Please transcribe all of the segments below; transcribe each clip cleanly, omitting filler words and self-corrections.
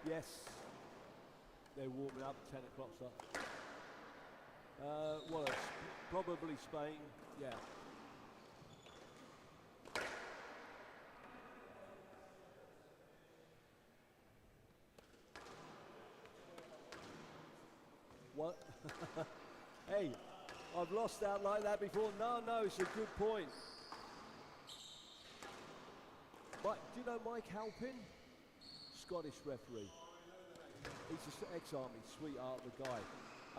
Yes, they're warming up, 10 o'clock start. Well, it's probably Spain, yeah. What? Hey, I've lost out like that before. No, it's a good point. But do you know Mike Halpin? Scottish referee. He's an ex-army sweetheart of a guy.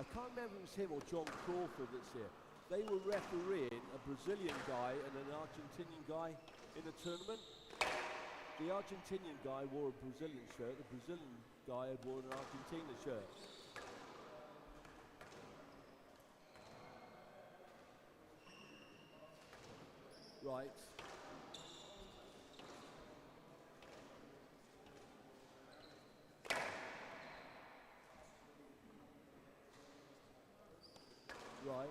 I can't remember if it was him or John Crawford that's here. They were refereeing a Brazilian guy and an Argentinian guy in a tournament. The Argentinian guy wore a Brazilian shirt. The Brazilian guy had worn an Argentina shirt. Right. Right.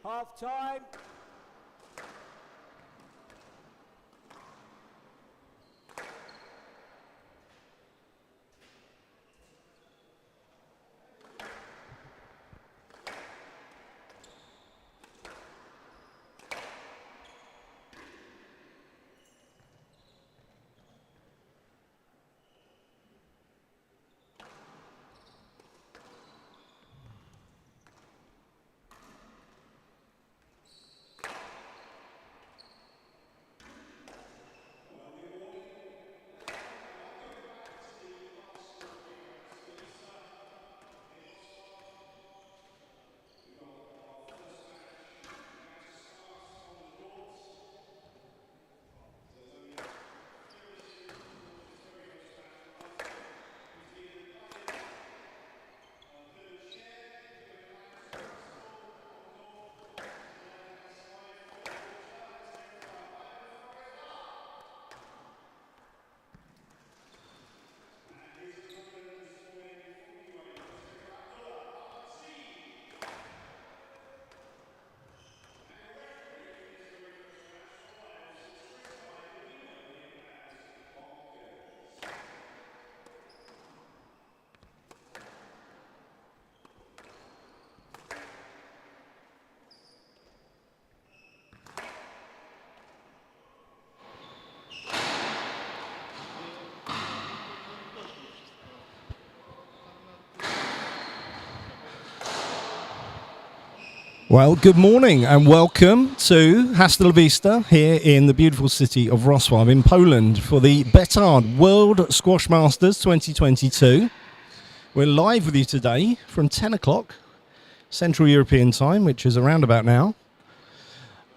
Half time. Well, good morning and welcome to Hasta la Vista here in the beautiful city of Wrocław in Poland for the BETARD World Squash Masters 2022. We're live with you today from 10 o'clock Central European time, which is around about now.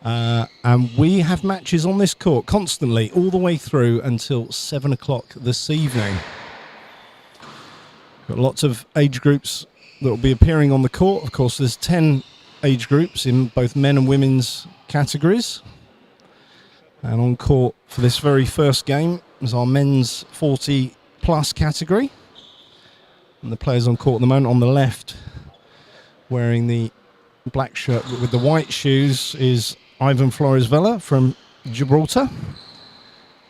And we have matches on this court constantly all the way through until 7 o'clock this evening. Got lots of age groups that will be appearing on the court. Of course, there's 10 age groups in both men and women's categories. And on court for this very first game is our men's 40 plus category. And the players on court at the moment on the left wearing the black shirt with the white shoes is Ivan Flores Vela from Gibraltar.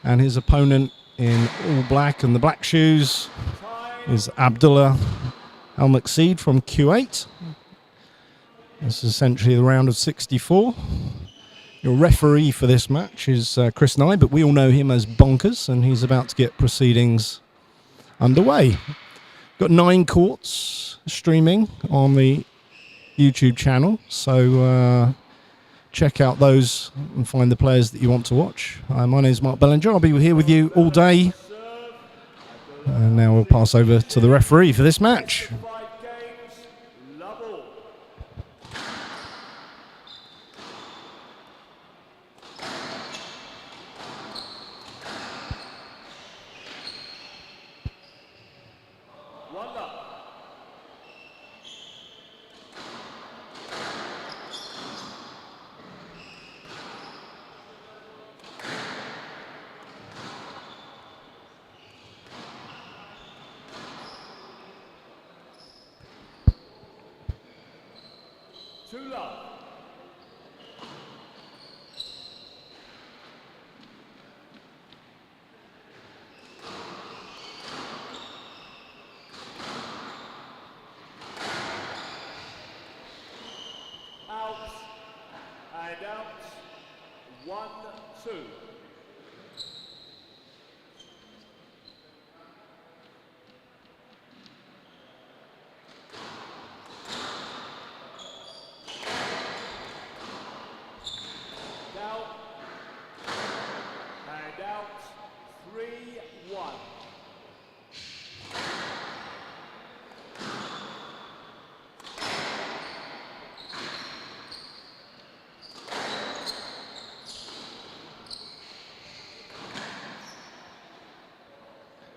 And his opponent in all black and the black shoes is Abdullah Al-Maqsid from Kuwait. This is essentially the round of 64. Your referee for this match is Chris Nye, but we all know him as Bonkers, and he's about to get proceedings underway. Got 9 courts streaming on the YouTube channel, so check out those and find the players that you want to watch. My name is Mark Bellinger. I'll be here with you all day. And now we'll pass over to the referee for this match.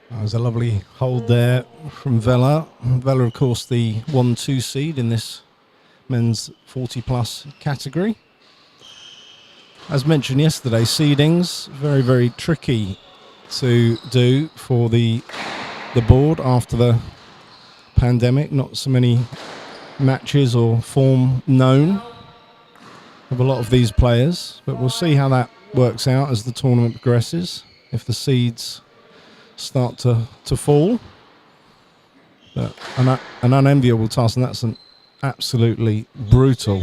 There's a lovely hold there from Vela. Vela, of course, the 1-2 seed in this men's 40 plus category. As mentioned yesterday, seedings very, very tricky to do for the board after the pandemic. Not so many matches or form known of a lot of these players, but we'll see how that works out as the tournament progresses. If the seeds start to fall, but an unenviable task, and that's an absolutely brutal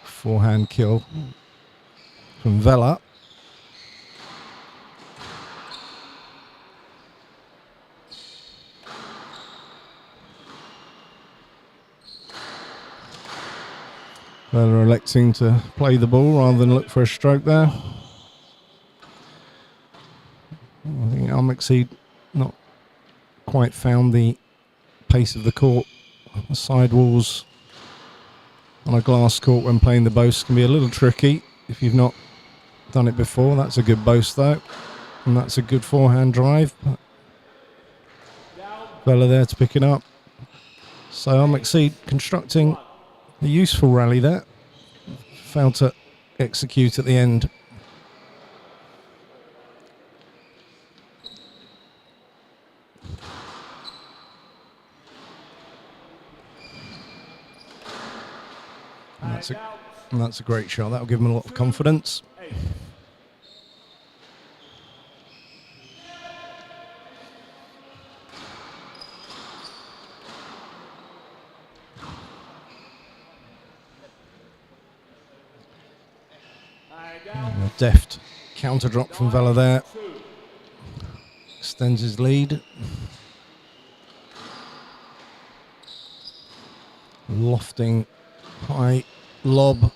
forehand kill from Vela. Vela electing to play the ball rather than look for a stroke there. I think Al-Maqsid not quite found the pace of the court. The sidewalls on a glass court when playing the boast can be a little tricky if you've not done it before. That's a good boast though, and that's a good forehand drive. Vela there to pick it up. So Al-Maqsid constructing a useful rally there. Failed to execute at the end. And that's a great shot. That'll give him a lot of confidence. And a deft counter drop from Vela there. Extends his lead. Lofting High lob,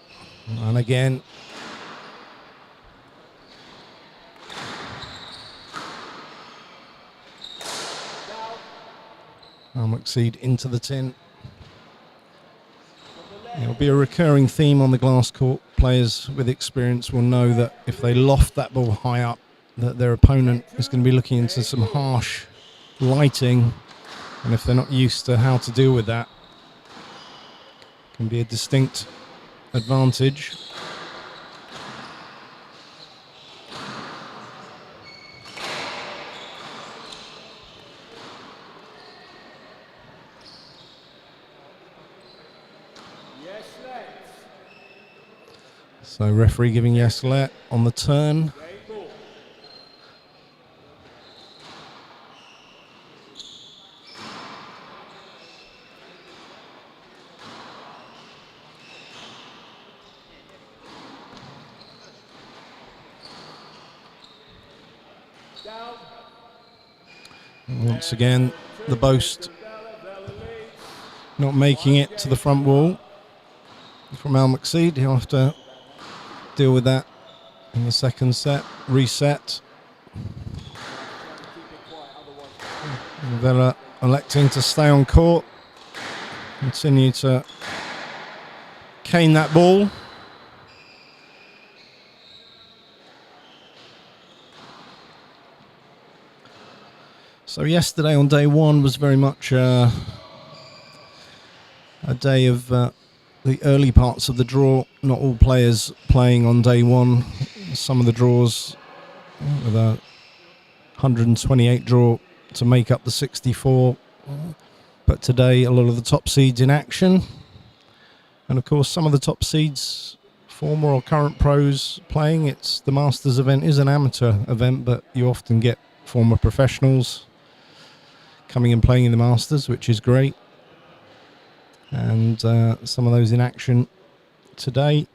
and again. Al-Maqseed into the tin. It'll be a recurring theme on the glass court. Players with experience will know that if they loft that ball high up, that their opponent is going to be looking into some harsh lighting, and if they're not used to how to deal with that, it can be a distinct advantage. So referee giving yes let on the turn. And once again, the boast not making it to the front wall from Al-Maqseed. He'll have to deal with that in the second set. Reset. Vella electing to stay on court. Continue to cane that ball. So yesterday on day one was very much a day of the early parts of the draw. Not all players playing on day one. Some of the draws with a 128 draw to make up the 64. But today a lot of the top seeds in action. And of course some of the top seeds, former or current pros playing. It's the Masters event is an amateur event, but you often get former professionals coming and playing in the Masters, which is great. And some of those in action today.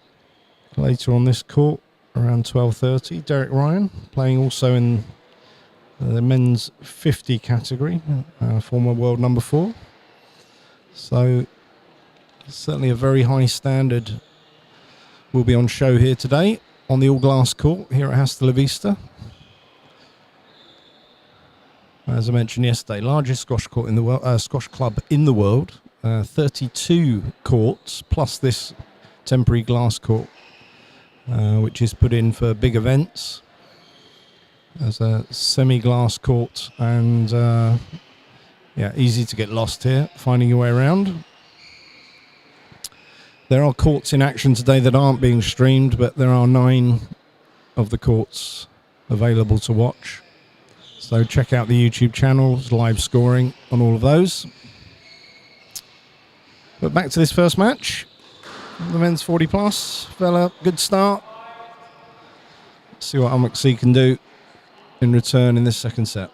Later on this court, around 12:30, Derek Ryan playing also in the men's 50 category, former world number 4. So certainly a very high standard will be on show here today on the all-glass court here at Hasta La Vista. As I mentioned yesterday, largest squash court in the world, squash club in the world. 32 courts plus this temporary glass court, which is put in for big events as a semi-glass court, and yeah, easy to get lost here, finding your way around. There are courts in action today that aren't being streamed, but there are 9 of the courts available to watch. So check out the YouTube channels, live scoring on all of those. But back to this first match, the men's 40 plus. Vella, good start. Let's see what Al-Maqseed can do in return in this second set.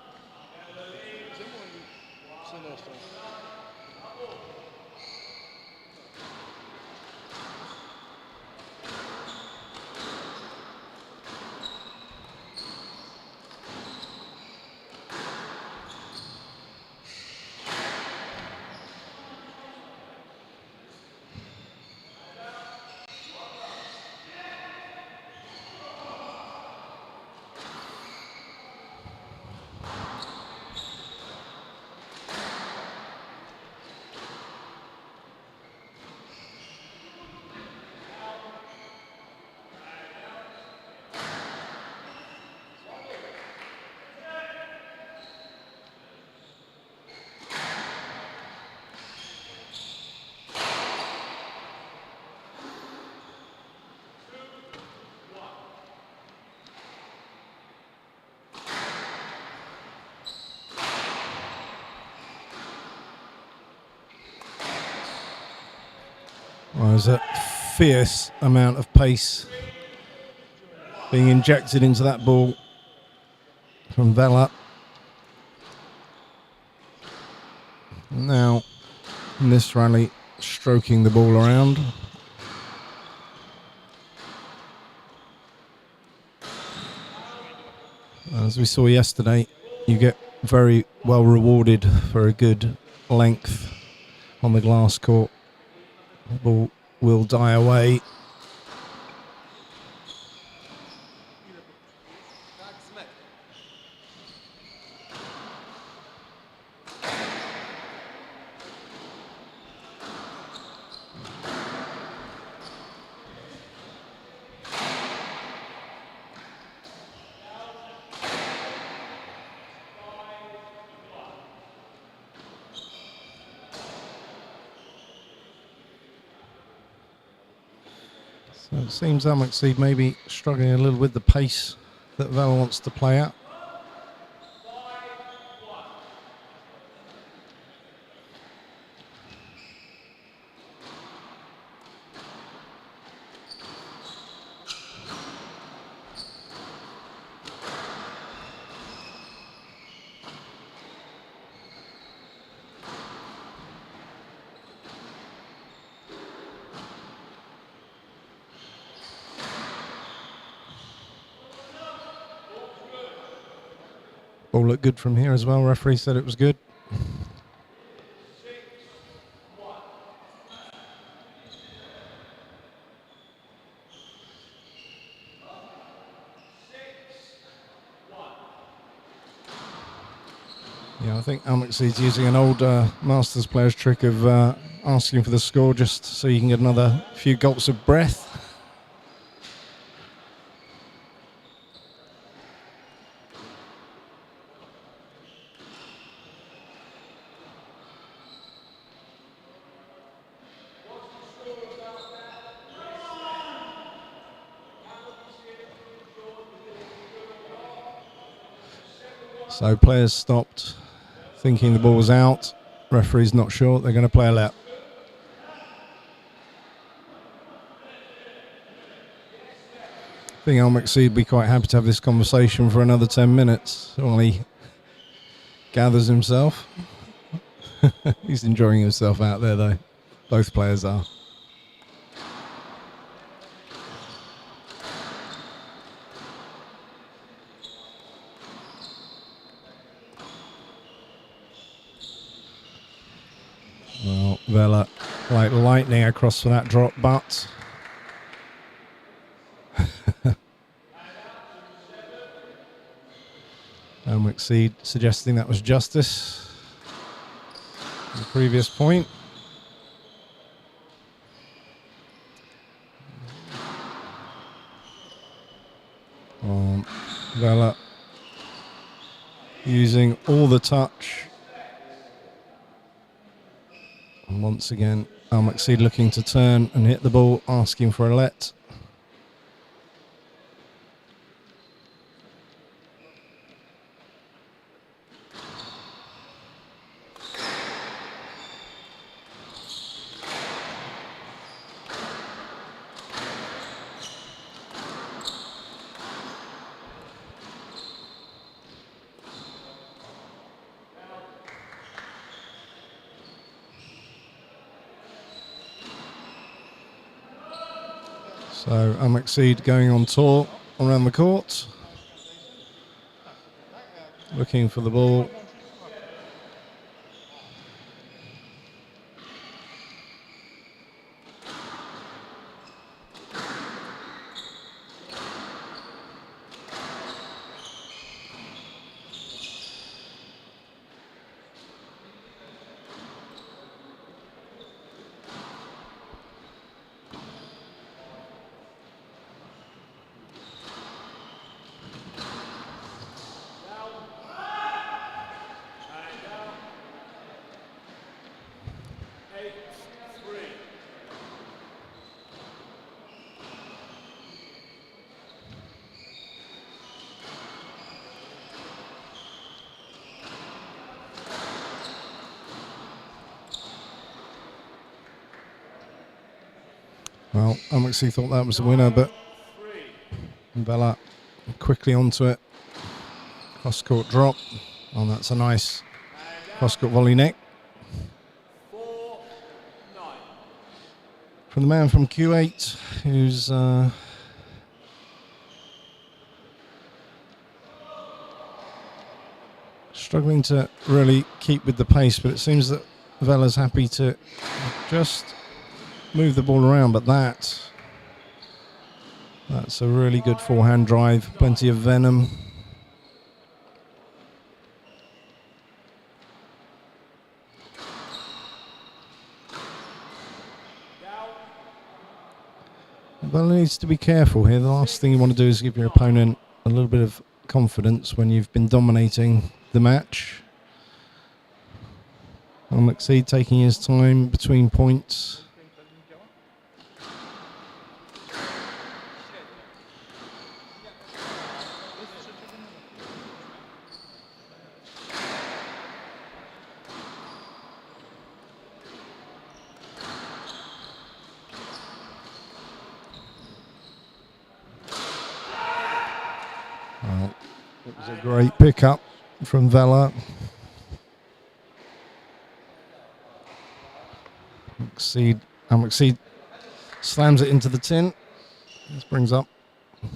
Well, there's a fierce amount of pace being injected into that ball from Vella. Now, in this rally, stroking the ball around. As we saw yesterday, you get very well rewarded for a good length on the glass court. The ball will die away. So it seems Almexid may be struggling a little with the pace that Val wants to play at. Ball looked good from here as well. Referee said it was good. Yeah, I think Almexid's using an old Masters player's trick of asking for the score just so you can get another few gulps of breath. So players stopped thinking the ball was out. Referee's not sure. They're going to play a lap. I think Almexid would be quite happy to have this conversation for another 10 minutes while he gathers himself. He's enjoying himself out there though. Both players are. Well, Vela like lightning across for that drop, but Almexid suggesting that was justice. The previous point. Vela using all the touch. And once again, Almexid looking to turn and hit the ball, asking for a let. So Almexid going on tour around the court, looking for the ball. Well, Almexid thought that was the winner, but Vela quickly onto it. Cross-court drop. Oh, that's a nice cross-court volley net. From the man from Q8, who's struggling to really keep with the pace, but it seems that Vela's happy to just move the ball around, but that's a really good forehand drive. Plenty of venom. Well, he needs to be careful here. The last thing you want to do is give your opponent a little bit of confidence when you've been dominating the match. McSeed taking his time between points. Well, it was a great pickup from Vollak. McSeed slams it into the tin. This brings up 10-6.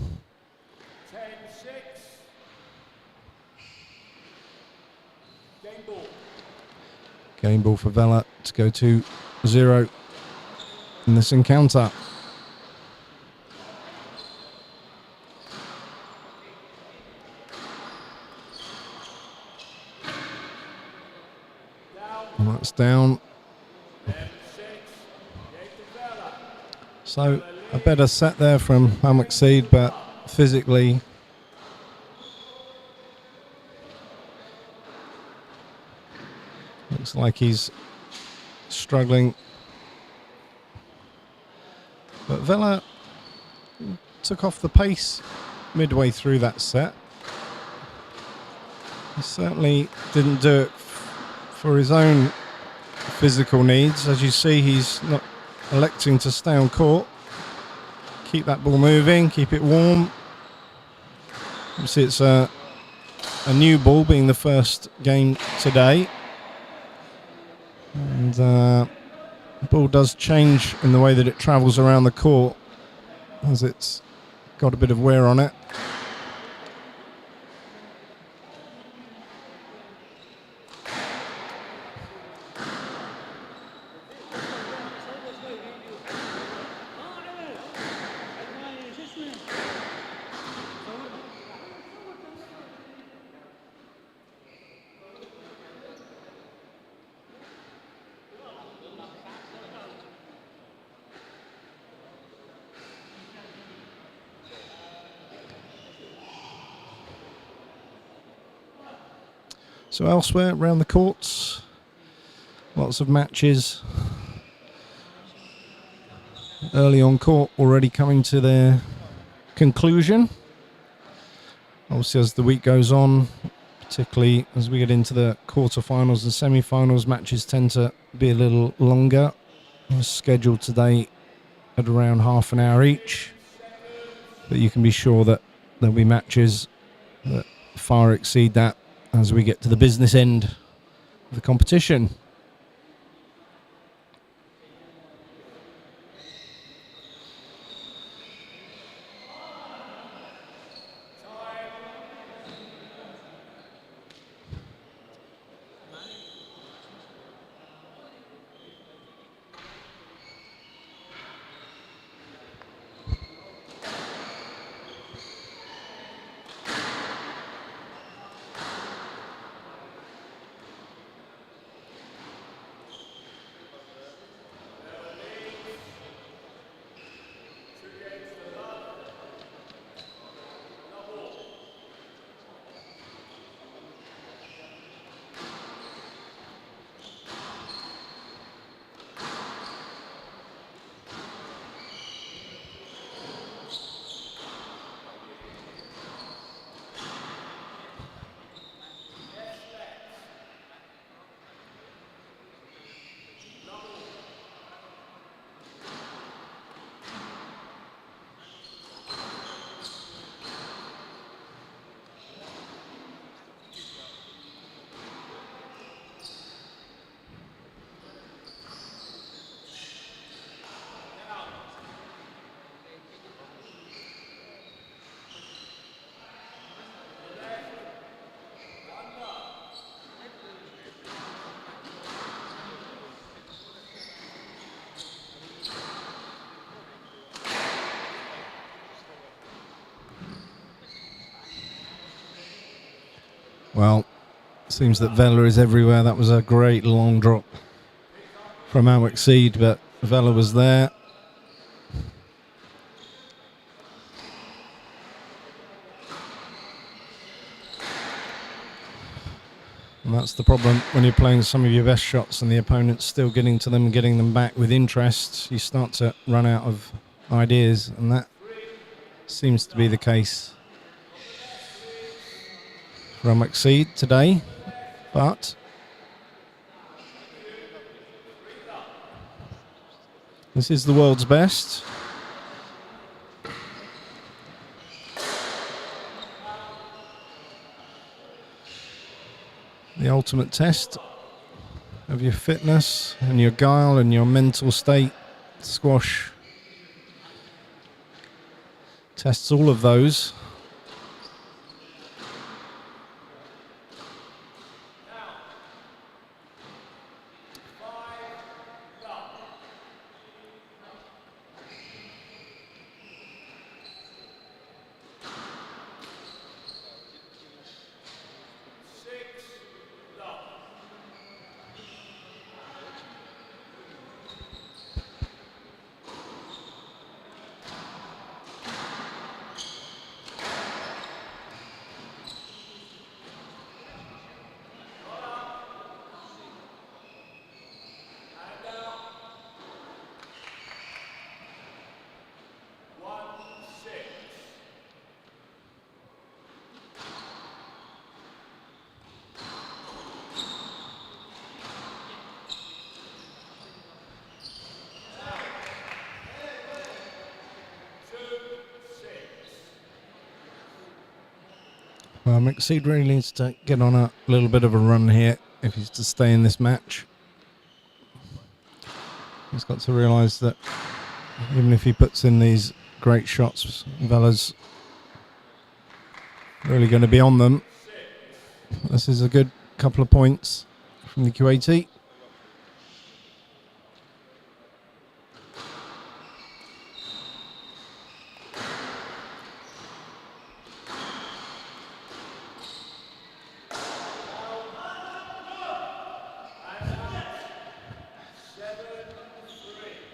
Game ball. Game ball for Vollak to go 2-0 in this encounter. And that's down. So a better set there from McSeed, but physically looks like he's struggling. But Vollak took off the pace midway through that set. He certainly didn't do it for his own physical needs. As you see, he's not electing to stay on court. Keep that ball moving, keep it warm. Obviously it's a new ball, being the first game today. And the ball does change in the way that it travels around the court, as it's got a bit of wear on it. So elsewhere around the courts, lots of matches early on court already coming to their conclusion. Obviously as the week goes on, particularly as we get into the quarterfinals and semi-finals, matches tend to be a little longer. Scheduled today at around half an hour each, but you can be sure that there'll be matches that far exceed that as we get to the business end of the competition. Well, seems that Vela is everywhere. That was a great long drop from Al-Maqseed, but Vela was there. And that's the problem when you're playing some of your best shots and the opponent's still getting to them and getting them back with interest. You start to run out of ideas, and that seems to be the case for Al-Maqseed today. But this is the world's best. The ultimate test of your fitness and your guile and your mental state. Squash tests all of those. Well, Maqseed really needs to get on a little bit of a run here if he's to stay in this match. He's got to realise that even if he puts in these great shots, Vela's really going to be on them. This is a good couple of points from the Kuwaiti.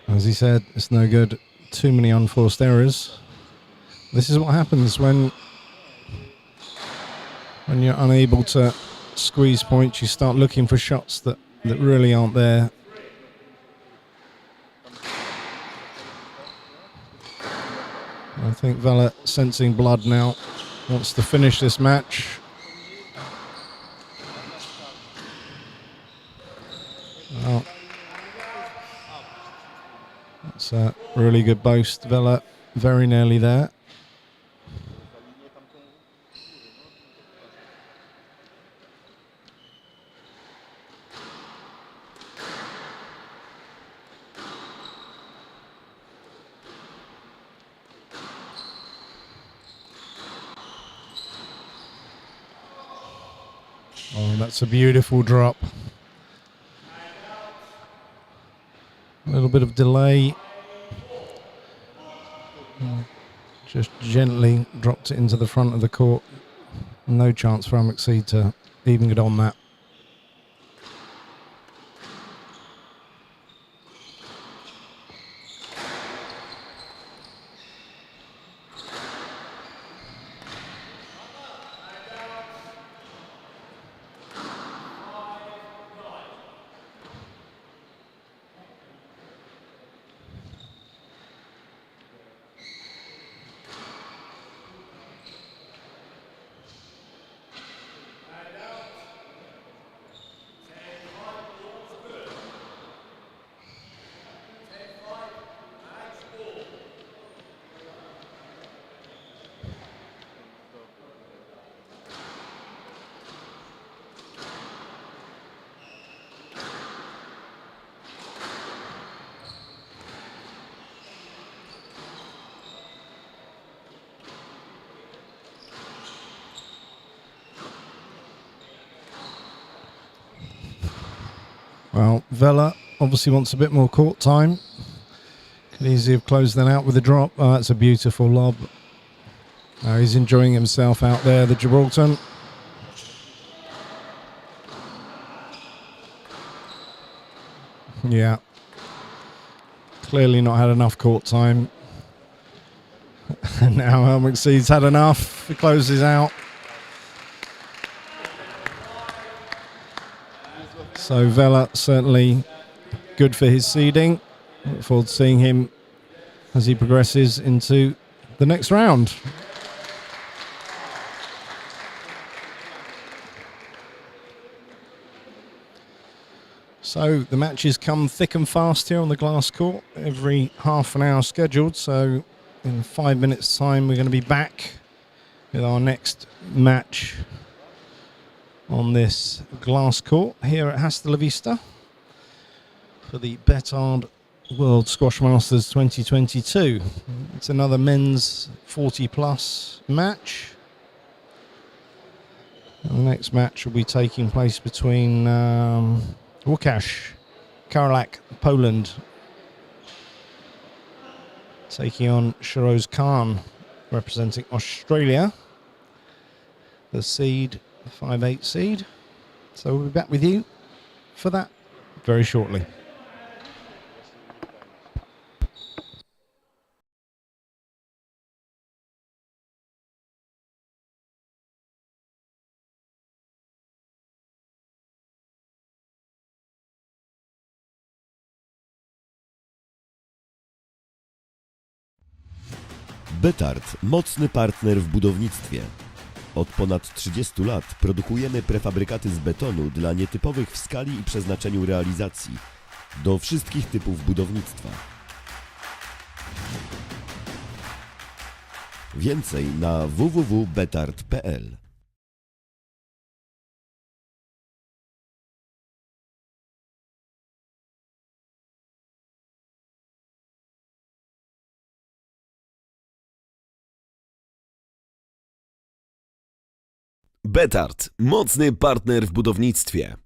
As he said, it's no good. Too many unforced errors. This is what happens when you're unable to squeeze points. You start looking for shots that really aren't there. I think Vela, sensing blood now, wants to finish this match. Well, that's a really good boast. Vela very nearly there. Oh, that's a beautiful drop. A little bit of delay. Just gently dropped it into the front of the court. No chance for Al-Maqseed to even get on that. Well, Vela obviously wants a bit more court time. Could easily have closed that out with a drop. Oh, that's a beautiful lob. Now he's enjoying himself out there, the Gibraltar. Yeah. Clearly not had enough court time. And now McSeed's had enough. He closes out. So Vela certainly good for his seeding. Look forward to seeing him as he progresses into the next round. So the matches come thick and fast here on the glass court, every half an hour scheduled. So in 5 minutes' time, we're going to be back with our next match on this glass court here at Hasta La Vista for the BETARD World Squash Masters 2022. It's another men's 40-plus match. And the next match will be taking place between Łukasz Karolak, Poland, taking on Shiroz Khan, representing Australia, the seed, 5-8 seed. So we'll be back with you for that very shortly. BETARD, mocny partner w budownictwie. Od ponad 30 lat produkujemy prefabrykaty z betonu dla nietypowych w skali i przeznaczeniu realizacji, do wszystkich typów budownictwa. Więcej na www.betard.pl. BETARD, mocny partner w budownictwie.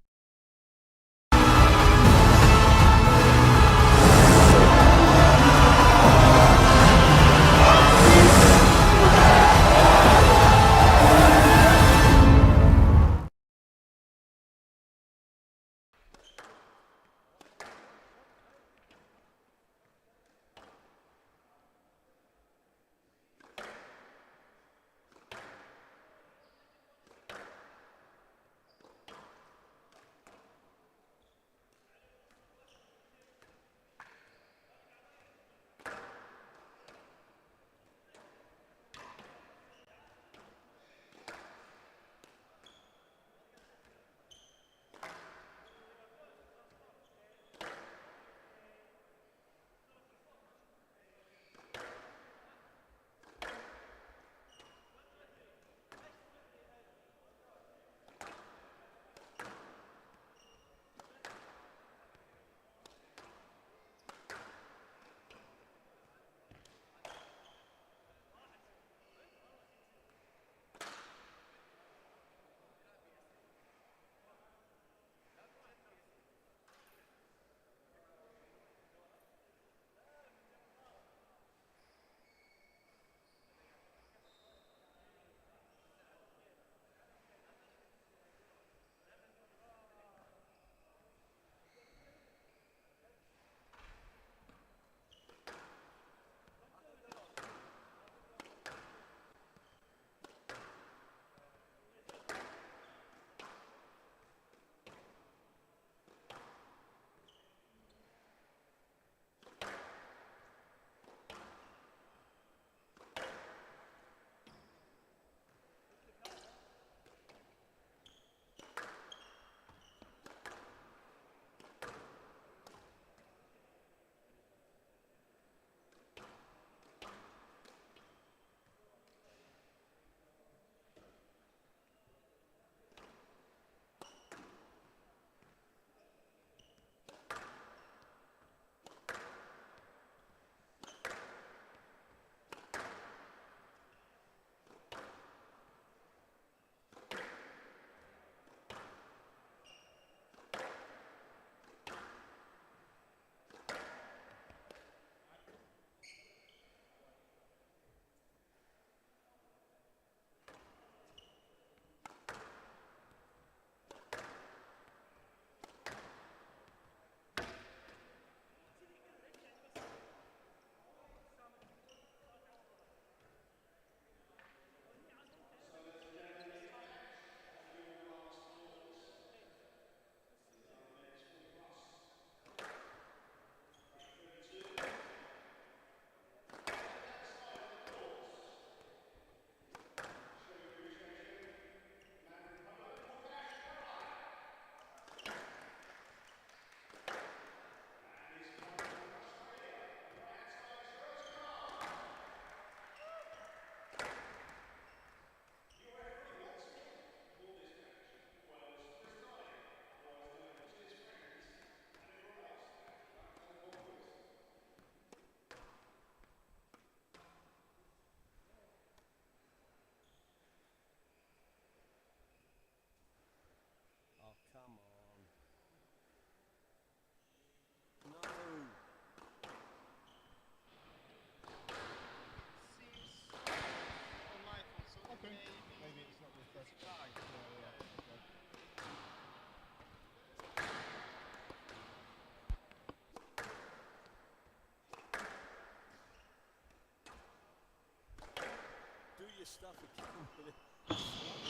stuff again with it.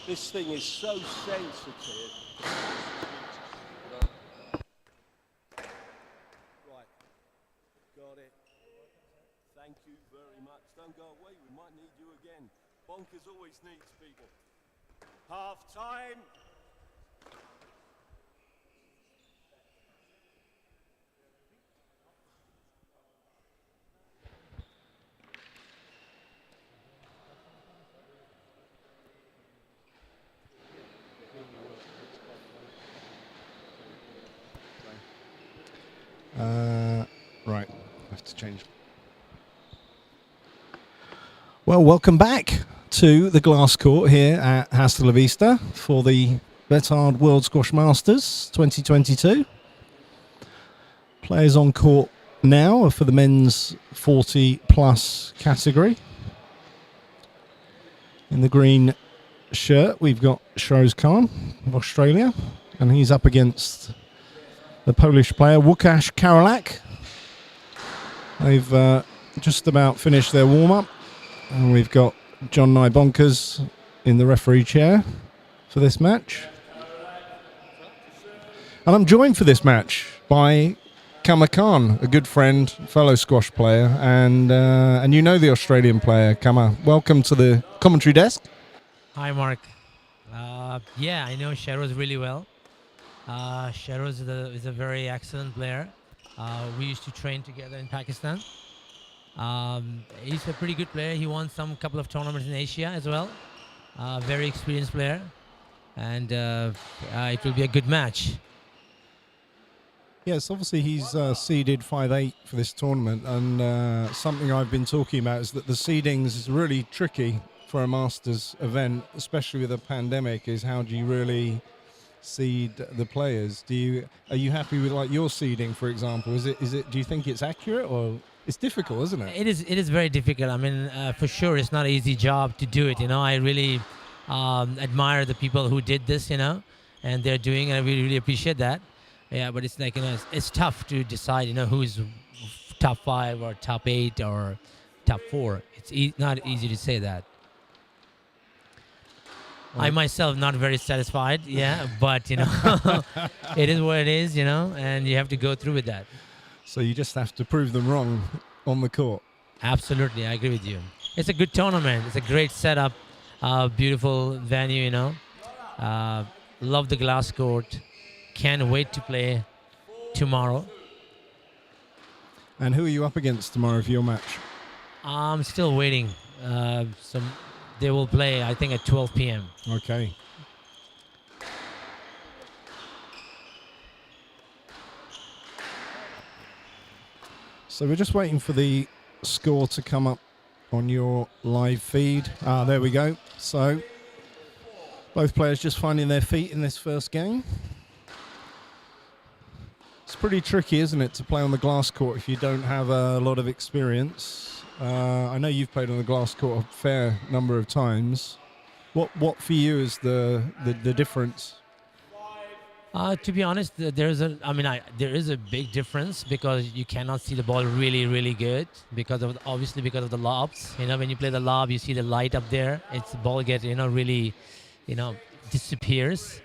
This thing is so sensitive. Right, got it. Thank you very much. Don't go away, we might need you again. Bonkers always needs people. Half time. Right, I have to change. Well, welcome back to the glass court here at Hasta La Vista for the BETARD World Squash Masters 2022. Players on court now are for the men's 40 plus category. In the green shirt, we've got Shroz Khan of Australia, and he's up against the Polish player Łukasz Karolak. They've just about finished their warm-up, and we've got John Nye Bonkers in the referee chair for this match. And I'm joined for this match by Kama Khan, a good friend, fellow squash player, and you know the Australian player. Kama, welcome to the commentary desk. Hi, Mark. Yeah, I know Shroz really well. Shroz is a very excellent player. We used to train together in Pakistan. He's a pretty good player. He won some couple of tournaments in Asia as well. Very experienced player, and it will be a good match. Yes, obviously he's seeded 5-8 for this tournament, and something I've been talking about is that the seedings is really tricky for a Masters event, especially with a pandemic, is how do you really seed the players? Are you happy with like your seeding, for example? Is it do you think it's accurate, or it's difficult, isn't it? It is very difficult. I mean, for sure it's not an easy job to do it, you know. I really admire the people who did this, you know, and they're doing it. I really appreciate that. Yeah, but it's like, you know, it's tough to decide, you know, who's top 5 or top 8 or top 4. It's not easy to say that. I myself not very satisfied, yeah, but you know, it is what it is, you know, and you have to go through with that. So you just have to prove them wrong on the court. Absolutely, I agree with you. It's a good tournament. It's a great setup, beautiful venue, you know. Love the glass court. Can't wait to play tomorrow. And who are you up against tomorrow for your match? I'm still waiting. They will play, I think, at 12 p.m. Okay. So we're just waiting for the score to come up on your live feed. There we go. So both players just finding their feet in this first game. It's pretty tricky, isn't it, to play on the glass court if you don't have a lot of experience. I know you've played on the glass court a fair number of times. What for you is the difference? To be honest, there is a big difference because you cannot see the ball really good because of the lobs. You know, when you play the lob, you see the light up there. It's the ball gets, you know, really, you know, disappears.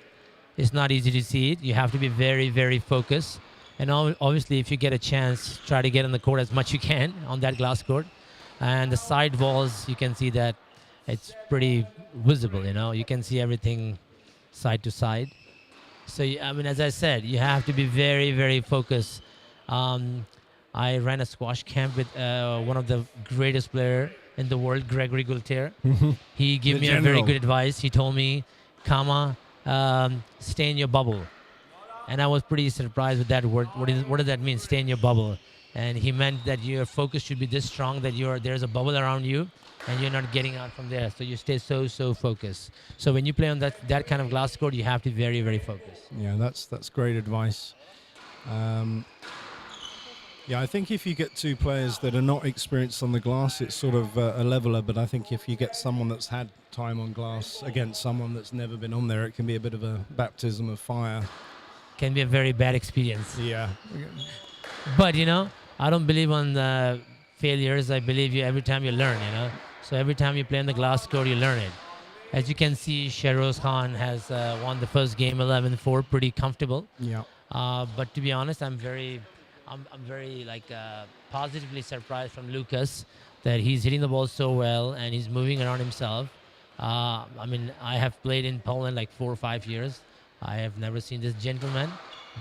It's not easy to see it. You have to be very focused. And obviously, if you get a chance, try to get on the court as much you can on that glass court. And the side walls, you can see that it's pretty visible, you know. You can see everything side to side. So, I mean, as I said, you have to be very focused. I ran a squash camp with one of the greatest players in the world, Gregory Gultier. He gave me a very good advice. He told me, Kama, stay in your bubble. And I was pretty surprised with that word. What does that mean, stay in your bubble? And he meant that your focus should be this strong that there's a bubble around you and you're not getting out from there. So you stay so focused. So when you play on that kind of glass court, you have to be very focused. Yeah, that's great advice. Yeah, I think if you get two players that are not experienced on the glass, it's sort of a leveler. But I think if you get someone that's had time on glass against someone that's never been on there, it can be a bit of a baptism of fire. Can be a very bad experience. Yeah. But, you know, I don't believe on the failures. I believe you every time you learn, you know. So every time you play on the glass court, you learn it. As you can see, Sheroz Khan has won the first game 11-4, pretty comfortable. Yeah. But to be honest, I'm very like positively surprised from Lucas that he's hitting the ball so well and he's moving around himself. I mean, I have played in Poland like 4 or 5 years. I have never seen this gentleman,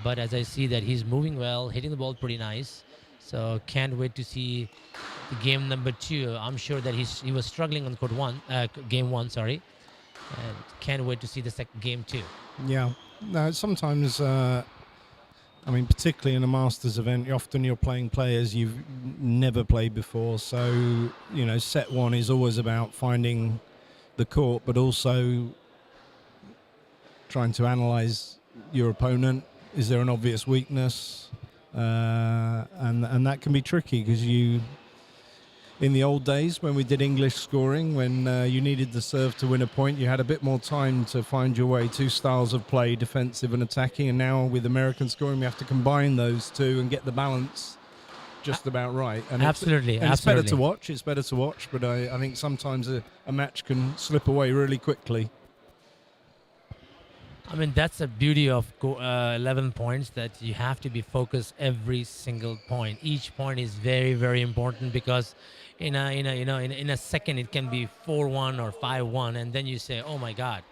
but as I see that he's moving well, hitting the ball pretty nice. So can't wait to see the game number 2. I'm sure that he was struggling on court game 1, sorry. And can't wait to see the game 2. Yeah. No, sometimes, I mean, particularly in a Masters event, often you're playing players you've never played before. So, you know, set 1 is always about finding the court, but also trying to analyze your opponent. Is there an obvious weakness? And that can be tricky because in the old days when we did English scoring, when you needed the serve to win a point, you had a bit more time to find your way. 2 styles of play, defensive and attacking, and now with American scoring we have to combine those two and get the balance just about right. And absolutely. It's better to watch, but I think sometimes a match can slip away really quickly. I mean, that's the beauty of 11 points, that you have to be focused every single point. Each point is very, very important because in a second it can be 4-1 or 5-1, and then you say, "Oh my God,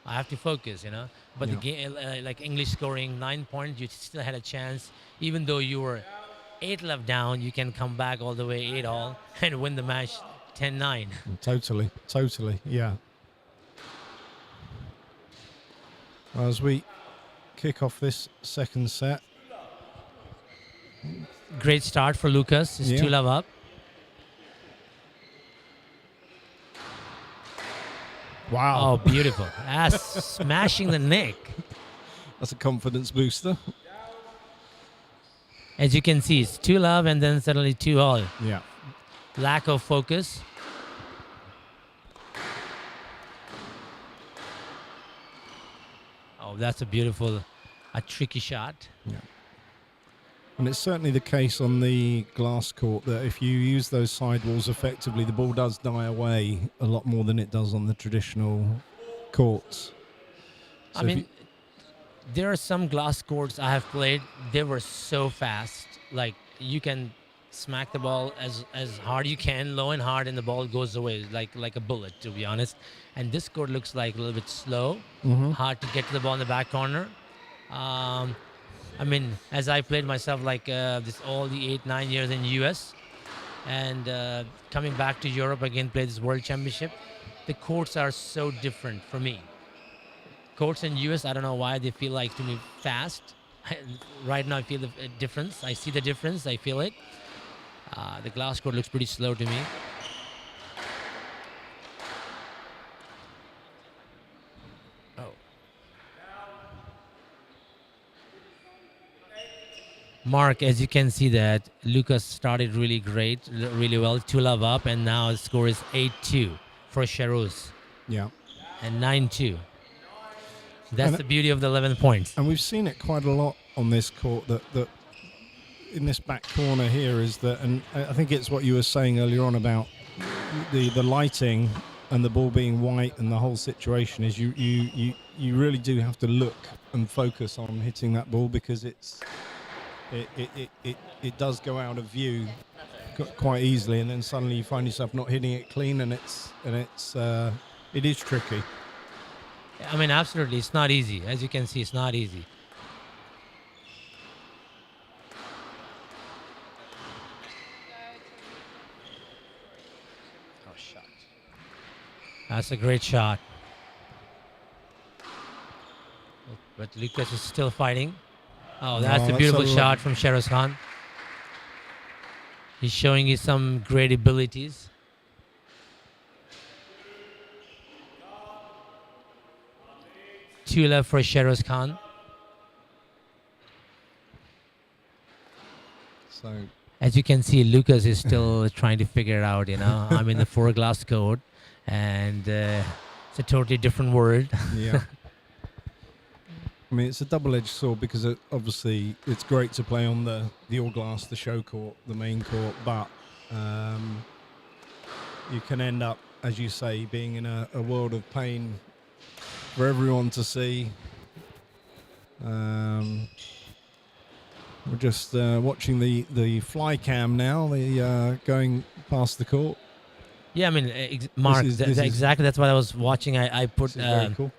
I have to focus," you know. But Yeah. the game, like English scoring 9 points, you still had a chance, even though you were 8 left down. You can come back all the way 8 all and win the match 10-9. Totally, yeah. As we kick off this second set. Great start for Lucas. He's 2-love up. Wow. Oh, beautiful. Smashing the neck. That's a confidence booster. As you can see, it's 2-love and then suddenly 2-all. Yeah. Lack of focus. Oh, that's a tricky shot. Yeah. And it's certainly the case on the glass court that if you use those sidewalls effectively, the ball does die away a lot more than it does on the traditional courts. So I mean, there are some glass courts I have played. They were so fast. Like, you can smack the ball as hard you can, low and hard, and the ball goes away like a bullet, to be honest. And this court looks like a little bit slow, hard to get to the ball in the back corner. I mean, as I played myself like all the 8-9 years in US, and coming back to Europe again, play this World Championship, the courts are so different for me. Courts in US, I don't know why they feel like to me fast. Right now I feel the difference. I see the difference. I feel it. The glass court looks pretty slow to me. Oh. Mark, as you can see that Lucas started really great, really well, 2-love up, and now the score is 8-2 for Sheroz. Yeah. And 9-2. That's the beauty of the 11 points. And we've seen it quite a lot on this court that in this back corner here is that, and I think it's what you were saying earlier on about the lighting and the ball being white and the whole situation is you really do have to look and focus on hitting that ball because it does go out of view quite easily, and then suddenly you find yourself not hitting it clean, and it is tricky. I mean, absolutely, it's not easy. As you can see, it's not easy. Oh, shot. That's a great shot. But Lucas is still fighting. Oh, that's a beautiful shot from Sheroz Khan. He's showing you some great abilities. Two left for Sheroz Khan. So, as you can see, Lucas is still trying to figure it out. You know, I'm in the 4-glass court, and it's a totally different world. Yeah. I mean, it's a double-edged sword because obviously it's great to play on the all-glass, the show court, the main court, but you can end up, as you say, being in a world of pain for everyone to see. We're just watching the fly cam now, going past the court. Yeah, I mean, Mark, exactly. That's what I was watching. I put. Very cool.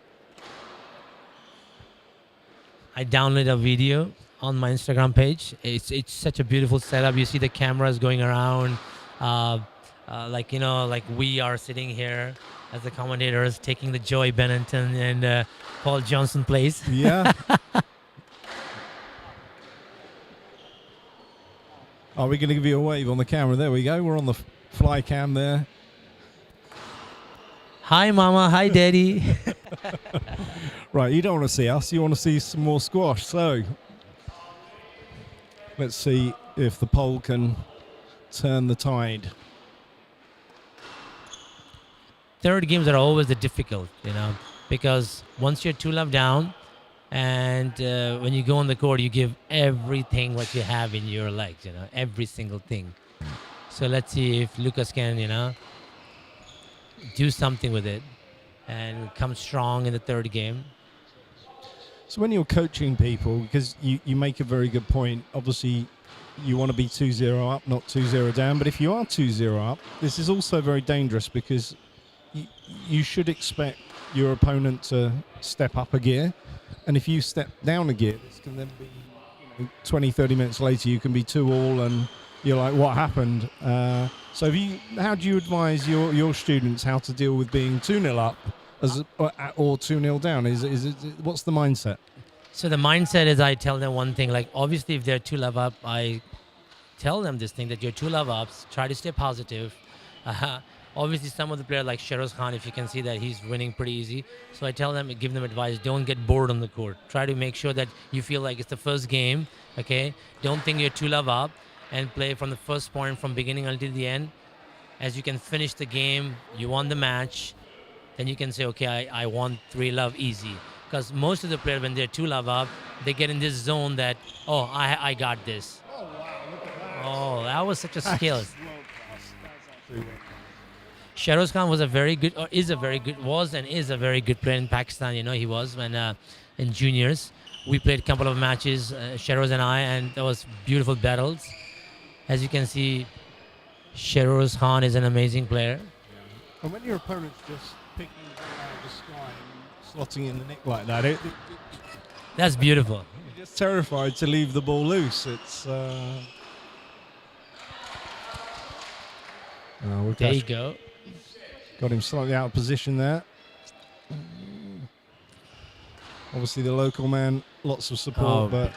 I downloaded a video on my Instagram page. It's such a beautiful setup. You see the cameras going around, like we are sitting here as the commentators taking the Joey Bennington and Paul Johnson place. Yeah. Are we going to give you a wave on the camera? There we go. We're on the fly cam there. Hi, Mama. Hi, Daddy. Right, you don't want to see us. You want to see some more squash. So let's see if the pole can turn the tide. Third games are always the difficult, because once you're 2-love down, and when you go on the court, you give everything what you have in your legs, every single thing. So let's see if Lucas can, do something with it and come strong in the third game. So when you're coaching people, because you make a very good point, obviously you want to be 2-0 up, not 2-0 down. But if you are 2-0 up, this is also very dangerous because you should expect your opponent to step up a gear. And if you step down a gear, this can then be 20, 30 minutes later, you can be 2-all and you're like, what happened? So how do you advise your students how to deal with being 2-0 up or 2-0 down? What's the mindset? So the mindset is, I tell them one thing, like obviously if they're 2-love up, I tell them this thing that you're 2-love ups, try to stay positive. Obviously some of the players like Sheroz Khan, if you can see that he's winning pretty easy. So I tell them, give them advice, don't get bored on the court. Try to make sure that you feel like it's the first game, okay? Don't think you're 2-love up and play from the first point from beginning until the end. As you can finish the game, you won the match, then you can say, okay, I won 3-love easy. Because most of the players, when they're 2-love up, they get in this zone that, oh, I got this. Oh, wow, look at that. Oh, that was such a skill. That's absolutely Sheroz Khan was a very good player in Pakistan. He was when in juniors. We played a couple of matches, Sheroz and I, and there was beautiful battles. As you can see, Sheroz Khan is an amazing player. And when your opponent's just picking the ball out of the sky and slotting in the nick like that, that's beautiful. You're just terrified to leave the ball loose. It's there you go. Got him slightly out of position there. Obviously the local man, lots of support, but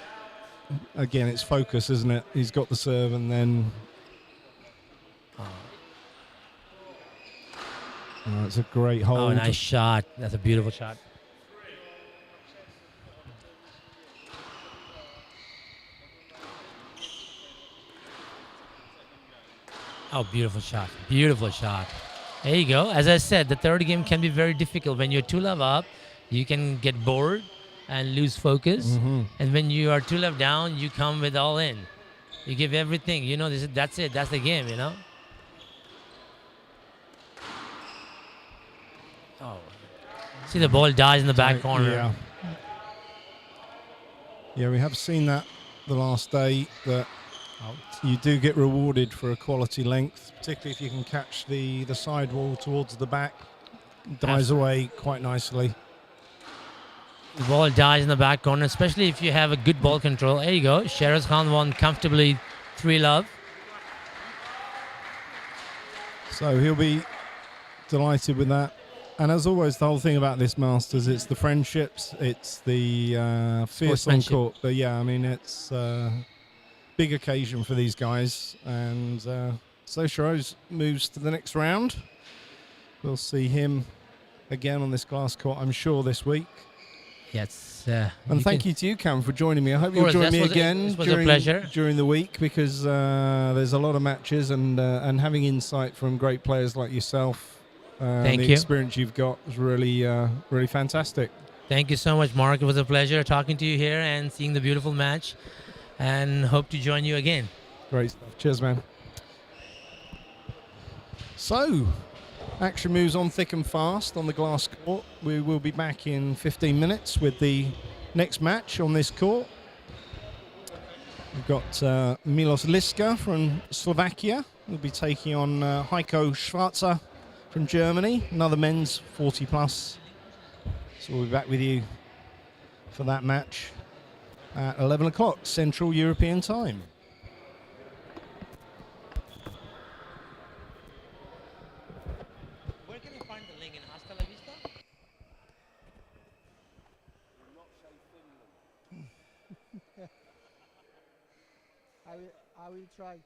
again, it's focus, isn't it? He's got the serve and then... it's a great hold. Oh, nice shot. That's a beautiful shot. Oh, beautiful shot. Beautiful shot. There you go. As I said, the third game can be very difficult. When you're 2-love up, you can get bored and lose focus. Mm-hmm. And when you are 2-love down, you come with all in. You give everything. That's it. That's the game, Oh. See, the ball dies in the back corner. Yeah, we have seen that the last day, that you do get rewarded for a quality length, particularly if you can catch the side wall towards the back. Dies away quite nicely. The ball dies in the back corner, especially if you have a good ball control. There you go. Sheroz Khan won comfortably 3-love. So he'll be delighted with that. And as always, the whole thing about this Masters, it's the friendships, it's the fierce on court. But yeah, I mean, it's a big occasion for these guys. And so Sheroz moves to the next round. We'll see him again on this glass court, I'm sure, this week. Yes. And thank you to you, Cam, for joining me. I hope you'll join me again during the week, because there's a lot of matches, and having insight from great players like yourself. Thank the you. experience you've got is really, really fantastic. Thank you so much, Mark. It was a pleasure talking to you here and seeing the beautiful match, and hope to join you again. Great stuff. Cheers, man. So, action moves on thick and fast on the glass court. We will be back in 15 minutes with the next match on this court. We've got Milos Liska from Slovakia. We'll be taking on Heiko Schwarzer from Germany, another men's 40 plus. So we'll be back with you for that match at 11 o'clock Central European time. Where can you find the link in Hasta La Vista? I will try.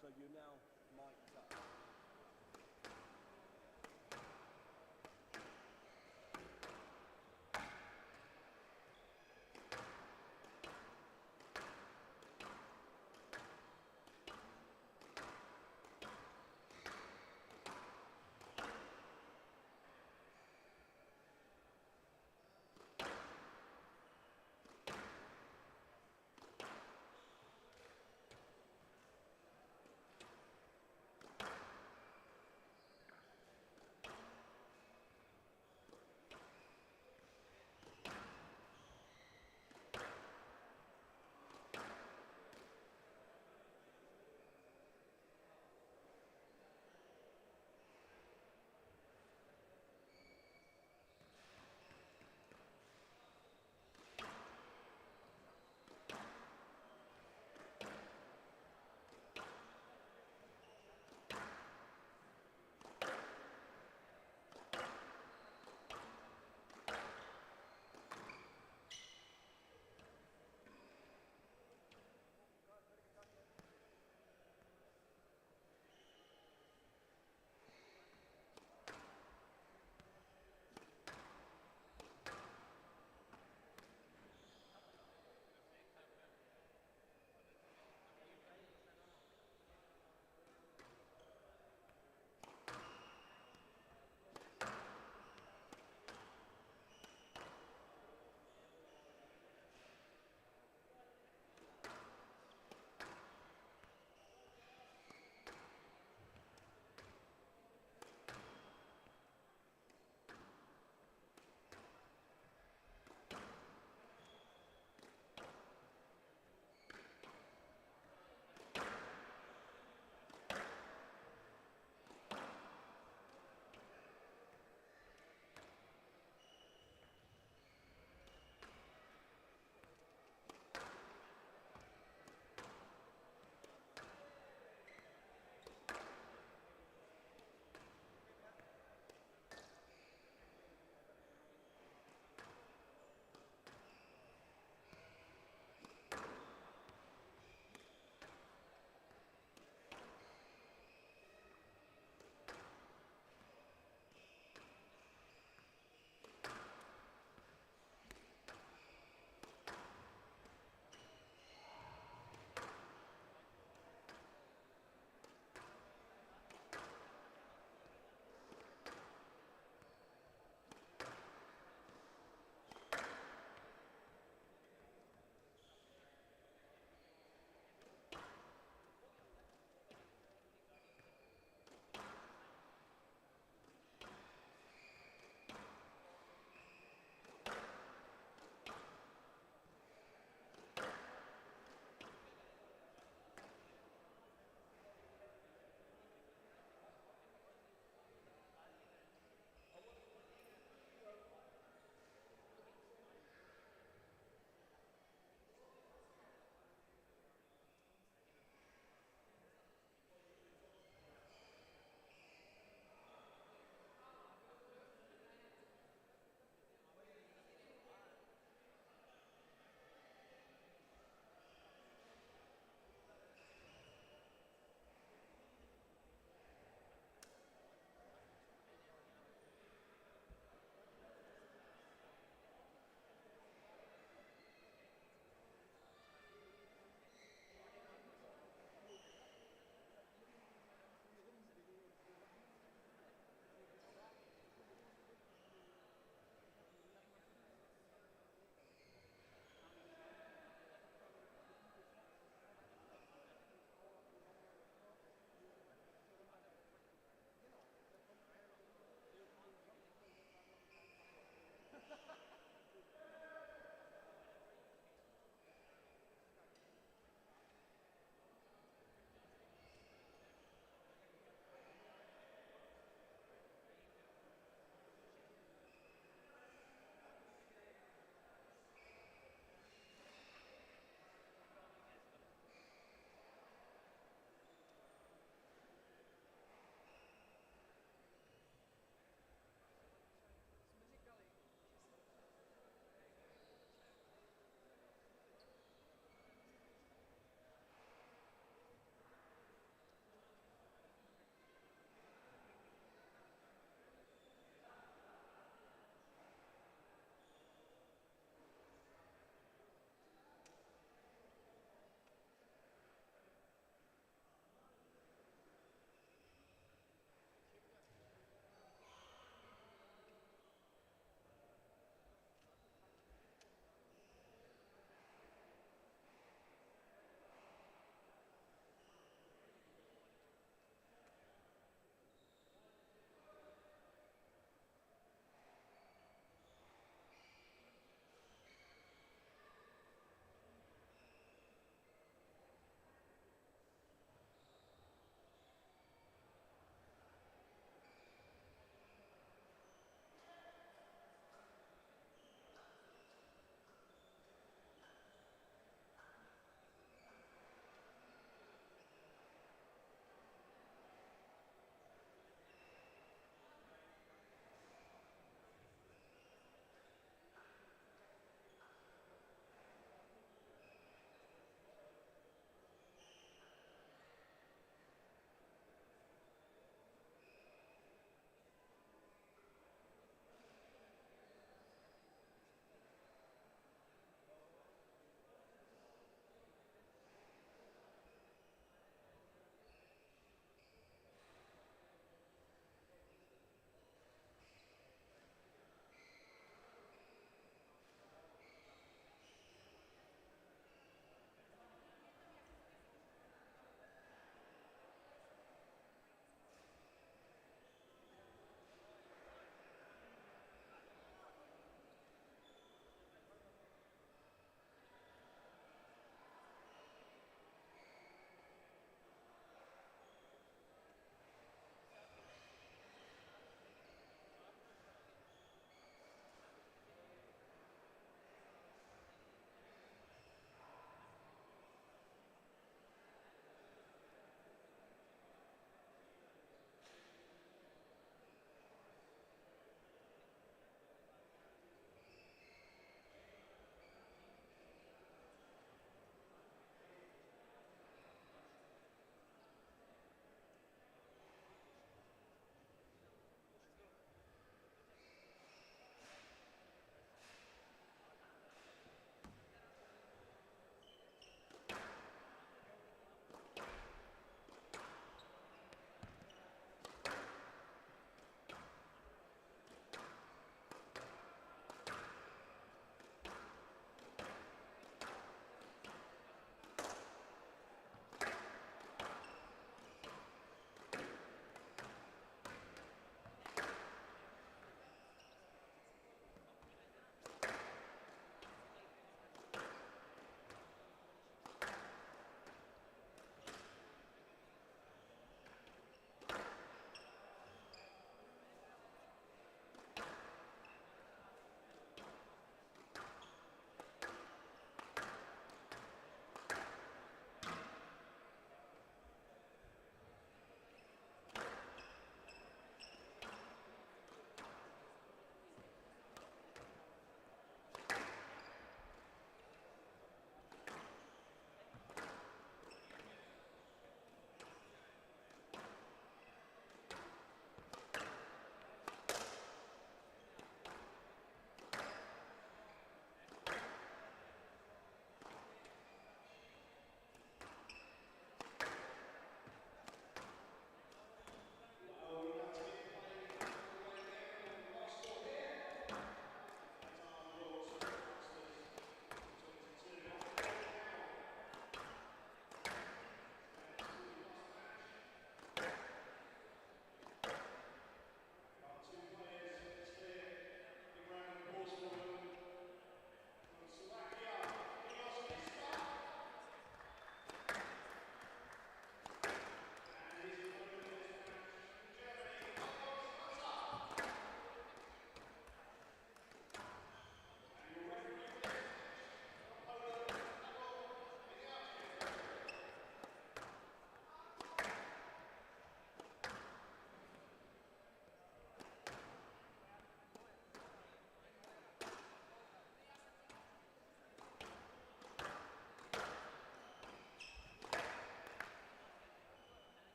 So you're now mic'd up.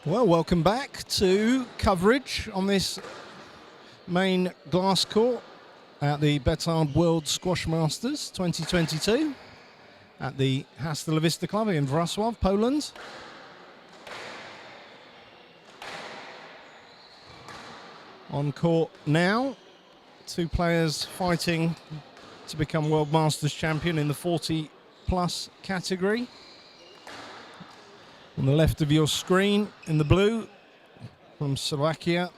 Well, welcome back to coverage on this main glass court at the BETARD World Squash Masters 2022 at the Hasta La Vista Club in Wrocław, Poland. On court now, two players fighting to become World Masters champion in the 40 plus category. On the left of your screen, in the blue, from Slovakia,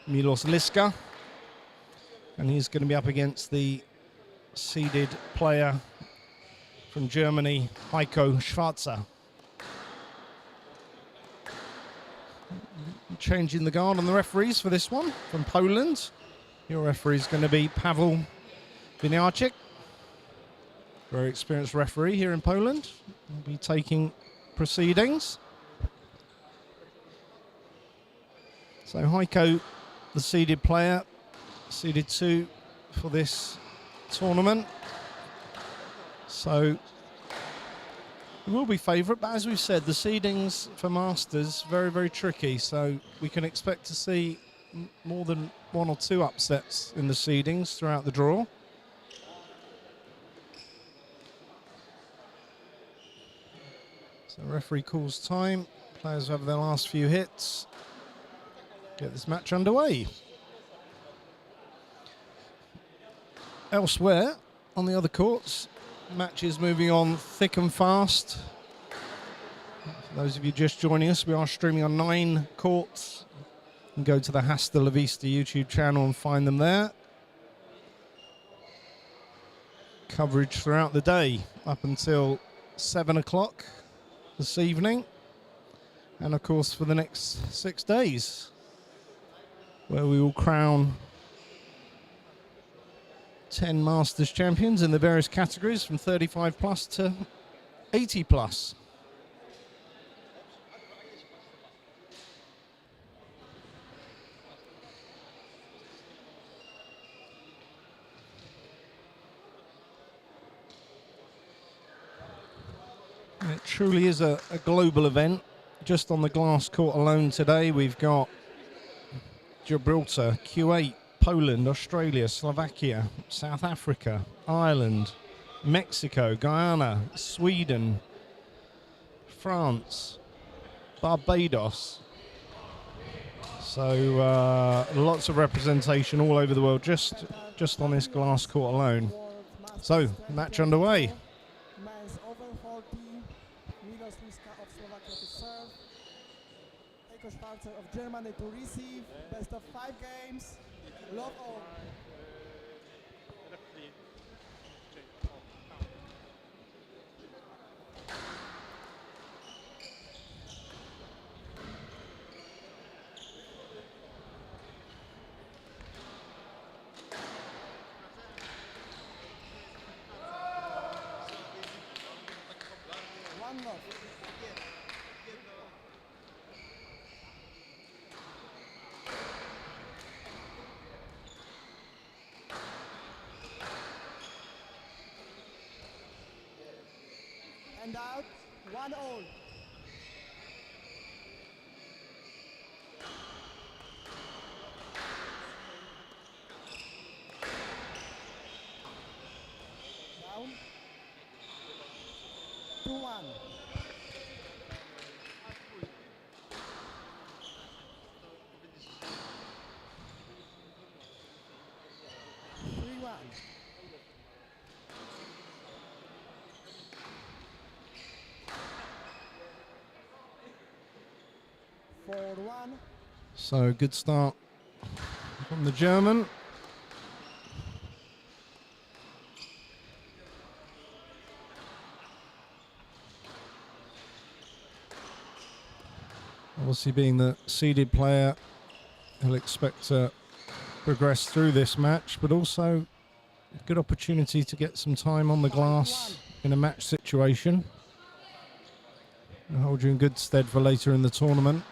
Milos Liska. And he's going to be up against the seeded player from Germany, Heiko Schwarzer. Changing the guard on the referees for this one, from Poland. Your referee is going to be Paweł Winiarczyk. Very experienced referee here in Poland. Will be taking proceedings. So Heiko, the seeded player, seeded 2 for this tournament. So it will be favourite, but as we've said, the seedings for Masters very, very tricky. So we can expect to see more than 1 or 2 upsets in the seedings throughout the draw. So referee calls time. Players have their last few hits. Get this match underway. Elsewhere, on the other courts, matches moving on thick and fast. For those of you just joining us, we are streaming on 9 courts. You can go to the Hasta La Vista YouTube channel and find them there. Coverage throughout the day up until 7 o'clock this evening, and of course for the next 6 days, where we will crown 10 Masters champions in the various categories from 35 plus to 80 plus. It truly is a global event. Just on the glass court alone today, we've got Gibraltar, Kuwait, Poland, Australia, Slovakia, South Africa, Ireland, Mexico, Guyana, Sweden, France, Barbados. So lots of representation all over the world just on this glass court alone. So, match underway. Men's over 40, Milos Liska of Slovakia to serve, Heiko Schwarzer of Germany to receive. Best of 5 games. Love all. One love. And out, 1-all. Down. 2-1. 3-1. 4-1. So good start from the German. Obviously being the seeded player, he'll expect to progress through this match, but also a good opportunity to get some time on the glass in a match situation. It'll hold you in good stead for later in the tournament.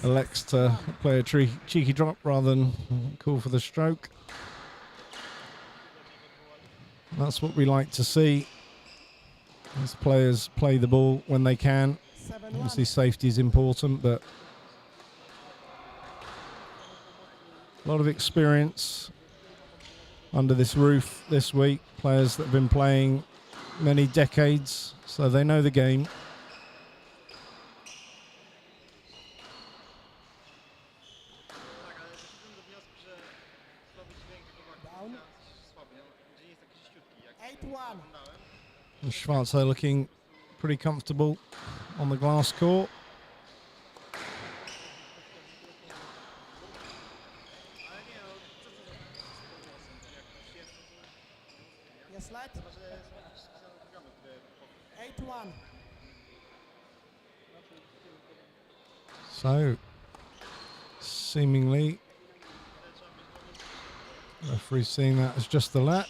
elects to play a cheeky drop rather than call for the stroke. That's what we like to see as players play the ball when they can. 7-1. Obviously safety is important, but a lot of experience under this roof this week. Players that have been playing many decades, so they know the game. Down. 8-1. And Schwarzer looking pretty comfortable on the glass court. Yes, lad. 8-1. So, seemingly, referee seeing that as just the let.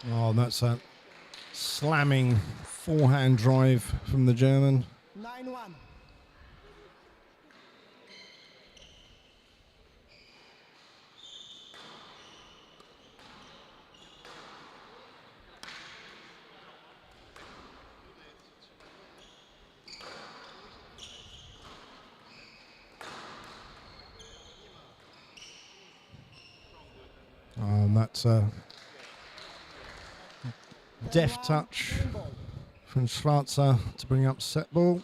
Oh, that's a slamming forehand drive from the German. 9-1. Oh, and that's a deft touch from Schwarzer to bring up set ball.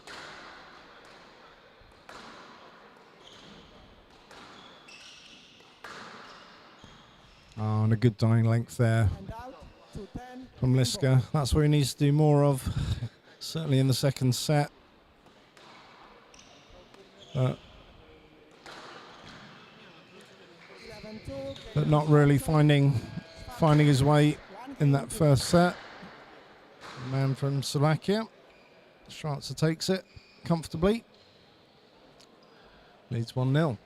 Oh, and a good dying length there And out to 10. from Liska. That's where he needs to do more of, certainly in the second set. But 11-2. not really finding his way in that first set. The man from Slovakia. Schwarzer takes it comfortably. Leads 1-0.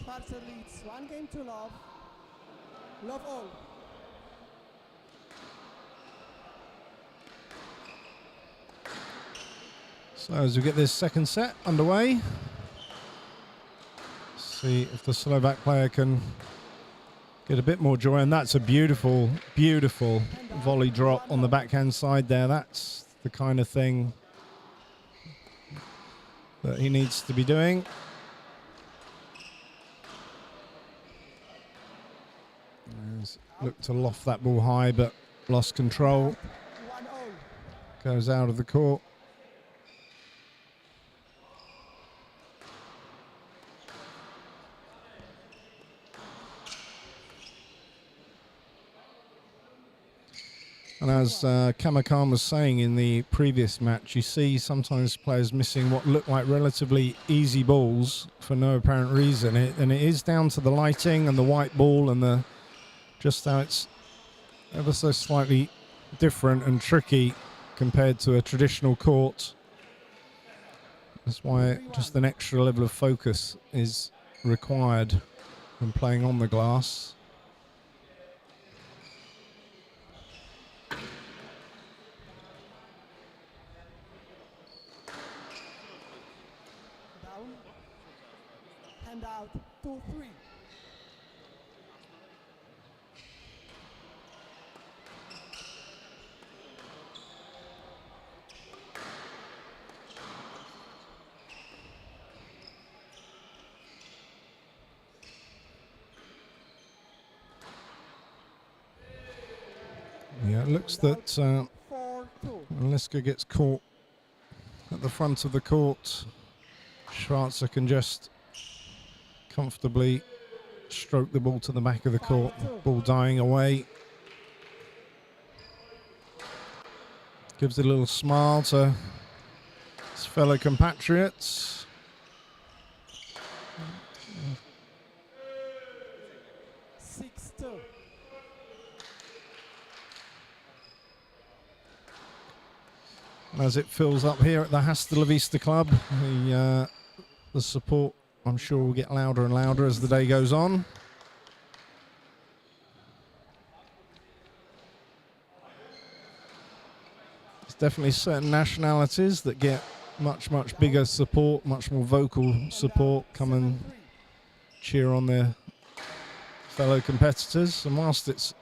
Schwarzer leads 1-0. Love all. So as we get this second set underway, see if the Slovak player can get a bit more joy. And that's a beautiful, beautiful volley drop on the backhand side there. That's the kind of thing that he needs to be doing. Looked to loft that ball high, but lost control. 1-0. Goes out of the court. And as Kamakan was saying in the previous match, you see sometimes players missing what look like relatively easy balls for no apparent reason. And it is down to the lighting and the white ball and just how it's ever so slightly different and tricky compared to a traditional court. That's why just an extra level of focus is required when playing on the glass. Hand out 2-3. Yeah, it looks that 4-2. Liska gets caught at the front of the court. Schwarzer can just comfortably stroke the ball to the back of the court. Ball dying away. Gives a little smile to his fellow compatriots. And as it fills up here at the Hasta La Vista Club, the support, I'm sure, will get louder and louder as the day goes on. There's definitely certain nationalities that get much, much bigger support, much more vocal support, come and cheer on their fellow competitors. And whilst it's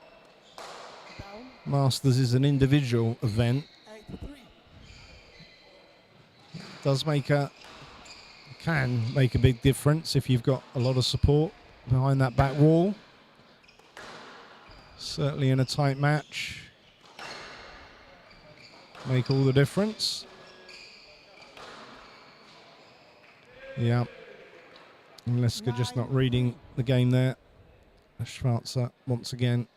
Masters is an individual event, does can make a big difference if you've got a lot of support behind that back wall. Certainly in a tight match, make all the difference. Yeah, and Liska just not reading the game there. Schwarzer once again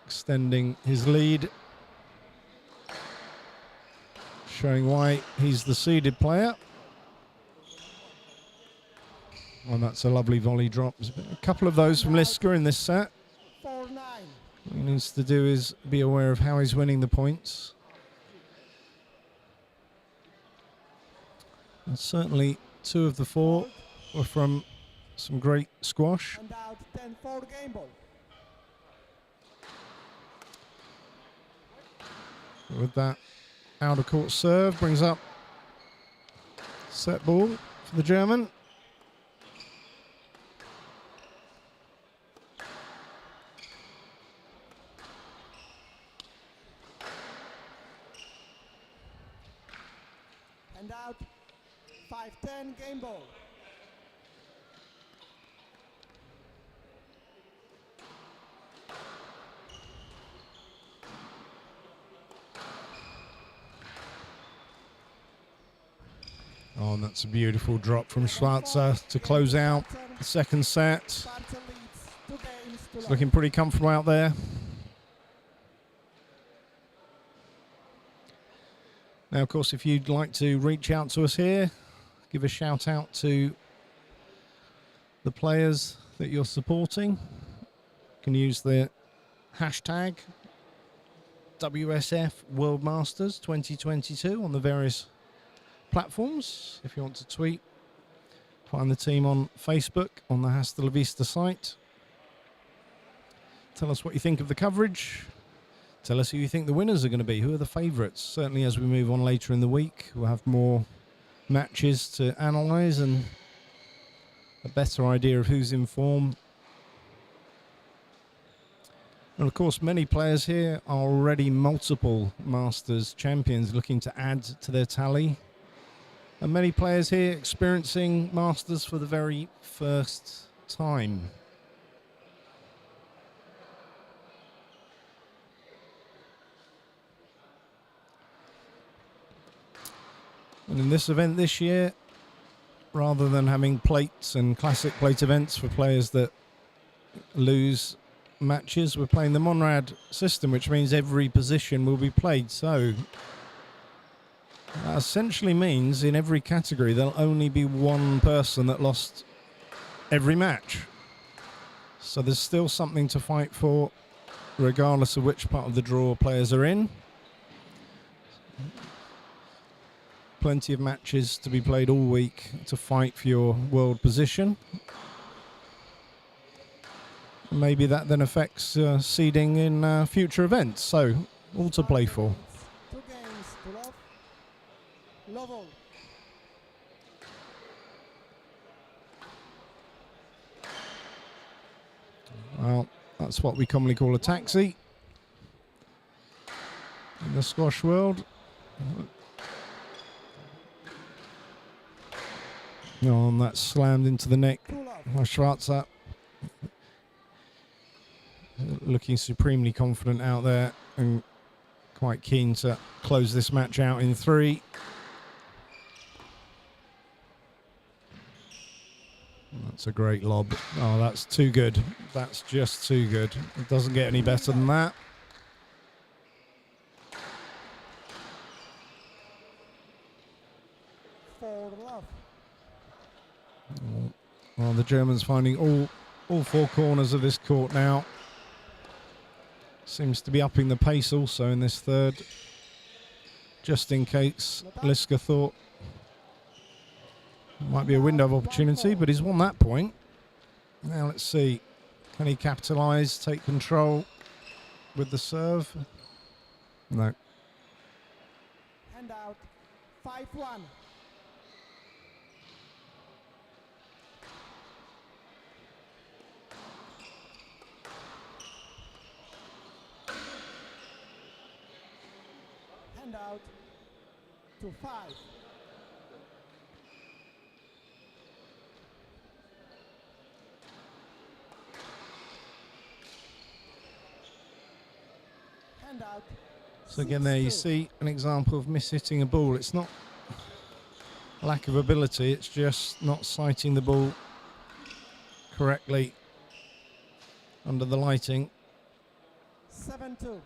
extending his lead, showing why he's the seeded player. And that's a lovely volley drop. There's been a couple of those from Liska in this set. 4-9. What he needs to do is be aware of how he's winning the points. And certainly 2 of the 4 were from some great squash. And out 10-4 game ball. With that outer court serve, brings up set ball for the German. And out 5-10 game ball. Oh, and that's a beautiful drop from Schwarzer to close out the second set. It's looking pretty comfortable out there. Now, of course, if you'd like to reach out to us here, give a shout out to the players that you're supporting. You can use the hashtag WSF World Masters 2022 on the various platforms. If you want to tweet, find the team on Facebook on the Hasta La Vista site. Tell us what you think of the coverage. Tell us who you think the winners are going to be. Who are the favourites? Certainly as we move on later in the week, we'll have more matches to analyse and a better idea of who's in form. And of course, many players here are already multiple Masters champions looking to add to their tally. And many players here experiencing Masters for the very first time. And in this event this year, rather than having plates and classic plate events for players that lose matches, we're playing the Monrad system, which means every position will be played. So that essentially means in every category there'll only be one person that lost every match. So there's still something to fight for, regardless of which part of the draw players are in. Plenty of matches to be played all week to fight for your world position. Maybe that then affects seeding in future events. So, all to play for. 2 games to love. Love all. Well, that's what we commonly call a taxi in the squash world. Oh, and that's slammed into the neck by Schwarzer. Looking supremely confident out there and quite keen to close this match out in 3. That's a great lob. Oh, that's too good. That's just too good. It doesn't get any better than that. For love. Well, the Germans finding all 4 corners of this court now. Seems to be upping the pace also in this third, just in case Liska thought might be a window of opportunity, but he's won that point. Now let's see, can he capitalise, take control with the serve? No. Hand out. 5-1. Hand out to 5. Hand out. So again there you see an example of miss-hitting a ball. It's not lack of ability, it's just not sighting the ball correctly under the lighting. 7-2.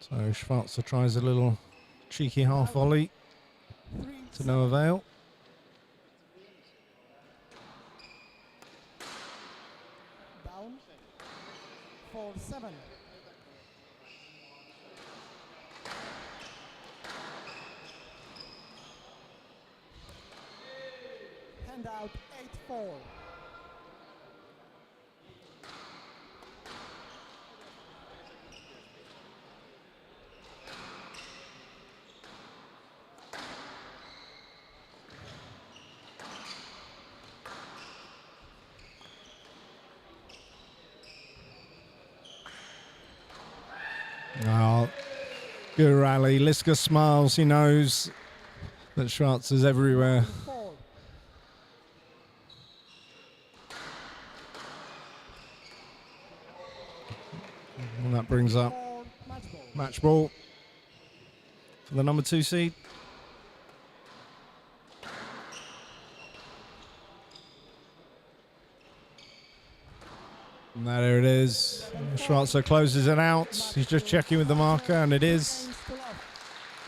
So Schwarzer tries a little cheeky half volley to no avail. Down. 4-7. Hand out. 8-4. Oh, good rally. Liska smiles. He knows that Schwarzer's everywhere. 4. And that brings up 4. Match ball. match ball for the number 2 seed. And there it is. Schwarzer closes it out. He's just checking with the marker, and it is. Games to love.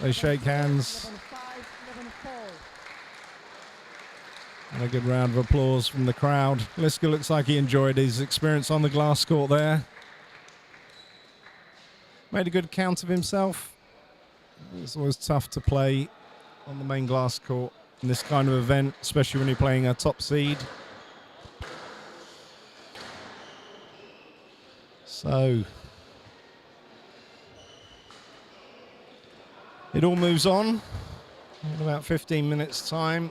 They shake hands. 11-5, 11-4. And a good round of applause from the crowd. Liska looks like he enjoyed his experience on the glass court there. Made a good count of himself. It's always tough to play on the main glass court in this kind of event, especially when you're playing a top seed. So it all moves on in about 15 minutes time.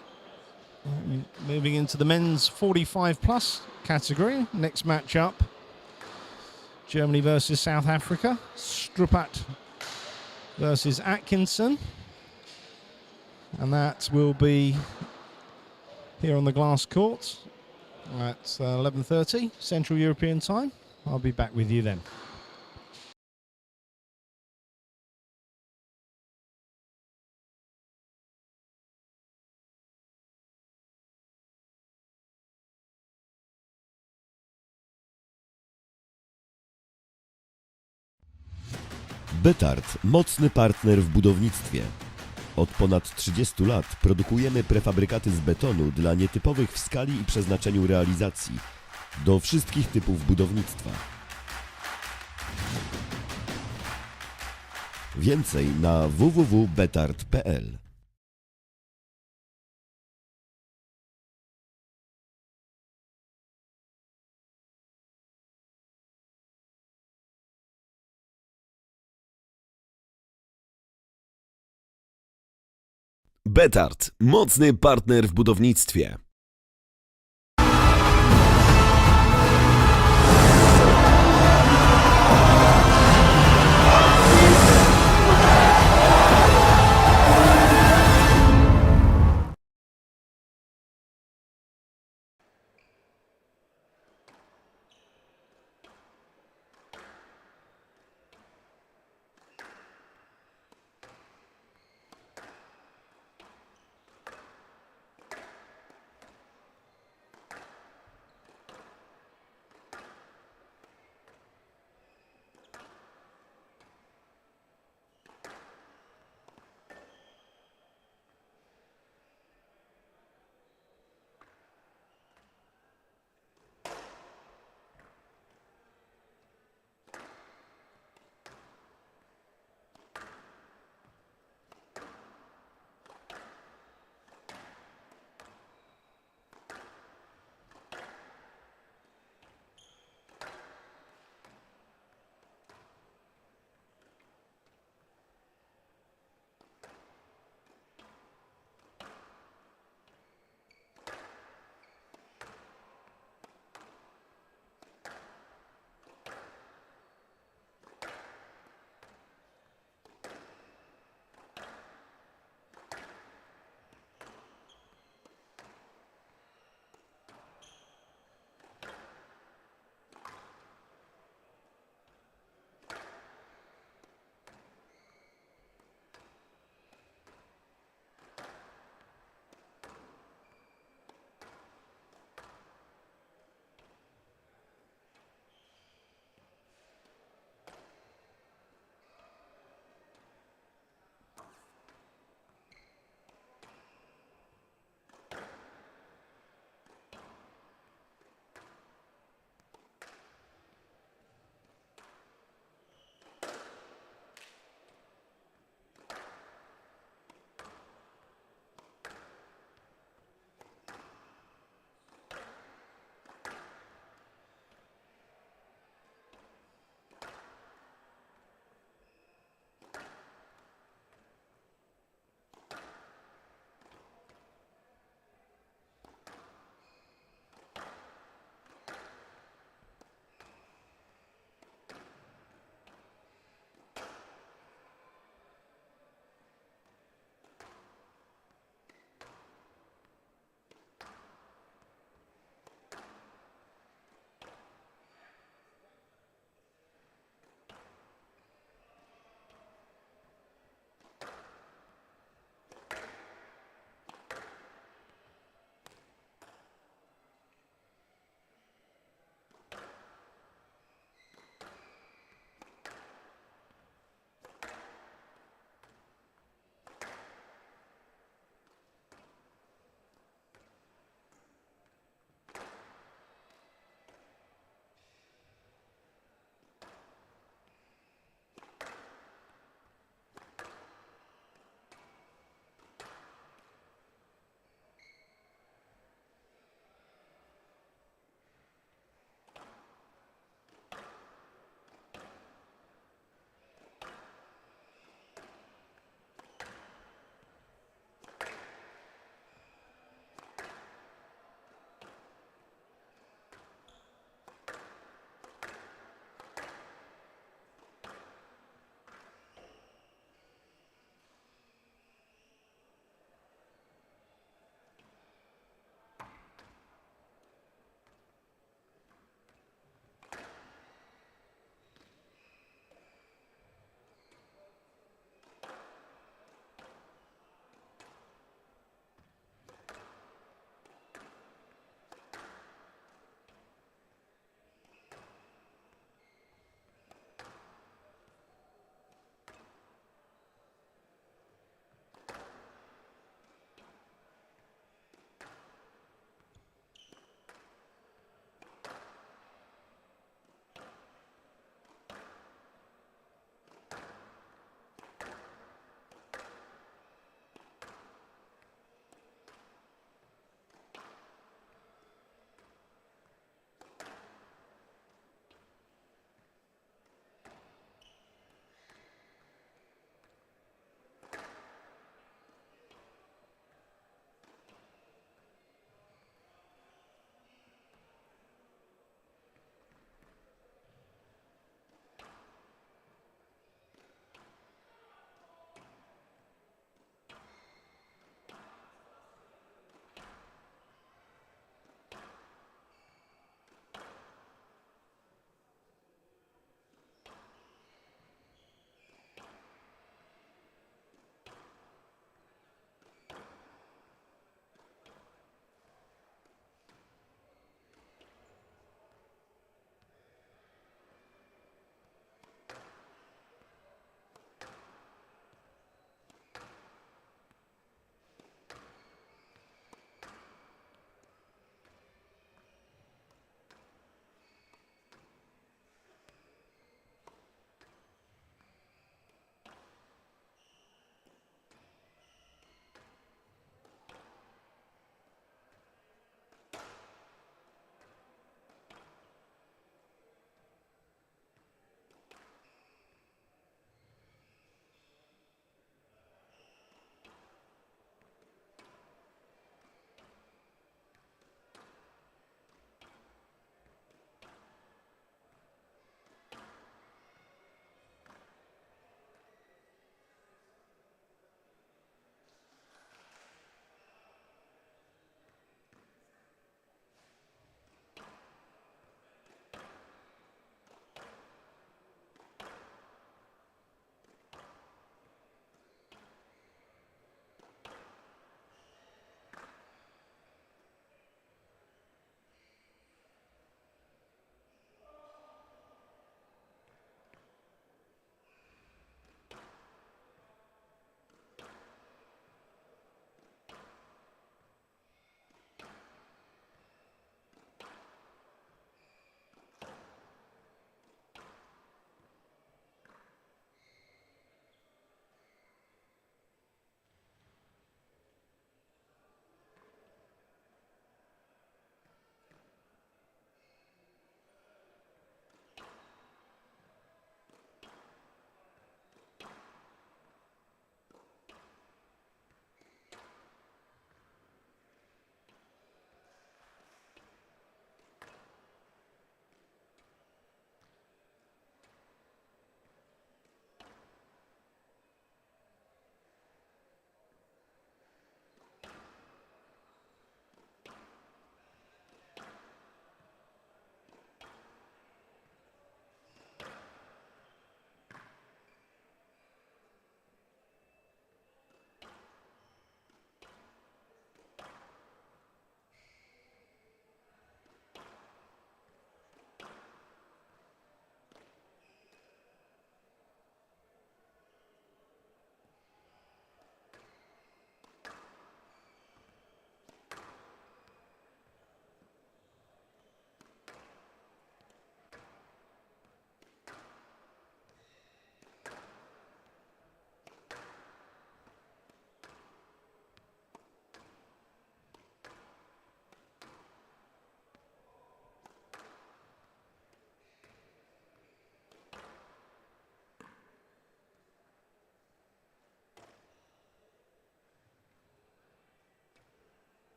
Moving into the men's 45 plus category. Next match up, Germany versus South Africa. Strupat versus Atkinson. And that will be here on the glass court at 11:30 Central European time. I'll be back with you then. BETARD, mocny partner w budownictwie. Od ponad 30 lat produkujemy prefabrykaty z betonu dla nietypowych w skali i przeznaczeniu realizacji, do wszystkich typów budownictwa. Więcej na www.betard.pl. BETARD, mocny partner w budownictwie.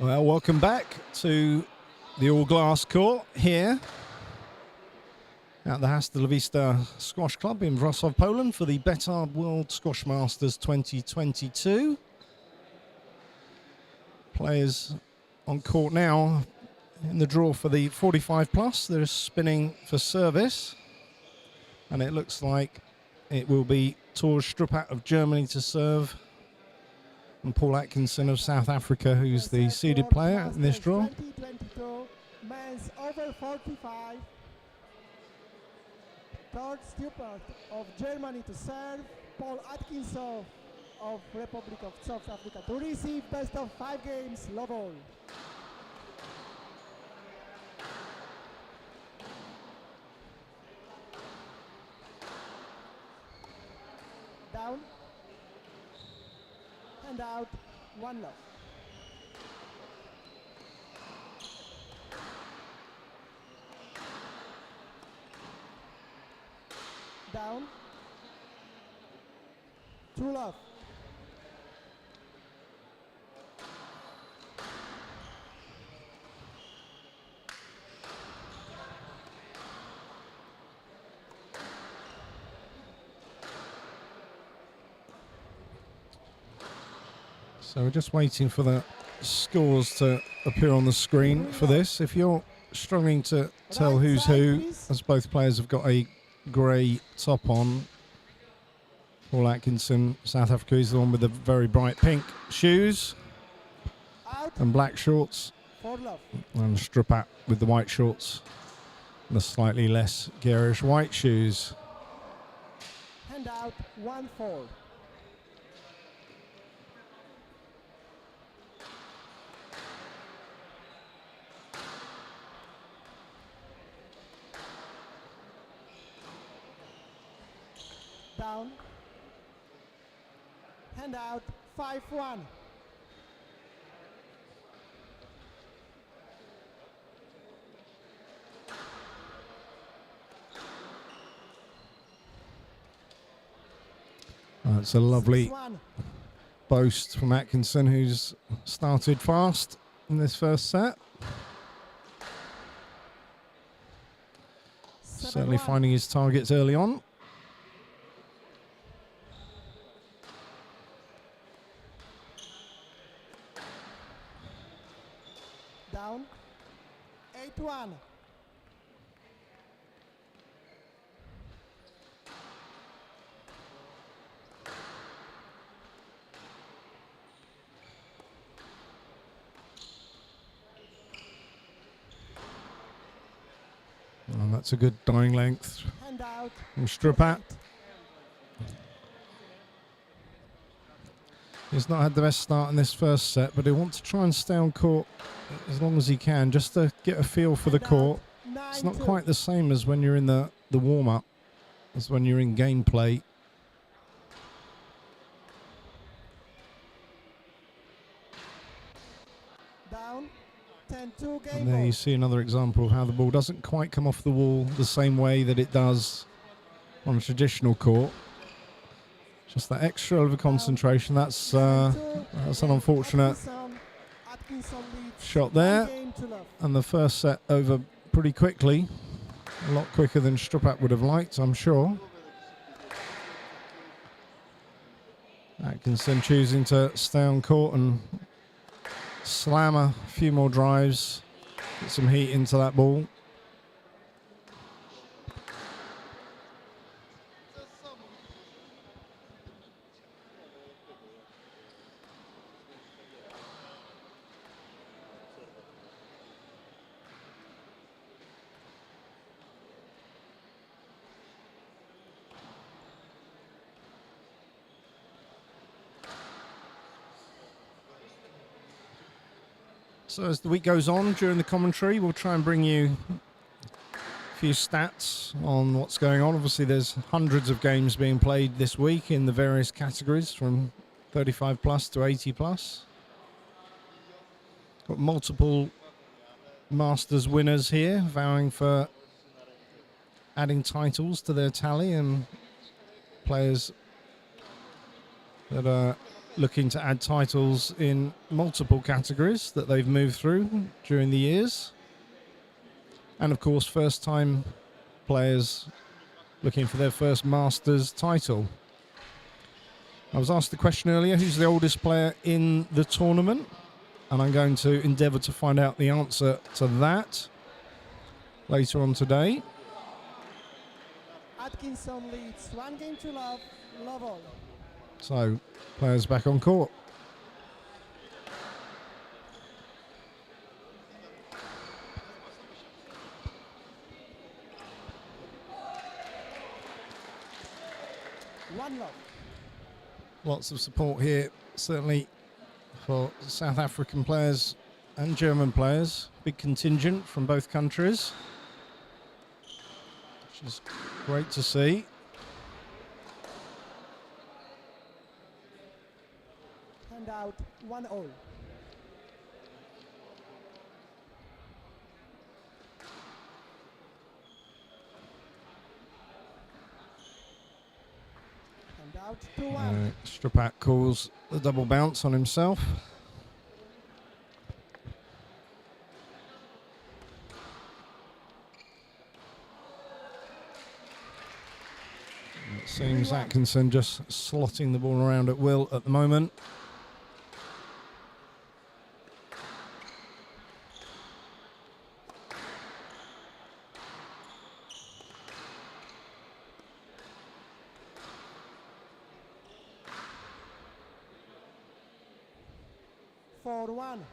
Well, welcome back to the all-glass court here at the Hasta La Vista Squash Club in Wrocław, Poland for the BETARD World Squash Masters 2022. Players on court now in the draw for the 45 plus. They're spinning for service, and it looks like it will be Thor Strupat of Germany to serve and Paul Atkinson of South Africa, who's the seeded player in this draw. 2022 men's over 45. Thor Strupat of Germany to serve, Paul Atkinson of Republic of South Africa to receive. Best of 5 games, love all. Down and out, 1 love. Down, 2 love. So we're just waiting for the scores to appear on the screen for this. If you're struggling to tell who's who, as both players have got a grey top on, Paul Atkinson, South Africa, is the one with the very bright pink shoes and black shorts, 4 love. and Strupat with the white shorts and the slightly less garish white shoes. Hand out, 1-4. Down, hand out, 5-1. It's a lovely 6-1. boast from Atkinson, who's started fast in this first set. Certainly 7-1. finding his targets early on. Down, 8-1. And that's a good dying length Hand out, from Strupat. He's not had the best start in this first set, but he wants to try and stay on court as long as he can, just to get a feel for the court. It's not 9-2. quite the same as when you're in the warm-up, as when you're in gameplay. Down, 10-2 game And there you ball. see another example of how the ball doesn't quite come off the wall the same way that it does on a traditional court. Just that extra over concentration. That's an unfortunate Atkinson leads shot there. 1 game to love. And the first set over pretty quickly. A lot quicker than Strupat would have liked, I'm sure. Atkinson choosing to stay on court and slam a few more drives, get some heat into that ball. So as the week goes on, during the commentary, we'll try and bring you a few stats on what's going on. Obviously, there's hundreds of games being played this week in the various categories from 35 plus to 80 plus. Got multiple Masters winners here, vowing for adding titles to their tally, and players that are looking to add titles in multiple categories that they've moved through during the years. And of course, first-time players looking for their first Masters title. I was asked the question earlier, who's the oldest player in the tournament? And I'm going to endeavour to find out the answer to that later on today. Atkinson leads 1-2 love all. So, players back on court. One love. Lots of support here, certainly for South African players and German players. Big contingent from both countries, which is great to see. Hand out 1-all. Hand out 2-1. Strupak calls the double bounce on himself. It seems Atkinson just slotting the ball around at will at the moment. For 1.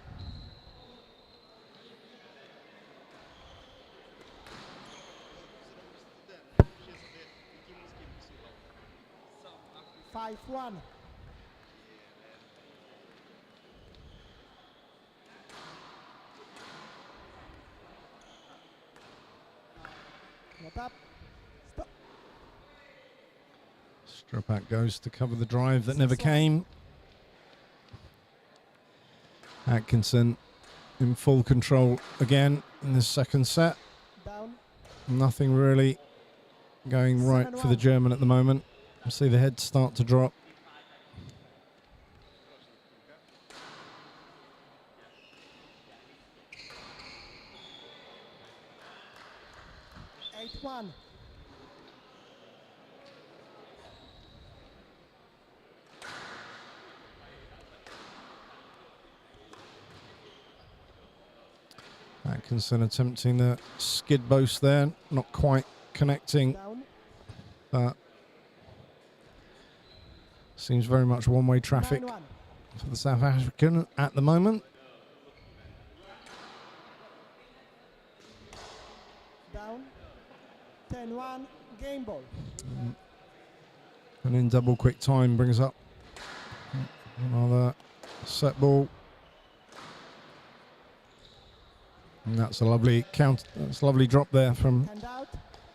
Five 1. Not up. Stop. Strupak goes to cover the drive that never came. Atkinson in full control again in the second set. Down. Nothing really going right for the German at the moment. You see the head start to drop. Eight 1. Atkinson attempting the skid boast there, not quite connecting, Down. but seems very much one-way traffic 9-1. for the South African at the moment. Down. 10-1. Game ball. And in double quick time brings up another set ball. And that's a lovely count. That's a lovely drop there from Hand out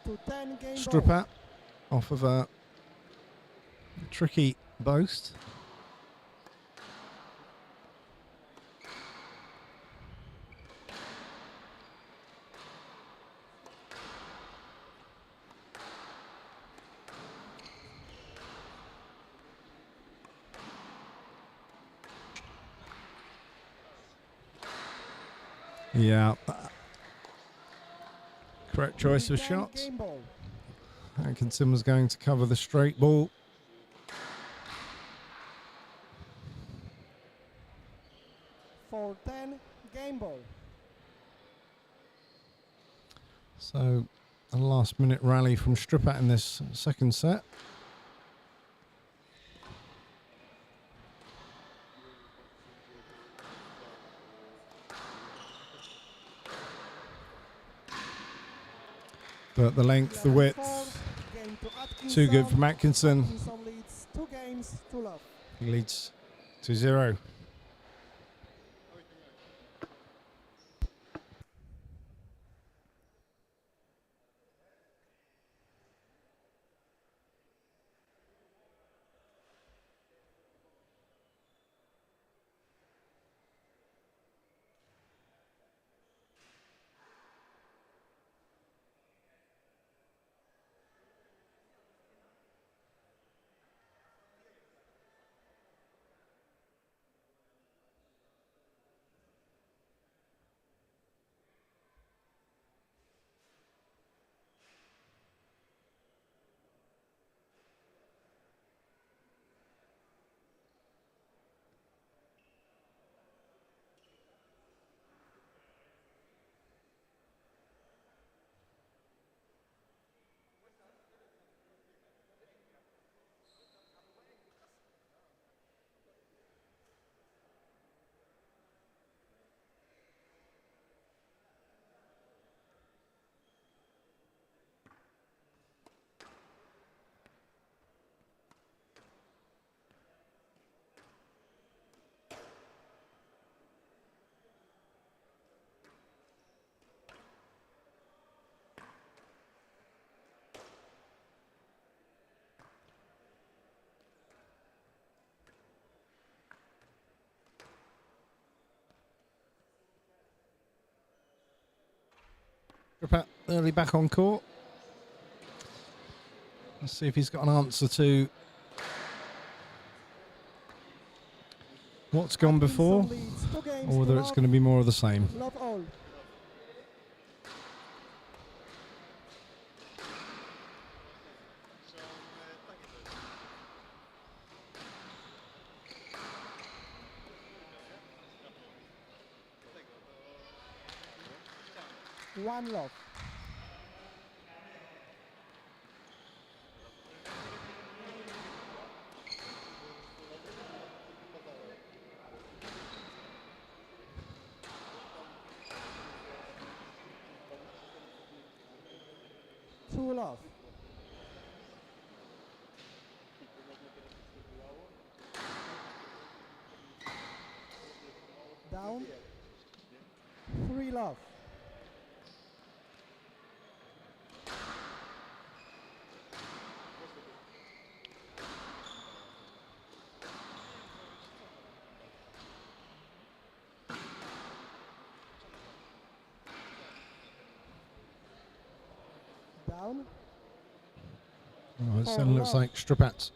to 10 game ball. Strupak off of a tricky boast. Yeah. Correct choice of shots. Game ball. Atkinson was going to cover the straight ball. For 10 game ball. So a last minute rally from Strupak in this second set. But the length, the width, Game to Atkinson. too good from Atkinson. Atkinson leads 2 games to love. He leads 2-0. Stripat early back on court. Let's see if he's got an answer to what's gone before, Leads 2 games or whether to it's love. going to be more of the same. Love all. One love. Two love. Down. 3 love. Down. Well, it certainly looks like Stripat's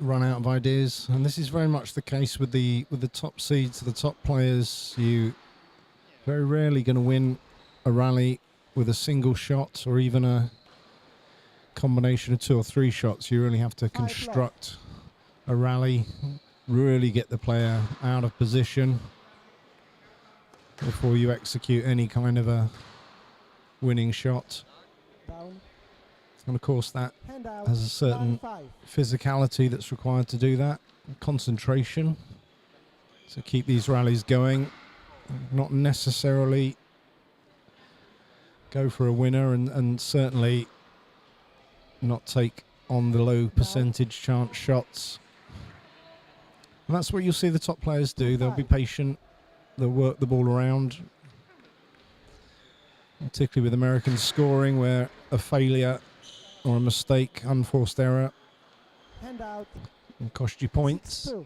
run out of ideas, and this is very much the case with the top seeds, the top players. You very rarely going to win a rally with a single shot or even a combination of 2 or 3 shots. You really have to construct a rally, really get the player out of position before you execute any kind of a winning shot. Down. And of course that Hand out. has a certain 1-5. physicality that's required to do that, concentration to keep these rallies going, not necessarily go for a winner, and certainly not take on the low percentage chance shots. And that's what you'll see the top players do. They'll be patient, they'll work the ball around, particularly with American scoring, where a failure or a mistake, unforced error, Hand out. can cost you points. 6-2.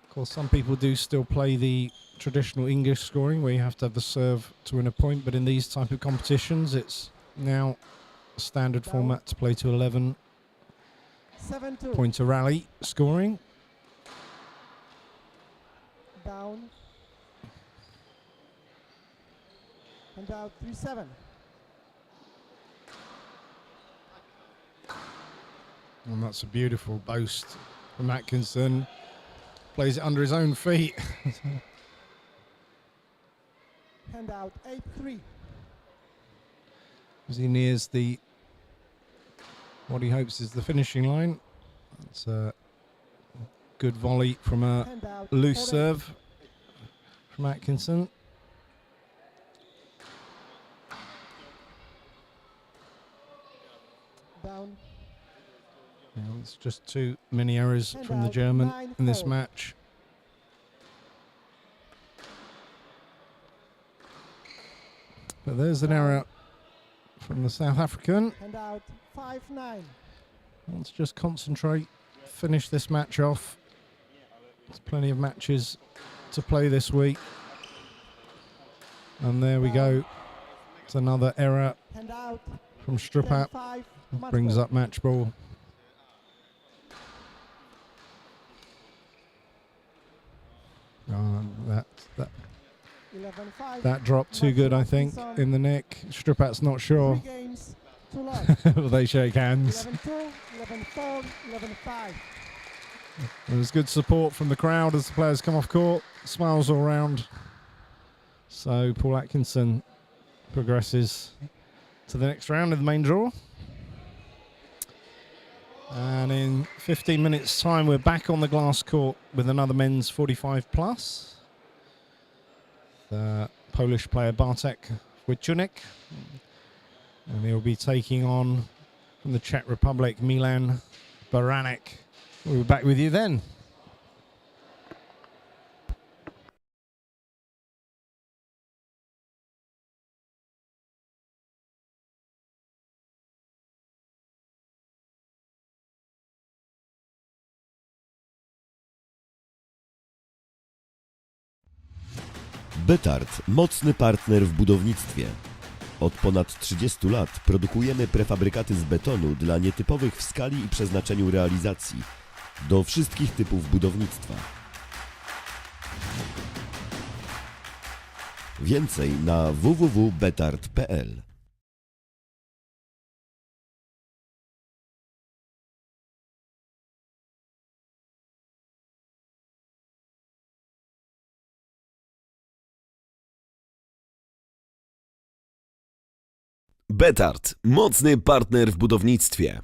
Of course, some people do still play the traditional English scoring, where you have to have the serve to win a point, but in these type of competitions, it's now a standard format to play to 11 7-2. points a rally scoring. Down. Hand out. 3-7. And that's a beautiful boast from Atkinson. Plays it under his own feet. Hand out. 8-3. As he nears what he hopes is the finishing line. It's a good volley from a Hand out. loose 4-8. serve from Atkinson. Down. Yeah, it's just too many errors Hand from the out, German in this 9-4. match. But there's an error from the South African. Hand out. 5-9. Let's just concentrate, finish this match off. There's plenty of matches to play this week. And there we go. It's another error Hand out. from Stripat. 10-5. Brings up match ball. That 11-5. that dropped too good, I think, in the neck. Stripat's not sure. 3 games to love. They shake hands. 11-2, 11-4, 11-5. There's good support from the crowd as the players come off court. Smiles all round. So Paul Atkinson progresses to the next round of the main draw. And in 15 minutes' time, we're back on the glass court with another men's 45 plus. The Polish player Bartek Wyczunek. And he'll be taking on, from the Czech Republic, Milan Baranek. We'll be back with you then. BETARD, mocny partner w budownictwie. Od ponad 30 lat produkujemy prefabrykaty z betonu dla nietypowych w skali i przeznaczeniu realizacji, do wszystkich typów budownictwa. Więcej na www.betard.pl. BETARD, mocny partner w budownictwie.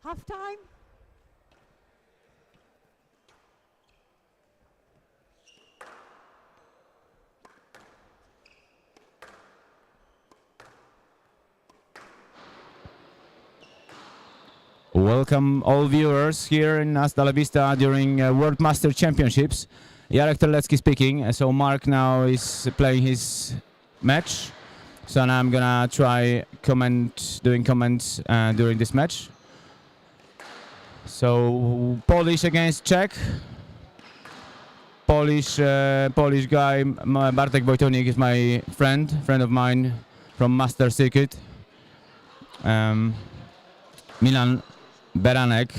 Half time. Welcome all viewers here in Hasta la Vista during World Masters Championships. Jarek Terlecki speaking. So Mark now is playing his match. So now I'm gonna try doing comments during this match. So Polish against Czech. Polish guy Bartek Wojtownik is my friend of mine from Master Circuit. Milan Beranek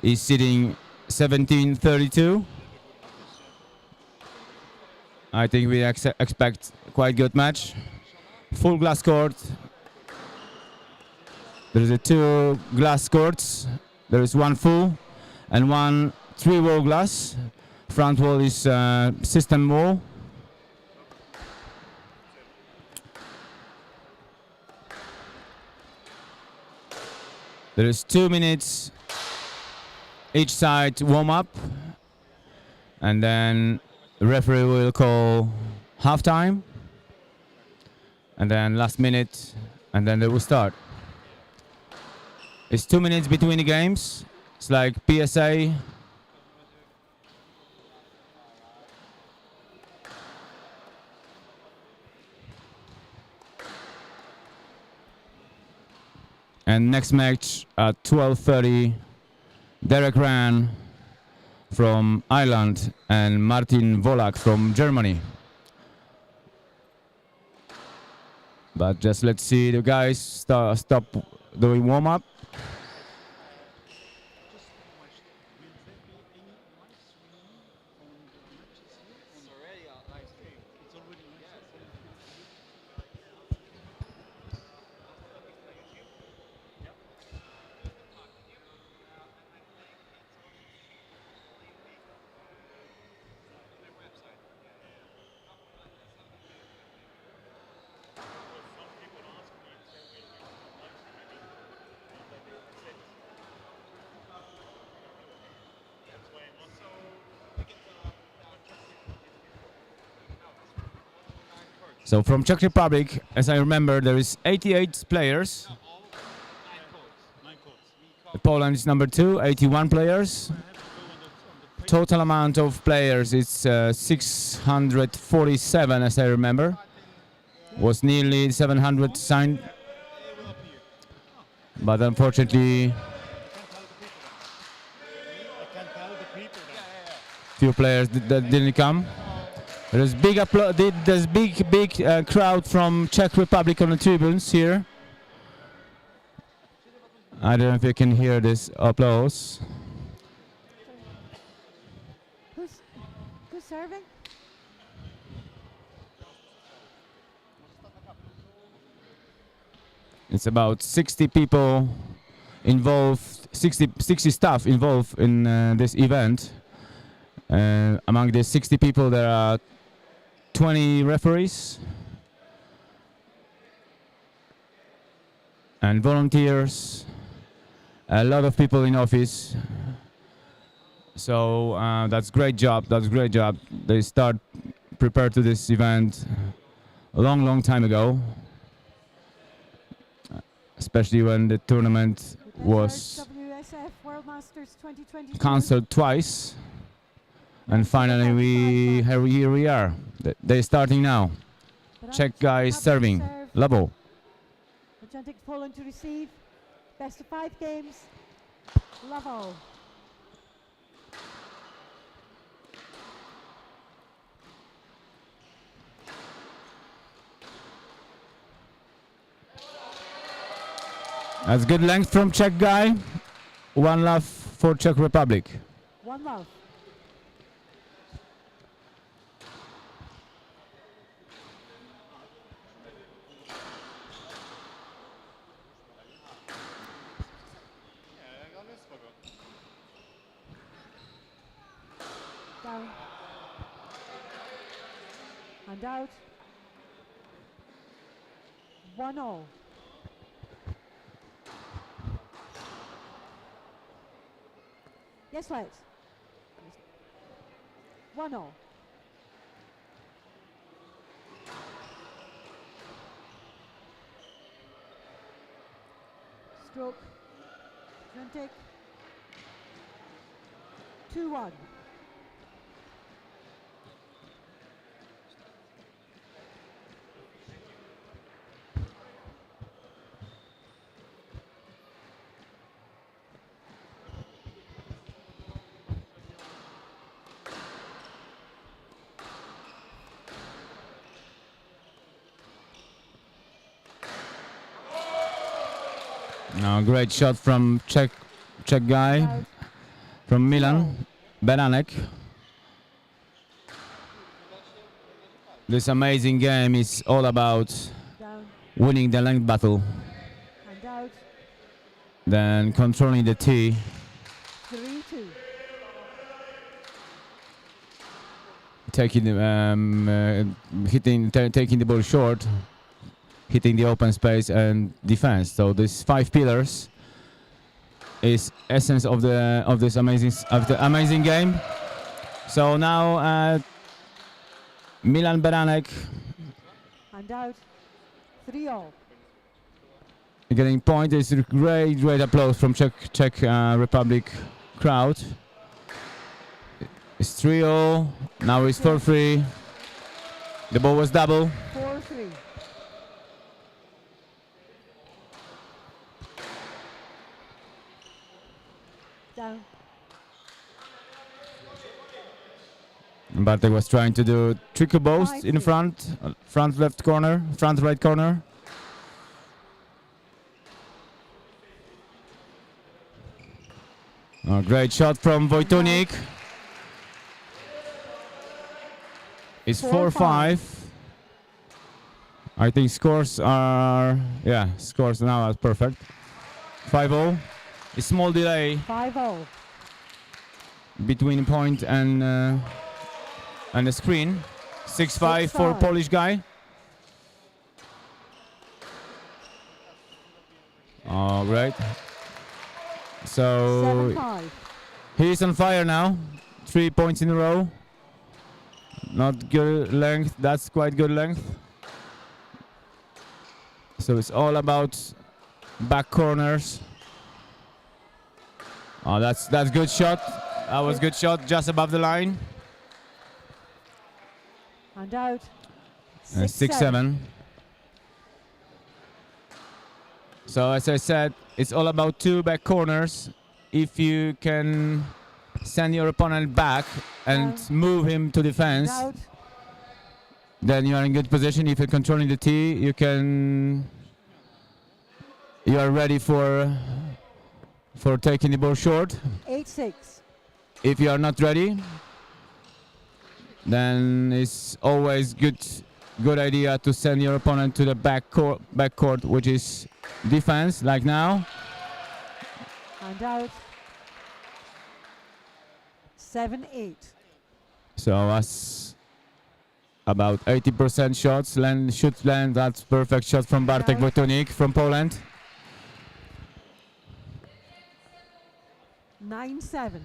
is sitting 17-32. I think we expect quite good match. Full glass court. There is 2 glass courts. There is 1 full and 1 3-wall glass. Front wall is system wall. There is 2 minutes each side warm up, and then the referee will call halftime, and then last minute, and then they will start. It's 2 minutes between the games. It's like PSA. And next match at 12:30, Derek Ran from Ireland and Martin Vollak from Germany. But just let's see the guys stop doing warm-up. So from Czech Republic, as I remember, there is 88 players. Poland is number 2, 81 players. Total amount of players is 647, as I remember. Was nearly 700 signed, but unfortunately, few players that didn't come. There's big crowd from Czech Republic on the tribunes here. I don't know if you can hear this applause. Who's serving? It's about 60 people involved, 60 staff involved in this event. Among the 60 people, there are 20 referees and volunteers, a lot of people in office. So that's great job. They start prepare to this event a long time ago, especially when the tournament was WSF World Masters 2022. cancelled twice. And finally, here we are. They're starting now. Czech guys serving. Labo. Argentic Poland to receive. Best of 5 games. Lavo. That's good length from Czech guy. 1 love for Czech Republic. 1 love. Down. And out. 1-0. Yes, right. 1-0. Stroke. Atlantic. 2-1. No, great shot from Czech guy from Milan, Beranek. This amazing game is all about Down winning the length battle, and out. then controlling the tee. 3-2. Taking taking the ball short, hitting the open space and defense. So these 5 pillars is essence of this amazing game. So now Milan Beranek And out. 3-0. getting point. Is great applause from Czech Republic crowd. It's 3-0. Now it's 4-3. The ball was double. 4-3. Down. Bartek was trying to do tricky balls in front left corner, front right corner. Oh, great shot from Wojtunik. It's 4-5. I think scores now are perfect. 5-0. A small delay 5-0. between point and the screen. 6-5 for 6-5. Polish guy. All right. So 7-5. he's on fire now. 3 points in a row. Not good length. That's quite good length. So it's all about back corners. Oh, that's good shot. That was good shot, just above the line. And out. 6-7. So as I said, it's all about 2 back corners. If you can send your opponent back and move him to defense, Out. then you are in good position. If you're controlling the tee, you are ready for taking the ball short. 8-6. If you are not ready, then it's always good idea to send your opponent to the back court, which is defense, like now. And out. 7-8. So as about 80% shots should land. That's perfect shot from Bartek Wojtunik from Poland. 9-7.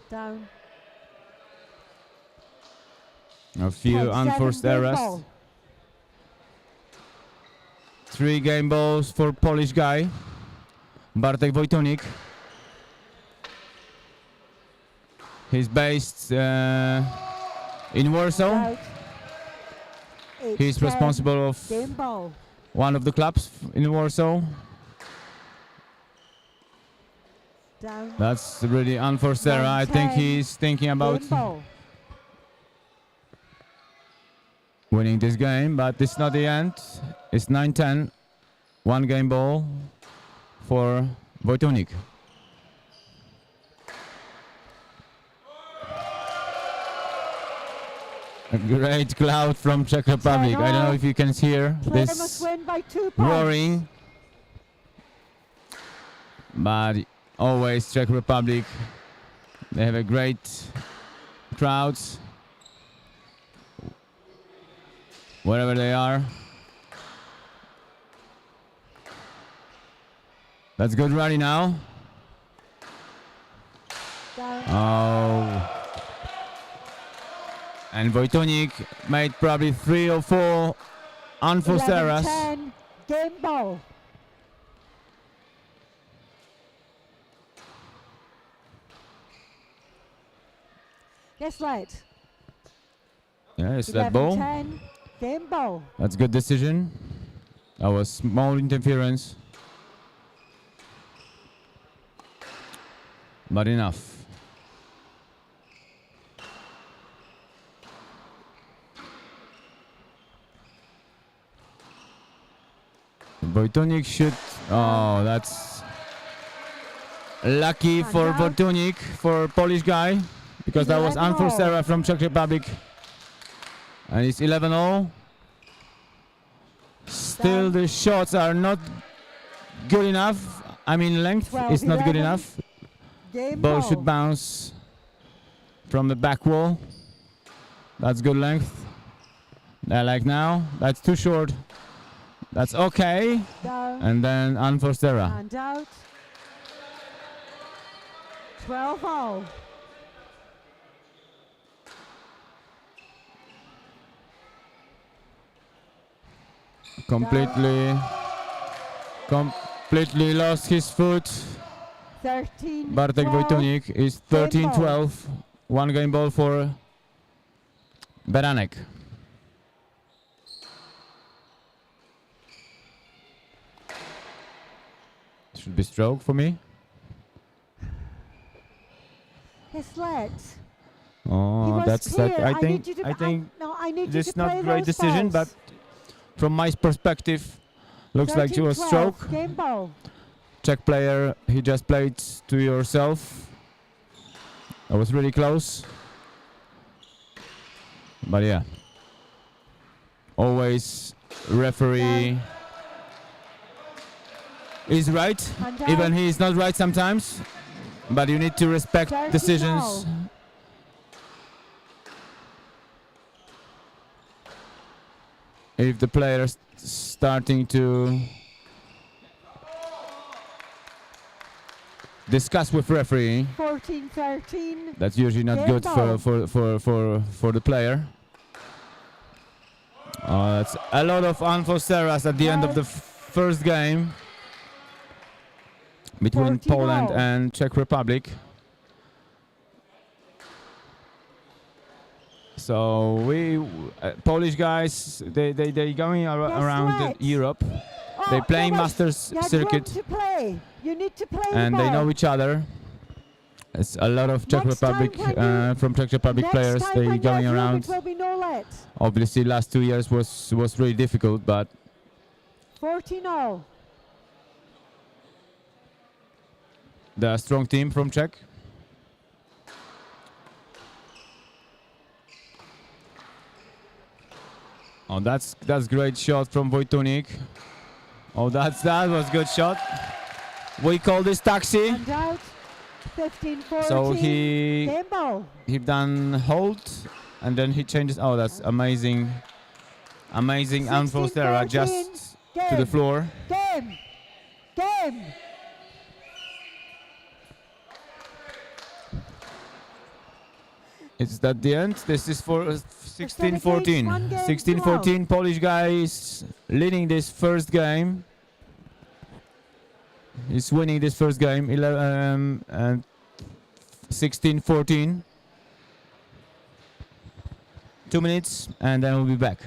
Down. A few 10-7 unforced game errors. ball. 3 game balls for Polish guy, Bartek Wojtunik. He's based in Warsaw. Out. He's 8-10 responsible of game ball. one of the clubs in Warsaw. Down. That's really unforced error. I think 9-10 he's thinking about game ball. winning this game, but it's not the end. It's 9-10. 1 game ball for Wojtunik. A great cloud from Czech Republic. I don't know if you can hear Player must this win by 2 points. roaring, but always Czech Republic. They have a great crowds wherever they are. That's good rally now. Down. Oh. And Wojtunik made probably 3 or 4 unforced errors. 11-10. Game ball. Yes, right. Yes, that ball. 11-10. Game ball. That's good decision. That was small interference. But enough. Wojtunik should. Oh, that's lucky for Wojtunik, for Polish guy, because that was unforced error from Czech Republic. And it's 11-0. Still, the shots are not good enough. I mean, length is not good enough. Ball should bounce from the back wall. That's good length. Like now, that's too short. That's okay. Down. And then unforced error. And out. 12-all. Completely lost his foot. 13. Bartek 12. Wojtunik is 13-12. One game ball for Beranek. Should be stroke for me. His let. Oh, that's that. I think no, I need this you is to not play great those decision, balls. but from my perspective, looks like it was 13-12. stroke. Game ball. Czech player, he just played to yourself. That was really close. But yeah, always referee is right, And even out. he is not right sometimes. But you need to respect 13-all. decisions. If the player is starting to discuss with referee, 14-13. that's usually not Game good ball. for the player. That's a lot of unforced errors at the end of the first game between 14-all. Poland and Czech Republic. So we Polish guys, they going around right. Europe. Oh, They playing Tomasz, Masters you had circuit, room to play. You need to play and the they ball. know each other. It's a lot of Czech Next time Republic when you- from Czech Republic Next players. time They when going you have room, around. it will be no let. Obviously, last 2 years was really difficult, but 14-all. they're a strong team from Czech. Oh, that's great shot from Wojtunik. Oh, that was good shot. We call this taxi. And out. 15-14. So Game ball. he done hold, and then he changes. Oh, that's amazing, unforced error 16-14. just Game. to the floor. Game. Game. Is that the end? This is for 16-14. One game 16-14. Polish guy is leading this first game. He's winning this first game. 16-14. 2 minutes, and then we'll be back.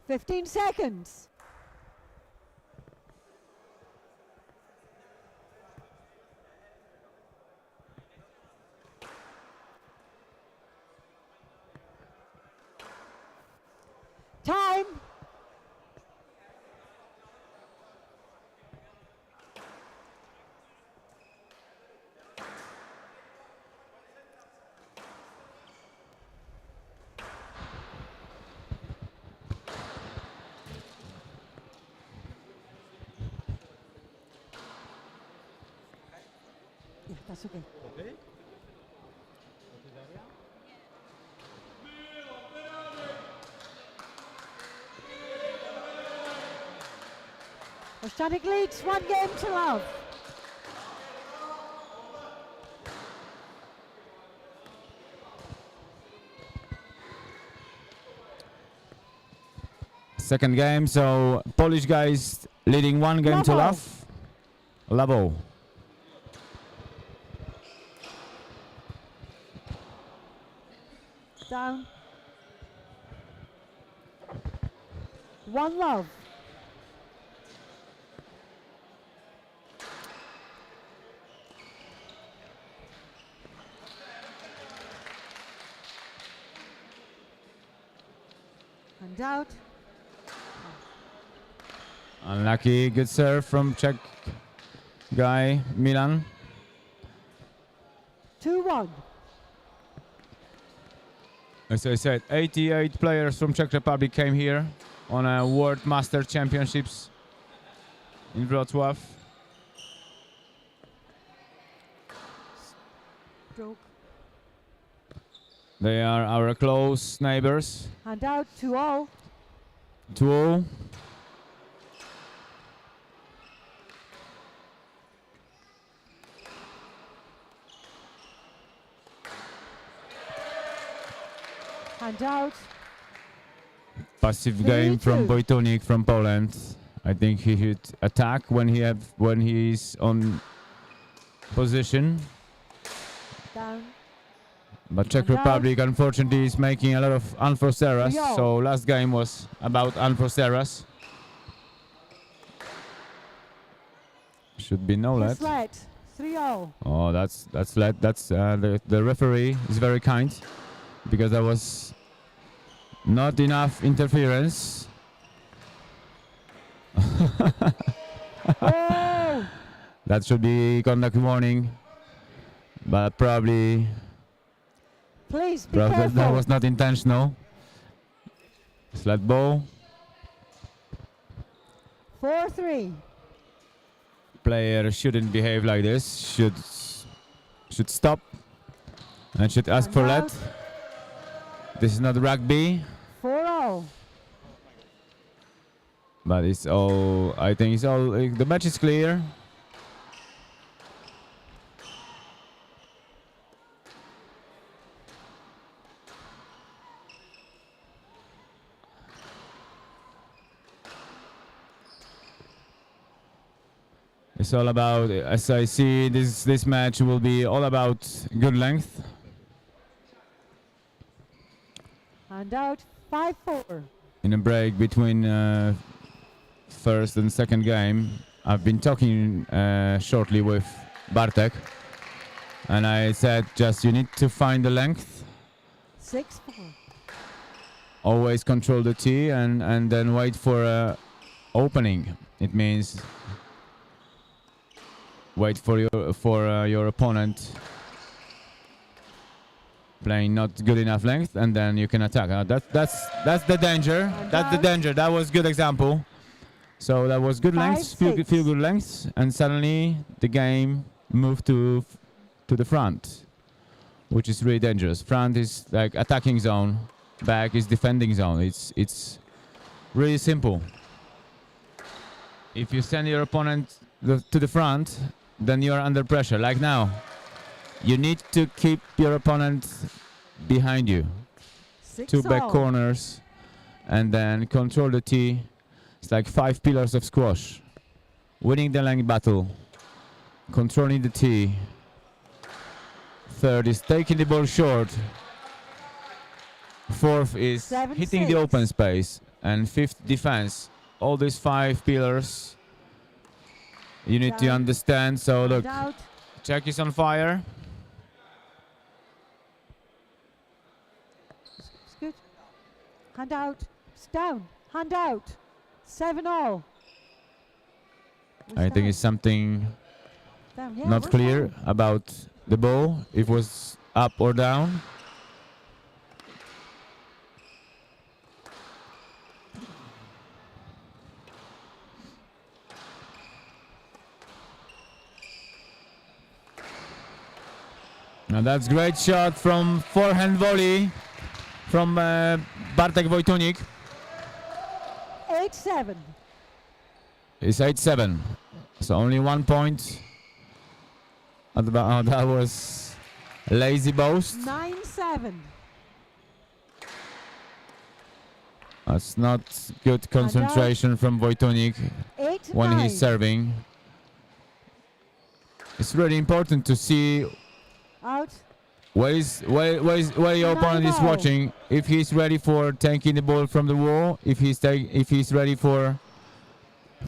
15 seconds. Time. Yeah, that's okay. Oceanic leads 1 game to love. Second game, so Polish guys leading 1 game to love. Lavo. Down. 1 love. And out. Unlucky, good serve from Czech guy, Milan. 2-1. As I said, 88 players from Czech Republic came here on a World Masters Championships in Wrocław. Stroke. They are our close neighbors. And out 2-0. 2-0. And out. Passive game from 3-2. Wojtunik from Poland. I think he should attack when he's on position. Down. But Czech And out. Republic unfortunately is making a lot of unforced errors. 3-0. So last game was about unforced errors. Should be no let. Flat. 3-0. Oh, that's let. That's the referee is very kind, because there was not enough interference. Oh! That should be conduct warning, but probably Please be careful. that was not intentional. Flat ball. 4-3. Player shouldn't behave like this. Should stop and should ask And for out. let. This is not rugby, 4-0. but it's all. I think it's all. The match is clear. It's all about, as I see, this match will be all about good length. And out 5-4. In a break between first and second game, I've been talking shortly with Bartek, and I said just you need to find the length, 6-4. always control the tee, and then wait for a opening. It means wait for your opponent playing not good enough length, and then you can attack. That's the danger. That's the danger. That was good example. So that was good lengths, few good lengths, and suddenly the game moved to the front, which is really dangerous. Front is like attacking zone, back is defending zone. It's really simple. If you send your opponent to the front, then you are under pressure. Like now, you need to keep your opponent behind you. 2 back corners, and then control the tee. It's like 5 pillars of squash. Winning the length battle, controlling the tee. Third is taking the ball short. Fourth is hitting the open space. and fifth defense. All these 5 pillars you need to Down. understand. So look, Hand out. Czech is on fire. It's good. Hand out. It's down. Hand out. 7-all. I think it's something Down. Yeah, not we're clear fine. about the ball, if it was up or down. Now that's great shot from forehand volley from Bartek Wojtunik. 8-7. It's 8-7. So only 1 point. That was a lazy boast. 9-7. That's not good concentration from Wojtunik 8-9. when he's serving. It's really important to see Out. where your opponent is 9-0. watching. If he's ready for taking the ball from the wall, if he's ready for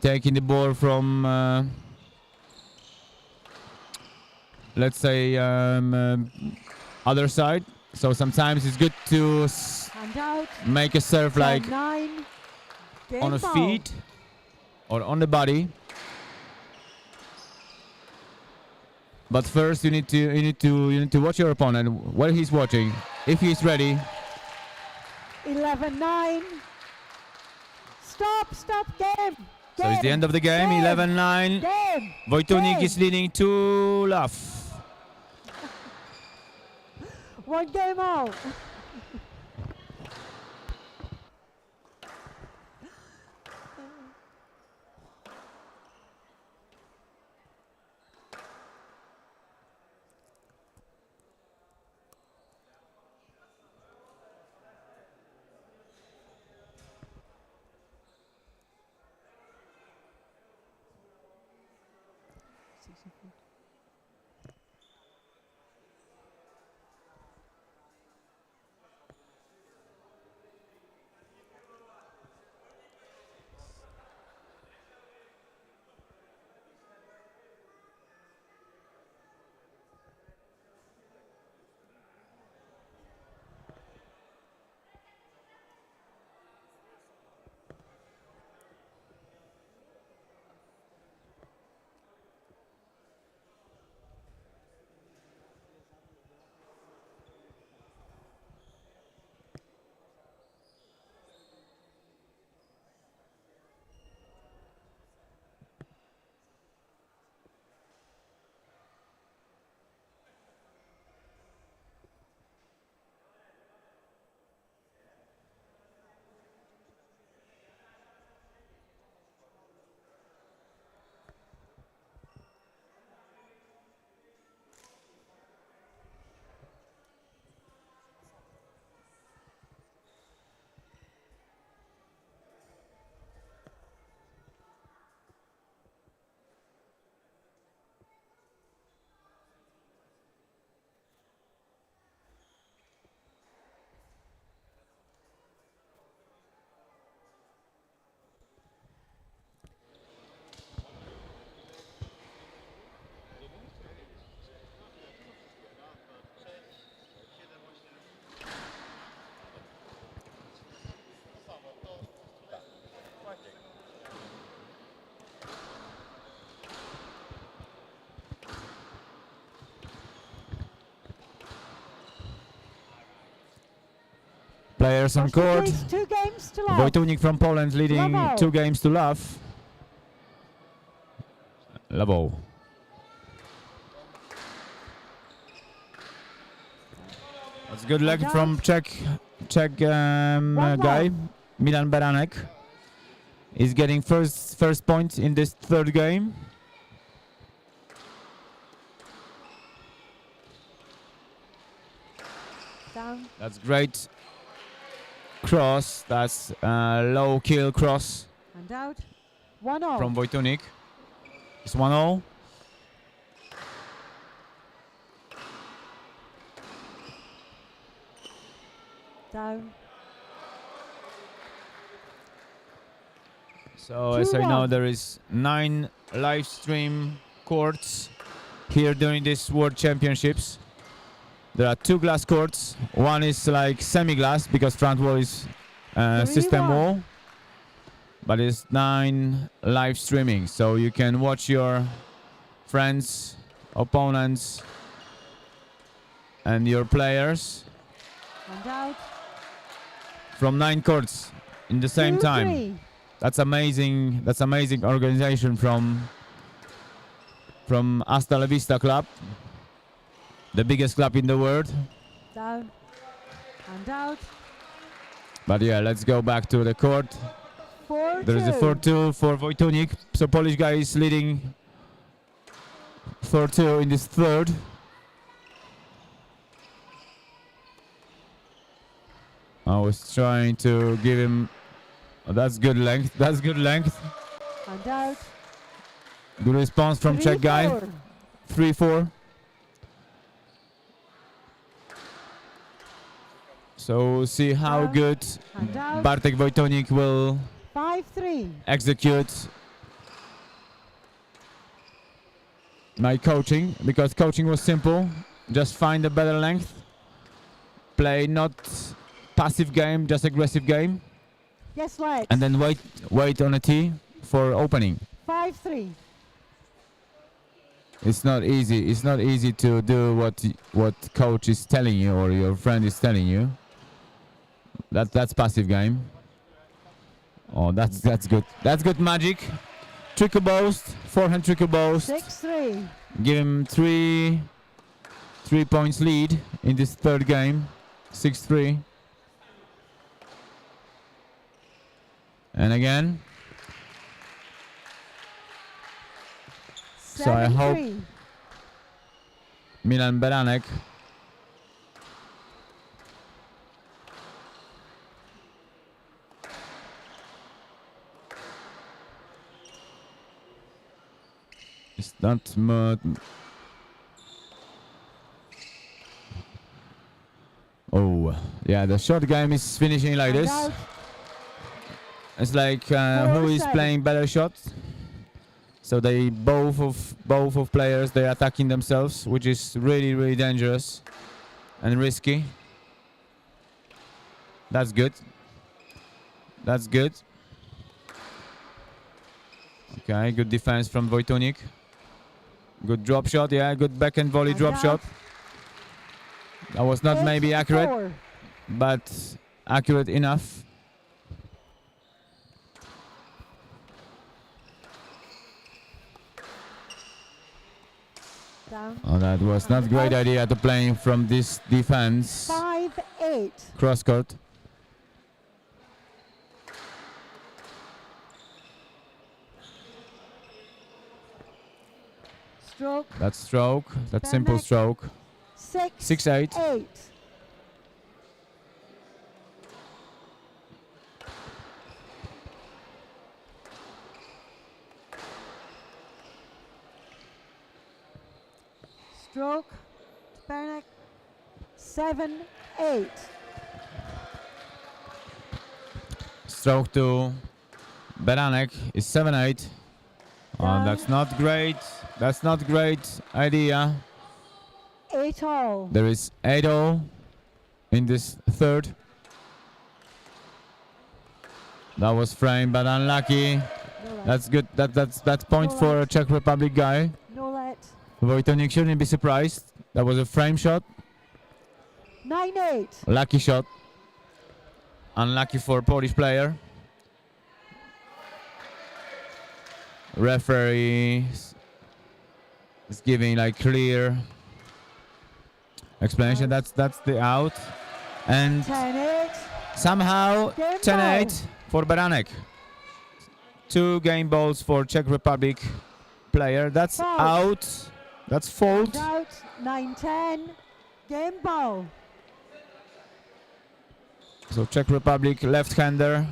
taking the ball from let's say other side. So sometimes it's good to Hand out. make a serve like 10-9. Game on the ball. feet or on the body. But first you need to watch your opponent where he's watching. If he's ready. 11-9. Stop game. So it's the end of the game. 11-9. Game. Wojtunik Game. is leading 2-love. 1 game all. Players on court. 2 games to love. Wojtunik from Poland leading Bravo. 2 games to love. Labo. That's good luck from Czech guy, Milan Beranek. Is getting first point in this 3rd game. Down. That's great cross. That's low kill cross Hand out. 1-all. from Wojtunik. It's 1-0. Down. So as I know, there is 9 live stream courts here during this World Championships. There are 2 glass courts. One is like semi-glass because front wall is system wall. But it's 9 live streaming, so you can watch your friends, opponents, and your players And out. from 9 courts in the same time. 2-3. That's amazing. That's amazing organization from Hasta La Vista Club, the biggest club in the world. Down. And out. But yeah, let's go back to the court. 4-2. There is a 4-2 for Wojtunik. So Polish guy is leading 4-2 in this third. I was trying to give him. Oh, that's good length. That's good length. And out. Good response from Czech guy. 3-4. 3-4. So we'll see how Down. good And out. Bartek Wojtunik will 5-3. execute my coaching, because coaching was simple. Just find a better length. Play not passive game, just aggressive game. Yes, legs. And then wait on a tee for opening. 5-3. It's not easy. It's not easy to do what coach is telling you or your friend is telling you. That's passive game. Oh, that's good. That's good magic. Trickle boast, forehand trickle boast. 6-3. Give him 3 points lead in this third game. 6-3. And again. So I hope 7-3. Milan Beranek is not oh yeah, the short game is finishing like And this. out. It's like who is 4-7. playing better shots. So they both of players, they're attacking themselves, which is really dangerous and risky. That's good. That's good. Okay, good defense from Wojtunik. Good drop shot, yeah, good backhand volley And drop out. shot. That was not maybe accurate, 8-4. but accurate enough. Down. Oh, that was not great idea to playing from this defense. 5-8. Cross court. Stroke. That stroke, that simple Beranek. stroke. 6-8. 6-8. Stroke. Beranek. 7-8. Stroke to Beranek is 7-8. Down. That's not great. That's not great idea. 8-all. There is 8-0 in this third. That was framed but unlucky. No let. That's good. That's point No for a let. Czech Republic guy. No let. Wojtunik shouldn't be surprised. That was a frame shot. 9-8. Lucky shot. Unlucky for Polish player. Referee is giving like clear explanation. That's the out. And 10-8. somehow Game 10-8 for Beranek. 2 game balls for Czech Republic player. That's Fault. out. That's fault. And out. 9-10. Game ball. So Czech Republic left-hander.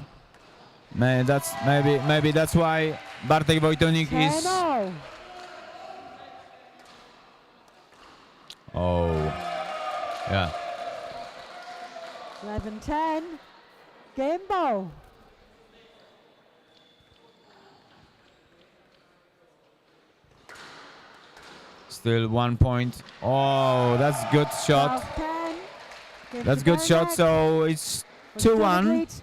Maybe that's why Bartek Wojtunik is. 10-all. Oh, yeah. 11-10. Game ball. Still 1 point. Oh, that's good shot. 12-10. Give That's to good shot. Barnek. So it's Wojtunek 2-1 leads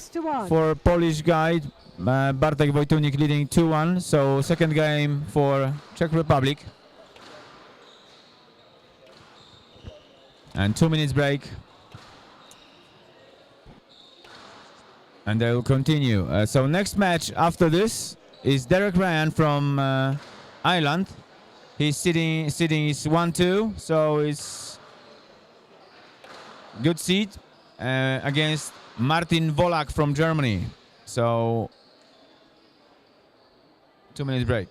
2-1 for Polish guy. Bartek Wojtunik leading 2-1. So second game for Czech Republic. And 2 minutes break. And they will continue. So next match after this is Derek Ryan from Ireland. He's sitting is 1-2, so it's good seed against Martin Vollak from Germany. So 2 minutes break.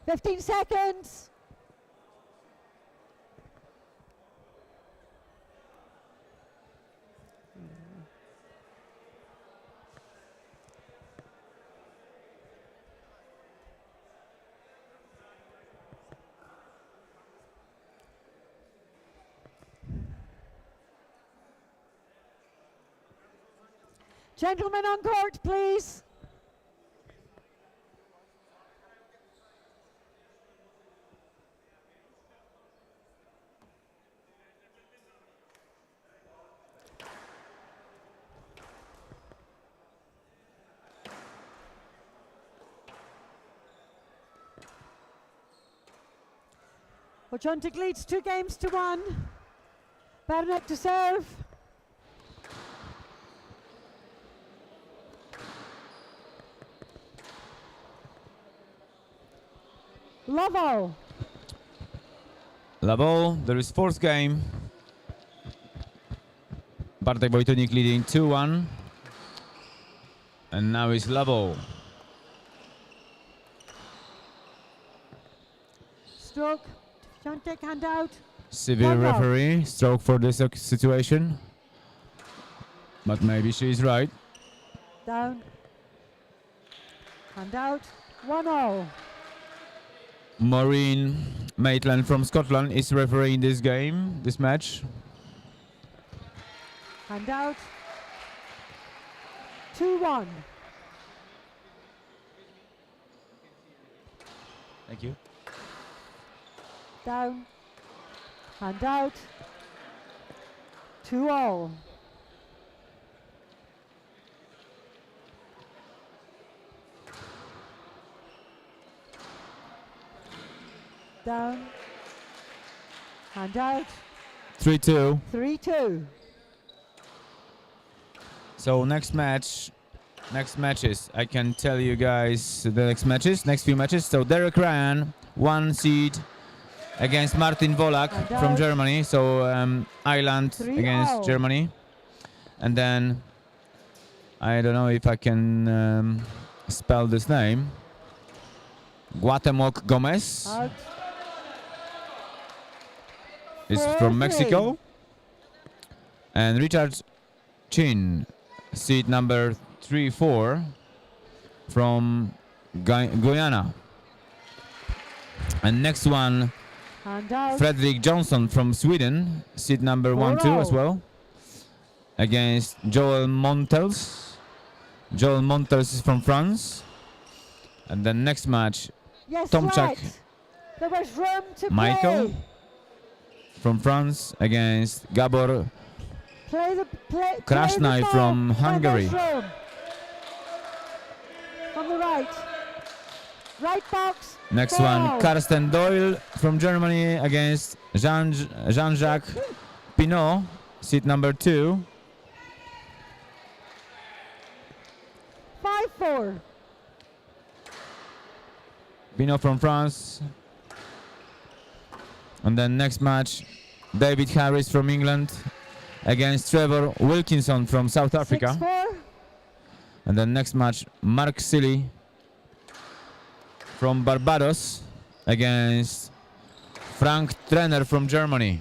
Fifteen seconds. Gentlemen on court, please. Wojtunek leads 2-1. Barnek to serve. Level. Level. There is fourth game. Bartek Wojtunik leading 2-1. And now it's level. Stroke. Wojtunek hand out. Severe Level. referee. Stroke for this situation. But maybe she's right. Down. Hand out. 1-0. Maureen Maitland from Scotland is refereeing this game, this match. Hand out. 2-1. Thank you. Down. Hand out. 2-0. Down. Hand out. 3-2. 3-2. So next matches, I can tell you guys the next few matches. So Derek Ryan, 1 seed against Martin Vollak from Germany. So Ireland 3-0. against Germany. And then, I don't know if I can spell this name. Guatemoc Gomez Out. is 4-3. from Mexico. And Richard Chin, seed number 3-4 from Guyana. And next one, Hand out. Frederick Johnson from Sweden, seed number 1-2 as well. against Joel Montels. Joel Montels is from France. And the next match, Yes, Tomczak right. There was room to Michael play. from France against Gabor Play the Krasnaj ball from when Hungary. there's room. On the right. Right box. Next goal. one, Carsten Doyle from Germany against Jean-Jacques Pineau, seat number 2. 5-4. Pineau from France. And then next match, David Harris from England against Trevor Wilkinson from South Africa. 6-4. And then next match, Mark Silly from Barbados against Frank Trenner from Germany.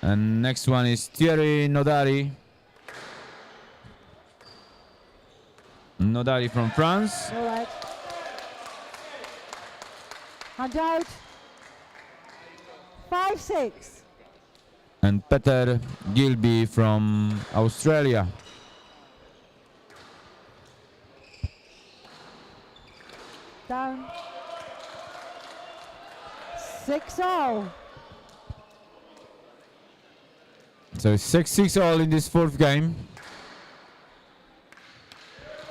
And next one is Thierry Nodari from France. All right. Hand out. 5-6. And Peter Gilby from Australia. Down. 6-0. So 6-6 all in this fourth game.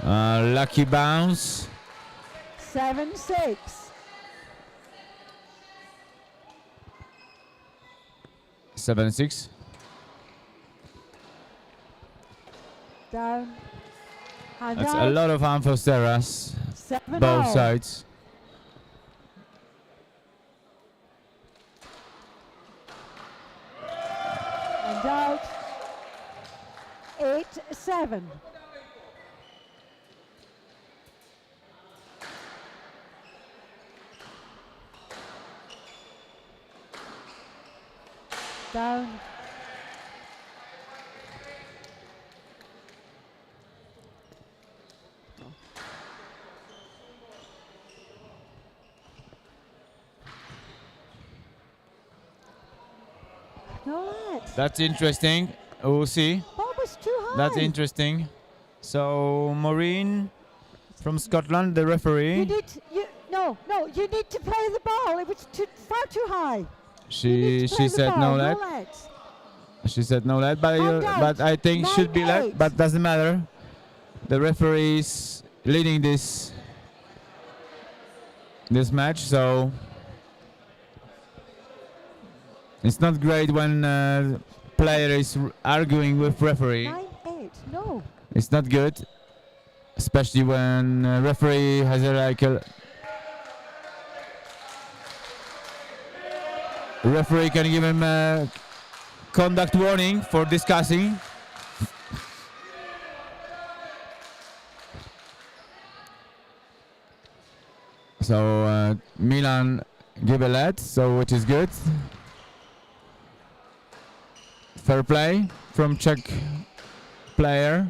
Lucky bounce. 7-6. Seven six. Down. Hand That's out. a lot of Amphosteras, 7-0. both sides. And out. 8-7. Down. No, That's interesting. We'll see. ball was too high. That's interesting. So Maureen from Scotland, the You referee, need you need to play the ball. It was far too high. she said no let. She said no let, but Hand out. but I think should be let. 9-8. But doesn't matter. The referee is leading this match, so it's not great when player is arguing with referee. 9-8. No. It's not good, especially when referee has referee can give him a conduct warning for discussing. So Milan give a lead, so which is good. Fair play from Czech player.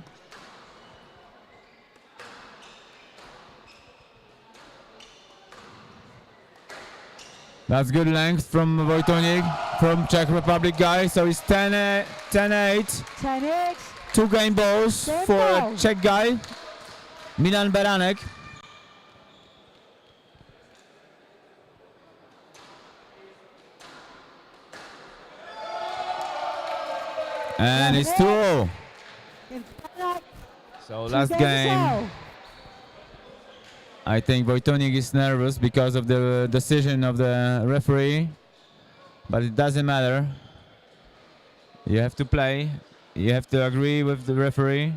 That's good length from Wojtonik, from Czech Republic guy. So it's 10-8. 10-8. 2 game balls Same for ball. a Czech guy. Milan Beranek. And it's 2-0. So last game, I think Wojtonik is nervous because of the decision of the referee, but it doesn't matter. You have to play. You have to agree with the referee.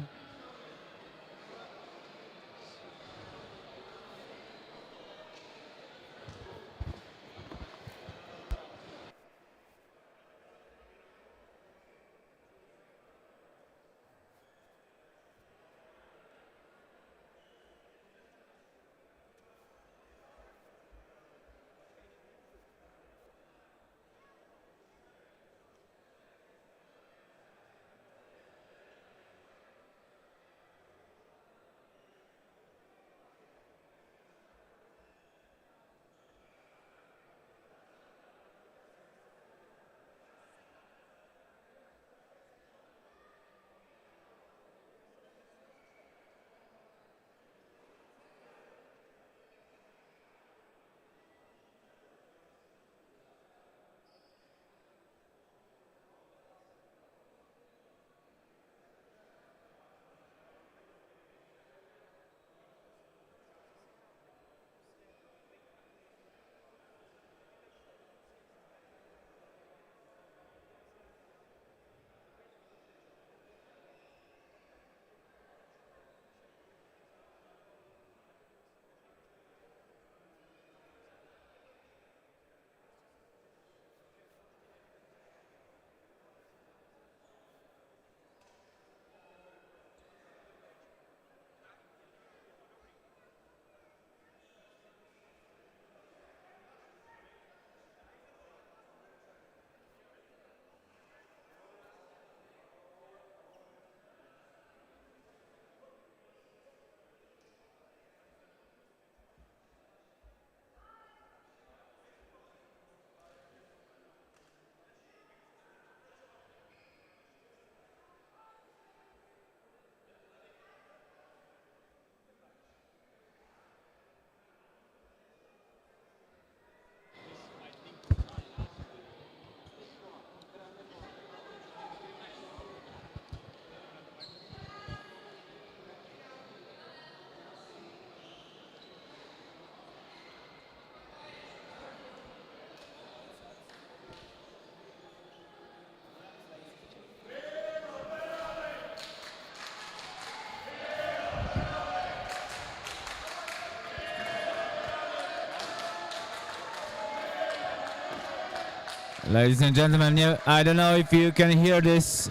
Ladies and gentlemen, I don't know if you can hear this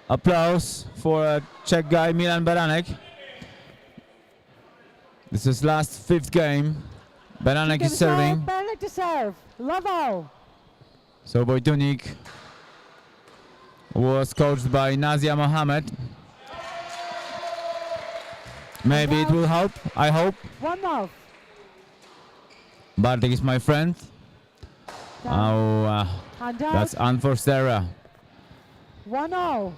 applause for Czech guy Milan Beranek. This is last fifth game. Beranek is serving. Beranek to serve. Lovo. So Wojtunik was coached by Nazia Mohammed. Maybe it will help, I hope. 1-0. Bartek is my friend. Oh, that's unforced error. 1-0.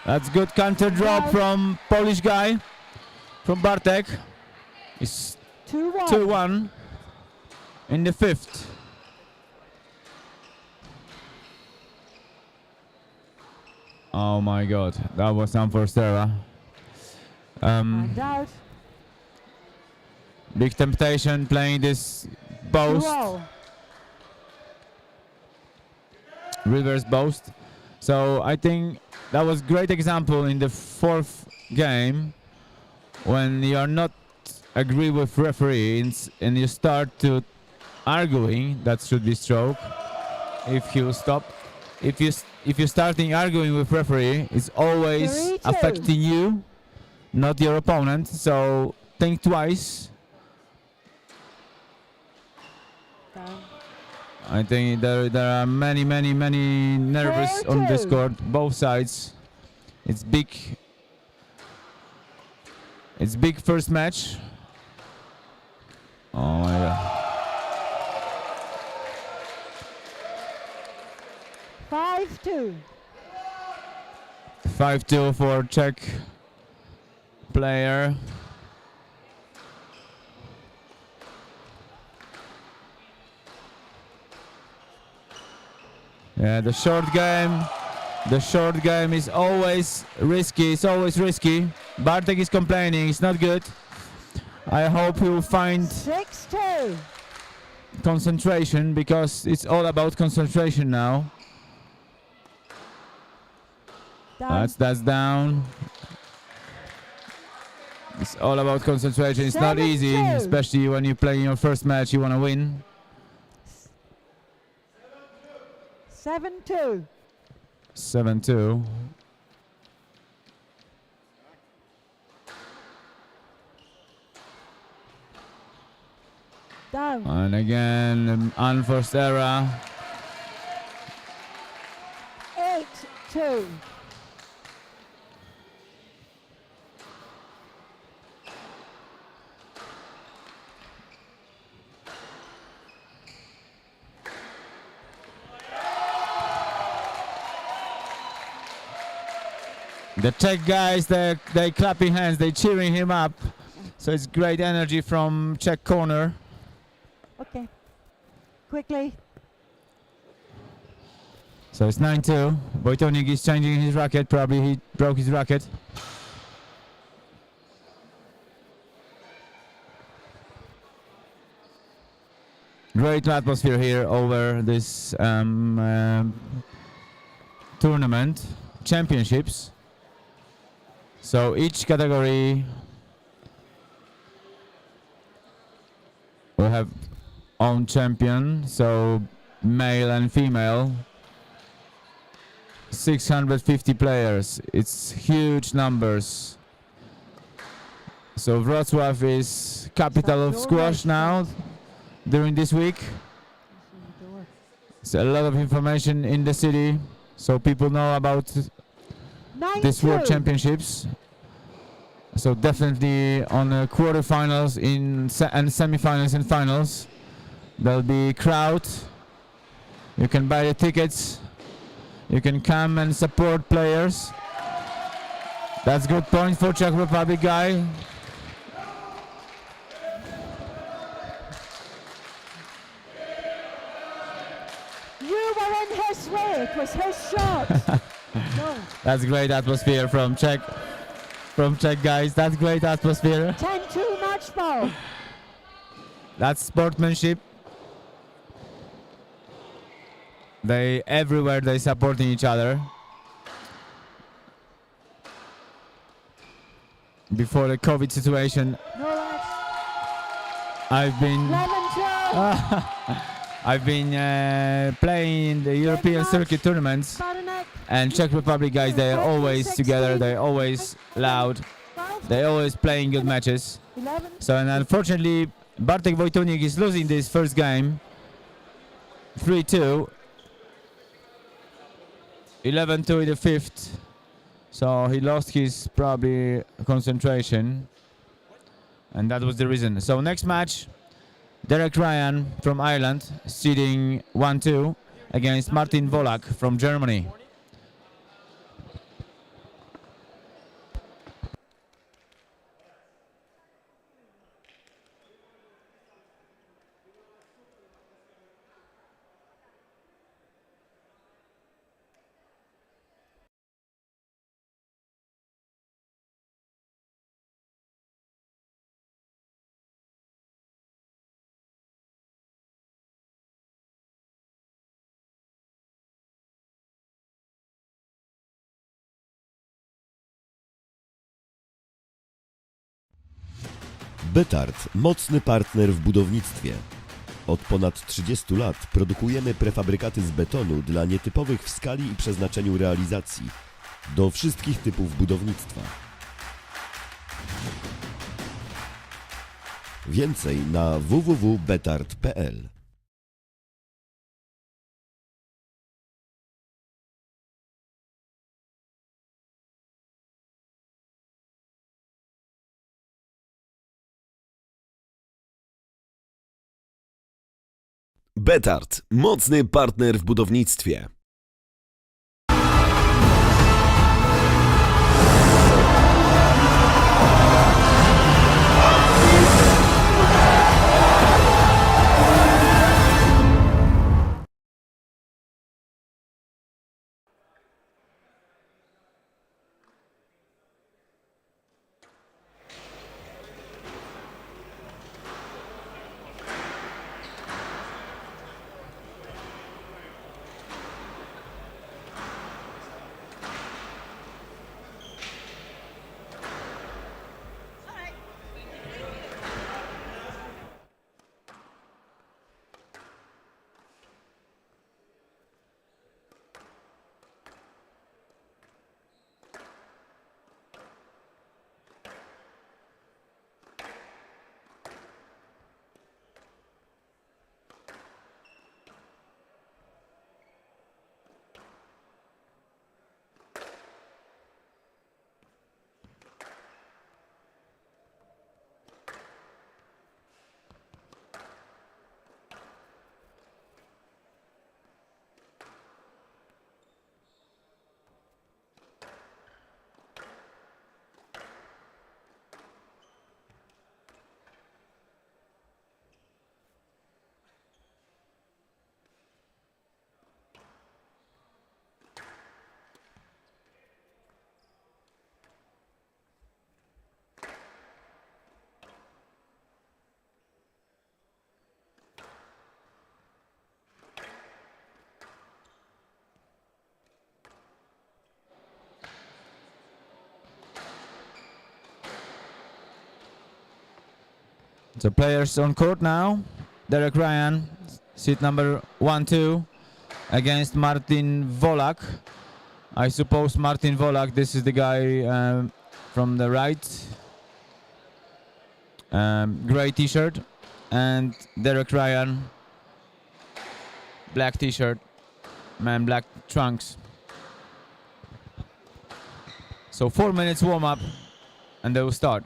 That's good counter drop from Polish guy, from Bartek. It's 2-1 in the fifth. Oh my God, that was unforced error. Big temptation playing this boast, reverse boast. So I think that was great example in the fourth game when you are not agree with referee and you start to arguing. That should be stroke. If you stop, if you're starting arguing with referee, it's always affecting you, not your opponent. So think twice. I think there are many nervous on this court, both sides. It's big first match. Oh my God. 5-2. 5-2 for Czech player. Yeah, the short game is always risky. It's always risky. Bartek is complaining. It's not good. I hope he will find 6-2. concentration, because it's all about concentration now. That's down. It's all about concentration. It's not easy, especially when you play in your first match. You want to win. 7-2. 7-2. Down. And again, unforced error. 8-2. The Czech guys, they're clapping hands, they're cheering him up. So it's great energy from Czech corner. Okay. Quickly. So it's 9-2. Wojtunik is changing his racket. Probably he broke his racket. Great atmosphere here over this tournament, championships. So each category will have own champion, so male and female. 650 players, it's huge numbers. So Wrocław is capital of squash now during this week. There's a lot of information in the city, so people know about this World Championships. So definitely on the quarterfinals and semifinals and finals, there'll be crowd. You can buy the tickets. You can come and support players. That's good point for Czech Republic guy. You were in his way. It was his shot. No. That's great atmosphere from Czech guys. That's great atmosphere. 10-2 match ball. That's sportsmanship. Everywhere they supporting each other. before the COVID situation. No lads. I've been 11-12. I've been playing in the European circuit tournaments, Baranek. and Czech Republic guys, they're always together, they're always loud, 12. they're always playing good matches. 11. So, and unfortunately, Bartek Wojtunik is losing this first game, 3-2, 11-2 in the fifth. So he lost his probably concentration, and that was the reason. So next match, Derek Ryan from Ireland, seeding 1-2 against Martin Vollak from Germany. BETARD, mocny partner w budownictwie. Od ponad 30 lat produkujemy prefabrykaty z betonu dla nietypowych w skali i przeznaczeniu realizacji, do wszystkich typów budownictwa. Więcej na www.betard.pl. BETARD, mocny partner w budownictwie. So players on court now. Derek Ryan, seat number 1-2, against Martin Vollak. I suppose Martin Vollak, this is the guy from the right. Gray t-shirt. And Derek Ryan, black t-shirt, man, black trunks. So 4 minutes warm up and they will start.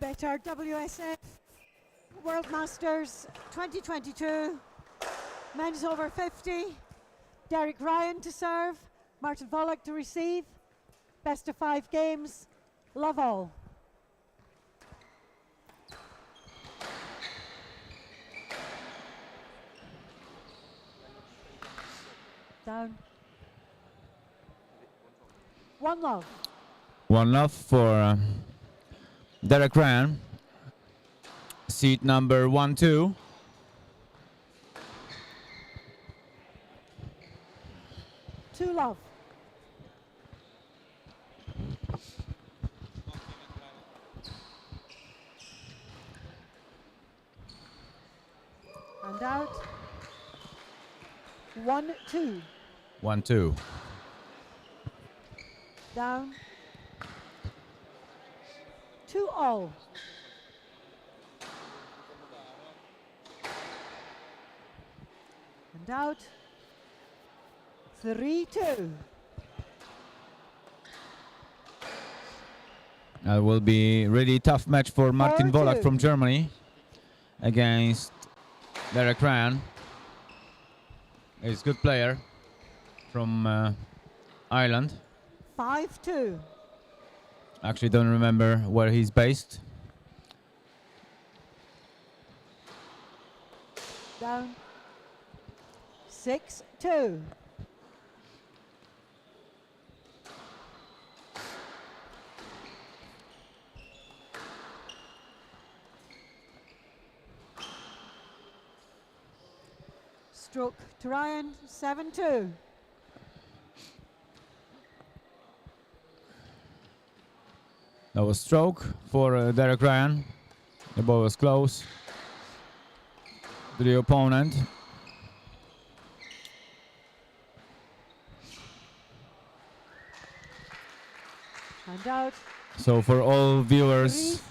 BETARD WSF World Masters 2022. Men's over 50. Derek Ryan to serve. Martin Vollak to receive. Best of 5 games. Love all. Down. 1-love. 1-love for Derek Ryan. Seat number 1-2. Two love. And out. 1-2. 1-2. Down. 2-all. And out. 3-2. That will be really tough match for Martin 4-2. Vollak from Germany against Derek Ryan. He's a good player from Ireland. 5-2. Actually don't remember where he's based. Down. 6-2. Stroke to Ryan, 7-2. That was stroke for Derek Ryan. The ball was close to the opponent. And out. So for all viewers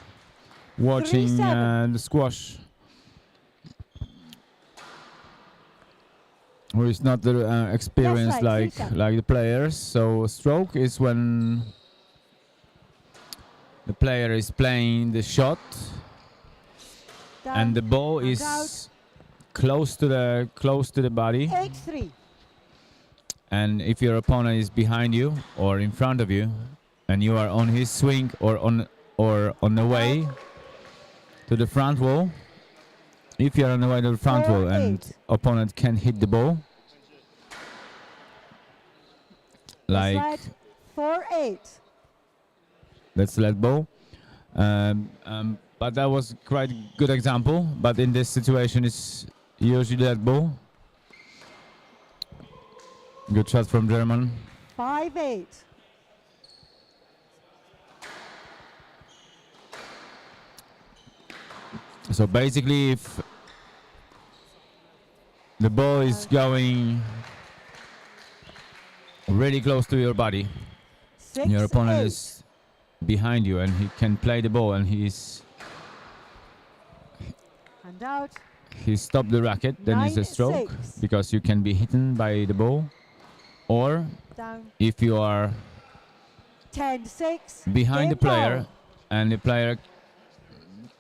watching 3-7. the squash, who is not experienced Yes, right, like the players, so stroke is when the player is playing the shot Down. and the ball And is out. close to the body, 8-3. and if your opponent is behind you or in front of you and you are on his swing or on the way to the front wall, if you're on the way to the front wall and 4-8. opponent can hit the ball, like Slide. 4-8. that's let ball. But that was quite a good example. But in this situation, it's usually let ball. Good shot from German. 5-8. So basically, if the ball is going really close to your body, and your opponent 6-8. is behind you and he can play the ball and he And out. stopped the racket, then it's a stroke 9-6. because you can be hit by the ball. Or Down. if you are 10-6. behind the Game player ball. and the player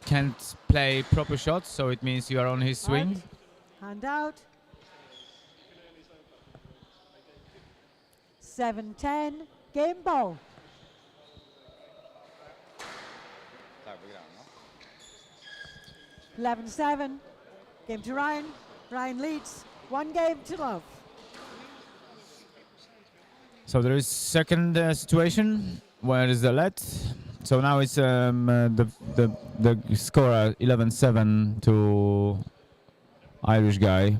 can't play proper shots, so it means you are on his swing. And out. 7-10. Game ball. Tak, 11-7. Game to Ryan. Ryan leads. 1 game to love. So there is second situation where is the let. So now it's the score 11-7 to Irish guy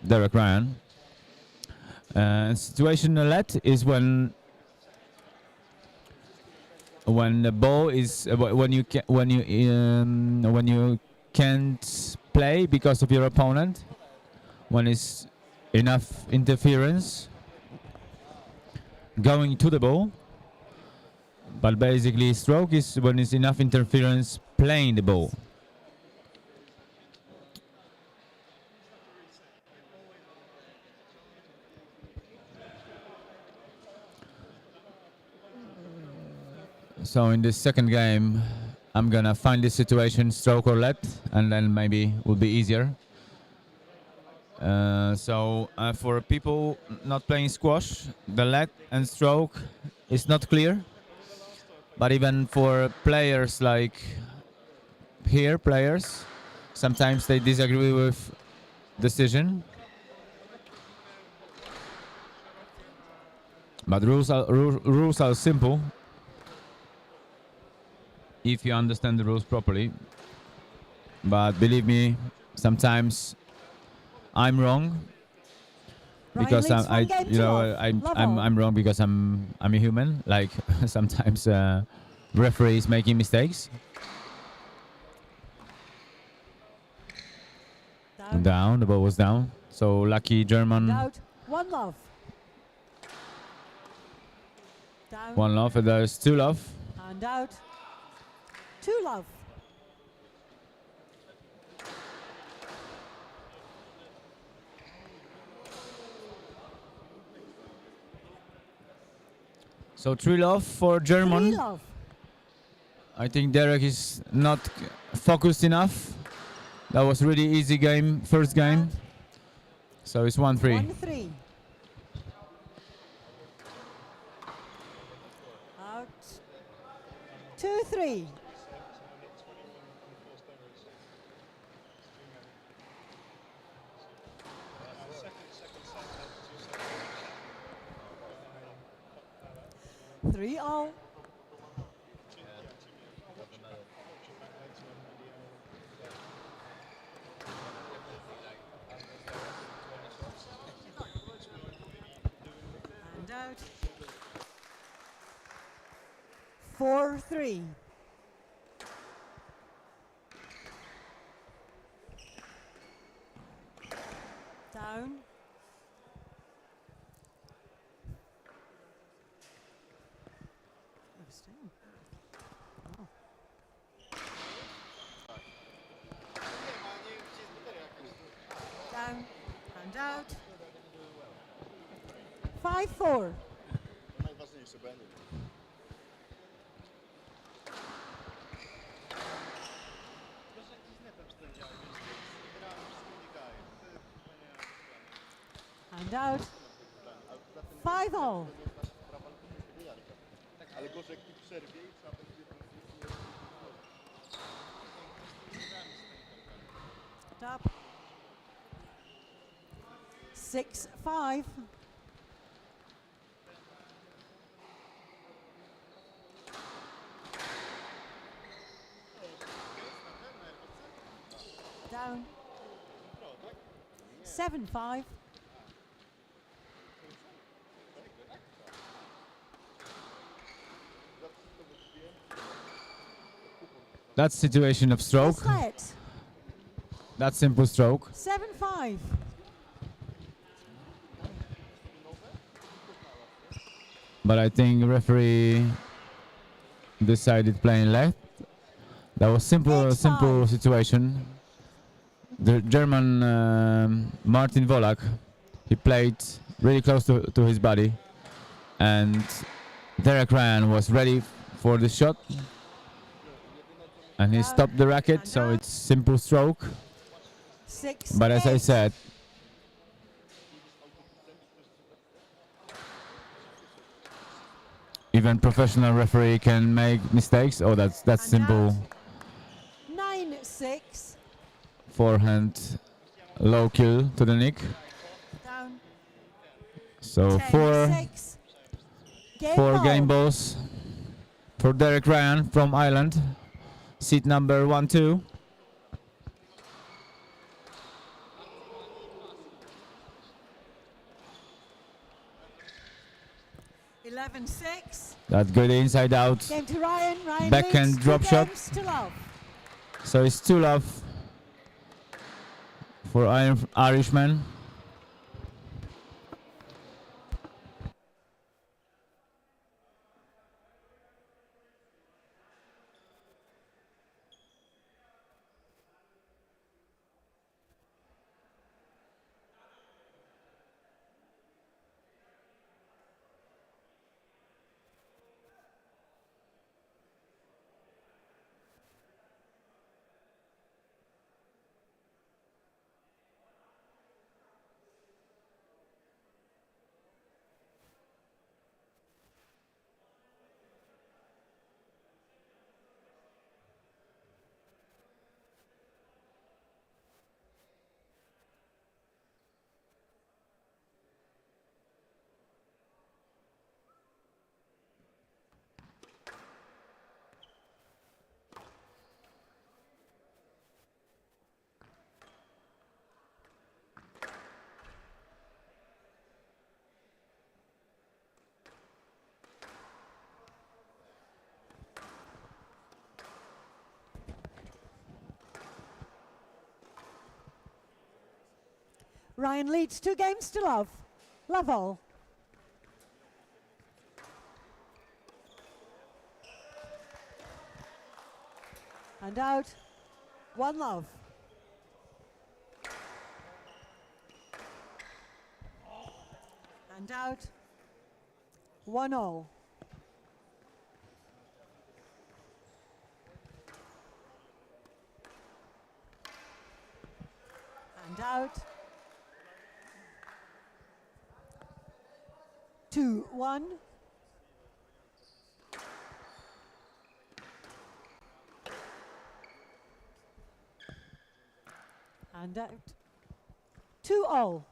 Derek Ryan. Situation let is when the ball is when you can't play because of your opponent, when it's enough interference going to the ball. But basically stroke is when it's enough interference playing the ball. So in this second game, I'm gonna find this situation, stroke or let, and then maybe will be easier. So for people not playing squash, the let and stroke is not clear. But even for players like here, sometimes they disagree with decision. But rules are simple if you understand the rules properly. But believe me, sometimes I'm wrong because I'm wrong because I'm a human. Like sometimes referees making mistakes. Down, the ball was down. So lucky German. Out. 1-love. Down. 1-love, and there's 2-love. And out. 2-love. So 3-love for German. 3-love. I think Derek is not focused enough. That was really easy game, first game. So it's 1-3. 1-3. Out. 2-3. Three all. And out. 4-3. Down. Down and out. 5-4. And out. 5-all. Up. 6-5. Down. 7-5. That situation of stroke. Let. That simple stroke. 7-5. But I think referee decided playing left. That was simple situation. The German Martin Vollak, he played really close to his body, and Derek Ryan was ready for the shot, and he stopped the racket. So it's simple stroke. 6. But as I said, even professional referee can make mistakes. Oh, that's simple. 9-6. Forehand, low kill to the nick. Down. So 10-6. four game balls for Derek Ryan from Ireland. Seat number 1-2. 11-6. That good inside out. Game to Ryan. Ryan Backhand leads drop 2 shot. games to love. So it's 2-love for Irishman. Ryan leads 2 games to love. Love all. And out, 1 love. And out, 1 all. And out, 2-1. And out, 2 all.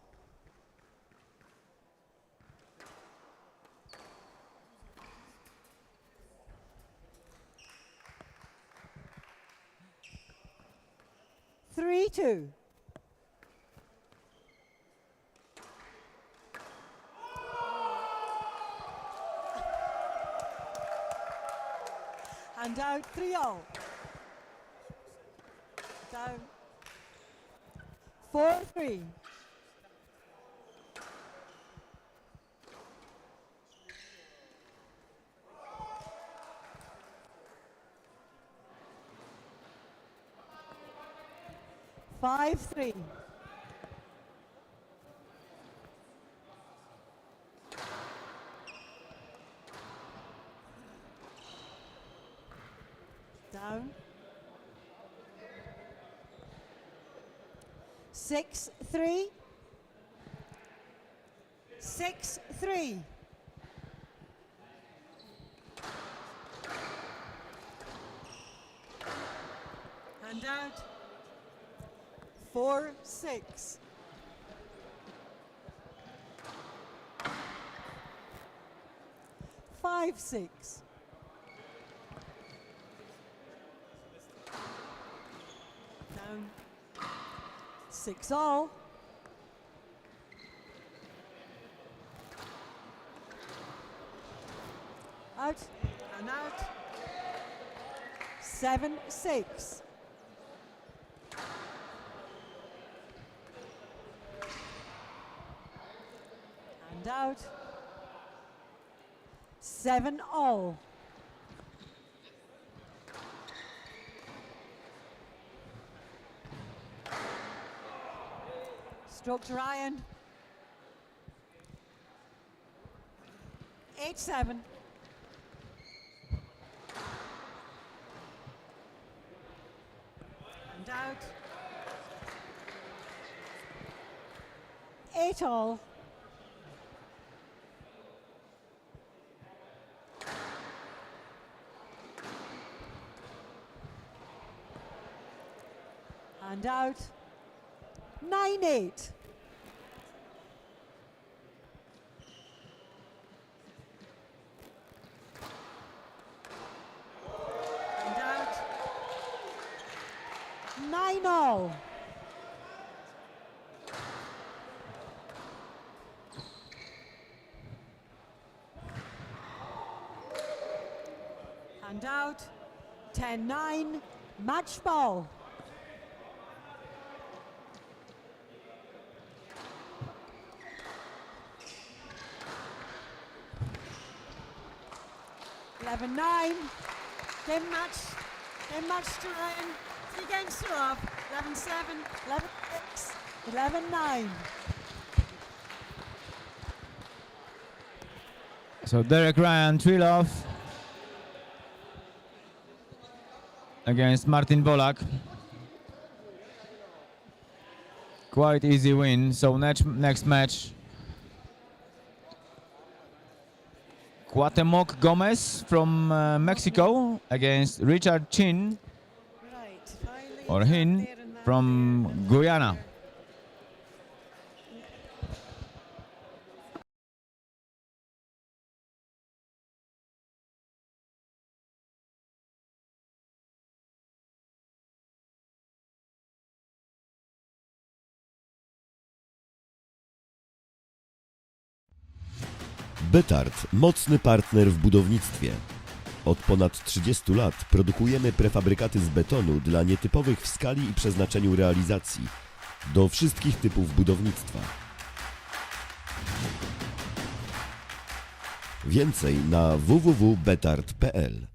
Three, 2. And out, 3 all. Down. 4-3. Five, 3. Down. 6-3. 6-3. And out. 4-6. Five, 6. Down. 6 all. Out and out. 7-6. And out. 7 all. Stroke to Ryan. 8-7. And out. 8 all. And out. 9-8. And out. 9 all. And out. 10-9. Match ball. Nine. Game match to Ryan. 3 games to love. 11-7, 11-6, 11-9. So Derek Ryan, 3 love against Martin Vollak. Quite easy win. So next match, Cuauhtemoc Gomez from Mexico against Richard Chin or Hin from Guyana. BETARD, mocny partner w budownictwie. Od ponad 30 lat produkujemy prefabrykaty z betonu dla nietypowych w skali i przeznaczeniu realizacji. do wszystkich typów budownictwa. Więcej na www.betard.pl.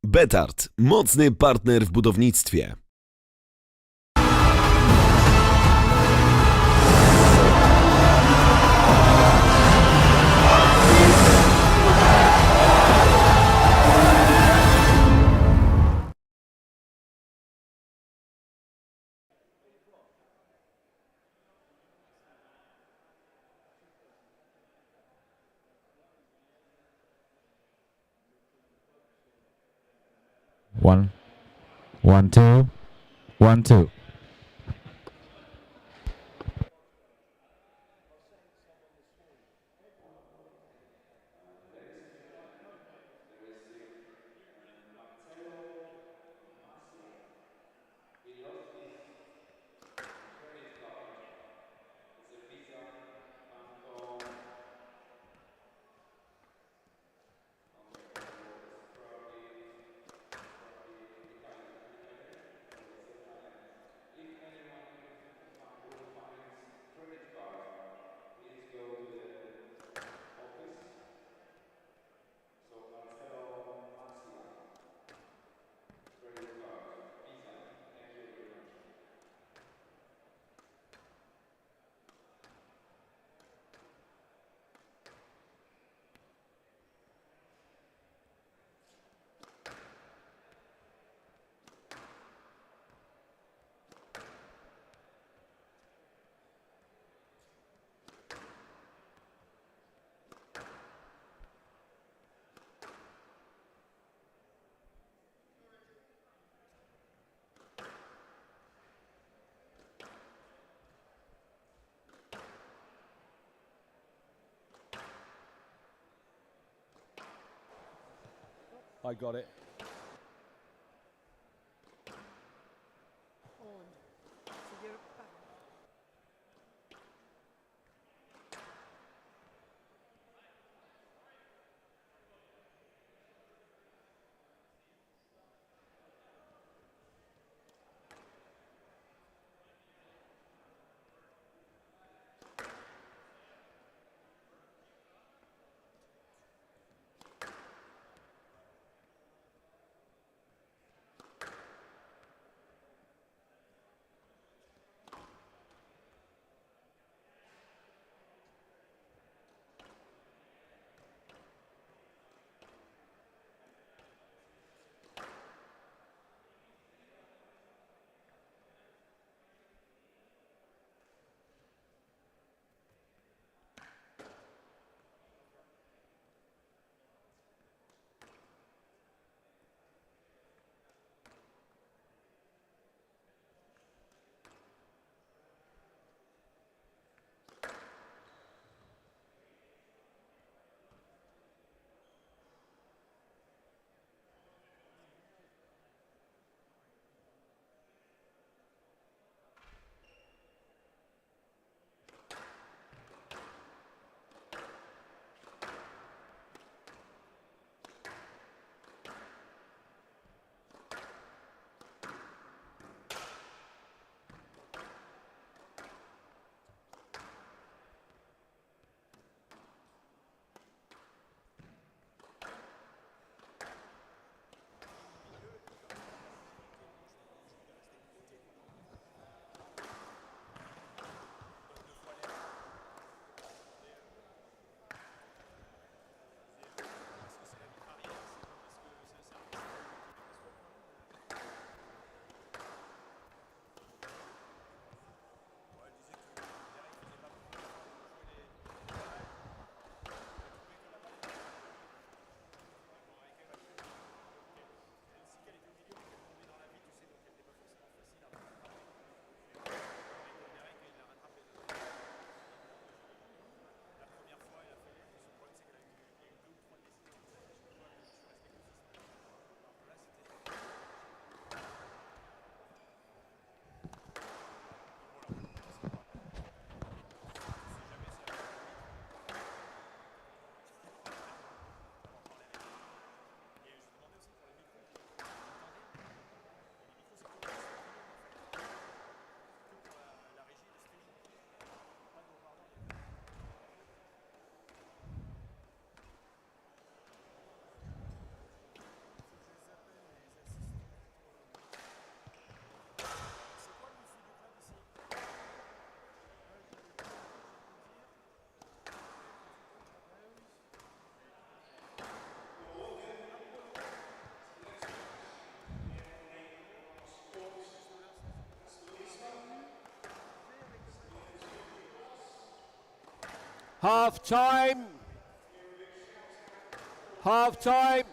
BETARD, mocny partner w budownictwie. One, 2, 1, 2. I got it. Half time. Half time.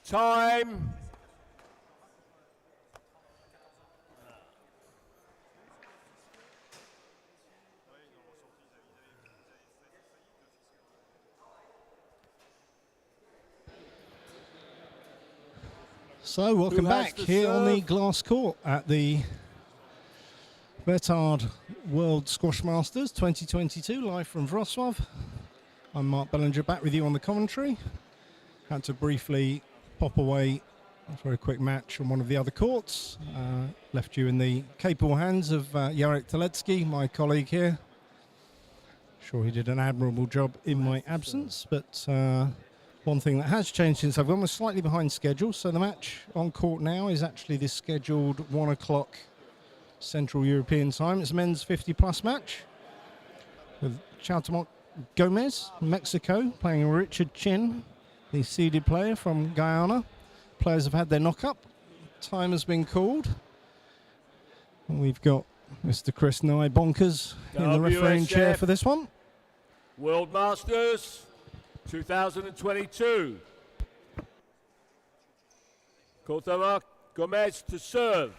Time. So welcome Who has back the here on the serve? glass court at the BETARD World Squash Masters 2022, live from Wroclaw. I'm Mark Bellinger, back with you on the commentary. Had to briefly pop away for a quick match on one of the other courts. Left you in the capable hands of Jarek Telecki, my colleague here. Sure, he did an admirable job in my absence, but one thing that has changed since I've gone was slightly behind schedule. So the match on court now is actually this scheduled 1 o'clock Central European time. It's a men's 50-plus match with Chautemok Gomez, Mexico, playing Richard Chin, the seeded player from Guyana. Players have had their knock-up. Time has been called. And we've got Mr. Chris Nye Bonkers in the refereeing chair for this one. World Masters 2022. Chautemok Gomez to serve.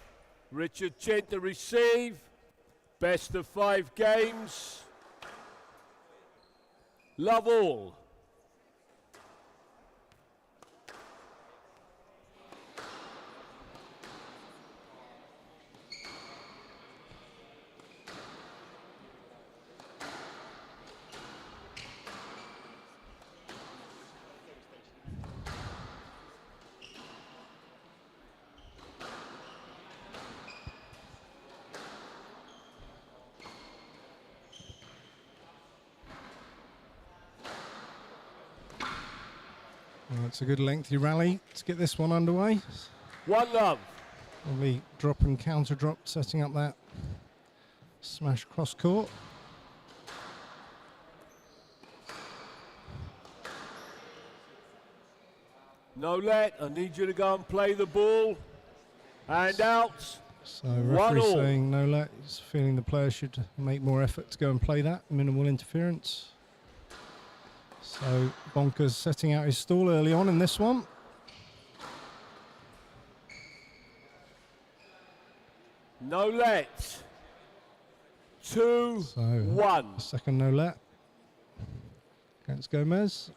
Richard Chin to receive. Best of 5 games. Love all. Well, it's a good lengthy rally to get this one underway. 1-love. Lovely drop and counter drop, setting up that smash cross court. No let. I need you to go and play the ball. And out. So referee 1-all. saying no let. He's feeling the player should make more effort to go and play that. Minimal interference. So Bonkers setting out his stall early on in this one. No let. 2-1. Second no let against Gomez.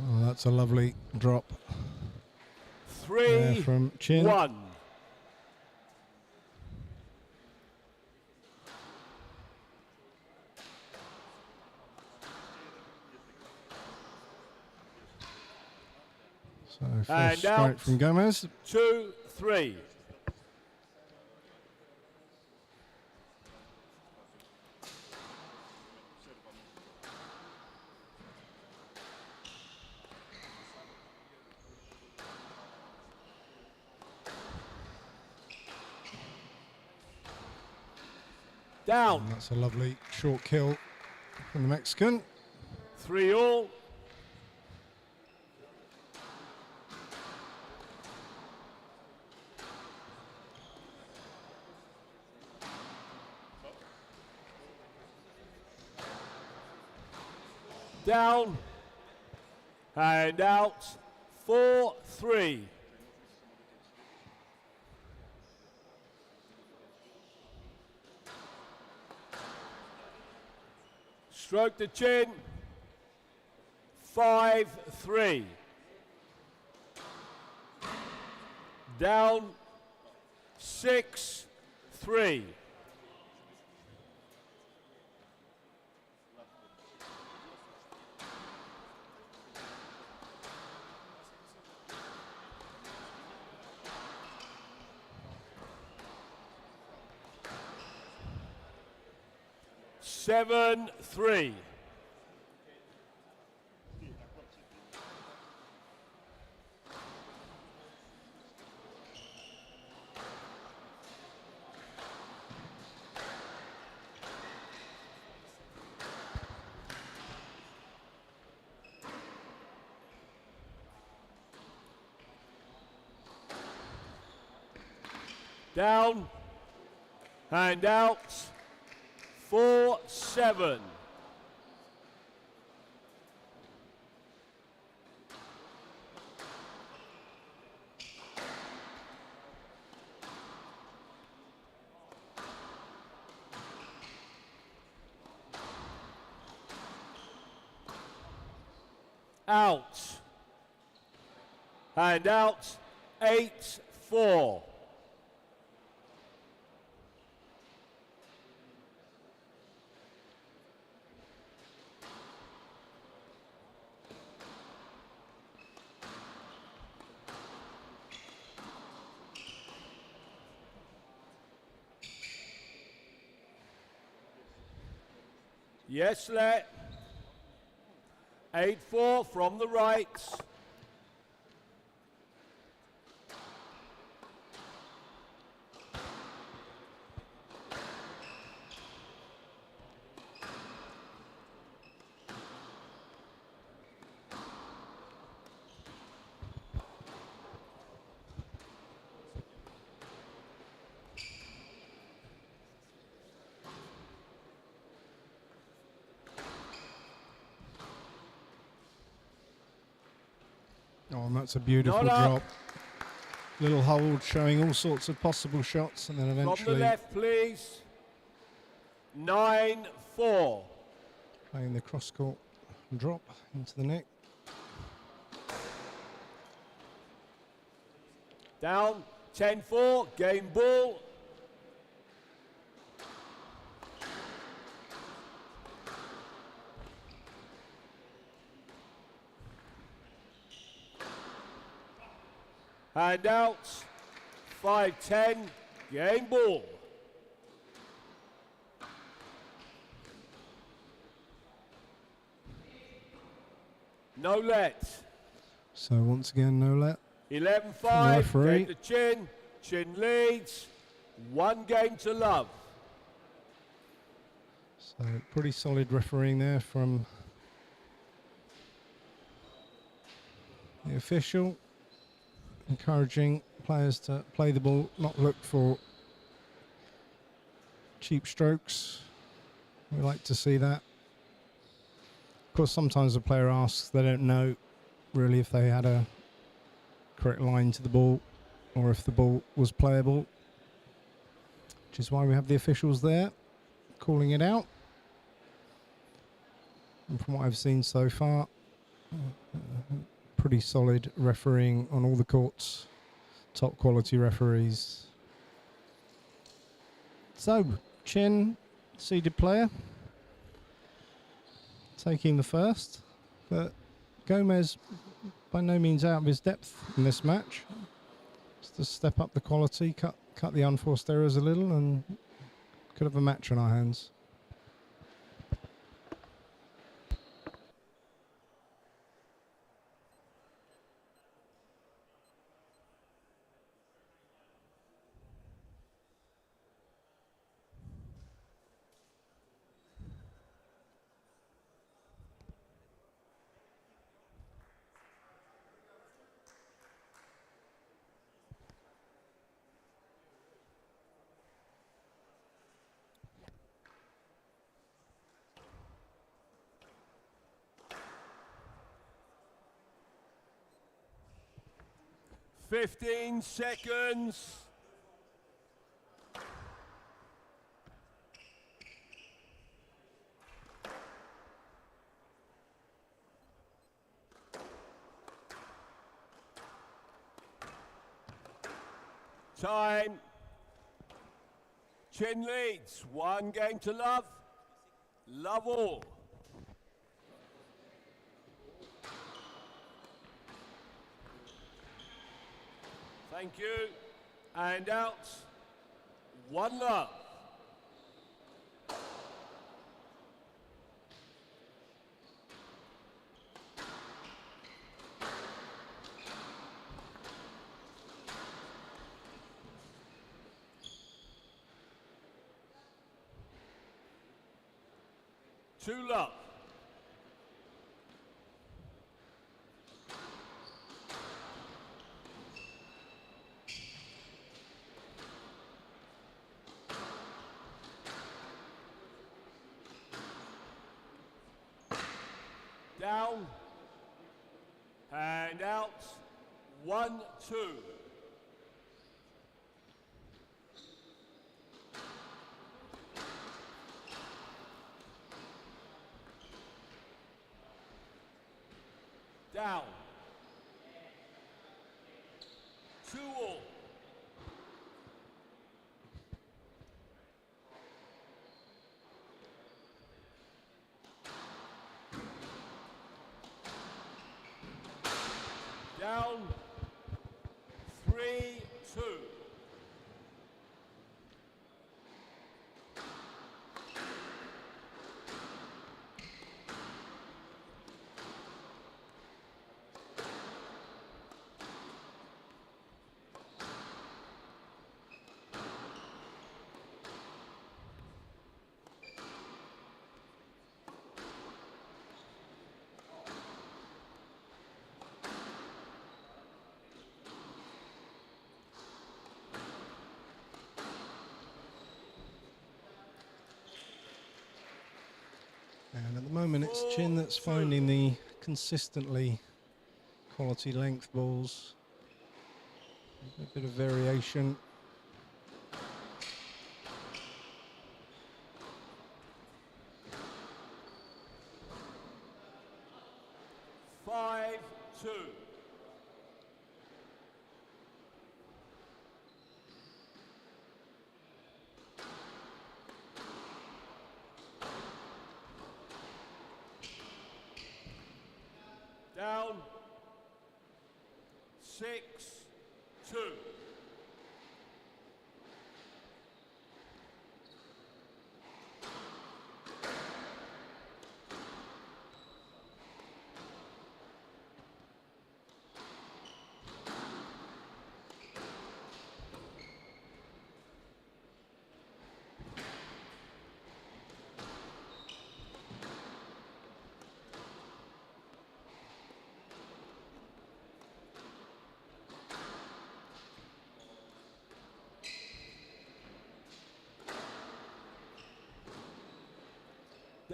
Oh, that's a lovely drop there from Chin. 3-1. So first And strike out. from Gomez. 2-3. Down. And that's a lovely short kill from the Mexican. 3-all. Down and out. 4-3. Stroke the chin. 5-3. Down. 6-3. Seven, 3. Down and out. 4-7. Out and out. 8-4. Yes, let. 8-4 from the right. Oh, and that's a beautiful Not up. drop. Little hold showing all sorts of possible shots, and then From the eventually left, please. 9-4. playing the cross court drop into the neck. Down. 10-4. Game ball. And out. 5-10. Game ball. No let. So once again, no let. 11-5. referee. Game to chin. Chin leads. 1 game to love. So pretty solid refereeing there from the official, encouraging players to play the ball, not look for cheap strokes. We like to see that. Of course, sometimes a player asks, they don't know really if they had a correct line to the ball or if the ball was playable, which is why we have the officials there calling it out. And from what I've seen so far, pretty solid refereeing on all the courts, top quality referees. So, Chen, seeded player, taking the first, but Gomez by no means out of his depth in this match. Just to step up the quality, cut the unforced errors a little, and could have a match on our hands. Fifteen seconds. Time. Chin leads. One game to love. Love all. Thank you. And out. One love. Two love. Down, and out, 1-2. Down, 2-all. Down, 3-2. And at the moment it's Chin that's finding the consistently quality length balls. A bit of variation. Down, 6-2.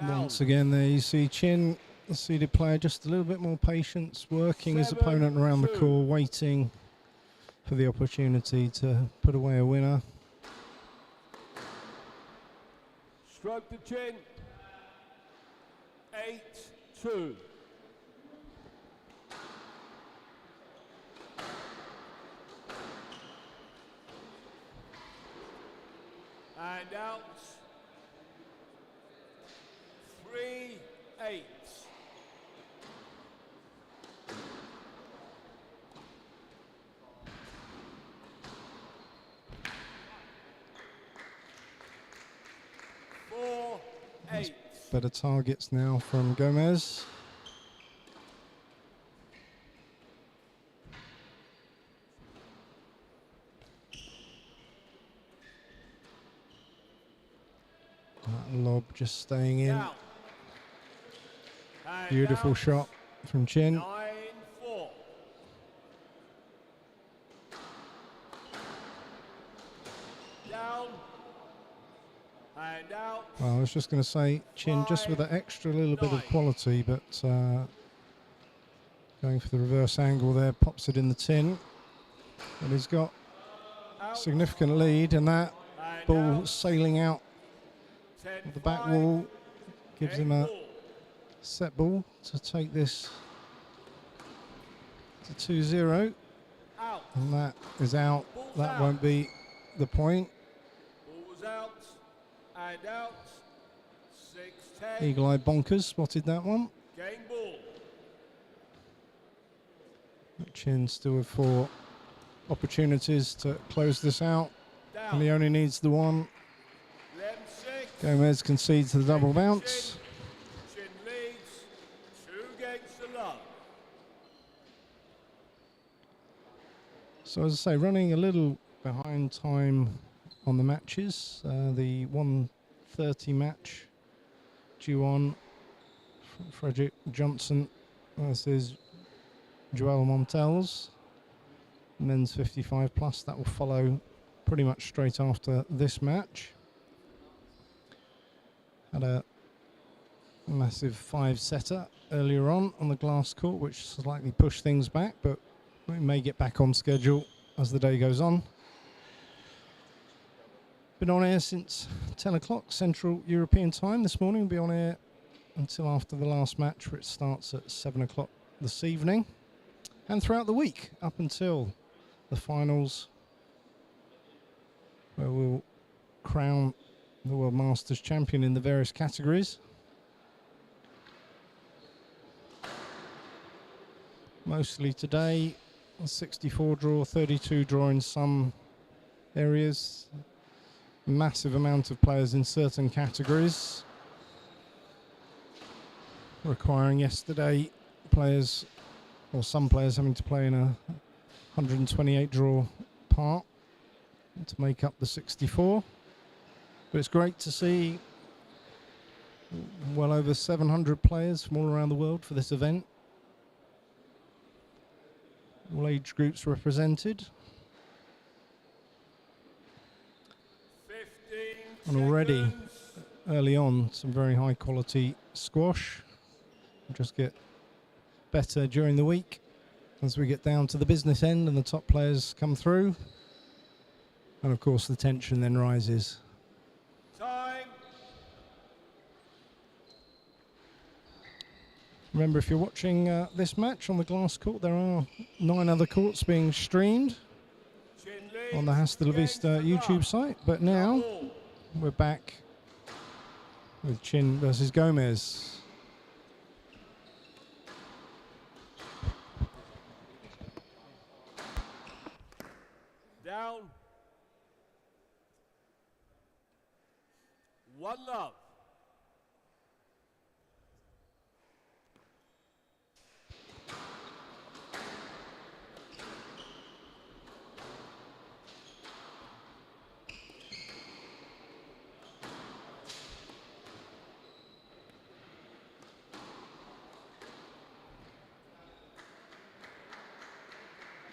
Once again there you see Chin, the seeded player, just a little bit more patience, working his opponent around the core, waiting for the opportunity to put away a winner. Stroke the chin. 8-2. And out. 3-8. 4-8. Better targets now from Gomez. That lob just staying in. Down. And Beautiful out. shot from Chin. 9-4. Down. And out. Well, I was just going to say, Chin just with that extra little bit of quality, but going for the reverse angle there, pops it in the tin. And he's got a significant lead, and that And ball out. sailing out 10-5. of the back wall gives him a Game ball. set ball to take this to 2-0. Out. And that is out. Ball's That out. won't be the point. Ball was out. And out. 6-10. Eagle Eye Bonkers spotted that one. Game ball. Chin still with 4 opportunities to close this out. Down. And he only needs the one. 11-6. Gomez concedes the double bounce. Chin leads 2-0. So as I say, running a little behind time on the matches. The 1:30 match due on Frederick Johnson versus Joel Montels. Men's 55 plus. That will follow pretty much straight after this match. Had a massive 5-setter earlier on the glass court, which slightly pushed things back, but we may get back on schedule as the day goes on. Been on air since 10 o'clock Central European time this morning. We'll be on air until after the last match, which starts at 7 o'clock this evening. And throughout the week, up until the finals, where we'll crown the World Masters Champion in the various categories. Mostly today, a 64 draw, 32 draw in some areas. Massive amount of players in certain categories. Requiring yesterday players, or some players having to play in a 128 draw part to make up the 64. But it's great to see well over 700 players from all around the world for this event. All age groups represented. 15 And already, seconds. early on, some very high quality squash. Just get better during the week as we get down to the business end and the top players come through. And of course the tension then rises. Time. Remember, if you're watching this match on the glass court, there are 9 other courts being streamed Chin leads on the Hasta La Vista against the YouTube love. site. But now Double. we're back with Chin versus Gomez. Down. 1-0.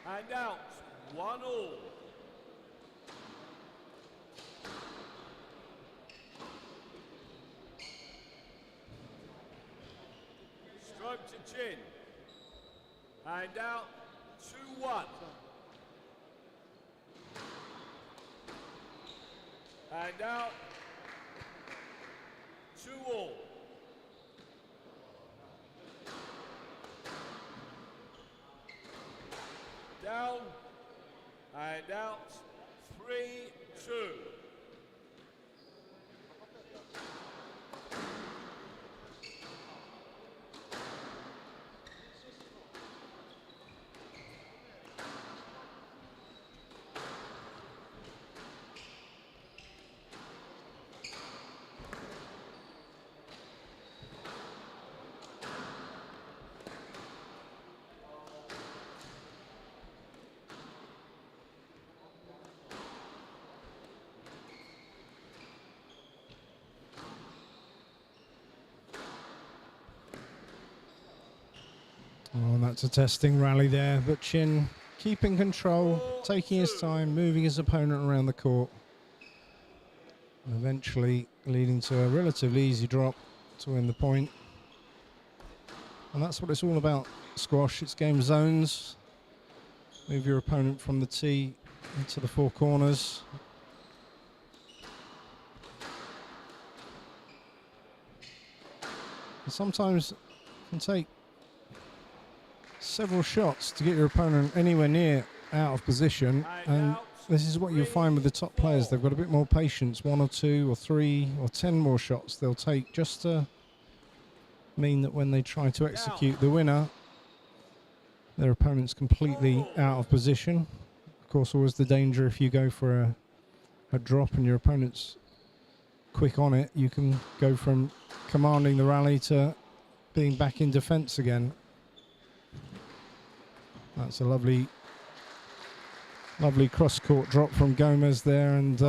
And out. 1-1. Stroke to chin. And out. 2-1. And out. 2-2. Down and out. 3-2. Oh, and that's a testing rally there, but Chin keeping control, taking his time, moving his opponent around the court, and eventually leading to a relatively easy drop to win the point. And that's what it's all about, squash. It's game zones. Move your opponent from the tee into the four corners. And sometimes it can take several shots to get your opponent anywhere near out of position, and this is what you'll find with the top players. They've got a bit more patience. 1 or 2 or 3 or 10 more shots they'll take just to mean that when they try to execute the winner, their opponent's completely out of position. Of course, always the danger if you go for a drop and your opponent's quick on it, you can go from commanding the rally to being back in defense again. That's a lovely cross-court drop from Gomez there, and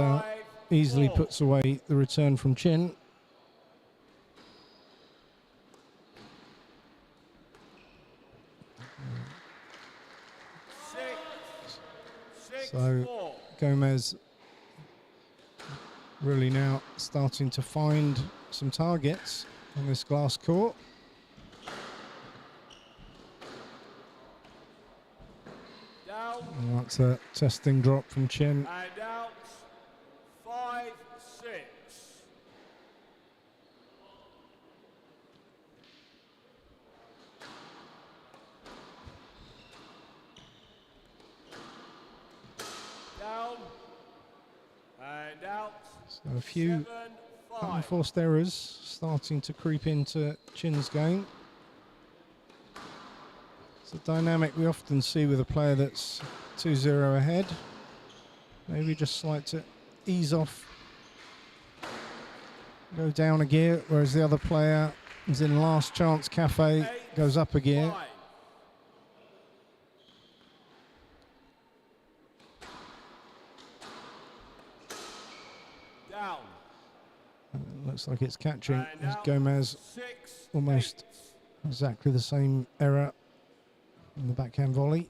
easily puts away the return from Chin. So Gomez really now starting to find some targets on this glass court. And that's a testing drop from Chin. And out, 5-6. Down and out. So a few unforced errors starting to creep into Chin's game. It's a dynamic we often see with a player that's 2-0 ahead. Maybe just like to ease off, go down a gear, whereas the other player is in last chance cafe, goes up a gear. Down. Looks like it's catching as Gomez, almost exactly the same error in the backhand volley.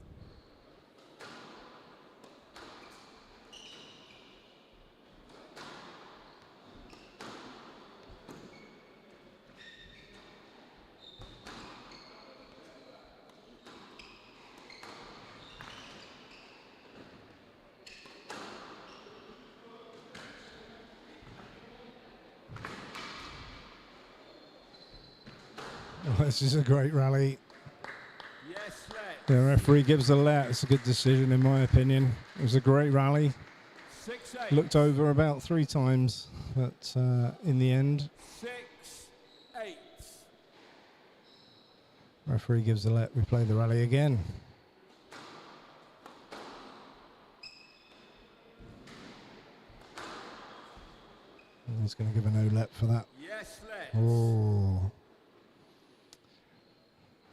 Oh, this is a great rally. The referee gives a let. It's a good decision in my opinion. It was a great rally. 6-8. Looked over about 3 times, but in the end, 6-8. referee gives a let. We play the rally again. And he's going to give a no let for that. Yes, let. Oh.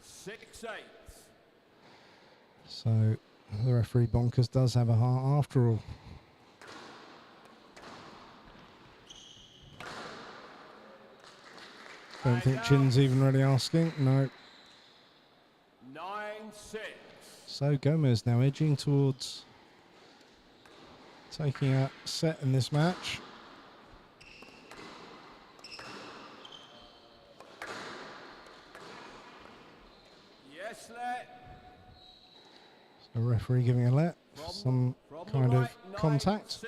6-8. So the referee Bonkers does have a heart after all. Don't think Chin's even really asking. No. 9-6. So Gomez now edging towards taking a set in this match. Yes, let. The referee giving a let, some kind of contact. 9-6.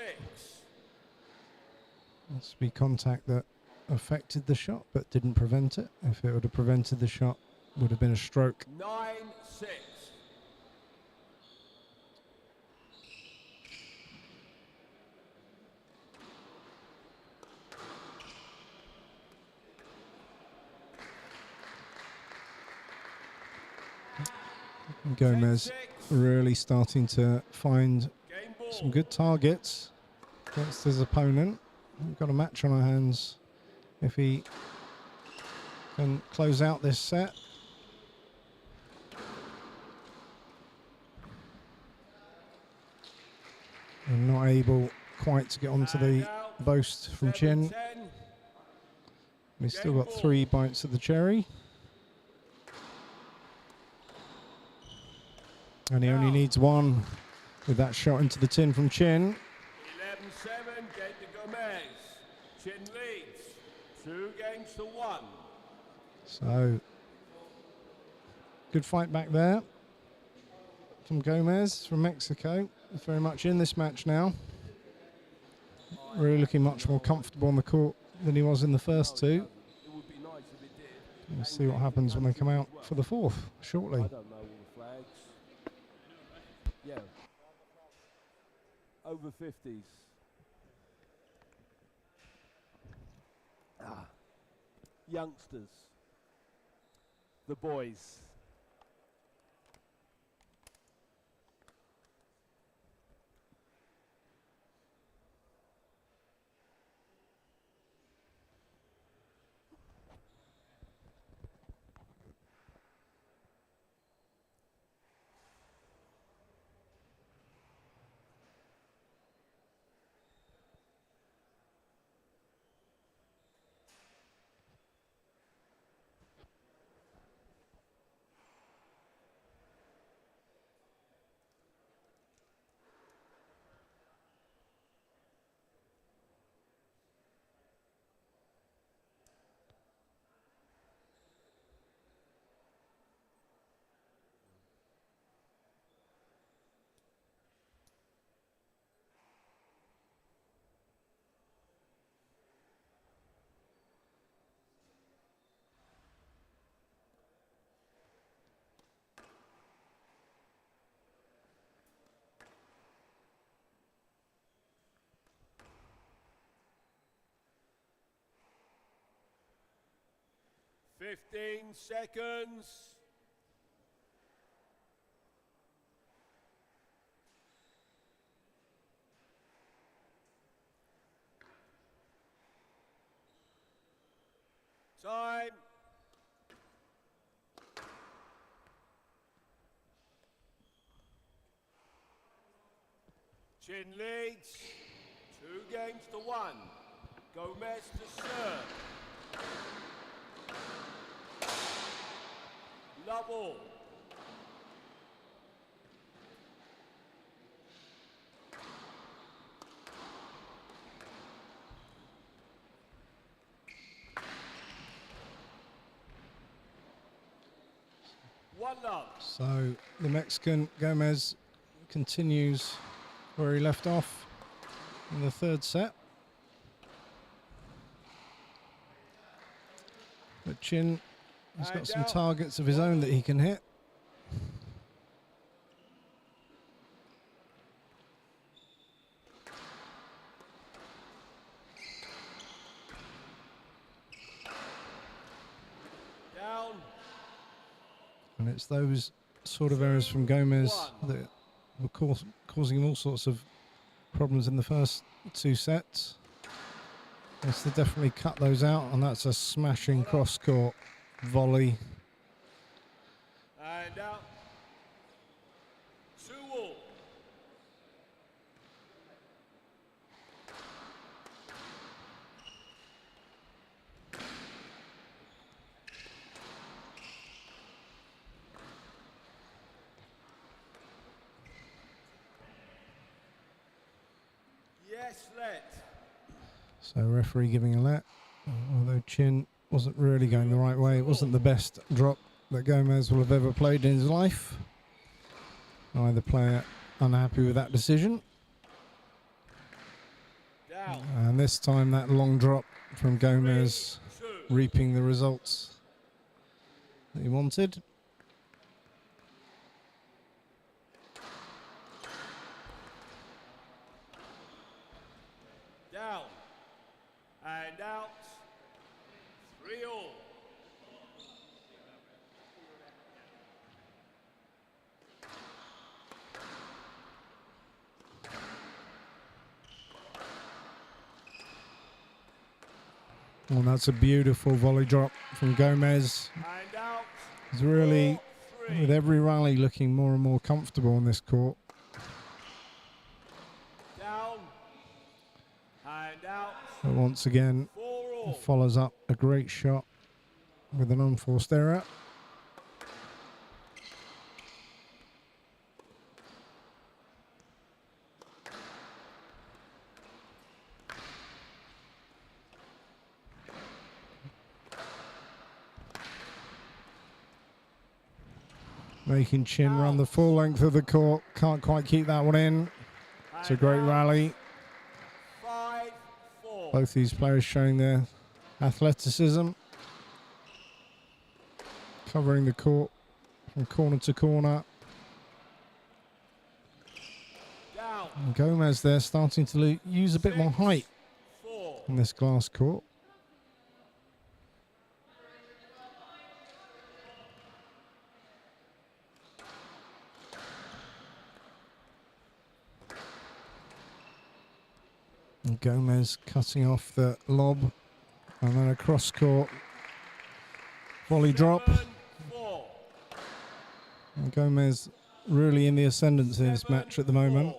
Must be contact that affected the shot but didn't prevent it. If it would have prevented the shot, would have been a stroke. 9-6. Gomez really starting to find some good targets against his opponent. We've got a match on our hands if he can close out this set. And not able quite to get onto the boast from Chin. We've still got 3 bites of the cherry. And he only needs one with that shot into the tin from Chin. 11-7, game to Gomez. Chin leads. 2-1. So, good fight back there from Gomez from Mexico. He's very much in this match now. Really looking much more comfortable on the court than he was in the first two. It would be nice if it did. We'll see what happens when they come out for the fourth shortly. I don't know all the flags. Yeah. Over 50s. Youngsters. The boys. Fifteen seconds. Time. Chin leads. 2-1. Gomez to serve. Double. One love. So the Mexican Gomez continues where he left off in the third set. But Chin has got some targets of his own that he can hit. Down. And it's those sort of errors from Gomez that were causing him all sorts of problems in the first two sets. Has to definitely cut those out, and that's a smashing cross-court volley. And out. 2-all. Yes, let. So referee giving a let, although Chin wasn't really going the right way. It wasn't the best drop that Gomez will have ever played in his life. Either player unhappy with that decision. Down. And this time that long drop from Gomez reaping the results that he wanted. Down. And out. 3-all. Well, that's a beautiful volley drop from Gomez. And out. He's really, 4-3. with every rally, looking more and more comfortable on this court. Down. And out. But once again, 4-all. follows up a great shot with an unforced error. making Chin run the full length of the court. Can't quite keep that one in. It's a great rally. 5-4. Both these players showing their athleticism. Covering the court from corner to corner. Down. And Gomez there starting to use a bit more height 4. in this glass court. And Gomez cutting off the lob and then a cross court volley drop. 4. And Gomez really in the ascendancy in this match at the moment.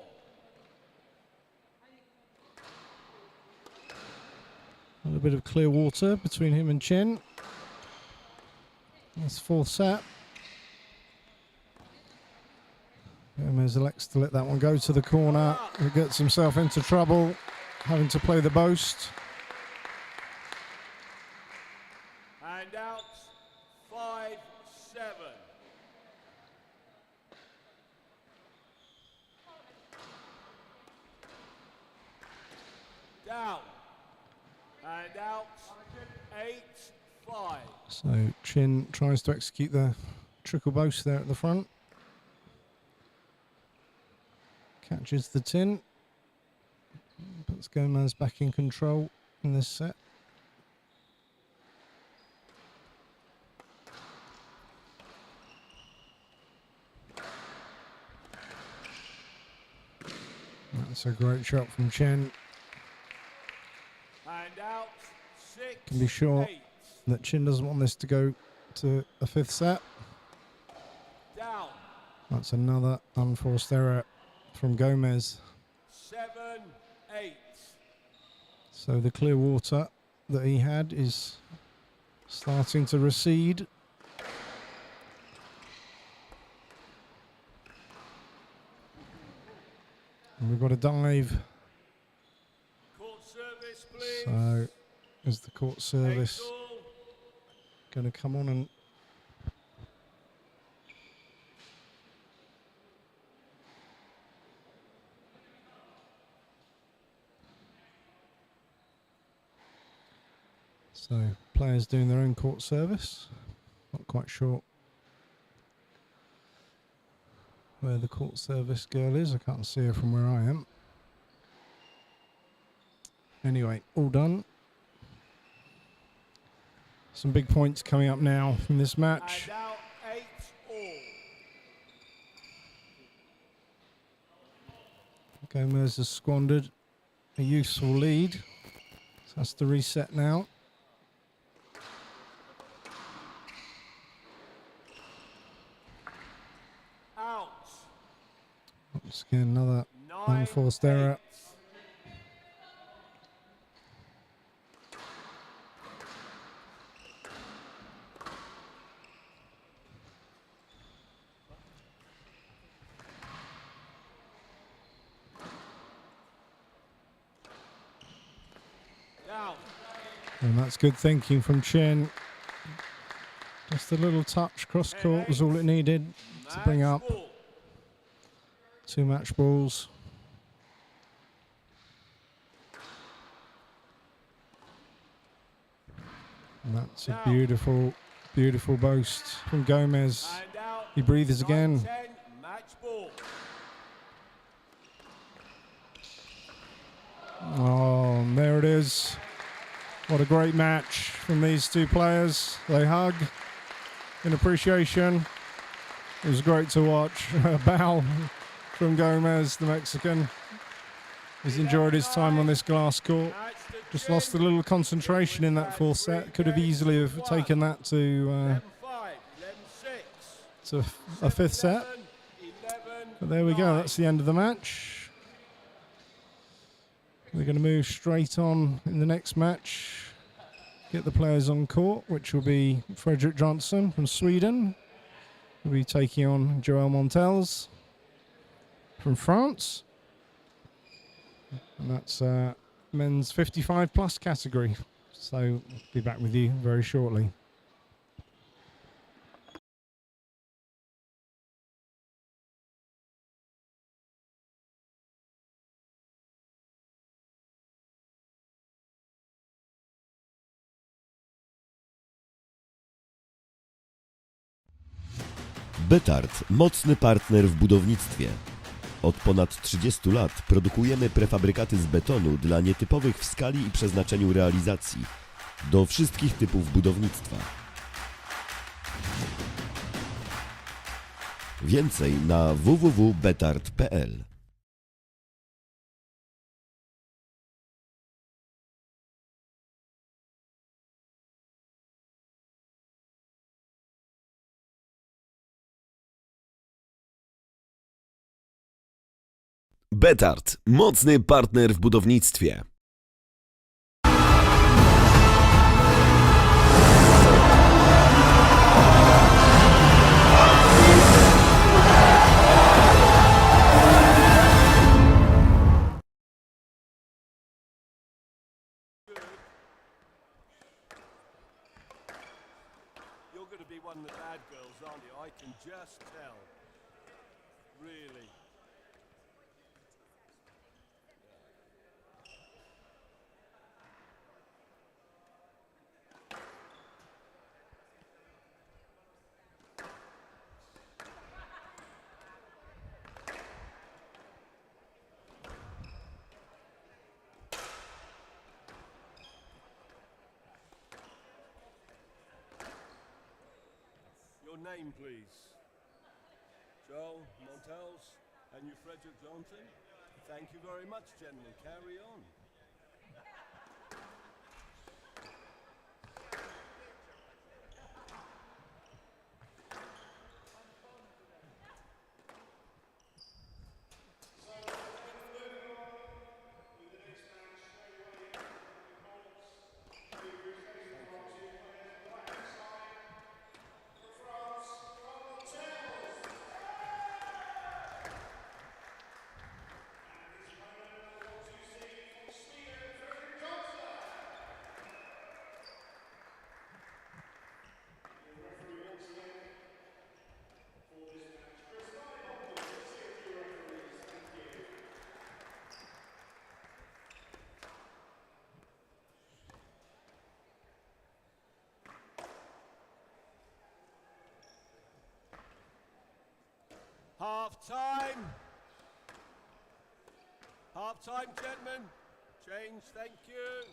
A little bit of clear water between him and Chin. That's fourth set. Gomez elects to let that one go to the corner. He gets himself into trouble, having to play the boast. And out. 5-7. Down. And out. 8-5. So Chin tries to execute the trickle boast there at the front. Catches the tin. Puts Gomez back in control in this set. That's a great shot from Chen. And out. 6. Can be sure 8. that Chin doesn't want this to go to a fifth set. Down. That's another unforced error from Gomez. 7-8. So the clear water that he had is starting to recede. And we've got a dive. Court service, please. So is the court service 8-all. going to come on and so players doing their own court service. Not quite sure where the court service girl is. I can't see her from where I am. Anyway, all done. Some big points coming up now from this match. And out. 8-all. Gomez has squandered a useful lead. So that's the reset now. Out. Once again, another 9-8. unforced error. Down. And that's good thinking from Chin. Just a little touch cross court was all it needed to bring up Match ball. 2 match balls. And that's a beautiful, beautiful boast from Gomez. And out. He breathes again. 9-10. Match ball. Oh, and there it is. What a great match from these two players. They hug in appreciation. It was great to watch. A bow from Gomez, the Mexican. He's enjoyed his time on this glass court. Just lost a little concentration in that fourth set. Could have easily have taken that to 11-5, 11-6. a fifth set. 11, But there we go. That's the end of the match. We're going to move straight on in the next match. Get the players on court, which will be Fredrik Johnson from Sweden. We'll be taking on Joel Montels from France. And that's men's 55 plus category. So be back with you very shortly. BETARD, mocny partner w budownictwie. Od ponad 30 lat produkujemy prefabrykaty z betonu dla nietypowych w skali i przeznaczeniu realizacji, do wszystkich typów budownictwa. Więcej na www.betard.pl. BETARD, mocny partner w budownictwie. You're going to be one of the bad girls, aren't you? I can just tell. Really. Your name, please. Joel Montels and you, Frederick Johnson. Thank you very much, gentlemen. Carry on. Half time. Half time, gentlemen. Change, thank you.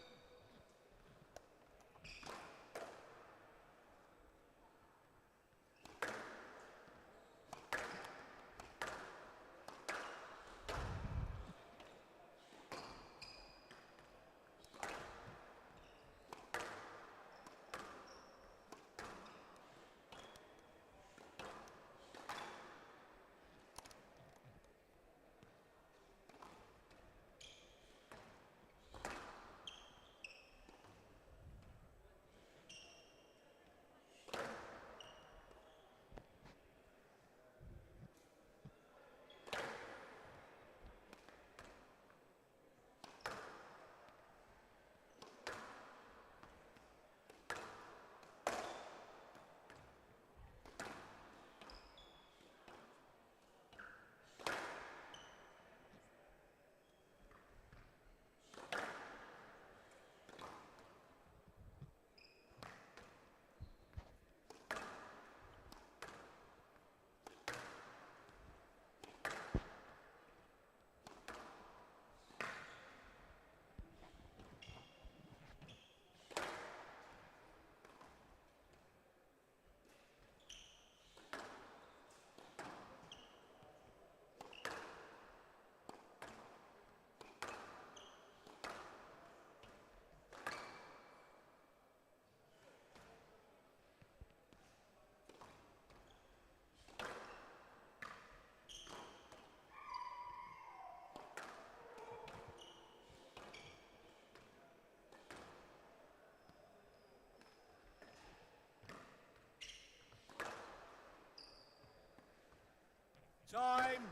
Time.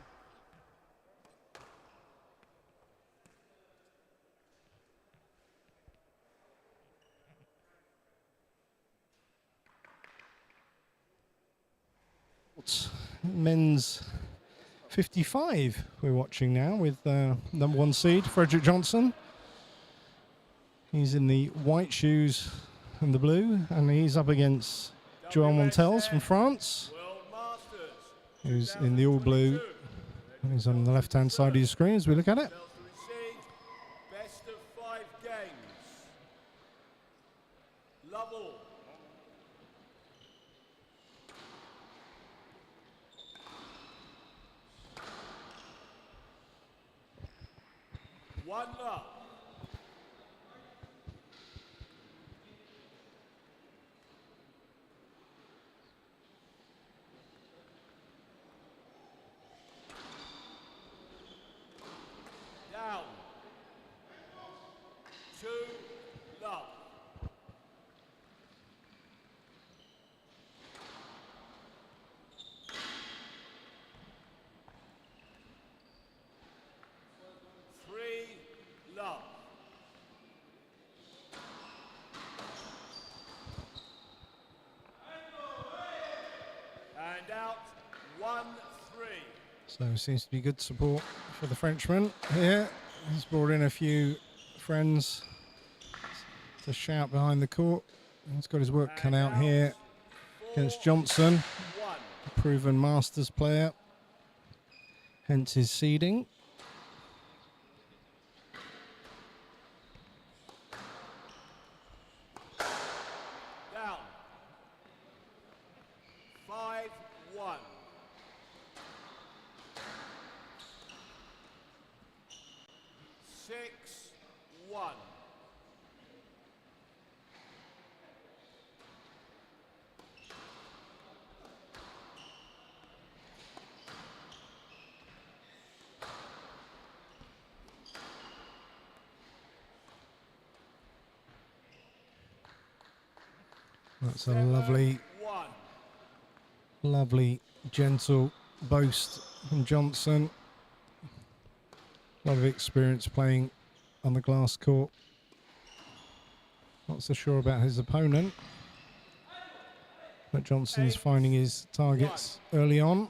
Men's 55 we're watching now with number 1 seed Frederick Johnson. He's in the white shoes and the blue, and he's up against Joel Montels from France. World Masters. who's in the all blue. He's on the left-hand side of your screen as we look at it. Best of 5 games. Lovell. One love. Down. 2 love. Love. And out 1-3. So seems to be good support for the Frenchman here. He's brought in a few friends to shout behind the court. He's got his work cut out here against Johnson, a proven Masters player, hence his seeding. Down 5-1. Six, 1. That's a lovely, lovely, gentle boast from Johnson. A lot of experience playing on the glass court. Not so sure about his opponent, but Johnson's finding his targets early on.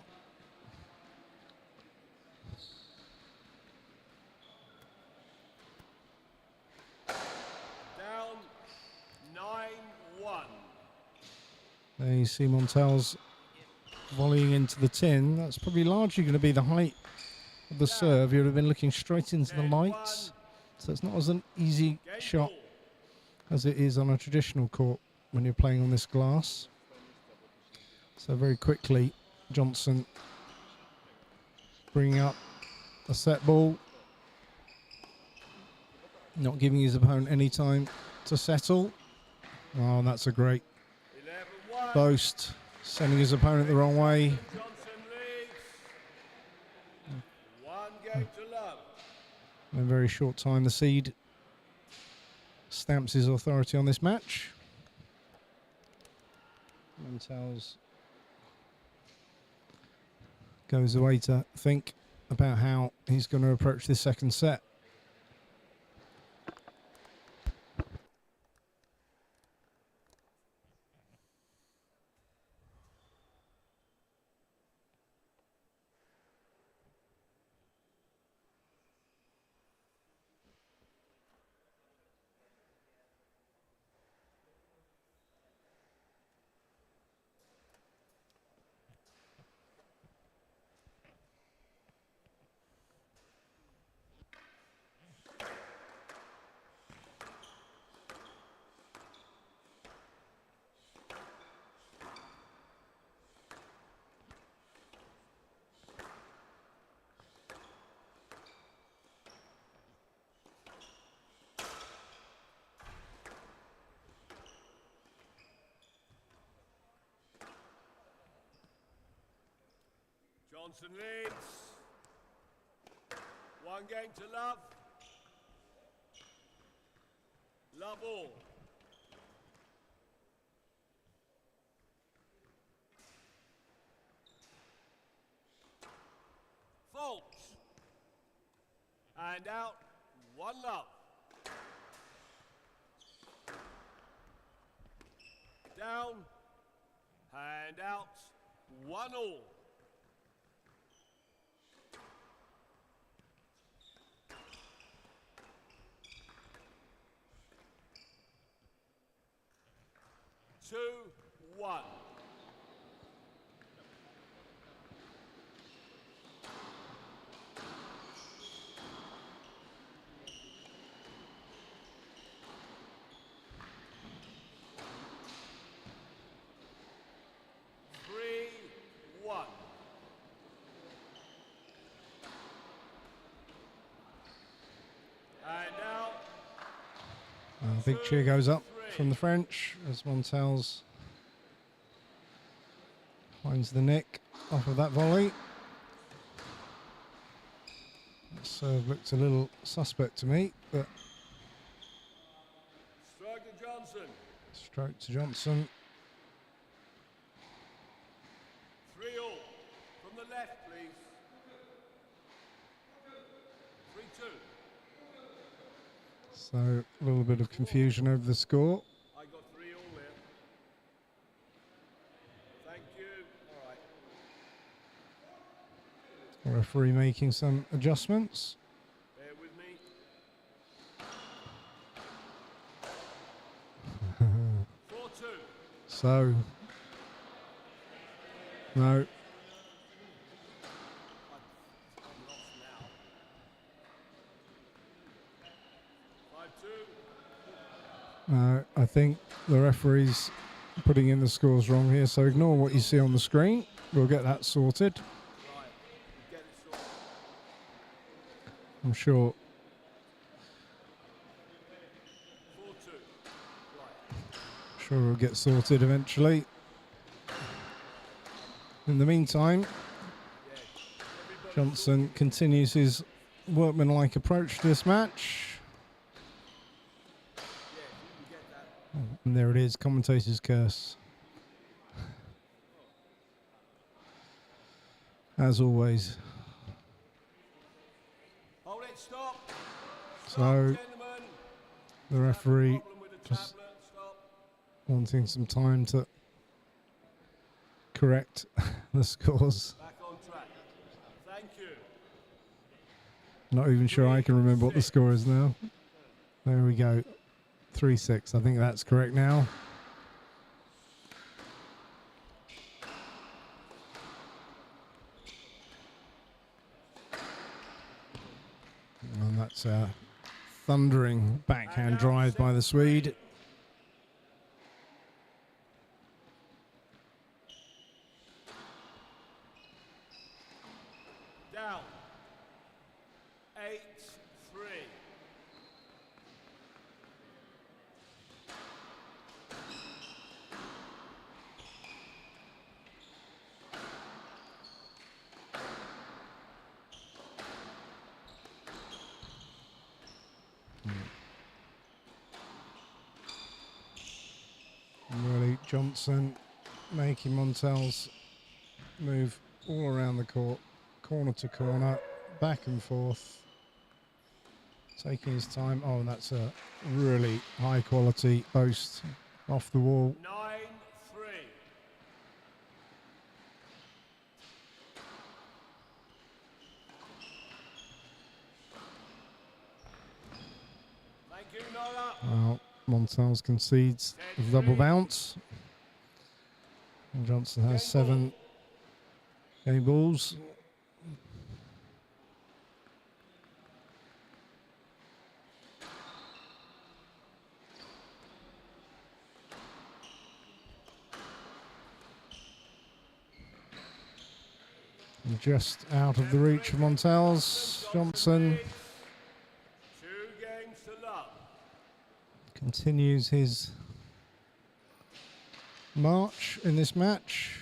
Down 9-1. There you see Montel's volleying into the tin. That's probably largely going to be the height of the serve. He would have been looking straight into the lights. So it's not as an easy shot as it is on a traditional court when you're playing on this glass. So very quickly, Johnson bringing up a set ball. Not giving his opponent any time to settle. Oh, that's a great boast. Sending his opponent the wrong way. Johnson leads. 1 game to love. In a very short time, the seed stamps his authority on this match. Montel's goes away to think about how he's going to approach this second set. Johnson leads. 1 game to love. Love all. Fault. And out. 1 love. Down. And out. 1 all. Two, 1. Big cheer goes up from the French as Montels finds the nick off of that volley. That serve looked a little suspect to me, but Strike to Johnson. stroke to Johnson. 3-all. From the left, please. 3-2. So a little bit of confusion over the score. I got 3-all there. Thank you. All right. Referee making some adjustments. Bear with me. 4-2. So, no, I'm lost now. 5-2. no, I think the referee's putting in the scores wrong here, so ignore what you see on the screen. We'll get that sorted. Right. Get it sorted. I'm sure 4-2. Right. we'll get sorted eventually. In the meantime, Johnson continues his workmanlike approach to this match. And there it is, commentator's curse. As always. Hold it, stop. So, Gentlemen. the referee Problem with the just tablet. Stop. wanting some time to correct the scores. Back on track. Thank you. Not even sure I can remember what the score is now. There we go. 3-6. I think that's correct now. And that's a thundering backhand drive by the Swede. Down. 8-3. Really, Johnson making Montels move all around the court, corner to corner, back and forth, taking his time. Oh, and that's a really high quality post off the wall. 9-3. Thank you, Nola. Well, Montels concedes a double bounce. And Johnson has 7 game balls. And just out of the reach of Montels. Johnson 2 games to love. continues his march in this match.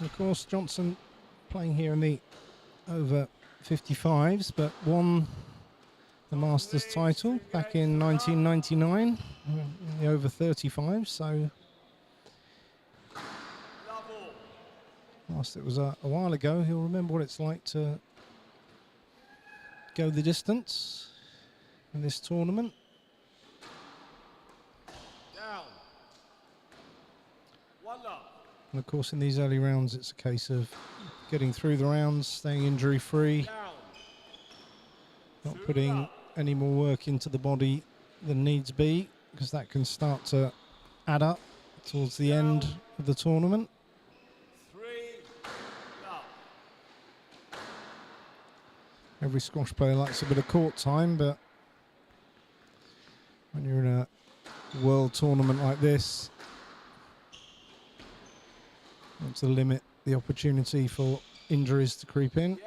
And of course, Johnson playing here in the over 55s, but won the Masters title back in 1999 in the over 35s. So, whilst it was a while ago, he'll remember what it's like to go the distance in this tournament. And of course, in these early rounds, it's a case of getting through the rounds, staying injury free, not putting any more work into the body than needs be, because that can start to add up towards the end of the tournament. Every squash player likes a bit of court time, but when you're in a world tournament like this, you want to limit the opportunity for injuries to creep in.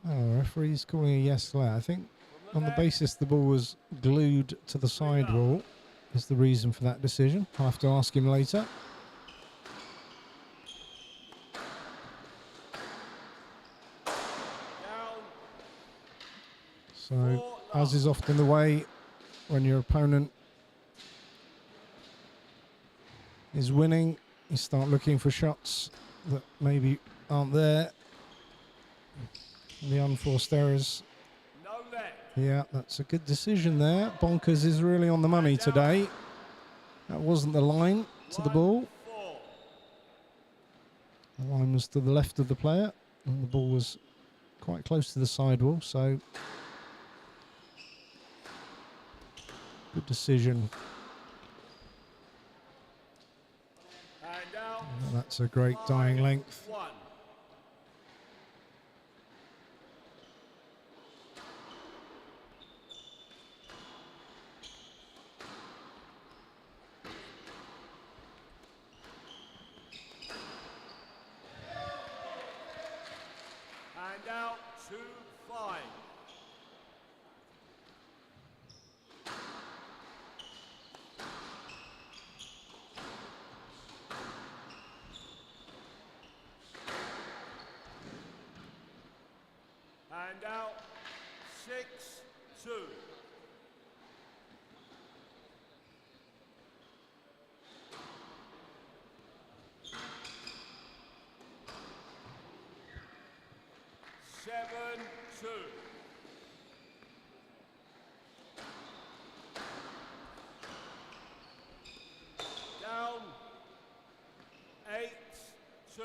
Oh, referee's calling a yes let. I think on the basis the ball was glued to the sidewall is the reason for that decision. I'll have to ask him later. So, as is often the way when your opponent is winning, you start looking for shots that maybe aren't there. The unforced errors. Yeah, that's a good decision there. Bonkers is really on the money today. That wasn't the line to the ball. The line was to the left of the player, and the ball was quite close to the sidewall, so good decision. And that's a great dying length. And out 2-5. And out 6-2. Seven, two. Down. 8-2.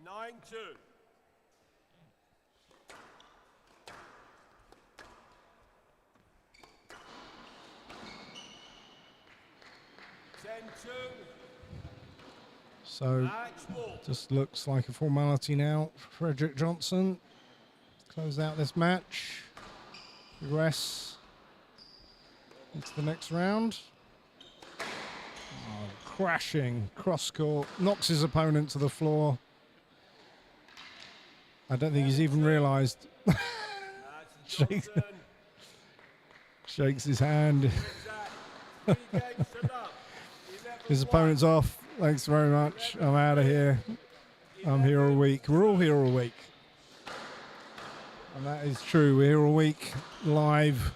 Nine, two. 10-2. So, just looks like a formality now for Frederick Johnson. Close out this match. Progress into the next round. Oh, crashing cross court, knocks his opponent to the floor. I don't think he's even realised. Shakes his hand. His opponent's off. Thanks very much. I'm out of here. I'm here all week. We're all here all week. And that is true. We're here all week live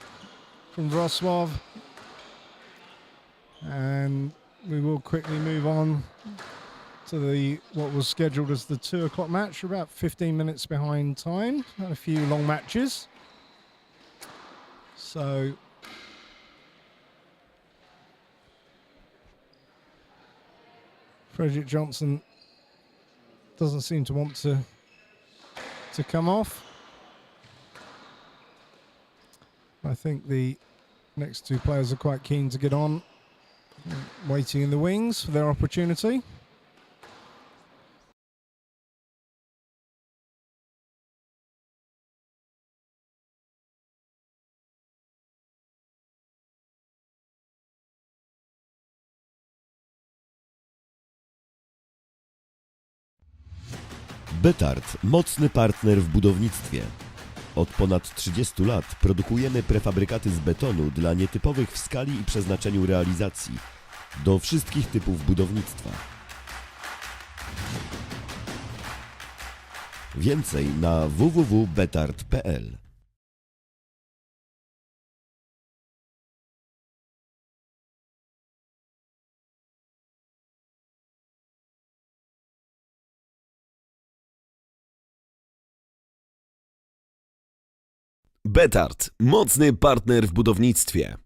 from Wroclaw. And we will quickly move on to what was scheduled as the 2 o'clock match. We're about 15 minutes behind time. Had a few long matches. So Frederick Johnson doesn't seem to want to come off. I think the next 2 players are quite keen to get on, waiting in the wings for their opportunity. BETARD, mocny partner w budownictwie. Od ponad 30 lat produkujemy prefabrykaty z betonu dla nietypowych w skali i przeznaczeniu realizacji, do wszystkich typów budownictwa. Więcej na www.betard.pl. BETARD, mocny partner w budownictwie.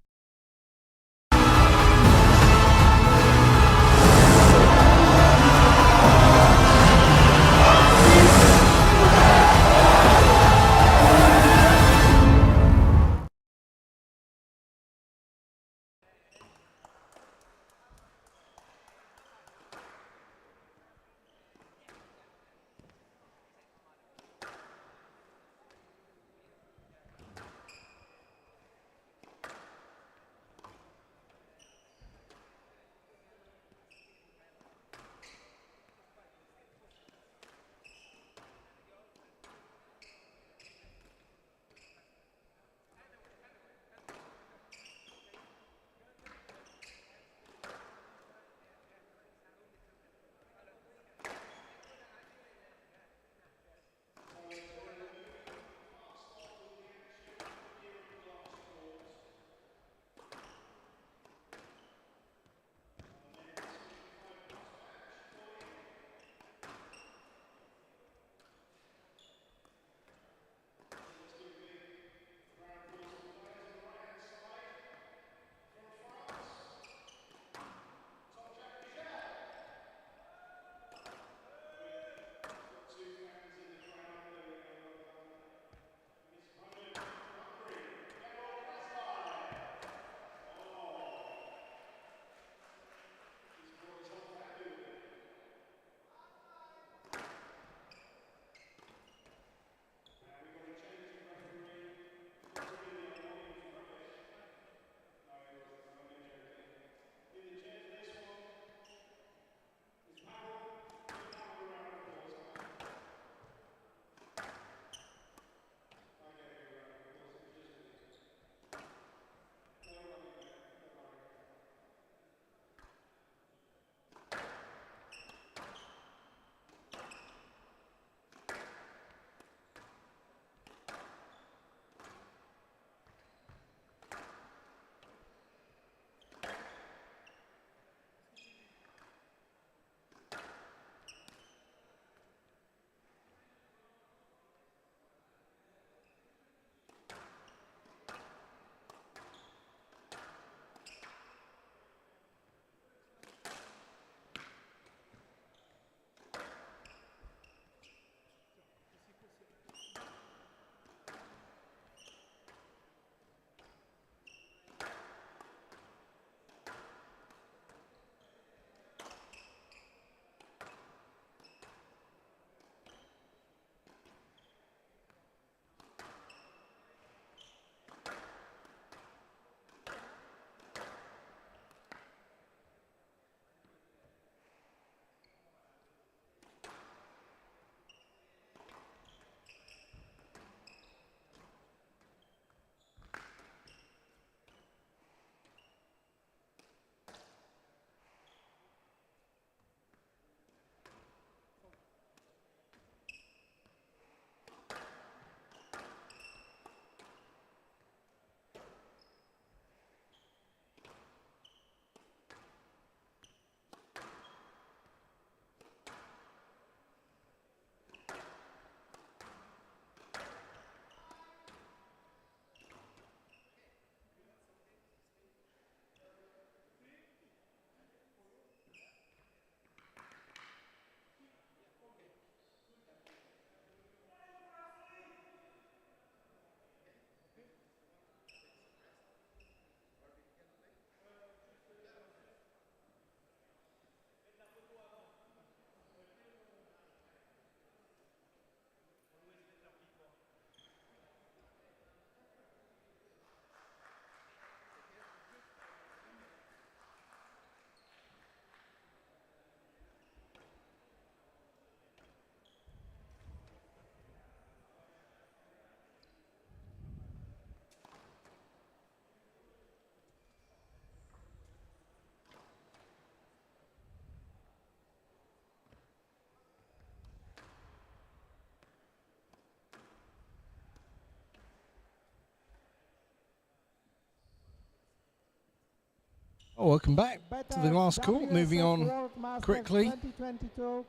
Oh, welcome back to the last BETARD court. Moving WSF on World Masters quickly. 2022.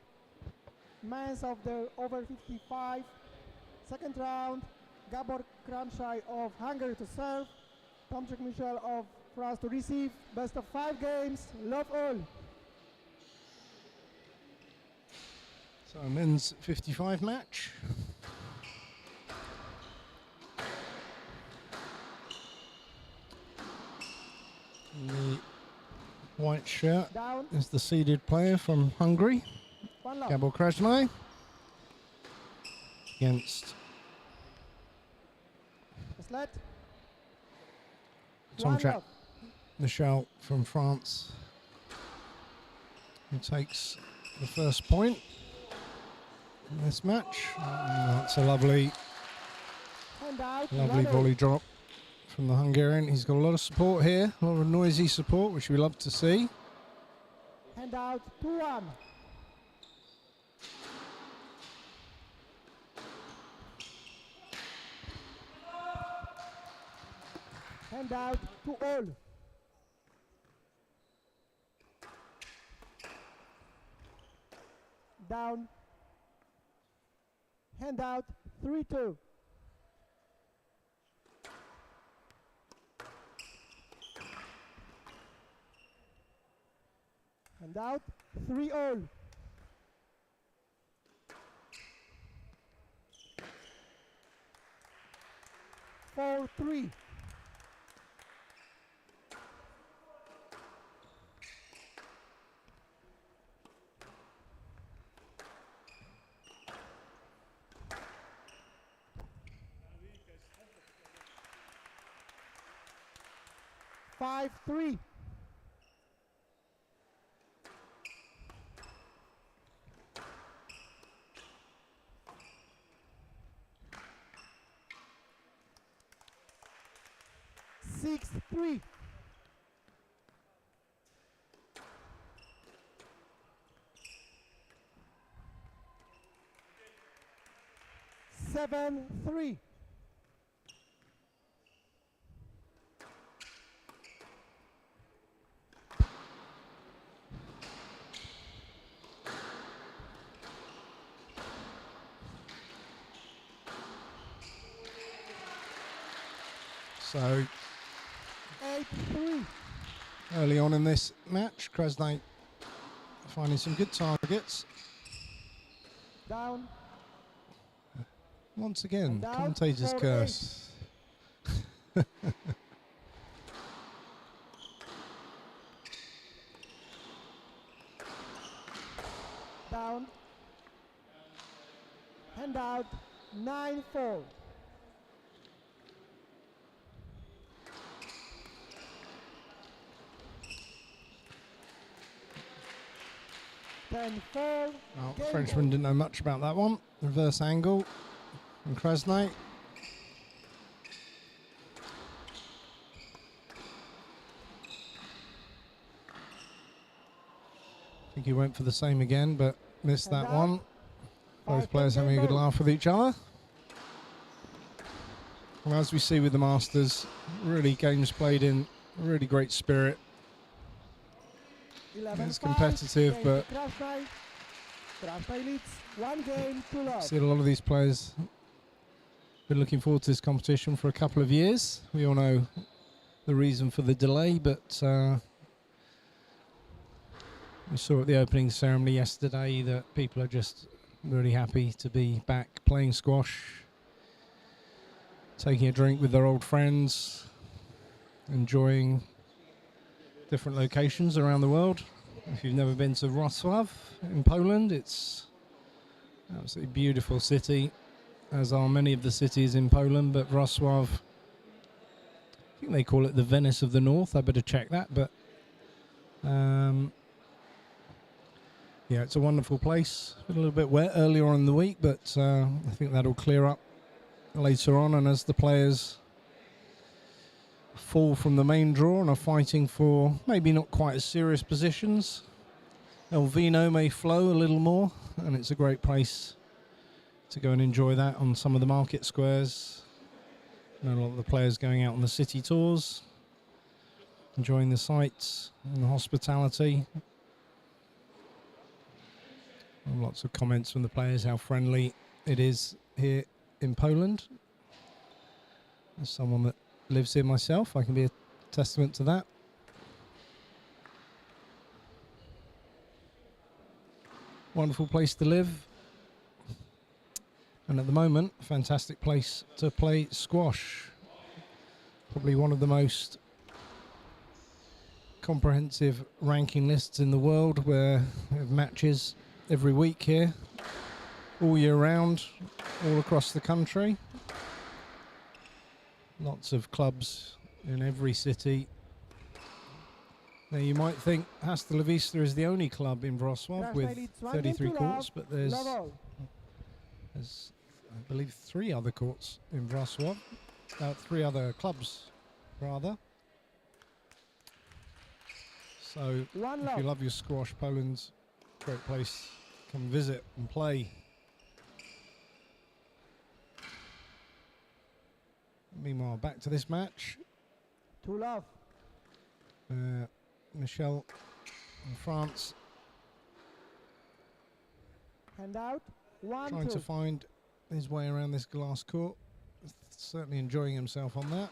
Men's of the over 55. Second round, Gabor Kramshai of Hungary to serve. Tomczyk Michel of France to receive. Best of 5 games. Love all. So men's 55 match. In the white shirt Down. is the seeded player from Hungary, One love. Gabor Kramshai, against Slet. Tomczyk Michel from France, who takes the first point in this match. That's a lovely volley drop from the Hungarian. He's got a lot of support here, a lot of noisy support, which we love to see. Hand out 2-1. Hand out to all. Down. Hand out 3-2. Hand out 3-all. Four, 3. Five, 3. Six, 3. Seven, 3. So 8-3. early on in this match, Krasny finding some good targets. Down. Once again, Down, commentator's 4-8. curse. Down. Hand out 9-4. Well, Frenchman didn't know much about that one. Reverse angle from Krasny. I think he went for the same again, but missed that one. Both players having a good laugh with each other. Well, as we see with the Masters, really games played in a really great spirit. It's competitive, but Krasny leads 1 game to love. see a lot of these players been looking forward to this competition for a couple of years. We all know the reason for the delay, but we saw at the opening ceremony yesterday that people are just really happy to be back playing squash, taking a drink with their old friends, enjoying different locations around the world. If you've never been to Wroclaw in Poland, it's an absolutely beautiful city, as are many of the cities in Poland, but Wrocław, I think they call it the Venice of the North. I better check that, but yeah, it's a wonderful place. A little bit wet earlier on in the week, but I think that'll clear up later on, and as the players fall from the main draw and are fighting for maybe not quite as serious positions, El Vino may flow a little more, and it's a great place to go and enjoy that on some of the market squares. And a lot of the players going out on the city tours. enjoying the sights and the hospitality. And lots of comments from the players how friendly it is here in Poland. As someone that lives here myself, I can be a testament to that. Wonderful place to live. And at the moment, a fantastic place to play squash. Probably one of the most comprehensive ranking lists in the world, where we have matches every week here, all year round, all across the country. Lots of clubs in every city. Now you might think Hasta La Vista is the only club in Wrocław with 33 courts, but there's I believe 3 other courts in Wrocław, 3 other clubs rather. So if you love your squash, Poland's a great place. Come visit and play. Meanwhile, back to this match. To love. Michel in France. Hand out. 1, Trying 2. to find his way around this glass court. Certainly enjoying himself on that.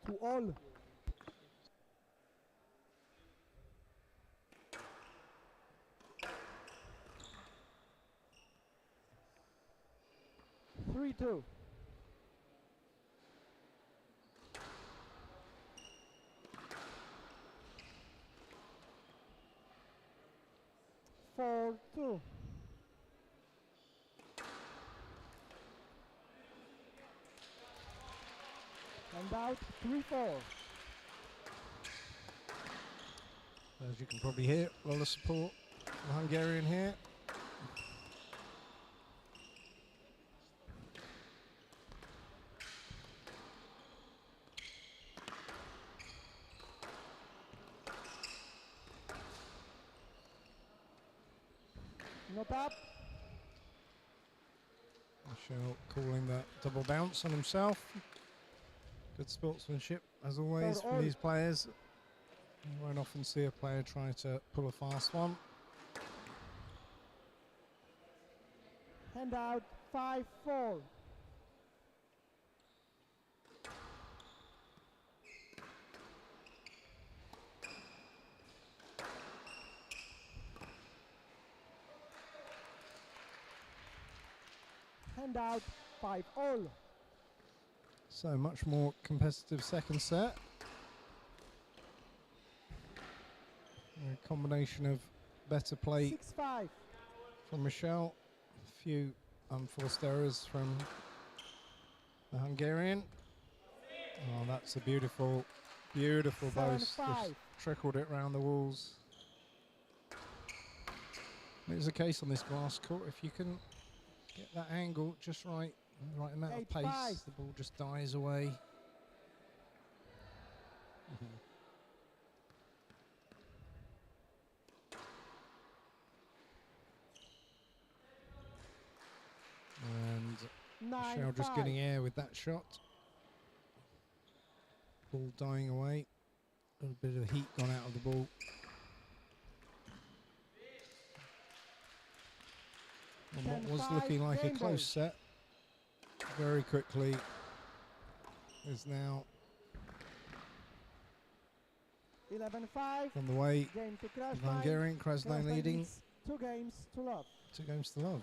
To all. Three, 2. 4, 2. And out 3, 4. As you can probably hear, a lot of support from the Hungarian here. Not up. Michel calling that double bounce on himself. Good sportsmanship, as always, from these players. You won't often see a player try to pull a fast one. Hand out 5, 4. Hand out 5, all. So much more competitive second set. A combination of better play 6, 5. from Michel, a few unforced errors from the Hungarian. Oh, that's a beautiful, beautiful 7, boast. 5. Just trickled it round the walls. It's a case on this glass court, if you can get that angle just right, the right amount 8, of pace, 5. the ball just dies away. And 9, Michel just 5. getting air with that shot. Ball dying away. A little bit of heat gone out of the ball. And what was looking like a close set, very quickly is now 11, 5. on the way. Game to crash The Hungarian, Krasnodar leading 2 games to love. 2 games to love.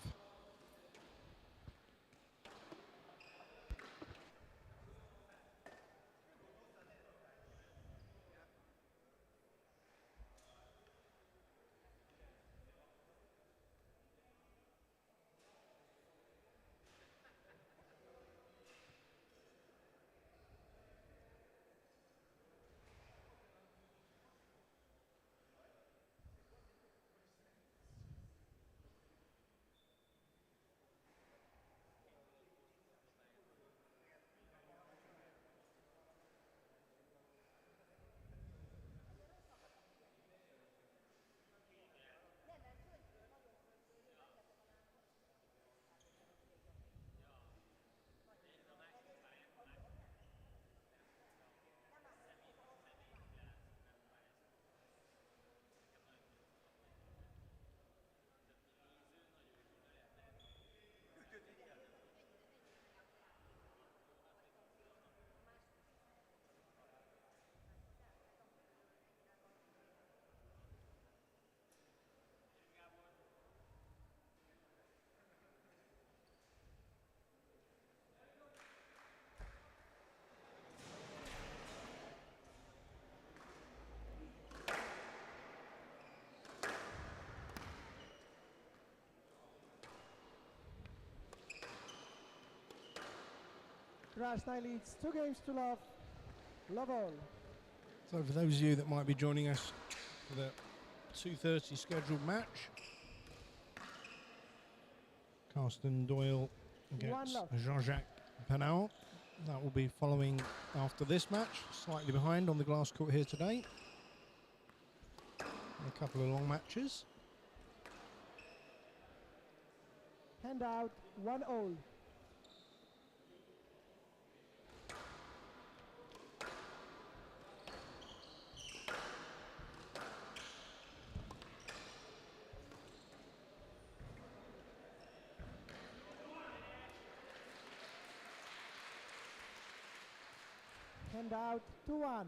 Krasnai leads 2-0. Love all. So for those of you that might be joining us for the 2:30 scheduled match, Carsten Doyle against Zhang Pineau. That will be following after this match, slightly behind on the glass court here today. And a couple of long matches. Hand out 1-all. Hand out 2-1.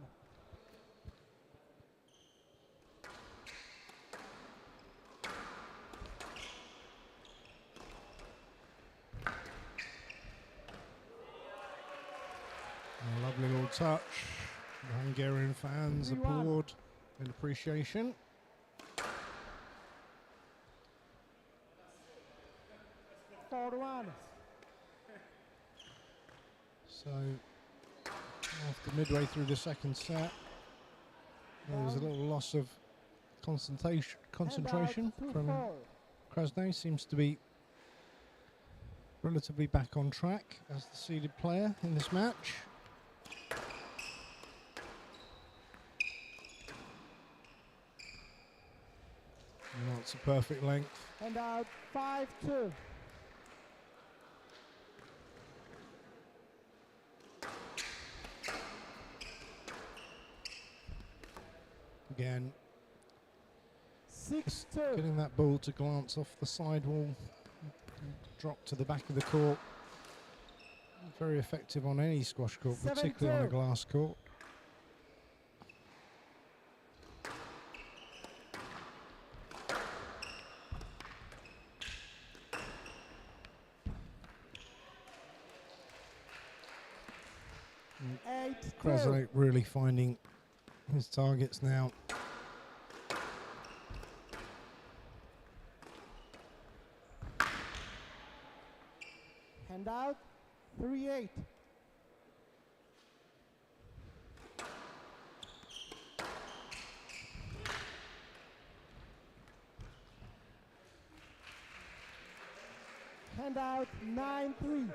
A lovely little touch. The Hungarian fans 3-1. applaud in appreciation. So after midway through the second set, there was a little loss of concentration from Krasnai. Seems to be relatively back on track as the seeded player in this match. And that's a perfect length. And out 5-2. Again, 6-2. getting that ball to glance off the sidewall, drop to the back of the court. Very effective on any squash court, particularly on a glass court. Krasnai really finding his targets now. Hand out 3-8. Hand out 9-3.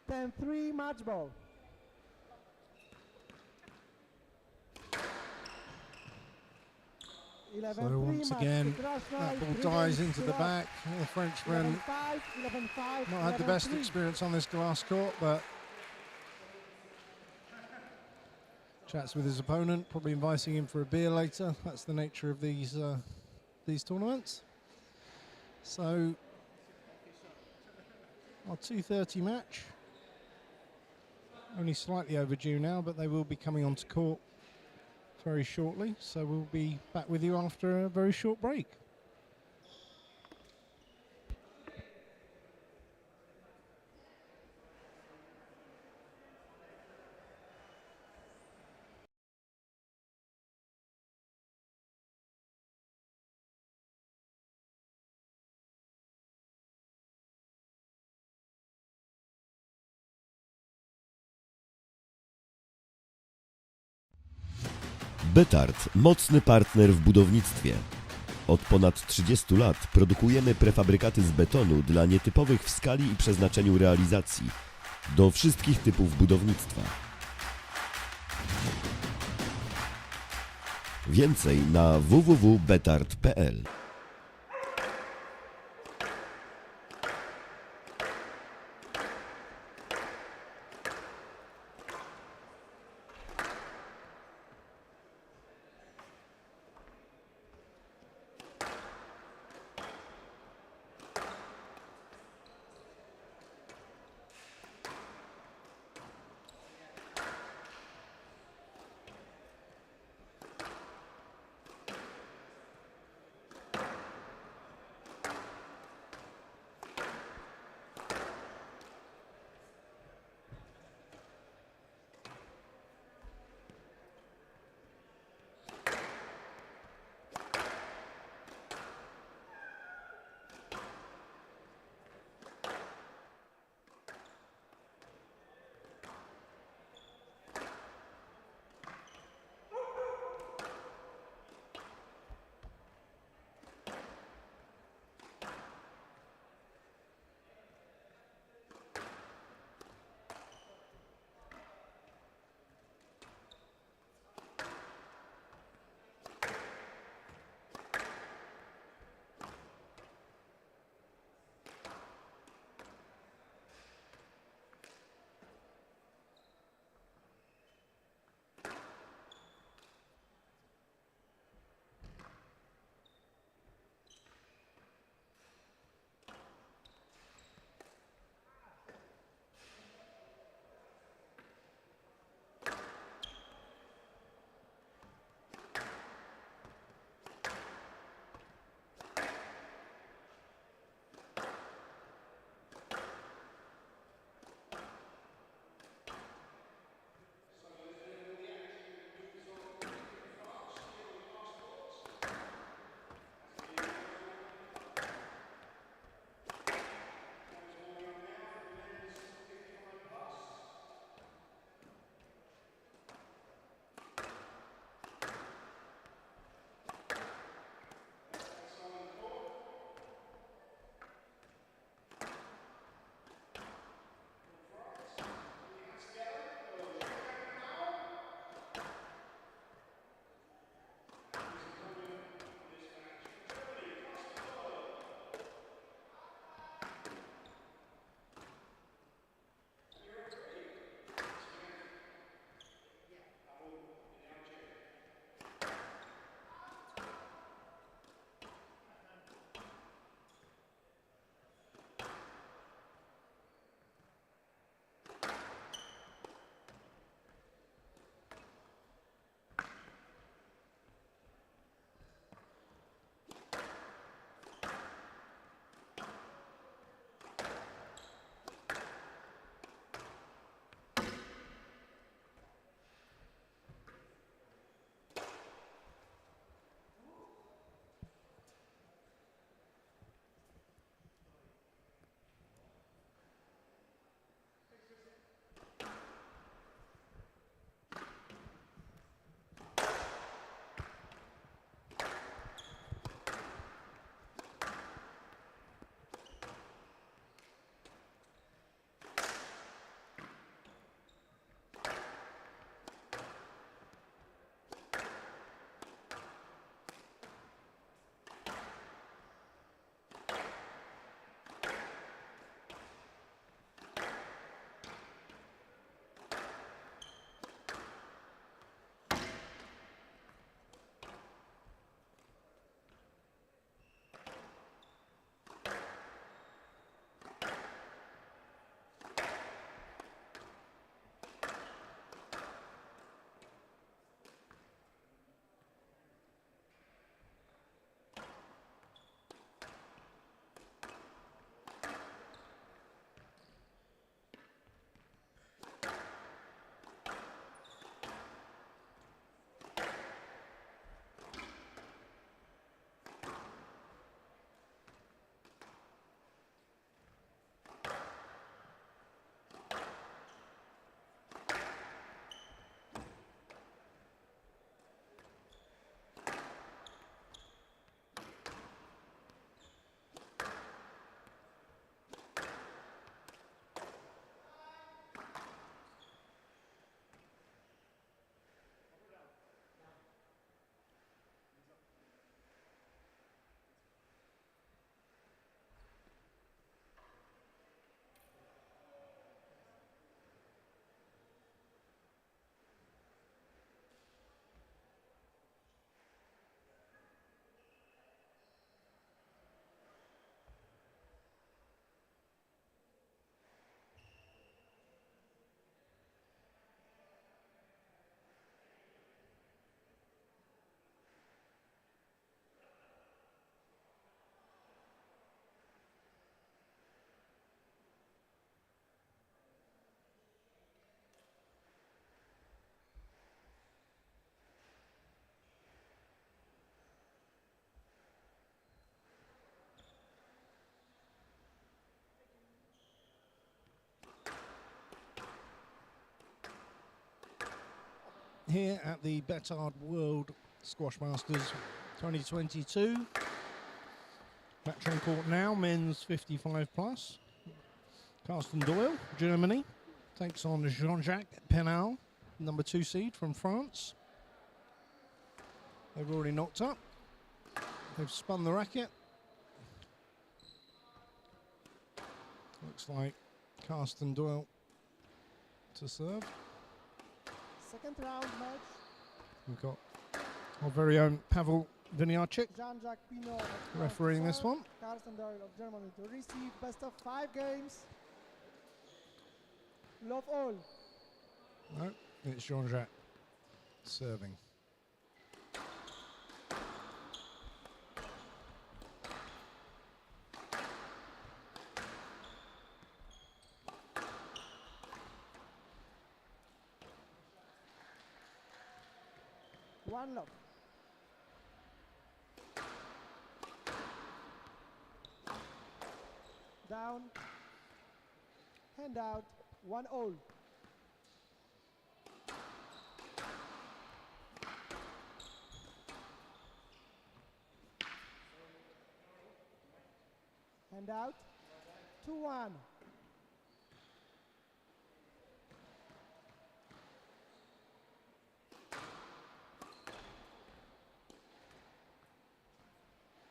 Then 3 match ball. So once again, that ball dies into the back. The Frenchman not had the best experience on this glass court, but chats with his opponent, probably inviting him for a beer later. That's the nature of these tournaments. So our 2:30 match, only slightly overdue now, but they will be coming onto court very shortly, so we'll be back with you after a very short break. BETARD, mocny partner w budownictwie. Od ponad 30 lat produkujemy prefabrykaty z betonu dla nietypowych w skali i przeznaczeniu realizacji, do wszystkich typów budownictwa. Więcej na www.betard.pl. here at the BETARD World Squash Masters 2022. Match on court now, men's 55 plus. Carsten Doyle, Germany, takes on Zhang Pineau, number 2 seed from France. They've already knocked up. They've spun the racket. Looks like Carsten Doyle to serve. Second round match. We've got our very own Pavel Viniarchik Zhang Pineau refereeing this one. Carsten Doyle of Germany to receive best of 5 games. Love all. No, it's Jean-Jacques serving. One love. Down. Hand out. 1-all. Hand out. 2-1.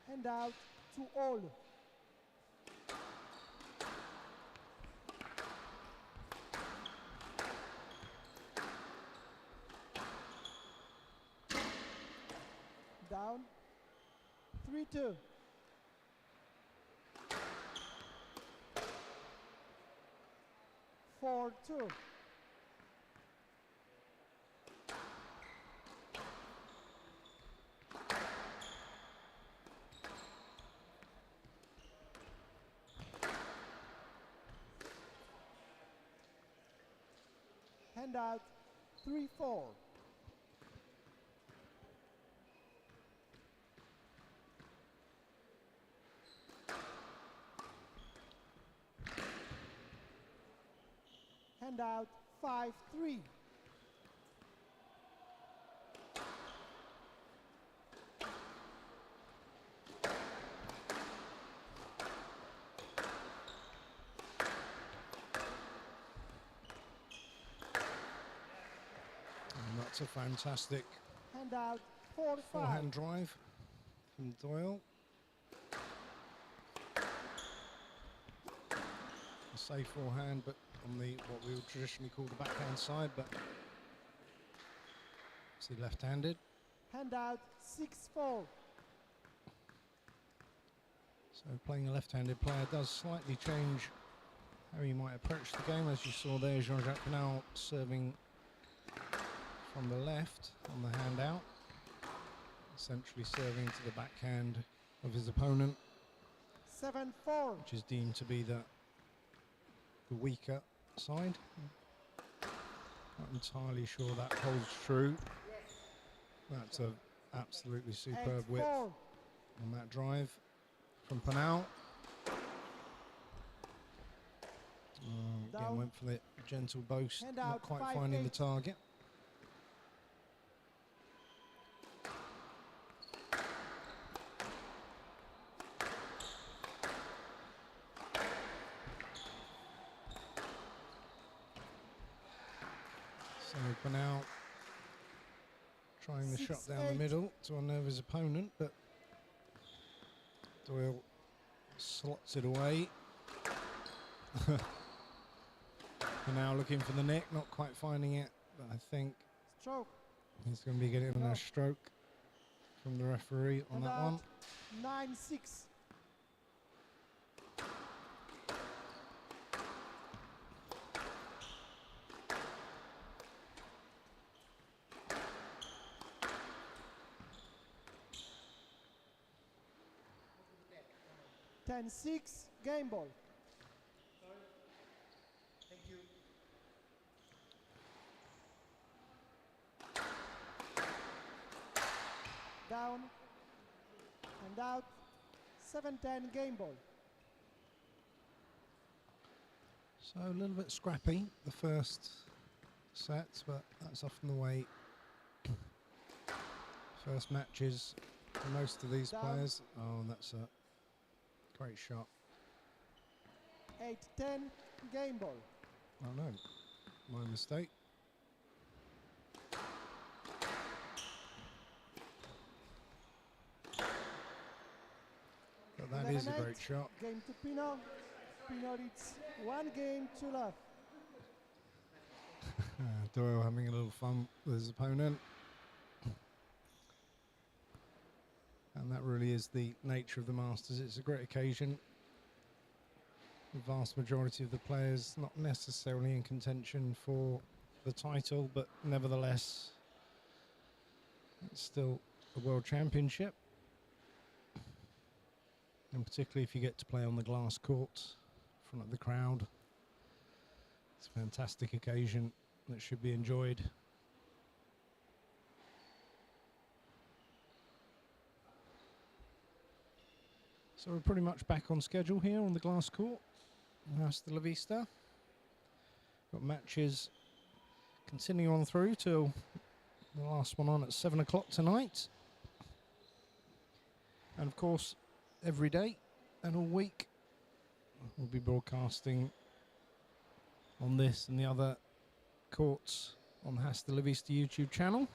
Hand out. 2-all. Down. 3-2. Four, 2. Hand out. 3-4. Hand out. 5-3. And that's a fantastic Hand out. 4-5. forehand drive from Doyle. A safe forehand, but on the what we would traditionally call the backhand side, but see left-handed. Hand out. 6-4. So playing a left-handed player does slightly change how you might approach the game. As you saw there, Jean-Jacques Pineau serving from the left on the hand out, essentially serving to the backhand of his opponent, 7-4. which is deemed to be the weaker side. Not entirely sure that holds true. That's a absolutely superb width 8-4. on that drive from Pineau. Again, Down. went for the gentle boast, Hand not out, quite 5-8. finding the target. So Pineau trying the shot down the 6-8. middle to unnerve his opponent, but Doyle slots it away. Pineau looking for the nick, not quite finding it, but I think Stroke. he's going to be getting No. a stroke from the referee on Hand that out. one. 9-6. Ten, 6. Game ball. Down and out. 7-10 game ball. So a little bit scrappy, the first sets, but that's often the way First matches for most of these Down. players. Oh, that's a great shot. 8-10, game ball. Oh no, my mistake. But that is a 11-8, great shot. Game to Pineau. Pineau leads 1 game to love. Doyle having a little fun with his opponent. And that really is the nature of the Masters. It's a great occasion. The vast majority of the players not necessarily in contention for the title, but nevertheless, it's still a World Championship. And particularly if you get to play on the glass court in front of the crowd, it's a fantastic occasion that should be enjoyed. So we're pretty much back on schedule here on the glass court. Hasta la vista. Got matches continuing on through till the last one on at 7 o'clock tonight. And of course, every day and all week we'll be broadcasting on this and the other courts on the Hasta la Vista YouTube channel.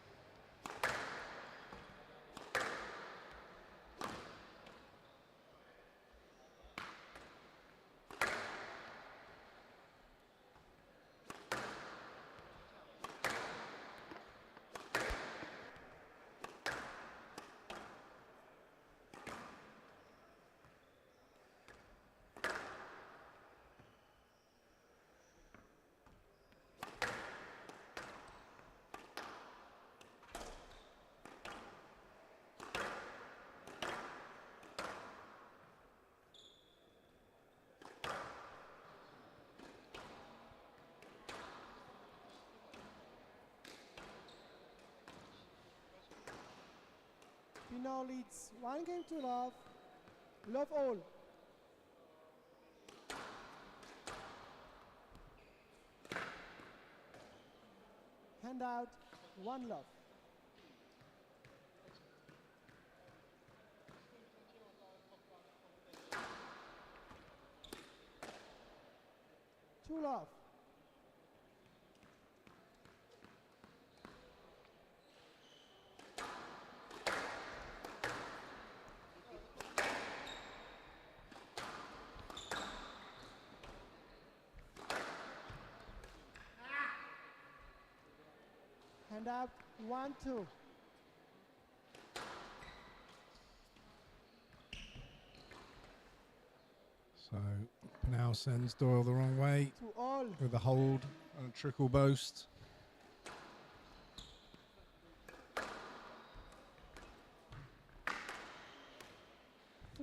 Pineau leads 1 game to love. Love all. Hand out 1 love. Two love. Hand out 1-2. So now sends Doyle the wrong way To all. with a hold and a trickle boast.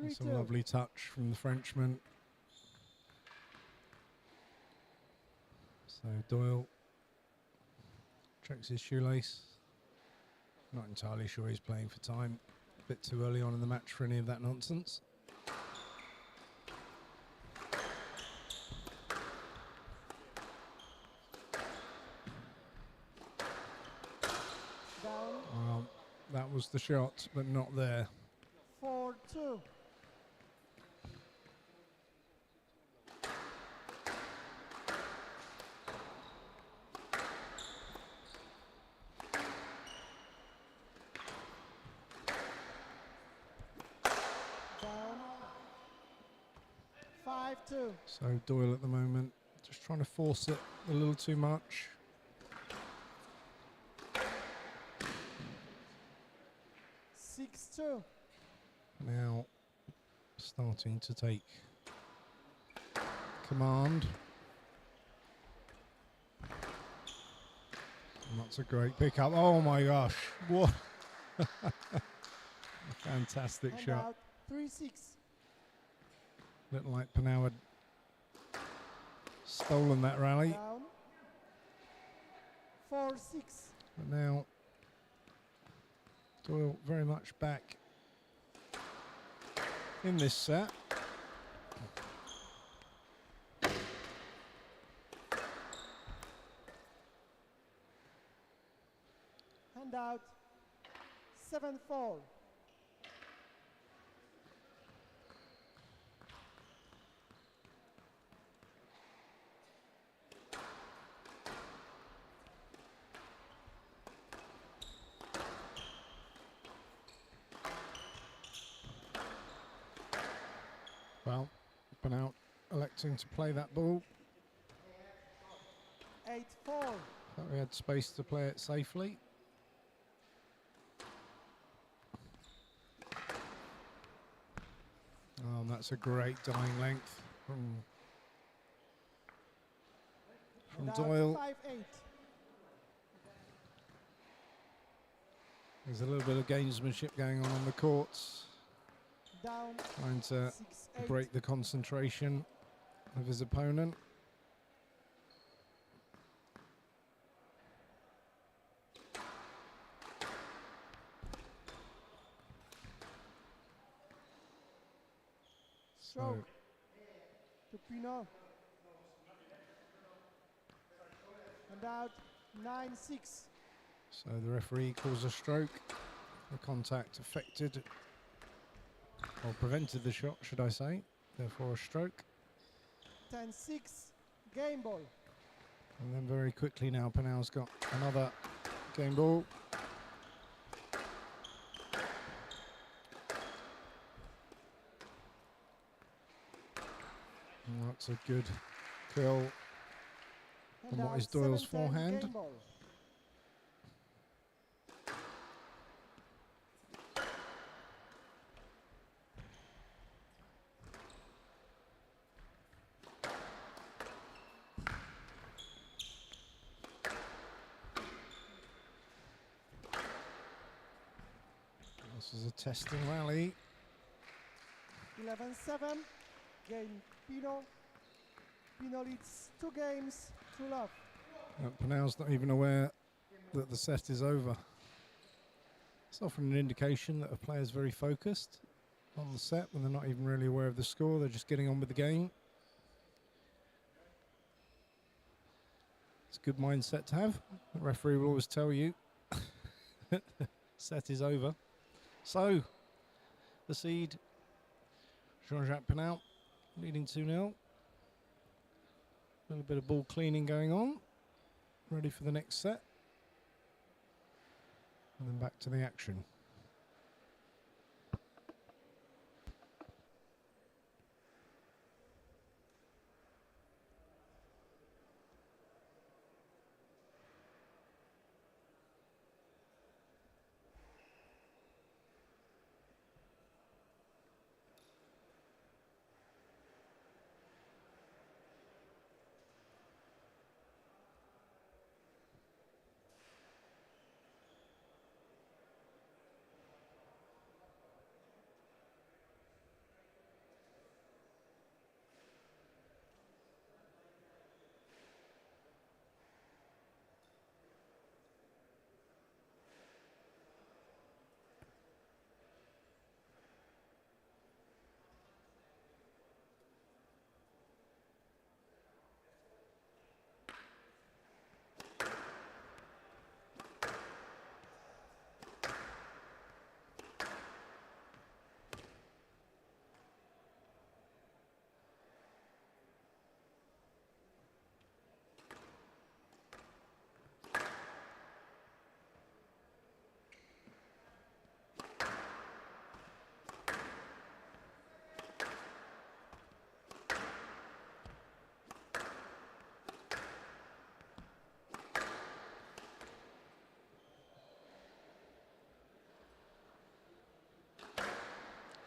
It's a 3-2. lovely touch from the Frenchman. So Doyle checks his shoelace. Not entirely sure he's playing for time. A bit too early on in the match for any of that nonsense. Down. Well, that was the shot, but not there. 4-2. Down. 5-2. So Doyle at the moment just trying to force it a little too much. Six-2. Now starting to take command. And that's a great pickup. Oh my gosh, what a fantastic Hand shot. out 3-6. Looked like Pineau had stolen that rally, Down. 4-6. but now Doyle very much back in this set. Hand out 7-5. 4. Well, Pineau electing to play that ball. 8-4. Thought we had space to play it safely. Oh, and that's a great dying length from That's Doyle. 5-8. There's a little bit of gamesmanship going on the courts, Down trying to 6-8. break the concentration of his opponent. Stroke to Pineau. And out 9-6. So the referee calls a stroke. The contact affected or prevented the shot, should I say. Therefore a stroke. 10-6. Game ball. And then very quickly now Pineau's got another game ball. And that's a good curl And on what out is Doyle's 7-10. forehand. Game ball. This is a testing rally. 11-7. Game Pineau. Pineau leads 2 games to love. Pineau's not even aware that the set is over. It's often an indication that a player's very focused on the set when they're not even really aware of the score. They're just getting on with the game. It's a good mindset to have. The referee will always tell you set is over. So, the seed, Jean-Jacques Pineau, leading 2-0. A little bit of ball cleaning going on. Ready for the next set. And then back to the action.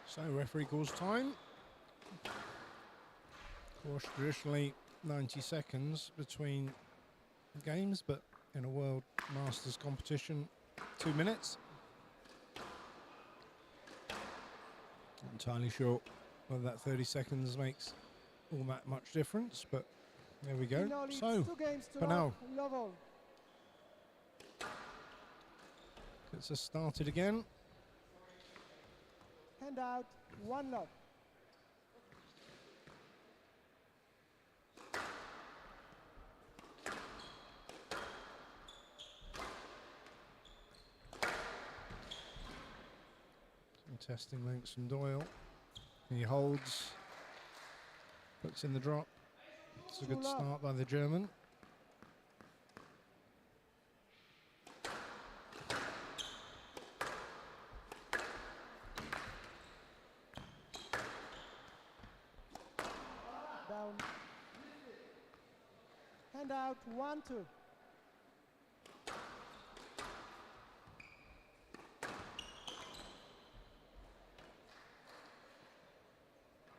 So referee calls time. Of course, traditionally 90 seconds between games, but in a World Masters competition, 2 minutes. Not entirely sure whether that 30 seconds makes all that much difference, but there we go. Pineau leads So, 2 games to Pineau love all. gets us started again. Hand out 1 love. Testing links from Doyle. He holds, puts in the drop. It's a good start by the German. Down. Hand out, 1-2.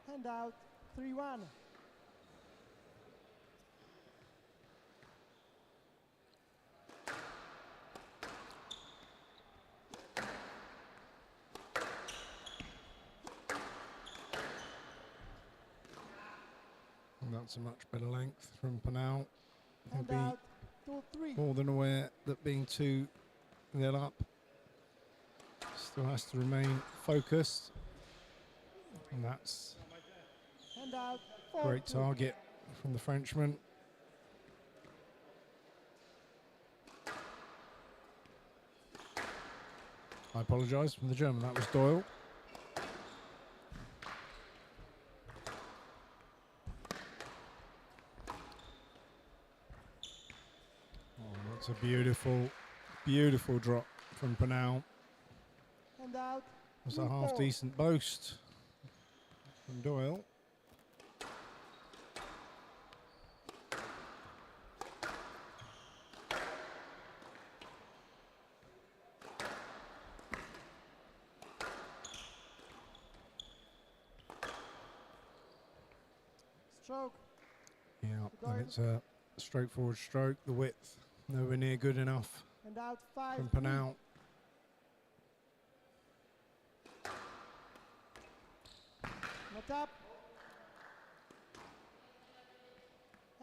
Hand out, 3-1. And that's a much better length from Pineau. He'll Hand be out, 2-3. more than aware that being 2-0 up still has to remain focused. And that's Hand out, a great 4-2. target from the Frenchman. I apologise, from the German, that was Doyle. Oh, that's a beautiful, beautiful drop from Pineau. Hand out, That's a half 3-4. decent boast from Doyle. Stroke. Yeah, and it's a straightforward stroke. The width nowhere near good enough Hand out, 5-3. from Pineau. Not up.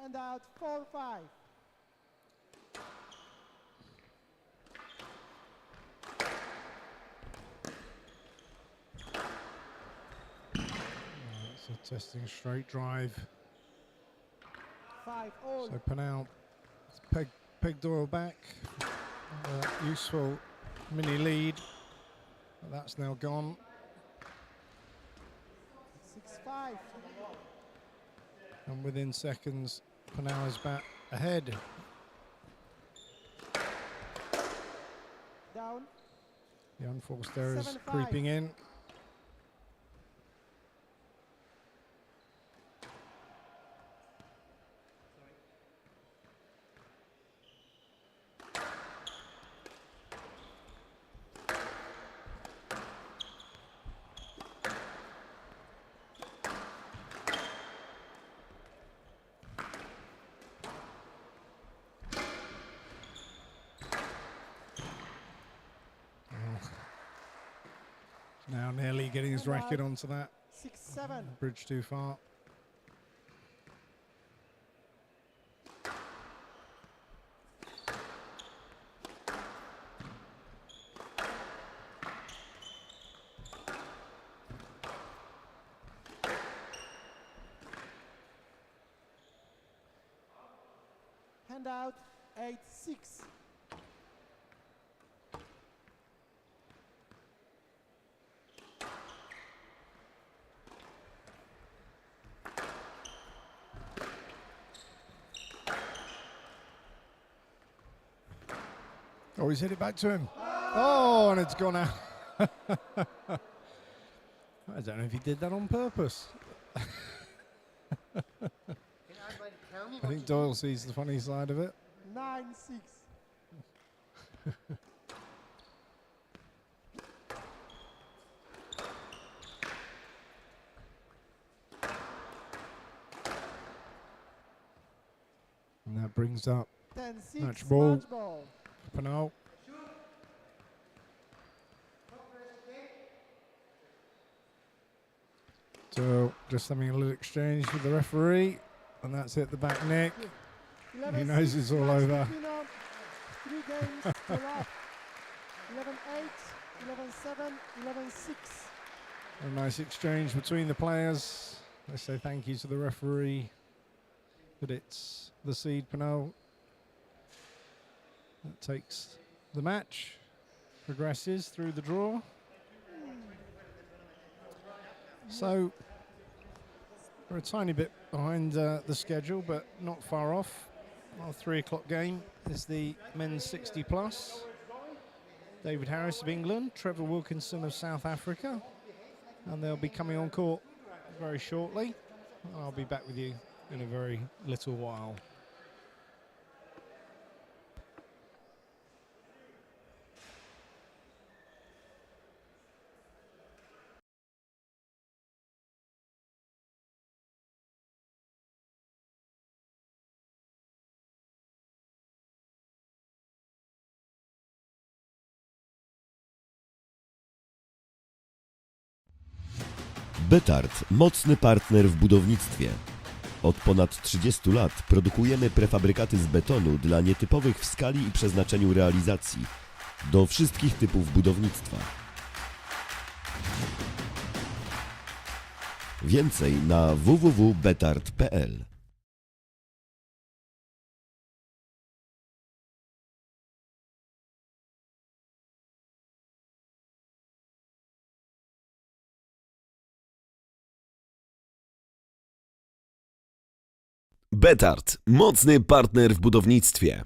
Hand out, 4-5. It's a testing straight drive. 5-all. So Pineau peg Doyle back. Useful mini lead. But that's now gone. 6-5. And within seconds, Pineau is back ahead. Down. The unforced error is 7-5. creeping in. Now nearly getting his racket onto that 6-7. bridge too far. Hand out, 8-6. Oh, he's hit it back to him. Oh, and it's gone out. I don't know if he did that on purpose. I think Doyle sees the funny side of it. 9-6. And that brings up 10-6. Match ball. Match ball. Pineau. So just having a little exchange with the referee, and that's it, the back neck. 11-6. He knows it's all Match over. between them. 3 games to wrap. 11-8, 11-7, 11-6. A nice exchange between the players. They say thank you to the referee, but it's the seed Pineau that takes the match, progresses through the draw. So we're a tiny bit behind the schedule, but not far off. Our 3 o'clock game is the men's 60 plus. David Harris of England, Trevor Wilkinson of South Africa, and they'll be coming on court very shortly. I'll be back with you in a very little while. BETARD, mocny partner w budownictwie. Od ponad 30 lat produkujemy prefabrykaty z betonu dla nietypowych w skali i przeznaczeniu realizacji, do wszystkich typów budownictwa. Więcej na www.betard.pl. BETARD, mocny partner w budownictwie.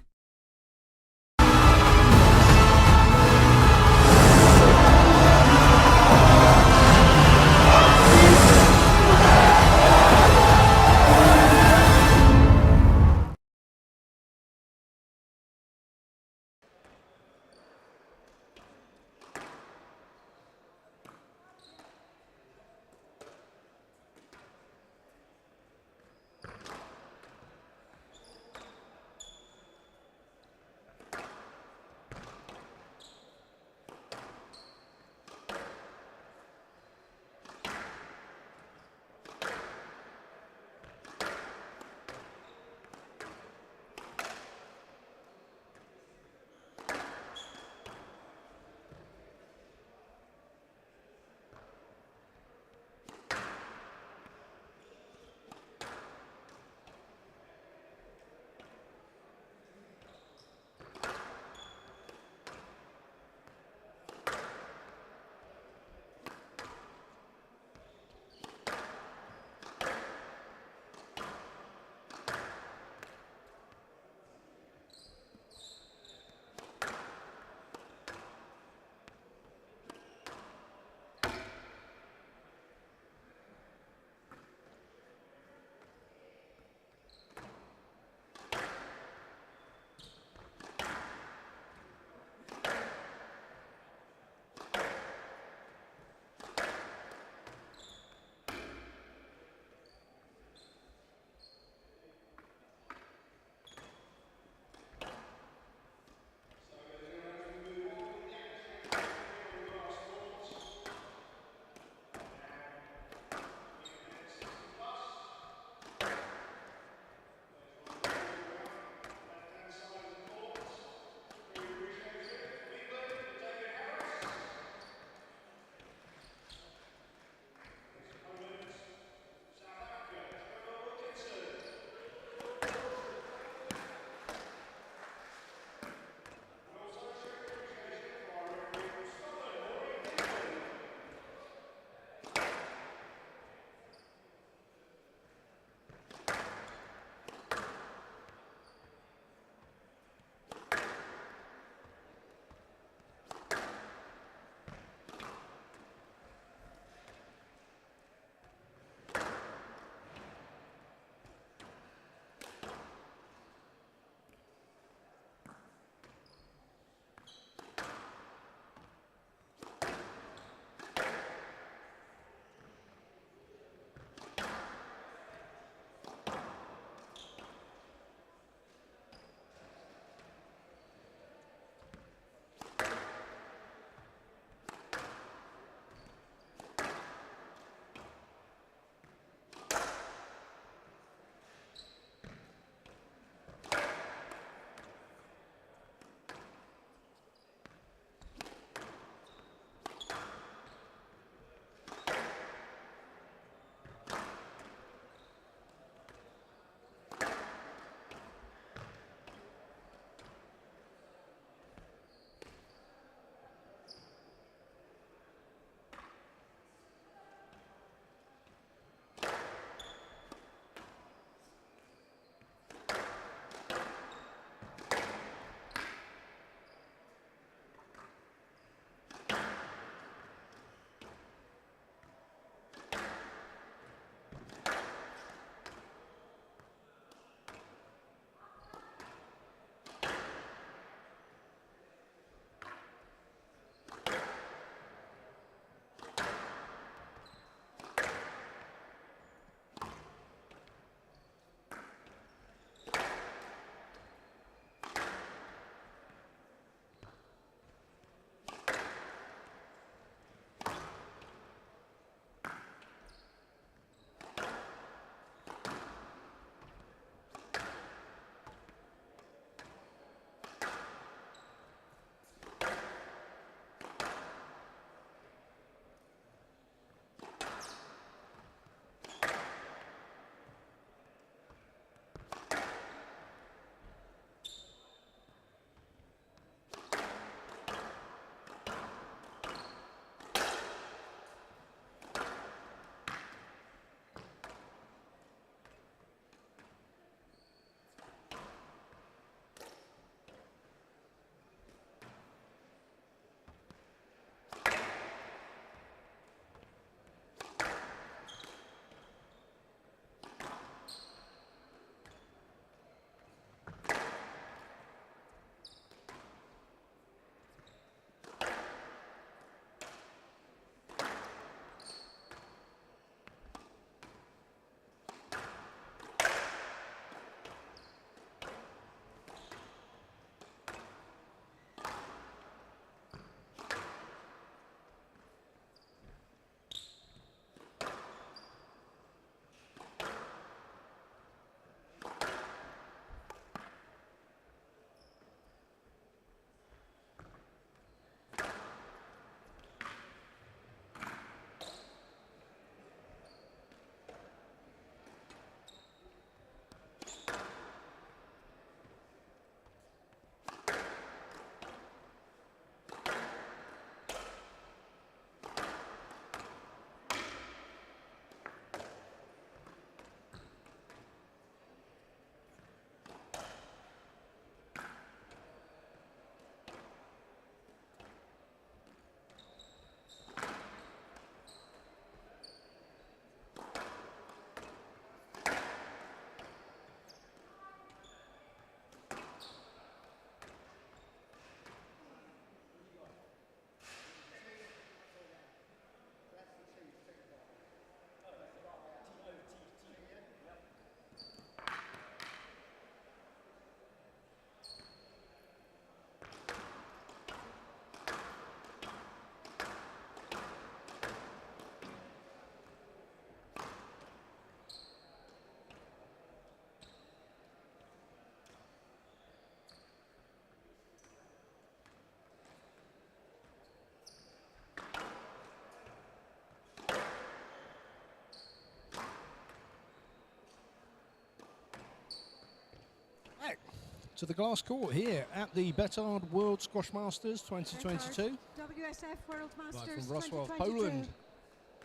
to the glass court here at the Betard World Squash Masters 2022. WSF World Masters from Wroclaw, 2022. Poland.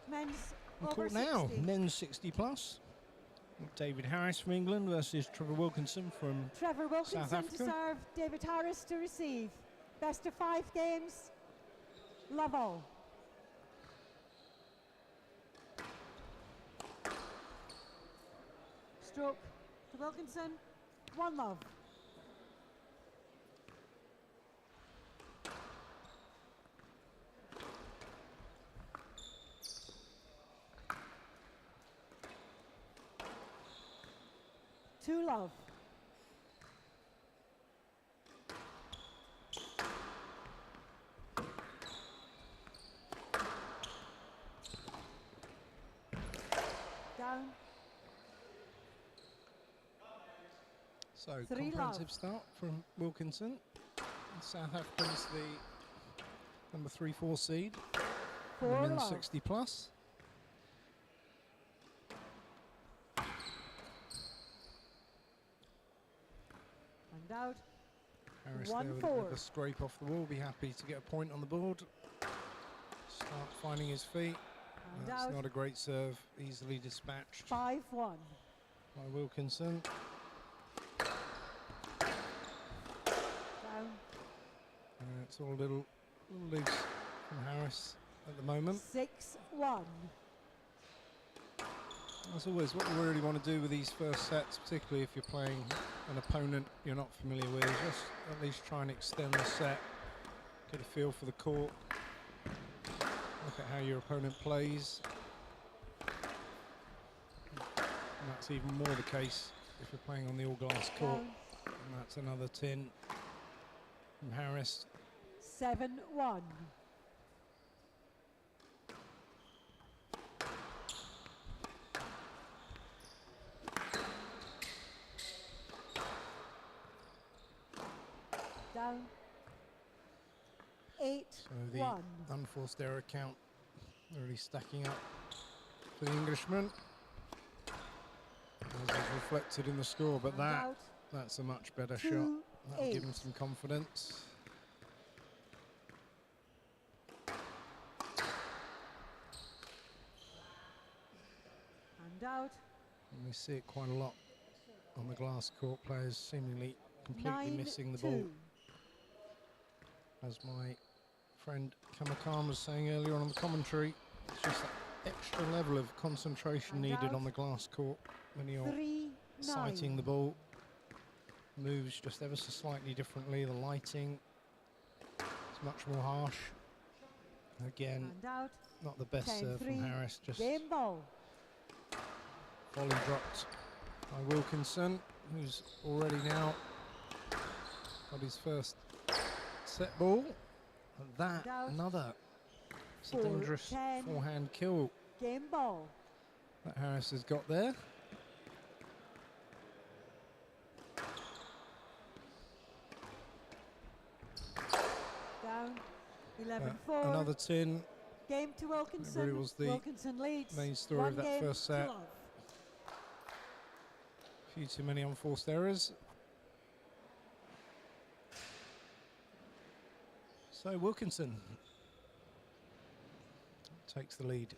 Men's On over court now, 60. men's 60 plus. David Harris from England versus Trevor Wilkinson from Trevor Wilkinson South to Africa. serve, David Harris to receive. Best of 5 games. Love all. Stroke to Wilkinson. 1 love. Two love. Down. So 3 comprehensive love. start from Wilkinson. South Africa's the number 3-4 seed. 4 Women's love. 60 plus. And out. Harris 1-4. there with a scrape off the wall. Be happy to get a point on the board. Start finding his feet. And That's out. not a great serve. Easily dispatched 5-1. by Wilkinson. Down. It's all a little loose from Harris at the moment. 6-1. As always, what you really want to do with these first sets, particularly if you're playing an opponent you're not familiar with, just at least try and extend the set, get a feel for the court, look at how your opponent plays. And that's even more the case if you're playing on the all-glass court. Down. And that's another tin from Harris. 7-1. Down. 8-1. So the unforced error count really stacking up for the Englishman, as is reflected in the score, but And that out. that's a much better shot. 2-8. That'll give him some confidence. And out. And we see it quite a lot on the glass court, players seemingly completely missing the ball. 9-2. As my friend Kamakam was saying earlier on the commentary, it's just that extra level of concentration And needed out. on the glass court when you're 3-9. sighting the ball. Moves just ever so slightly differently. The lighting is much more harsh. Again, And out. not the best serve from 10-3. Harris, just Game ball. volley dropped by Wilkinson, who's already now got his first set ball. And that, And out. another. It's a 4-10. dangerous forehand kill Game ball. that Harris has got there. Down. 11-4. Another tin. Game to Wilkinson. really was the Wilkinson leads. main story 1 of that game first to set. love. A few too many unforced errors. So Wilkinson takes the lead.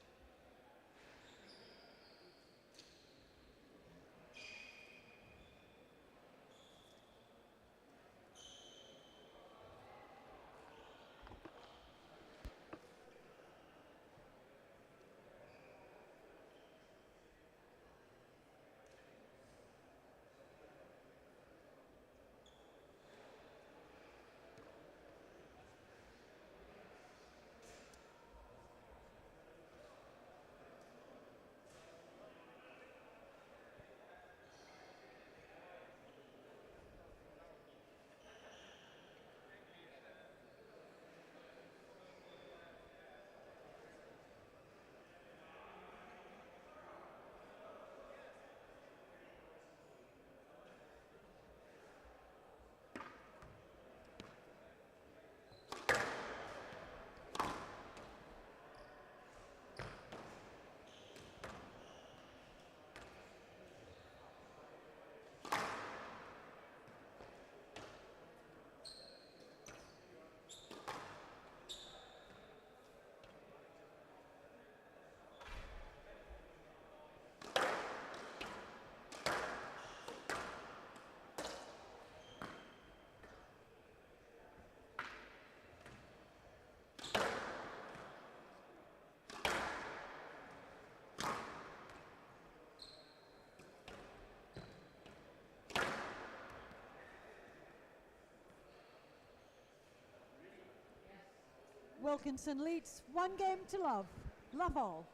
Wilkinson leads 1 game to love. Love all.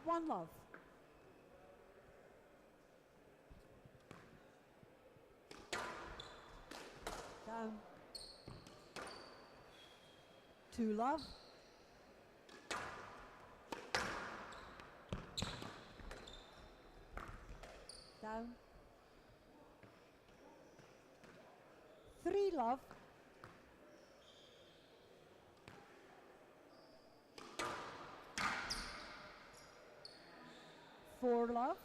One love. Down. 2 love. Down. 3 love. 4 love.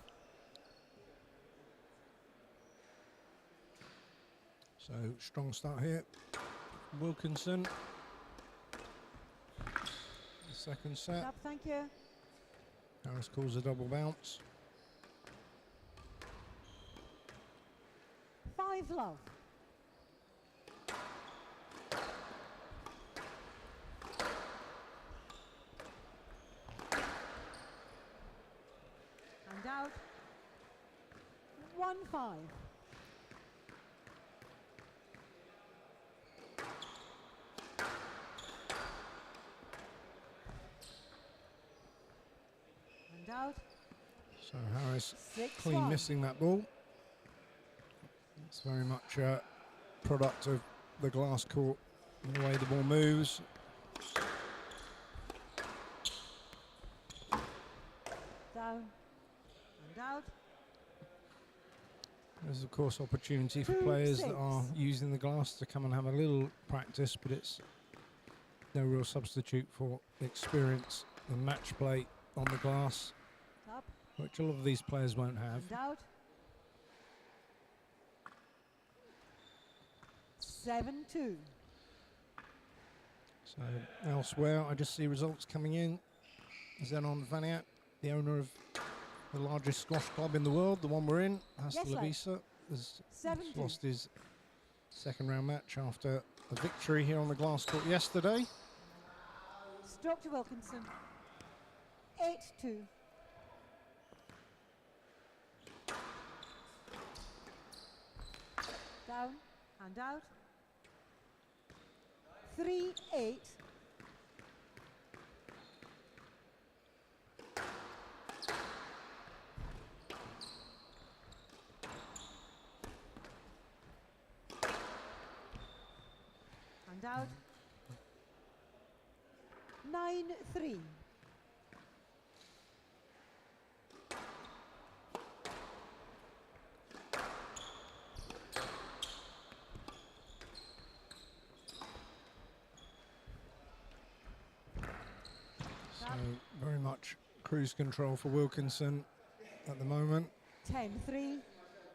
So strong start here. Wilkinson. The second set. Up, thank you. Harris calls a double bounce. 5 love. And out. 1-5. And out. So Harris 6-1. clean missing that ball. It's very much a product of the glass court and the way the ball moves. Down. And out. There's of course opportunity for 2-6. players that are using the glass to come and have a little practice, but it's no real substitute for experience and match play on the glass, Up. which a lot of these players won't have. And out. 7-2. So elsewhere, I just see results coming in. Zenon Vaniat, the owner of the largest squash club in the world, the one we're in, Hasta La lad. Vista, has 7-2. lost his second round match after a victory here on the glass court yesterday. Stroke to Wilkinson. 8-2. Down and out. 3-8. And out. 9-3. So very much cruise control for Wilkinson at the moment, 10-3. Game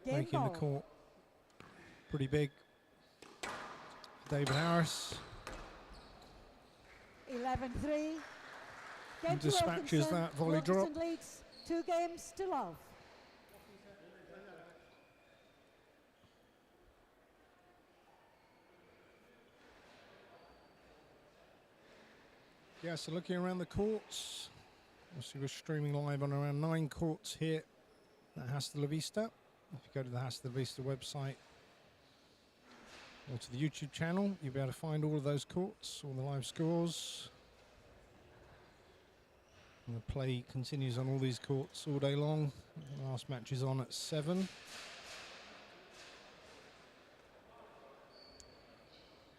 making ball. the court pretty big. David Harris 11-3. Game to dispatches Wilkinson. that volley drop. Wilkinson leads 2 games to love. Yeah, so looking around the courts, obviously we're streaming live on around 9 courts here at Hasta La Vista. If you go to the Hasta La Vista website or to the YouTube channel, you'll be able to find all of those courts, all the live scores. And the play continues on all these courts all day long. The last match is on at 7.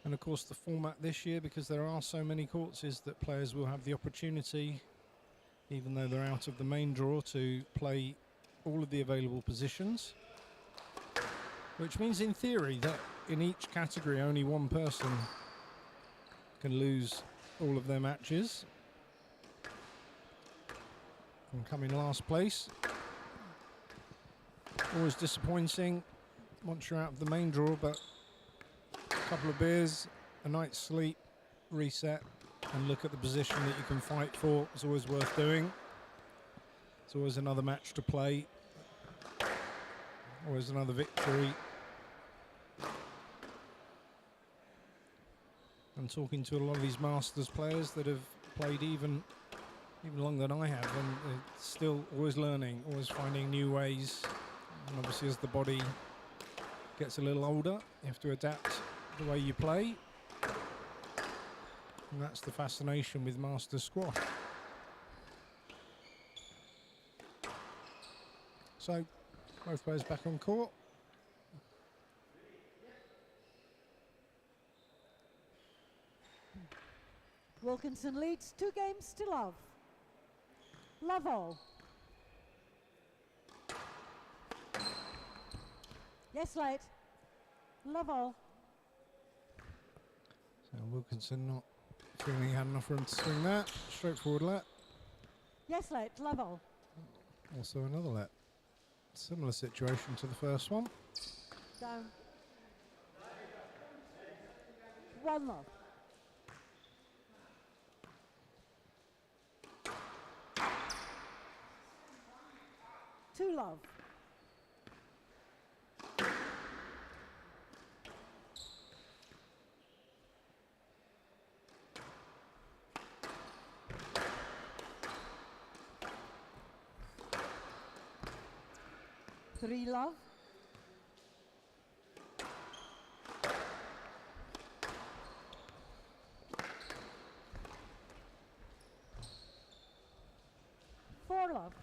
And of course the format this year, because there are so many courts, is that players will have the opportunity, even though they're out of the main draw, to play all of the available positions. Which means in theory that in each category only one person can lose all of their matches and come in last place. Always disappointing once you're out of the main draw, but a couple of beers, a night's sleep, reset, and look at the position that you can fight for. It's always worth doing. It's always another match to play, always another victory. And talking to a lot of these Masters players that have played even even longer than I have, and still always learning, always finding new ways. And obviously, as the body gets a little older, you have to adapt the way you play. And that's the fascination with Masters squash. So, both players back on court. Wilkinson leads 2 games to love. Love all. Yes, late. Love all. So Wilkinson not feeling he had enough room to swing that. Straightforward let. Yes, late. Love all. Also another let. Similar situation to the first one. Down. 1 love. Two love. Three love. Four love.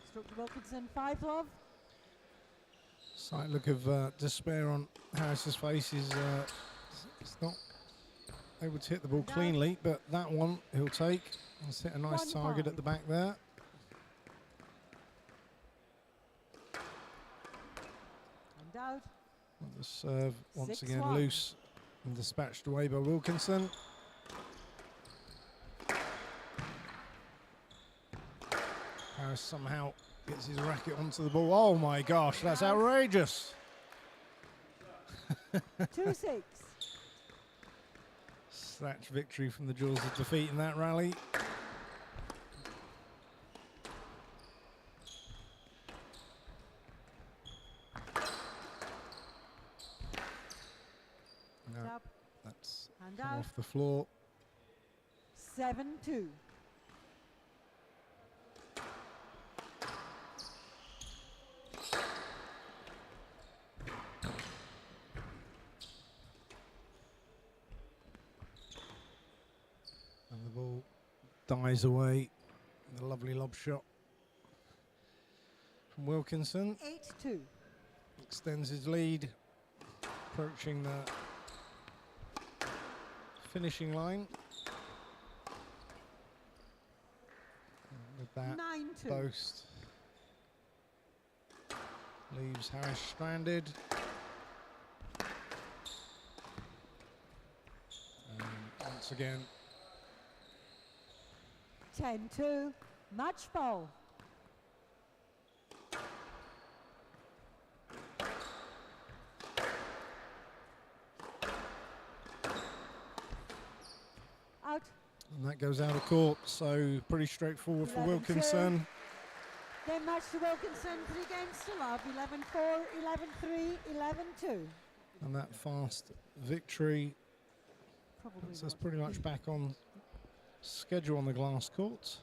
Stroke to Wilkinson, 5 love. Slight look of despair on Harris's face. He's not able to hit the ball cleanly, but that one he'll take. He's hit a nice target at the back there. And out. The serve once again 6-1. loose and dispatched away by Wilkinson. Harris somehow gets his racket onto the ball. Oh my gosh, that's outrageous. 2-6. Snatch victory from the jaws of defeat in that rally. No, Stop. that's And come out. off the floor. 7-2. And the ball dies away. The lovely lob shot from Wilkinson. 8-2. Extends his lead, approaching the finishing line. And with that 9-2. boast, leaves Harris stranded. And once again, 10-2. Match ball. Out. and that goes out of court. So pretty straightforward for 11-2. Wilkinson. Game match to Wilkinson. 3 games to love. 11-4, 11-3, 11-2. And that fast victory Probably puts us not. pretty much back on schedule on the glass courts.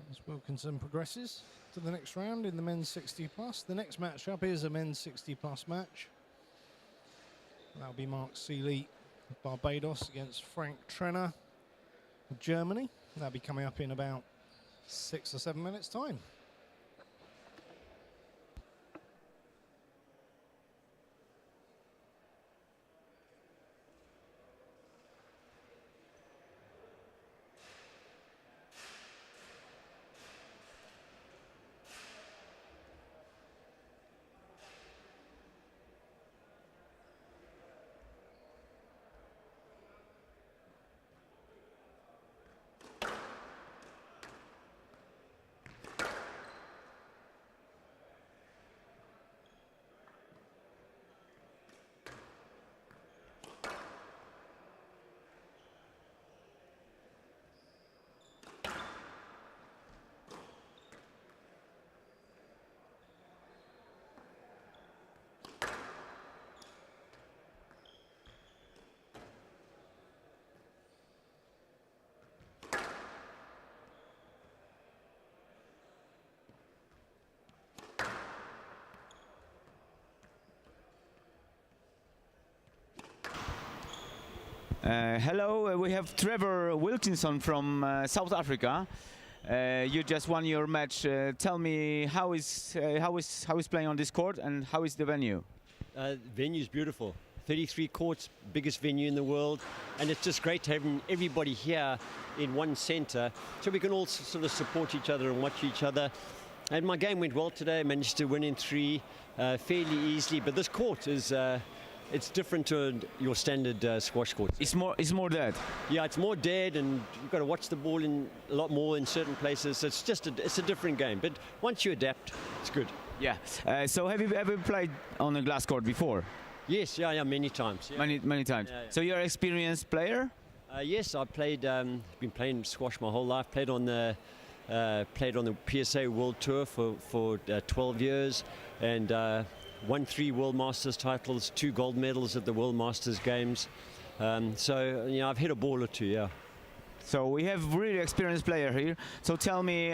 As Wilkinson progresses to the next round in the men's 60 plus. The next matchup is a men's 60 plus match. That'll be Mark Seeley of Barbados against Frank Trenner of Germany. That'll be coming up in about 6 or 7 minutes' time. Hello, we have Trevor Wilkinson from South Africa. You just won your match. Tell me how is playing on this court and how is the venue? Venue's beautiful. 33 courts, biggest venue in the world, and it's just great having everybody here in one centre, so we can all sort of support each other and watch each other. And my game went well today. I managed to win in 3 fairly easily, but this court is. It's different to your standard squash court. It's more dead. Yeah, it's more dead, and you've got to watch the ball in a lot more in certain places. So it's a different game. But once you adapt, it's good. Yeah. So have you ever played on a glass court before? Yes, yeah, many times. Yeah. Many times. Yeah, yeah. So you're an experienced player? Yes, I played. Been playing squash my whole life. Played on the PSA World Tour for 12 years, and. Won 3 World Masters titles, 2 gold medals at the World Masters Games. So, you know, I've hit a ball or 2, yeah. So we have really experienced player here. So tell me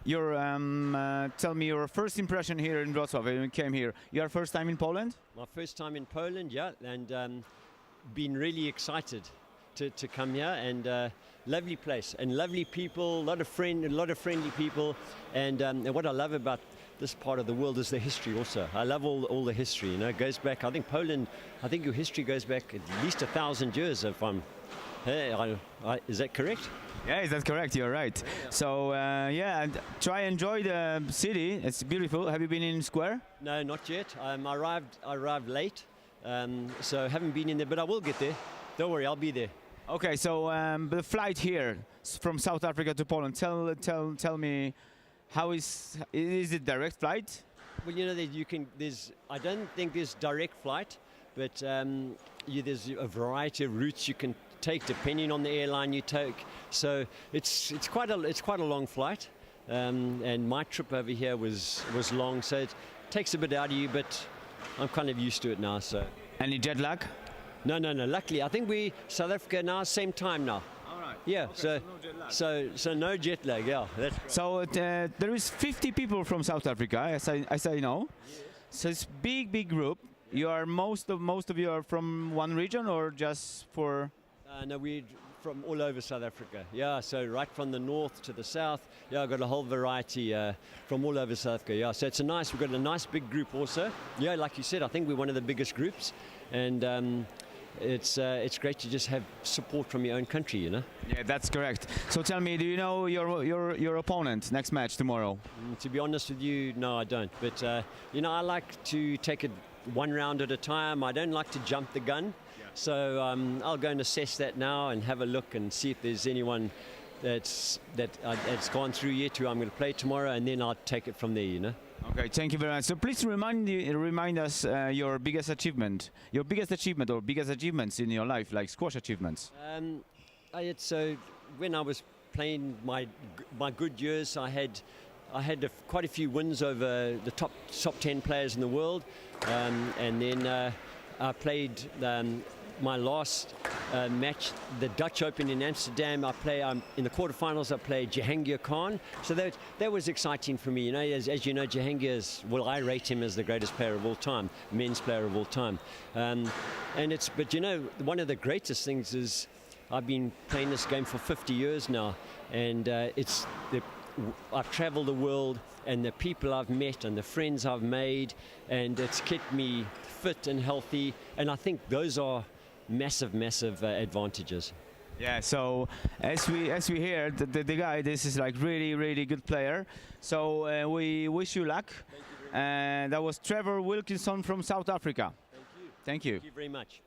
your first impression here in Wrocław when you came here. Your first time in Poland? My first time in Poland, yeah, and been really excited to come here, and lovely place and lovely people, a lot of friendly people, and what I love about this part of the world is the history also. I love all the history, you know. It goes back, I think Poland, your history goes back at least 1,000 years if I'm, is that correct? Yeah, that's correct, you're right. Yeah. So yeah, try and enjoy the city, it's beautiful. Have you been in Square? No, not yet. I arrived late, so haven't been in there, but I will get there. Don't worry, I'll be there. Okay, so the flight here from South Africa to Poland, tell me, how is it direct flight? Well, you know, I don't think there's direct flight, but there's a variety of routes you can take depending on the airline you take. So it's quite a long flight, and my trip over here was long, so it takes a bit out of you, but I'm kind of used to it now. So. Any jet lag? No. Luckily, I think South Africa now same time now. Yeah, okay, so no jet lag. Yeah, that's great. So there is 50 people from South Africa, as I know. Yes. So it's big group. You are most of you are from one region or just for? No, we're from all over South Africa. Yeah, so right from the north to the south. Yeah, I've got a whole variety from all over South Africa. Yeah, so we've got a nice big group also. Yeah, like you said, I think we're one of the biggest groups, and. It's great to just have support from your own country, you know. Yeah, that's correct. So tell me, do you know your opponent next match tomorrow? To be honest with you, no, I don't. But you know, I like to take it one round at a time. I don't like to jump the gun. Yeah. So I'll go and assess that now and have a look and see if there's anyone that's gone through yet who I'm going to play tomorrow, and then I'll take it from there, you know. Okay, thank you very much. So please remind us your biggest achievement or biggest achievements in your life, like squash achievements. So when I was playing my good years, I had quite a few wins over the top 10 players in the world, and then I played my last match, the Dutch Open in Amsterdam. In the quarterfinals. I played Jahangir Khan, so that was exciting for me. You know, as you know, Jahangir I rate him as the greatest player of all time, men's player of all time. But you know, one of the greatest things is I've been playing this game for 50 years now, and I've travelled the world, and the people I've met and the friends I've made, and it's kept me fit and healthy, and I think those are massive advantages. Yeah, so as we hear, the guy, this is like really good player. So we wish you luck. And that was Trevor Wilkinson from South Africa. Thank you. Thank you very much.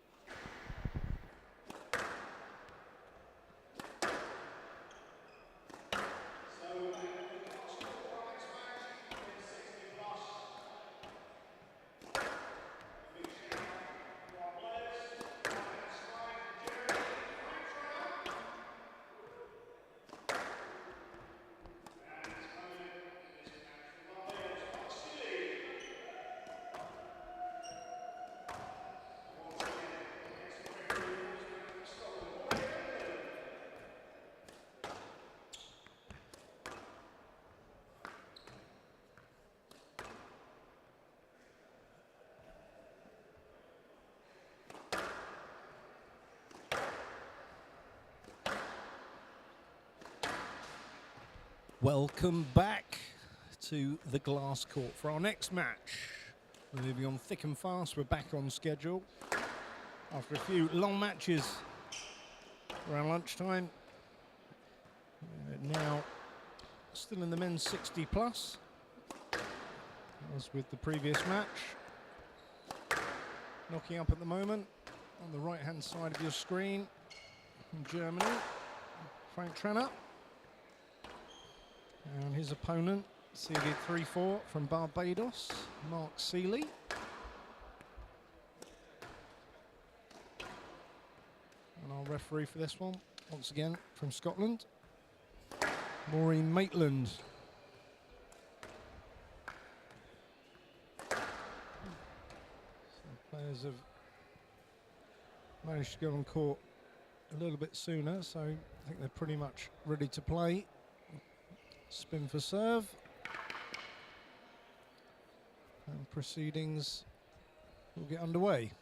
Welcome back to the glass court for our next match. We're moving on thick and fast. We're back on schedule after a few long matches around lunchtime. Now still in the men's 60 plus, as with the previous match. Knocking up at the moment on the right hand side of your screen from Germany, Frank Trenner. And his opponent, seeded 3-4 from Barbados, Mark Seeley. And our referee for this one, once again from Scotland, Maureen Maitland. So players have managed to get on court a little bit sooner, so I think they're pretty much ready to play. Spin for serve. And proceedings will get underway.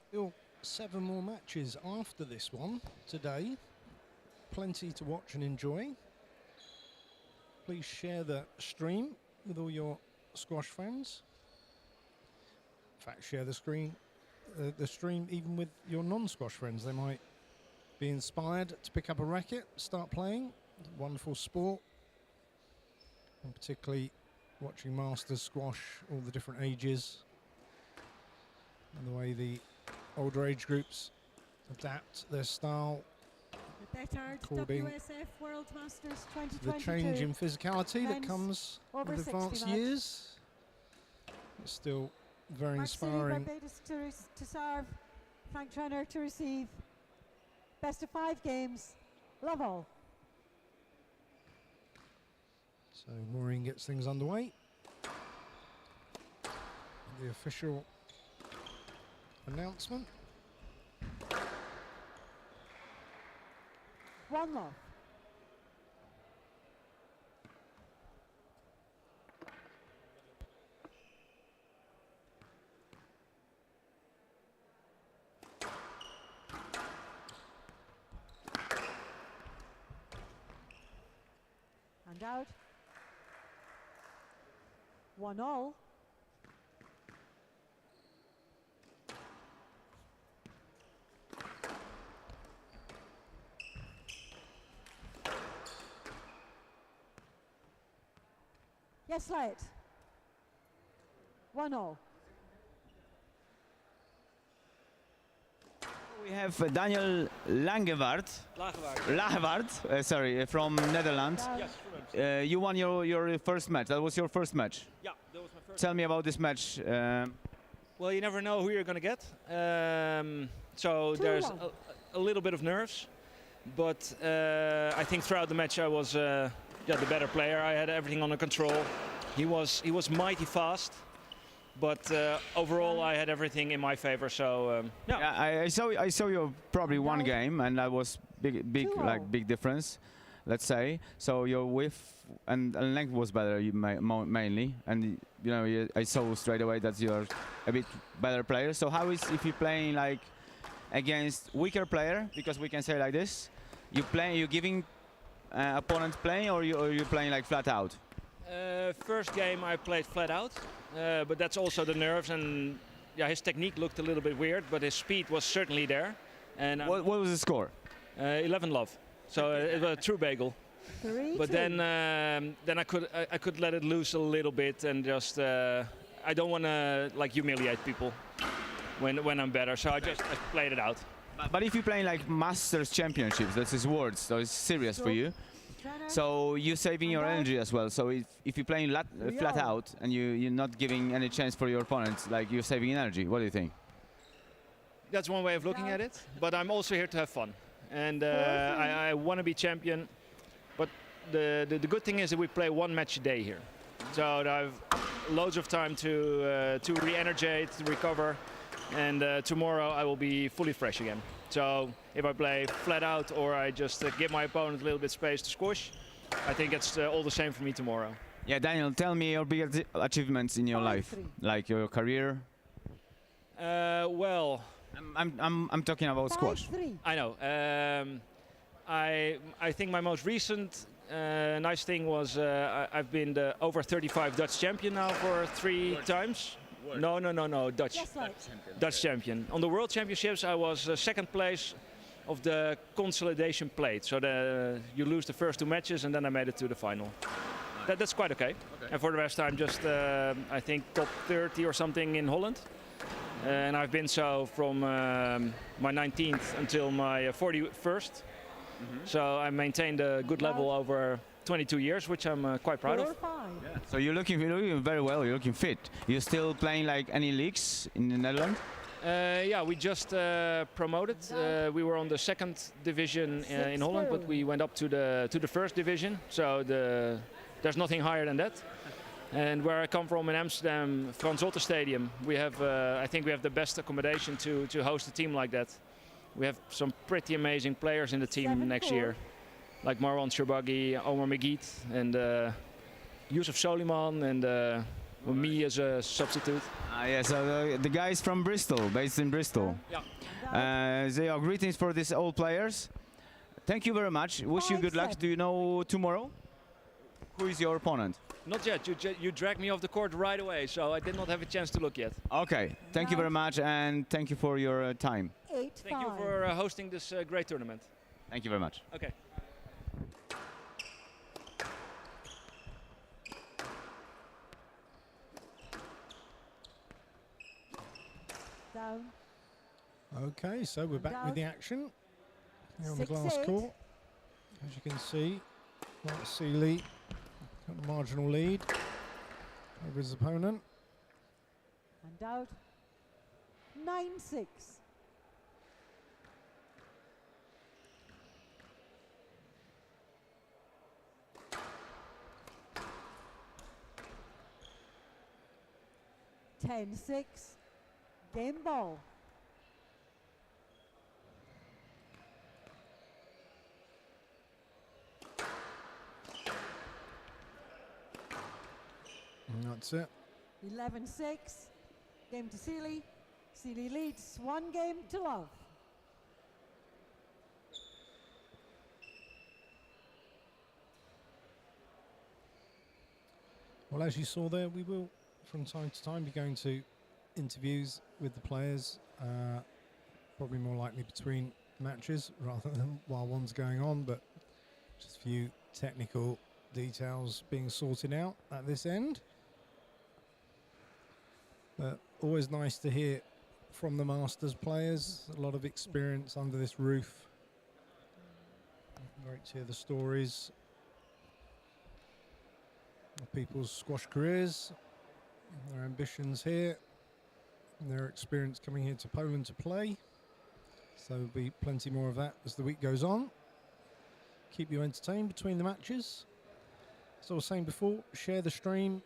Still 7 more matches after this one today. Plenty to watch and enjoy. Please share the stream with all your squash fans. In fact, share the stream even with your non-squash friends. They might be inspired to pick up a racket, start playing. Wonderful sport. And particularly watching Masters squash, all the different ages, and the way the older age groups adapt their style. The BETARD According WSF World Masters 2022. the change in physicality that Men's comes over with 60 advanced match. years. It's still very Mark Seeley, inspiring. Barbados to serve, Frank Trenner to receive. Best of 5 games. Love all. So Maureen gets things underway. The official announcement. 1-love. And out. 1-all. Yes, light. 1-all. We have Daniel Langewaard, sorry, from Netherlands. Down. You won your first match. That was your first match. Yeah, that was my first. Tell me about this match. Well, you never know who you're going to get. So there's a little bit of nerves. But I think throughout the match I was the better player. I had everything under control. He was mighty fast. But overall, I had everything in my favor. So yeah, I saw you probably one game, and that was big difference, let's say. So your width and length was better, mainly, and you know I saw straight away that you're a bit better player. So how is if you're playing like against weaker player, because we can say like this, you giving opponent playing, or you playing like flat out? first game I played flat out, but that's also the nerves, and yeah, his technique looked a little bit weird, but his speed was certainly there. And what was the score? 11-love. So it was a true bagel. 3-2. But then I could let it loose a little bit and just I don't want to like humiliate people when I'm better, so I played it out. But if you're playing like Masters Championships, that's his words, so it's serious for you. So you're saving your energy as well. So if you're playing flat out and you're not giving any chance for your opponents, like you're saving energy. What do you think? That's one way of looking at it. But I'm also here to have fun, and I want to be champion. But the good thing is that we play one match a day here, so I have loads of time to re-energize, to recover, and tomorrow I will be fully fresh again. So if I play flat out or I just give my opponent a little bit space to squash, I think it's all the same for me tomorrow. Yeah, Daniel, tell me your biggest achievements in your life, like your career. Well, I'm talking about squash. 5-3. I know. I think my most recent nice thing was I've been the over 35 Dutch champion now for 3 times. No, Dutch. Just like Dutch champion. On the World Championships, I was second place of the consolidation plate. So you lose the first 2 matches, and then I made it to the final. That's quite okay. And for the rest, I'm just I think top 30 or something in Holland. And I've been so from my 19th until my 41st. So I maintained a good level over 22 years, which I'm quite proud of. 4-5. Yeah. So you're looking very well. You're looking fit. You're still playing like any leagues in the Netherlands? Yeah, we just promoted. We were on the 2nd division in Holland, but we went up to the 1st division. So there's nothing higher than that. And where I come from in Amsterdam, Frans Otter Stadium, we have I think we have the best accommodation to host a team like that. We have some pretty amazing players in the team next year, like Marwan Sharbagi, Omar Megeet, and Yusuf Soliman, and me as a substitute. Yeah, so the guys from Bristol, based in Bristol. Yeah. They are greetings for these all players. Thank you very much. Wish you good luck. Do you know tomorrow? Who is your opponent? Not yet. You dragged me off the court right away, so I did not have a chance to look yet. Okay. Thank you very much, and thank you for your time. 8-5. Thank you for hosting this great tournament. Thank you very much. Okay. Down. Okay, so we're back with the action here on the 6-8. glass court. As you can see, Mark Seeley got a marginal lead over his opponent. And out. 9-6. (10-6). Game ball. And that's it. 11-6. Game to Seeley. Seeley leads 1-0. Well, as you saw there, we will from time to time be going to interviews with the players, probably more likely between matches rather than while one's going on, but just a few technical details being sorted out at this end. But always nice to hear from the Masters players, a lot of experience under this roof. Great to hear the stories of people's squash careers, their ambitions here, and their experience coming here to Poland to play. So there'll be plenty more of that as the week goes on. Keep you entertained between the matches. As I was saying before, share the stream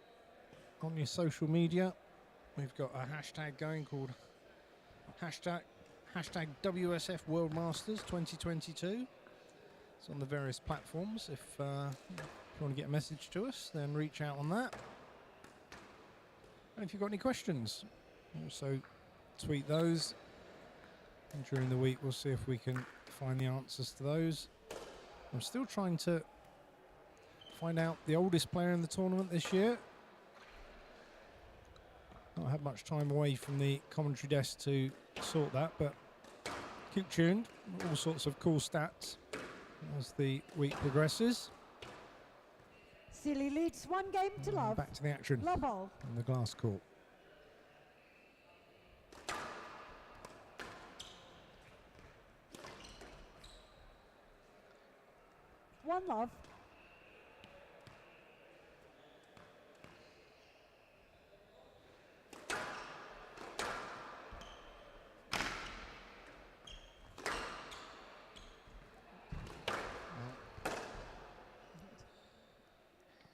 on your social media. We've got a hashtag going called hashtag WSF World Masters 2022. It's on the various platforms. If you want to get a message to us, then reach out on that. And if you've got any questions, also tweet those. And during the week, we'll see if we can find the answers to those. I'm still trying to find out the oldest player in the tournament this year. Not had much time away from the commentary desk to sort that, but keep tuned. All sorts of cool stats as the week progresses. Seeley leads 1-0. Back to the action Love all. on the glass court. One love.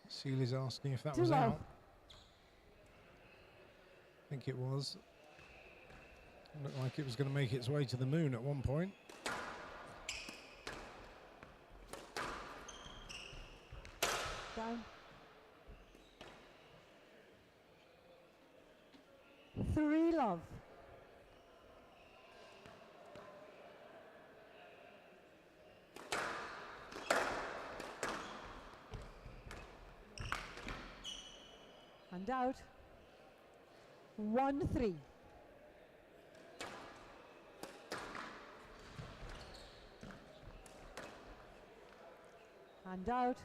Seeley's asking if that Too was low. out. I think it was. Looked like it was going to make its way to the moon at one point. Down. 3-love. And out. 1-3. And out.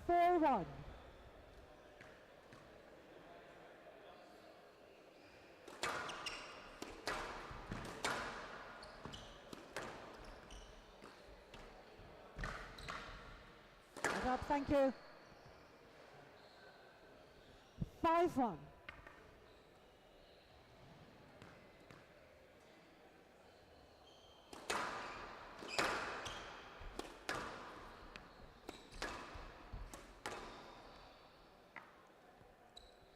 4-1. And up, thank you. 5-1.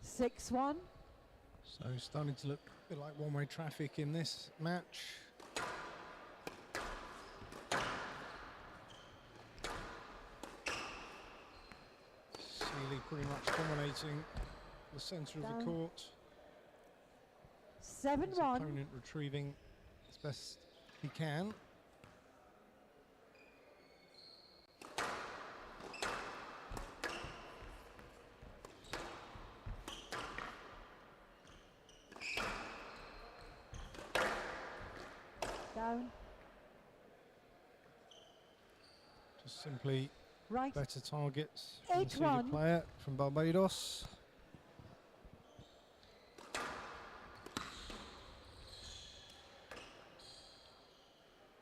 Six-one. So starting to look a bit like one-way traffic in this match. Sealy pretty much dominating the centre of the court. 7-1. His opponent retrieving as best he can. Down. Just simply Right. better targets from the Sealy 8-1. player from Barbados.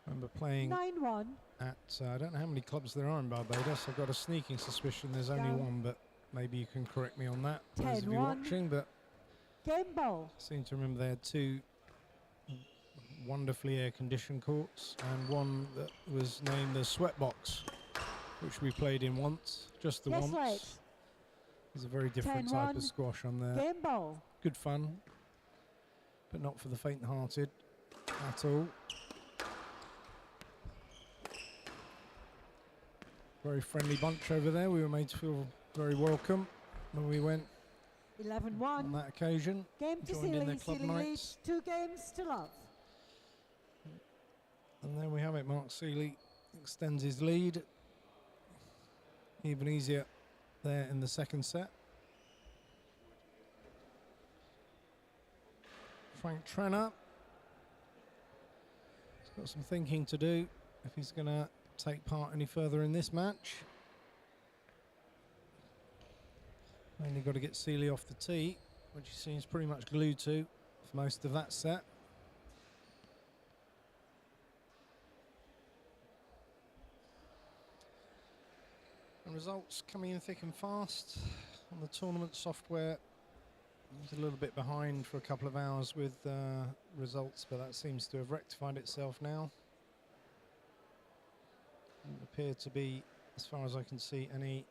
Remember playing 9-1. at, I don't know how many clubs there are in Barbados. I've got a sneaking suspicion there's only Down. one, but maybe you can correct me on that, those of you 10-1. watching. But Game ball. I seem to remember they had two wonderfully air-conditioned courts and one that was named the Sweatbox, which we played in once, just the Yes, once. late. It's a very different type 10-1. of squash on there. Game ball. Good fun, but not for the faint-hearted at all. Very friendly bunch over there. We were made to feel very welcome when we went 11-1. on that occasion. Game to joined in their Sealy. club Sealy nights. leads 2 games to love. And there we have it. Mark Sealy extends his lead. Even easier there in the second set. Frank Trenner has got some thinking to do if he's going to take part any further in this match. Only got to get Sealy off the tee, which he seems pretty much glued to for most of that set. And results coming in thick and fast on the tournament software. I was a little bit behind for a couple of hours with results, but that seems to have rectified itself now. Doesn't appear to be, as far as I can see, any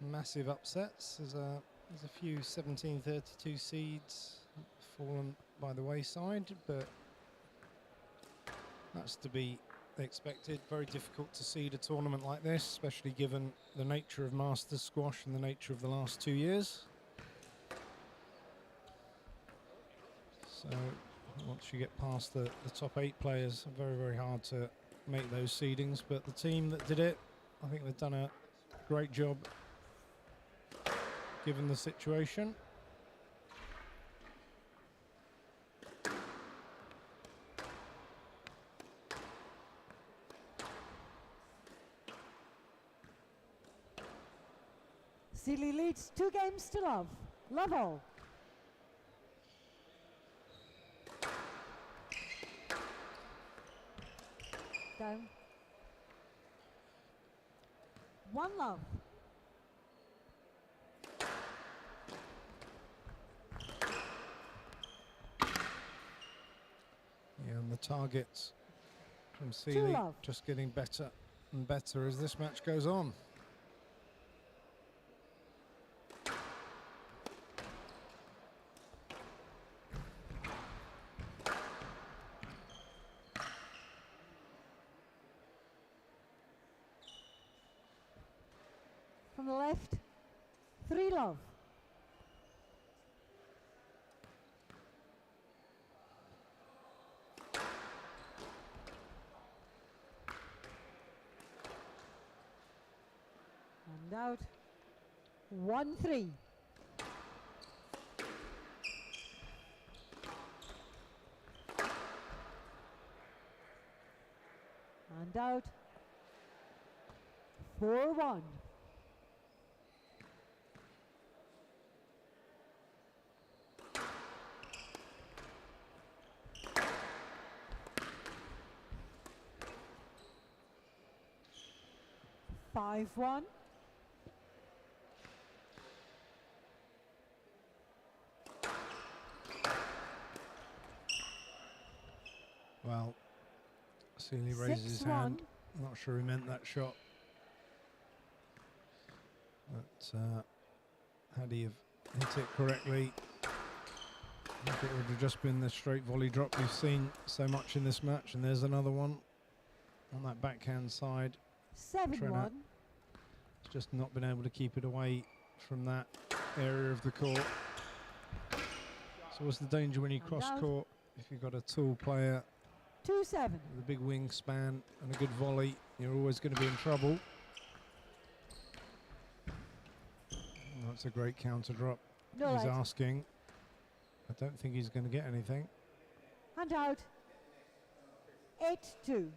massive upsets. There's a few 1732 seeds fallen by the wayside, but that's to be expected. Very difficult to seed a tournament like this, especially given the nature of Masters squash and the nature of the last 2 years. So once you get past the top 8 players, very, very hard to make those seedings. But the team that did it, I think they've done a great job given the situation. Sealy leads 2 games to love. Love all. Down. 1 love. Yeah, and the targets from 2 Sealy love. just getting better and better as this match goes on. from the left. 3-love. And out. 1-3. And out. 4-1. Five one. Well, Seeley raises his hand. Not sure he meant that shot. But had he have hit it correctly, I think it would have just been the straight volley drop we've seen so much in this match. And there's another one on that backhand side. 7-1. Just not been able to keep it away from that area of the court. So what's the danger when you cross court? If you've got a tall player 2-7 with a big wingspan and a good volley, you're always going to be in trouble. That's a great counter drop. No He's right. asking. I don't think he's going to get anything. Hand out. 8-2.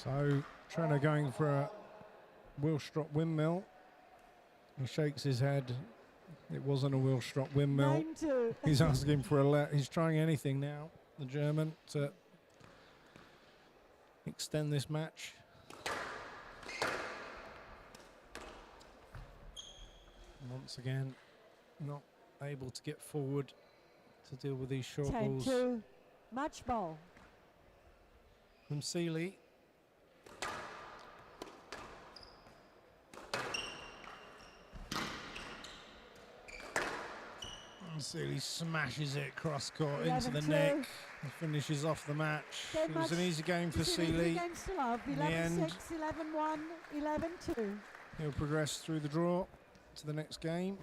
So Trenner going for a Wilstrop windmill. He shakes his head. It wasn't a Wilstrop windmill. 9-2. He's asking for a he's trying anything now, the German, to extend this match. Once again, not able to get forward to deal with these short balls. 10-2. Match ball. From Seeley. And Seeley smashes it cross court into the 11-2. neck and finishes off the match. It was an easy game for Seeley. Against love. In the end, 11-6, 11-1, 11-2. he'll progress through the draw to the next game.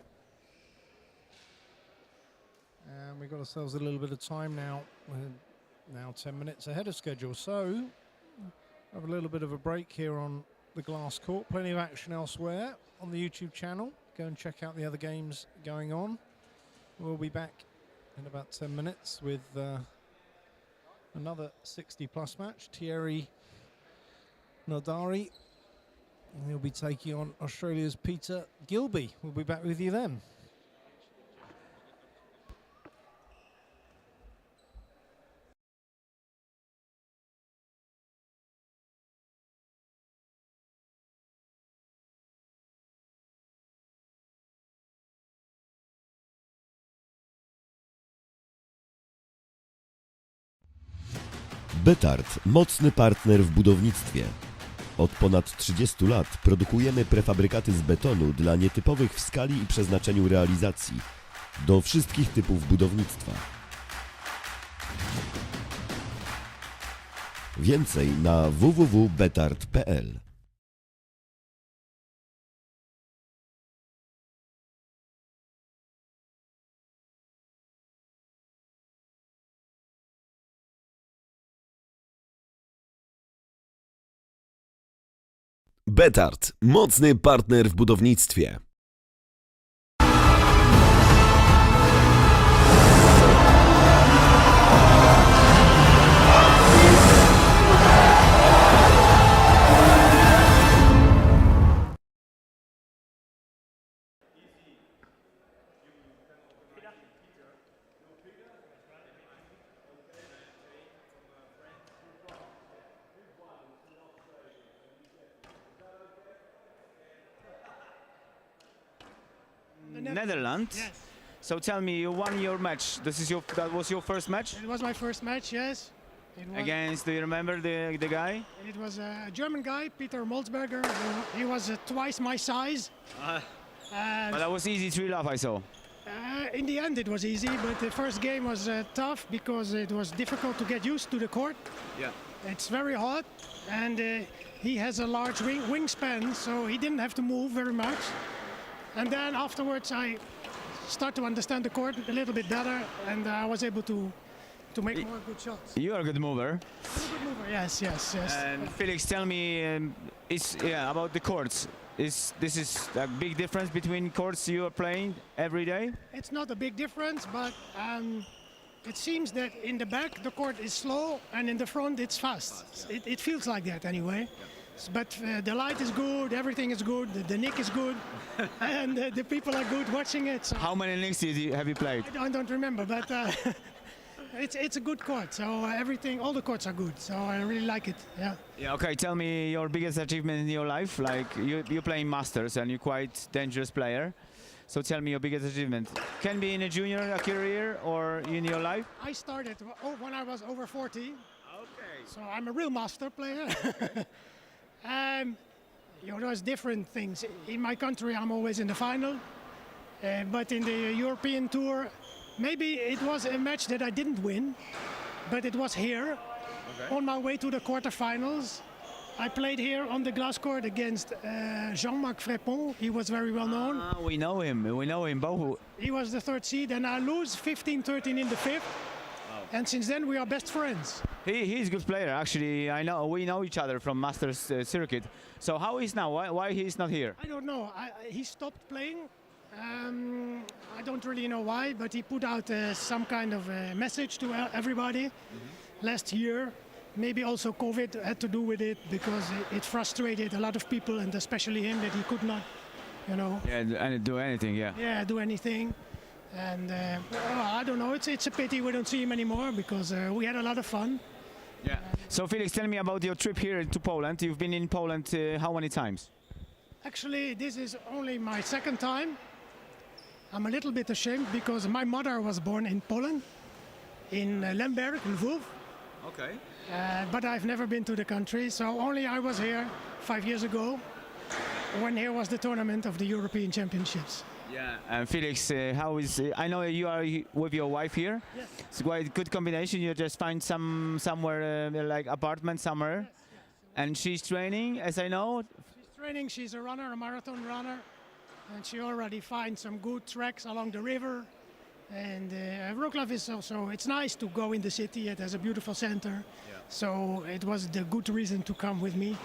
And we've got ourselves a little bit of time now. We're now 10 minutes ahead of schedule. So, have a little bit of a break here on the glass court. Plenty of action elsewhere on the YouTube channel. Go and check out the other games going on. We'll be back in about 10 minutes with another 60-plus match. Thierry Nodari. And he'll be taking on Australia's Peter Gilby. We'll be back with you then. BETARD, mocny partner w budownictwie. Od ponad 30 lat produkujemy prefabrykaty z betonu dla nietypowych w skali i przeznaczeniu realizacji, do wszystkich typów budownictwa. Więcej na www.betard.pl. BETARD, mocny partner w budownictwie. Netherlands. Yes. So tell me, you won your match. That was your first match? It was my first match, yes. It was, Against, do you remember the guy? it was a German guy, Peter Molzberger. He was twice my size. But that was easy 3-love, I saw. In the end, it was easy, but the first game was tough because it was difficult to get used to the court. Yeah. It's very hot, and he has a large wingspan, so he didn't have to move very much. And then afterwards, I start to understand the court a little bit better, and I was able to make more good shots. You are a good mover. I'm a good mover, yes. And Felix, tell me, about the courts. This is a big difference between courts you are playing every day? It's not a big difference, but it seems that in the back the court is slow and in the front it's fast. It feels like that anyway. But the light is good, everything is good, the nick is good, and the people are good watching it. So How many nicks have you played? I don't remember, but it's a good court. So all the courts are good. So I really like it. Yeah. Yeah. Okay. Tell me your biggest achievement in your life. Like you're playing Masters and you're quite dangerous player. So tell me your biggest achievement. Can be in a junior career or in your life. I started when I was over 40. Okay. So I'm a real master player. There's different things. In my country, I'm always in the final. But in the European Tour, maybe it was a match that I didn't win, but it was here. Okay. On my way to the quarterfinals. I played here on the glass court against Jean-Marc Frépon. He was very well known. We know him both. He was the third seed, and I lose 15-13 in the fifth. Oh. And since then we are best friends. He's a good player, actually. We know each other from Masters circuit. So how is now? Why he's not here? I don't know. He stopped playing. I don't really know why, but he put out some kind of message to everybody last year. Maybe also COVID had to do with it because it frustrated a lot of people, and especially him, that he could not, Yeah, and do anything, yeah. Yeah, do anything. And I don't know. It's a pity we don't see him anymore because we had a lot of fun. Yeah. So Felix, tell me about your trip here to Poland. You've been in Poland how many times? Actually, this is only my second time. I'm a little bit ashamed because my mother was born in Poland, in Lemberg, Lwów. Okay. But I've never been to the country, so only I was here 5 years ago when here was the tournament of the European Championships. Yeah. And Felix, how is? I know you are with your wife here. Yes. It's quite a good combination. You just find somewhere like apartment somewhere, Yes. and she's training, as I know. She's training. She's a runner, a marathon runner, and she already finds some good tracks along the river. And Wroclaw is also, it's nice to go in the city. It has a beautiful center. Yeah. So it was the good reason to come with me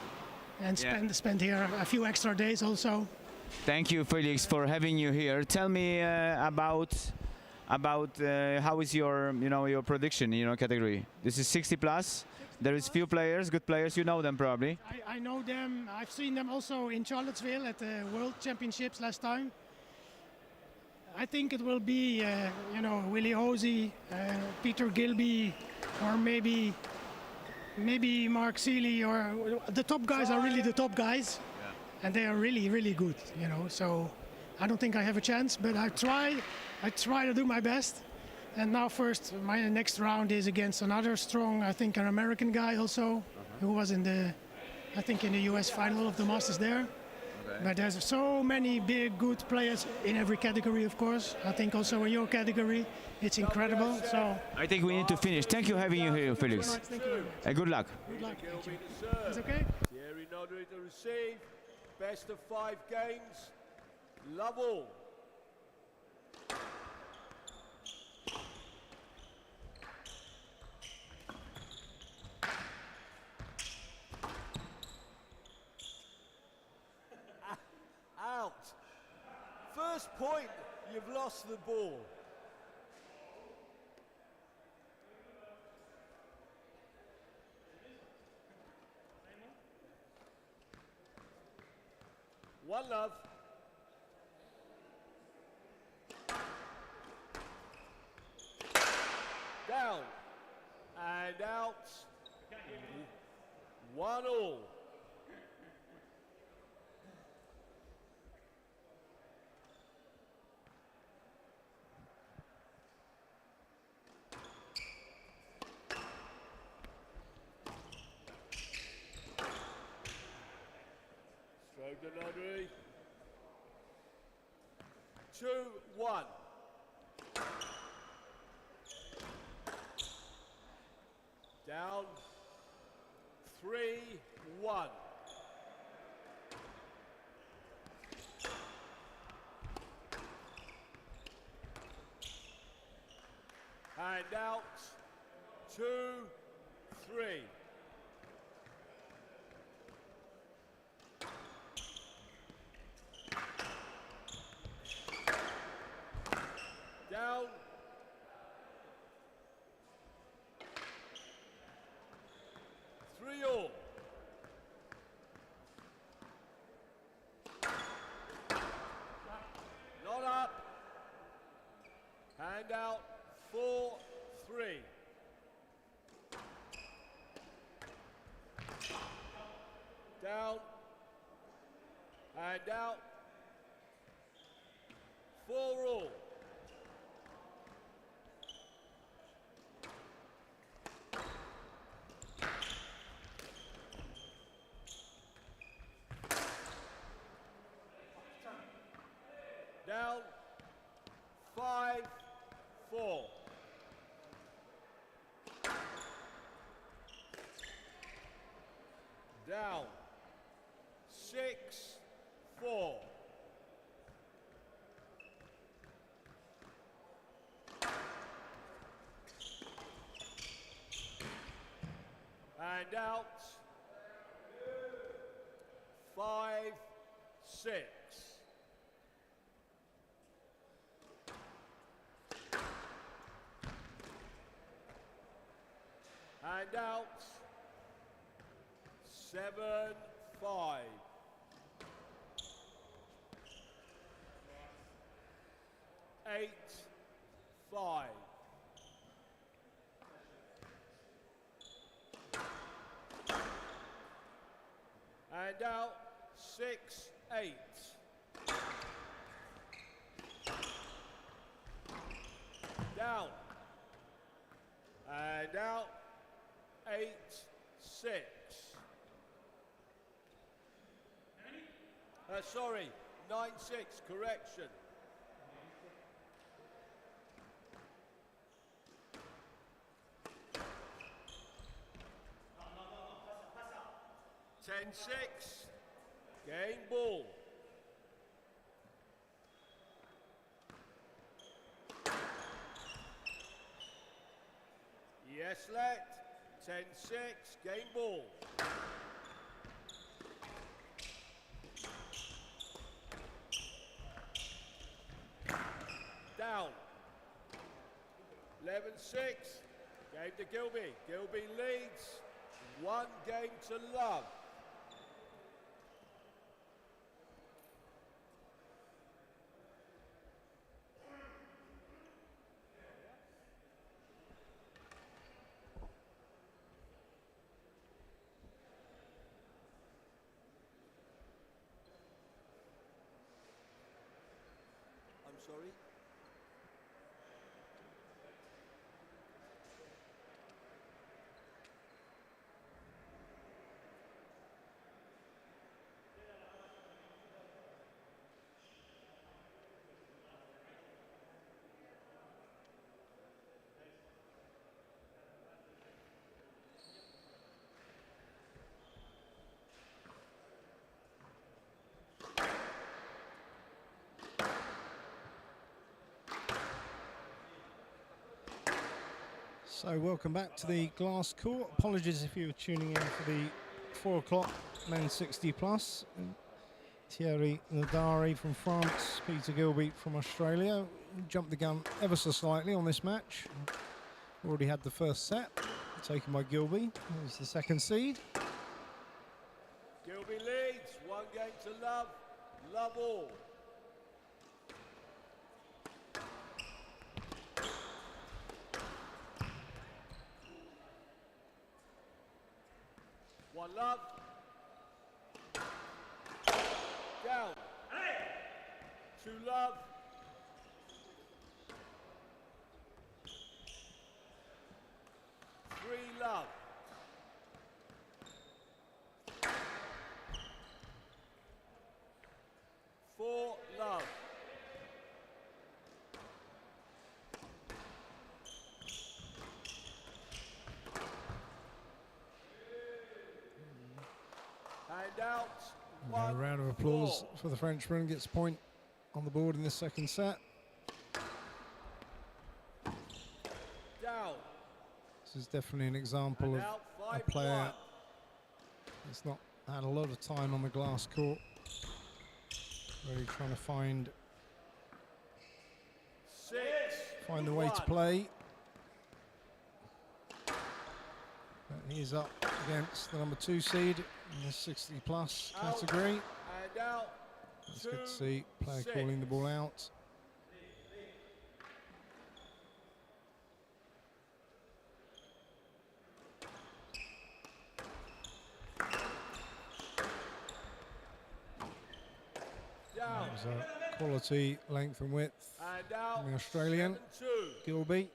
and spend here a few extra days also. Thank you, Felix, for having you here. Tell me about how is your your prediction category. This is 60 plus. There is few players, good players. You know them probably. I know them. I've seen them also in Charlottesville at the World Championships last time. I think it will be, Willie Hosey, Peter Gilby, or maybe Mark Seeley, or the top guys are really the top guys, and they are really, really good, So I don't think I have a chance, but I try to do my best. And now first, my next round is against another strong, I think, an American guy also, who was in the US final of the Masters there. But there's so many big, good players in every category, of course. I think also in your category, it's incredible. So I think we need to finish. Thank you for having you here, Felix. Thank you very much. Good luck. Good luck. Thank you. It's okay? Thierry Nodry to receive. Best of 5 games. Love all. Out. First point, you've lost the ball. One love. Down and out. 1-1. Take the lottery. 2-1. Down. 3-1. Hand out. 2-3. Down. 3-all. Not up. Hand out. 4-3. Down. Hand out. 4-all. Down. 5-4. Down. 6-4. And out. 5-6. And out. 7-5. Eight, 5. And out. 6-8. Down. And out. 8-6. Sorry, 9-6, correction. Ten 6, game ball. Yes, let. 10-6, game ball. Down. 11-6, game to Gilby. Gilby leads. 1 game to love. I'm sorry? So welcome back to the glass court. Apologies if you were tuning in for the 4 o'clock men's 60 plus. Thierry Nadari from France, Peter Gilby from Australia. Jumped the gun ever so slightly on this match. Already had the first set taken by Gilby. Here's the second seed. Gilby leads. 1 game to love. Love all. One love. Down. 2 love. 3 love. out. A round of applause for the Frenchman. Gets a point on the board in this second set. Down. This is definitely an example of a player that's not had a lot of time on the glass court. Really trying to find the way to play. But he's up against the number 2 seed in the 60+ category. And out. It's good to see player calling the ball out. That was a quality length and width from the Australian, Gilby.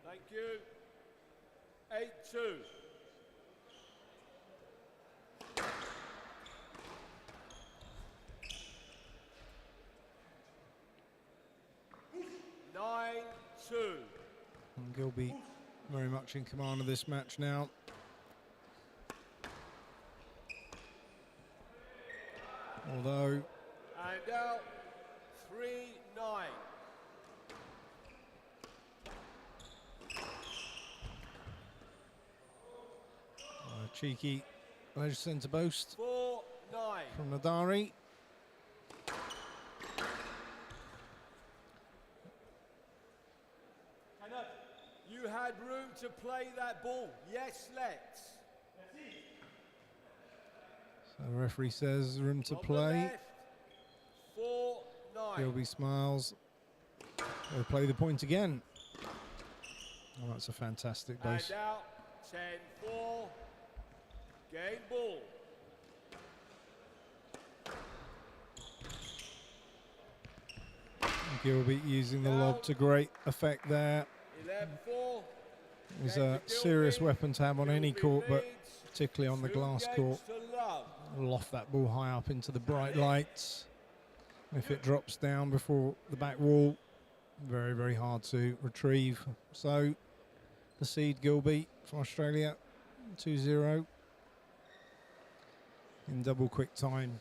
Thank you. 8-2. And Gilby very much in command of this match now. Although and out 3-9. Cheeky leisure centre boast 4-9 from Nadari. You had room to play that ball. Yes, let's. So the referee says room to play. 4-9. Gilby smiles. They'll play the point again. Oh, that's a fantastic boast. And out 10-4. Game ball. Gilby using the lob to great effect there. 11-4. He's a serious weapon to have on any court, but particularly on the glass court. Loft that ball high up into the bright lights. If it drops down before the back wall, very, very hard to retrieve. So the seed Gilby from Australia, 2-0 in double quick time.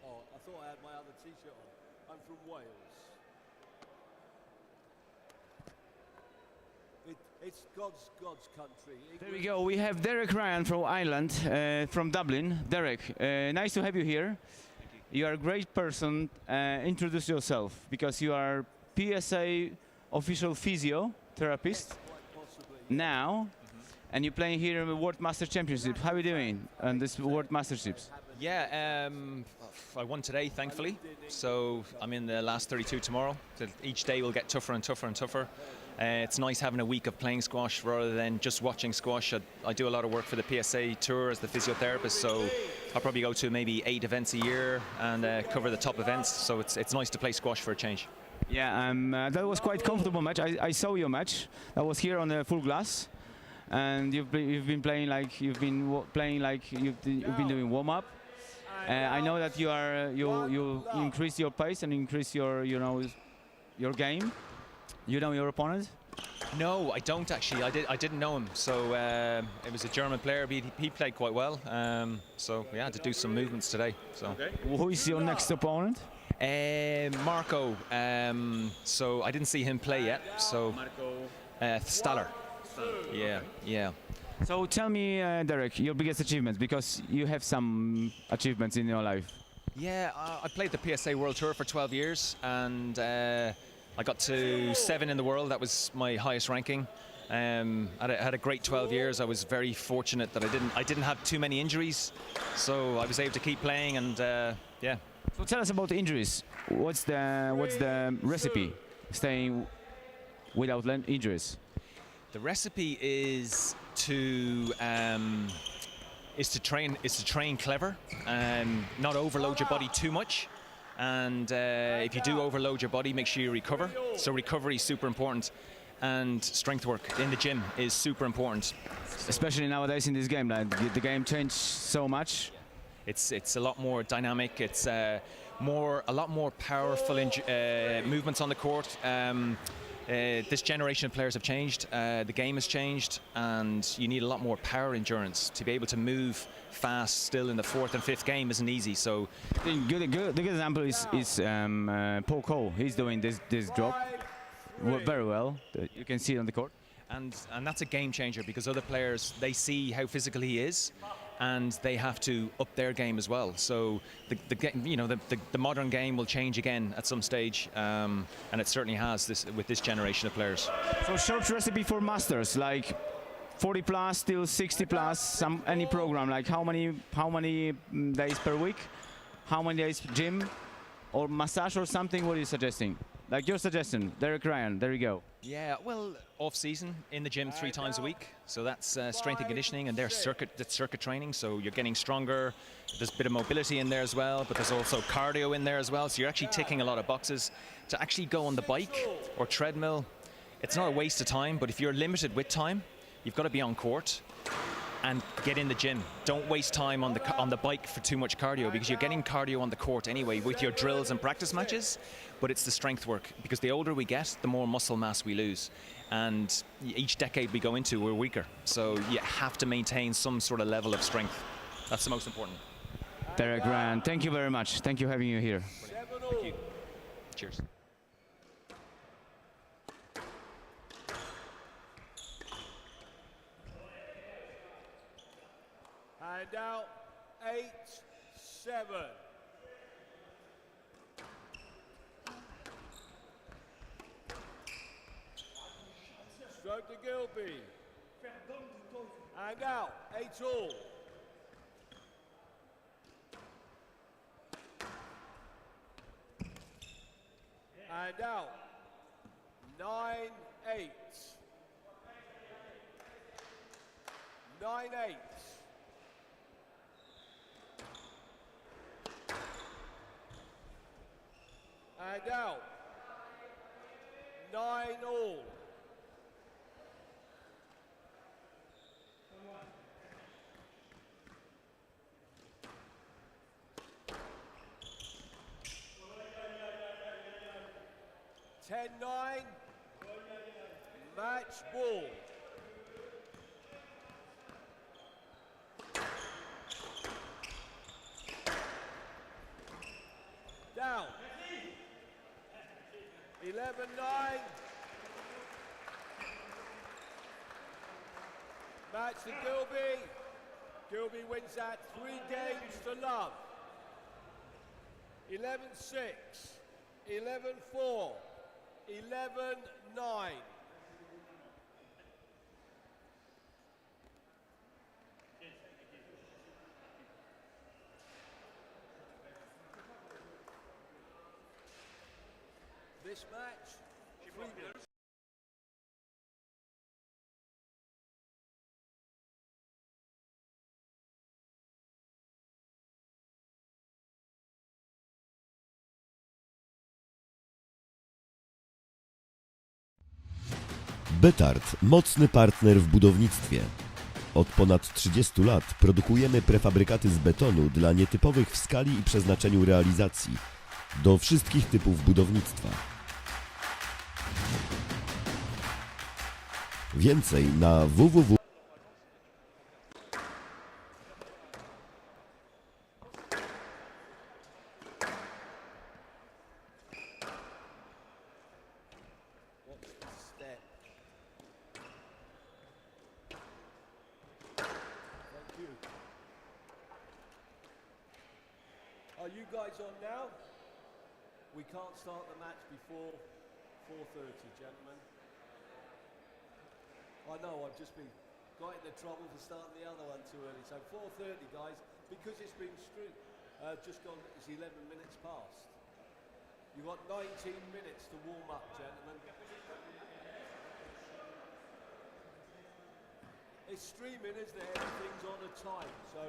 Oh, I thought I had my other t-shirt on. I'm from Wales. It's God's country. There we go. We have Derek Ryan from Ireland, from Dublin. Derek, nice to have you here. You are a great person. Introduce yourself, because you are PSA official physiotherapist now, and you're playing here in the World Masters Championship. How are you doing on this World Masterships? Yeah, I won today, thankfully. So I'm in the last 32 tomorrow. So each day will get tougher and tougher and tougher. It's nice having a week of playing squash rather than just watching squash. I do a lot of work for the PSA Tour as the physiotherapist, so I'll probably go to maybe 8 events a year and cover the top events. So it's nice to play squash for a change. Yeah, that was quite comfortable match. I saw your match. That was here on the full glass, and you've been playing like you've been doing warm up. I know that you increase your pace and increase your game. You know your opponent? No, I don't actually. I didn't know him. So it was a German player. He played quite well. So we had to do some movements today. So okay. Who is your next opponent? Marco. So I didn't see him play yet. So Staller. Yeah. So tell me, Derek, your biggest achievements, because you have some achievements in your life. Yeah, I played the PSA World Tour for 12 years, and I got to 7 in the world. That was my highest ranking. I had a great 12 years. I was very fortunate that I didn't have too many injuries, so I was able to keep playing. And yeah. So tell us about the injuries. What's the recipe staying without injuries? The recipe is to train clever, not overload your body too much. And if you do overload your body, make sure you recover. So recovery is super important, and strength work in the gym is super important. Especially nowadays in this game, like the game changed so much. It's a lot more dynamic. It's a lot more powerful movements on the court. This generation of players have changed. The game has changed, and you need a lot more power endurance to be able to move fast. Still in the fourth and fifth game isn't easy. So, good example is Paul Cole. He's doing this drop very well. You can see it on the court, and that's a game changer because other players, they see how physical he is, and they have to up their game as well. So the modern game will change again at some stage, and it certainly has with this generation of players. So short recipe for masters, like 40 plus till 60 plus, any program, like how many days per week, how many days gym or massage or something? What are you suggesting? Like your suggestion, Derek Ryan, there you go. Yeah, well, off-season in the gym 3 times a week, so that's strength and conditioning, and that's circuit training, so you're getting stronger. There's a bit of mobility in there as well, but there's also cardio in there as well, so you're actually ticking a lot of boxes. To actually go on the bike or treadmill, it's not a waste of time, but if you're limited with time, you've got to be on court and get in the gym. Don't waste time on the bike for too much cardio, because you're getting cardio on the court anyway with your drills and practice matches, but it's the strength work, because the older we get, the more muscle mass we lose. And each decade we go into, we're weaker. So you have to maintain some sort of level of strength. That's the most important. Derek Ryan, thank you very much. Thank you for having you here. Thank you. Cheers. And out, 8-7. Stroke to Gilby. And out, 8-all. And out, 9-8. 9-8. And out, 9-all. Ten 9. Match ball. Down. 11-9. Match to Gilby. Gilby wins that 3 games to love. 11-6. 11-4. 11-9. This match, 3 minutes. BETARD, mocny partner w budownictwie. Od ponad 30 lat produkujemy prefabrykaty z betonu dla nietypowych w skali i przeznaczeniu realizacji, do wszystkich typów budownictwa. Więcej na www. Are you guys on now? We can't start the match before 4:30, gentlemen. I know, I've just got into trouble for starting the other one too early. So 4:30, guys, because it's been just gone, it's 11 minutes past. You've got 19 minutes to warm up, gentlemen. It's streaming, isn't it? Everything's on a time, so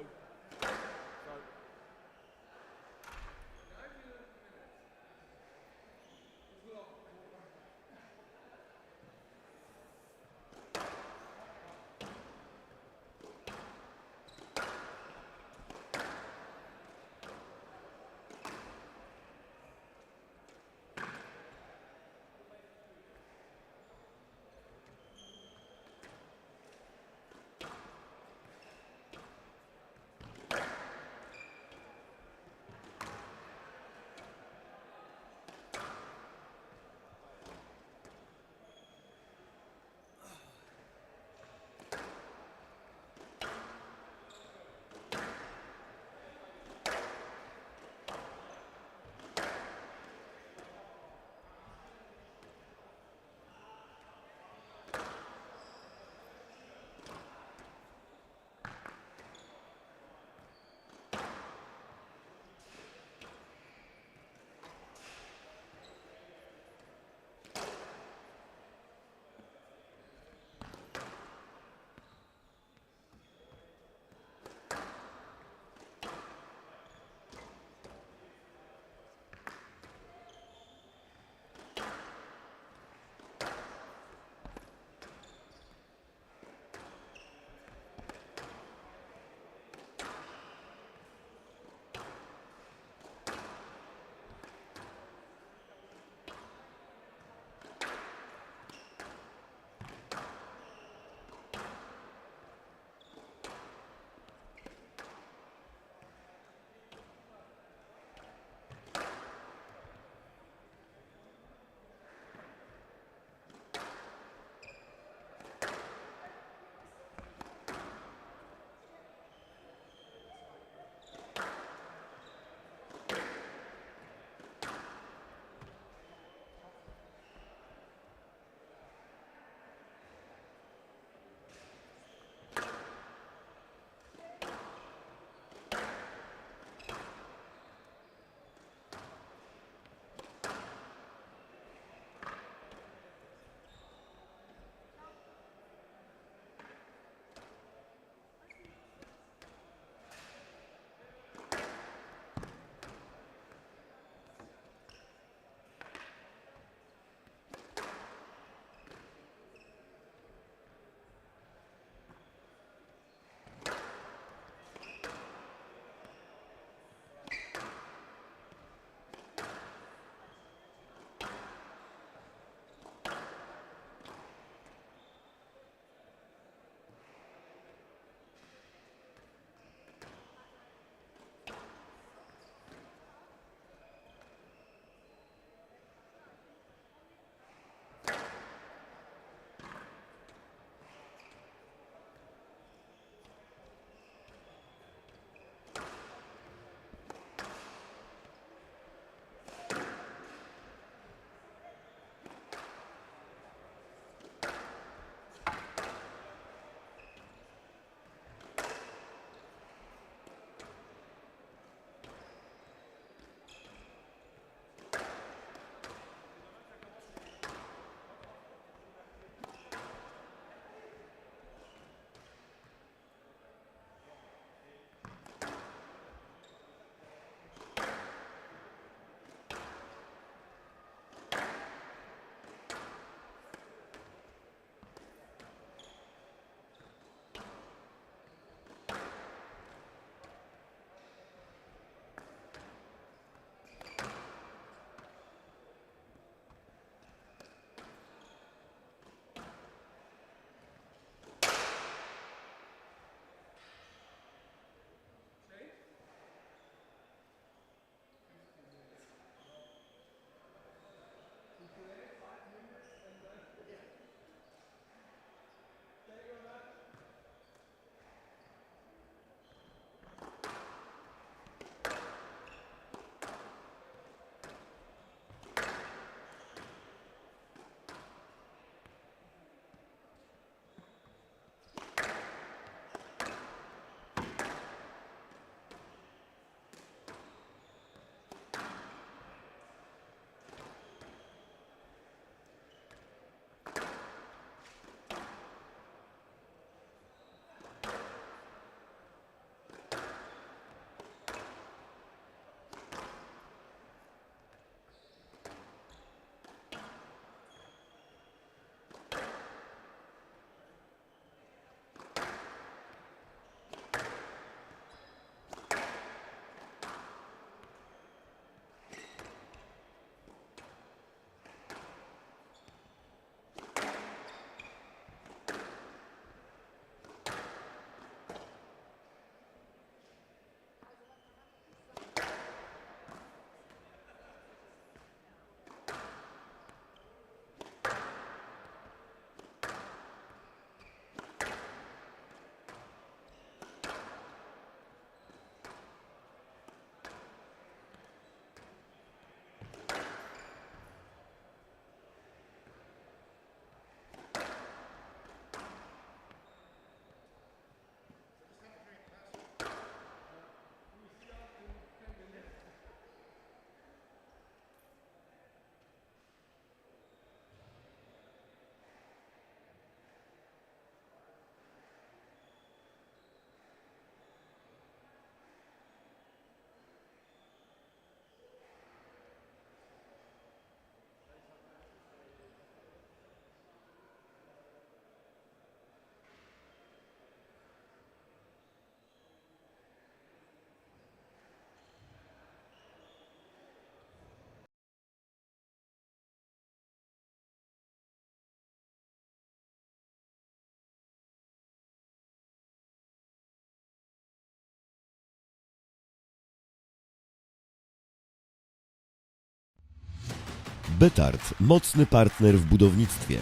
BETARD, mocny partner w budownictwie.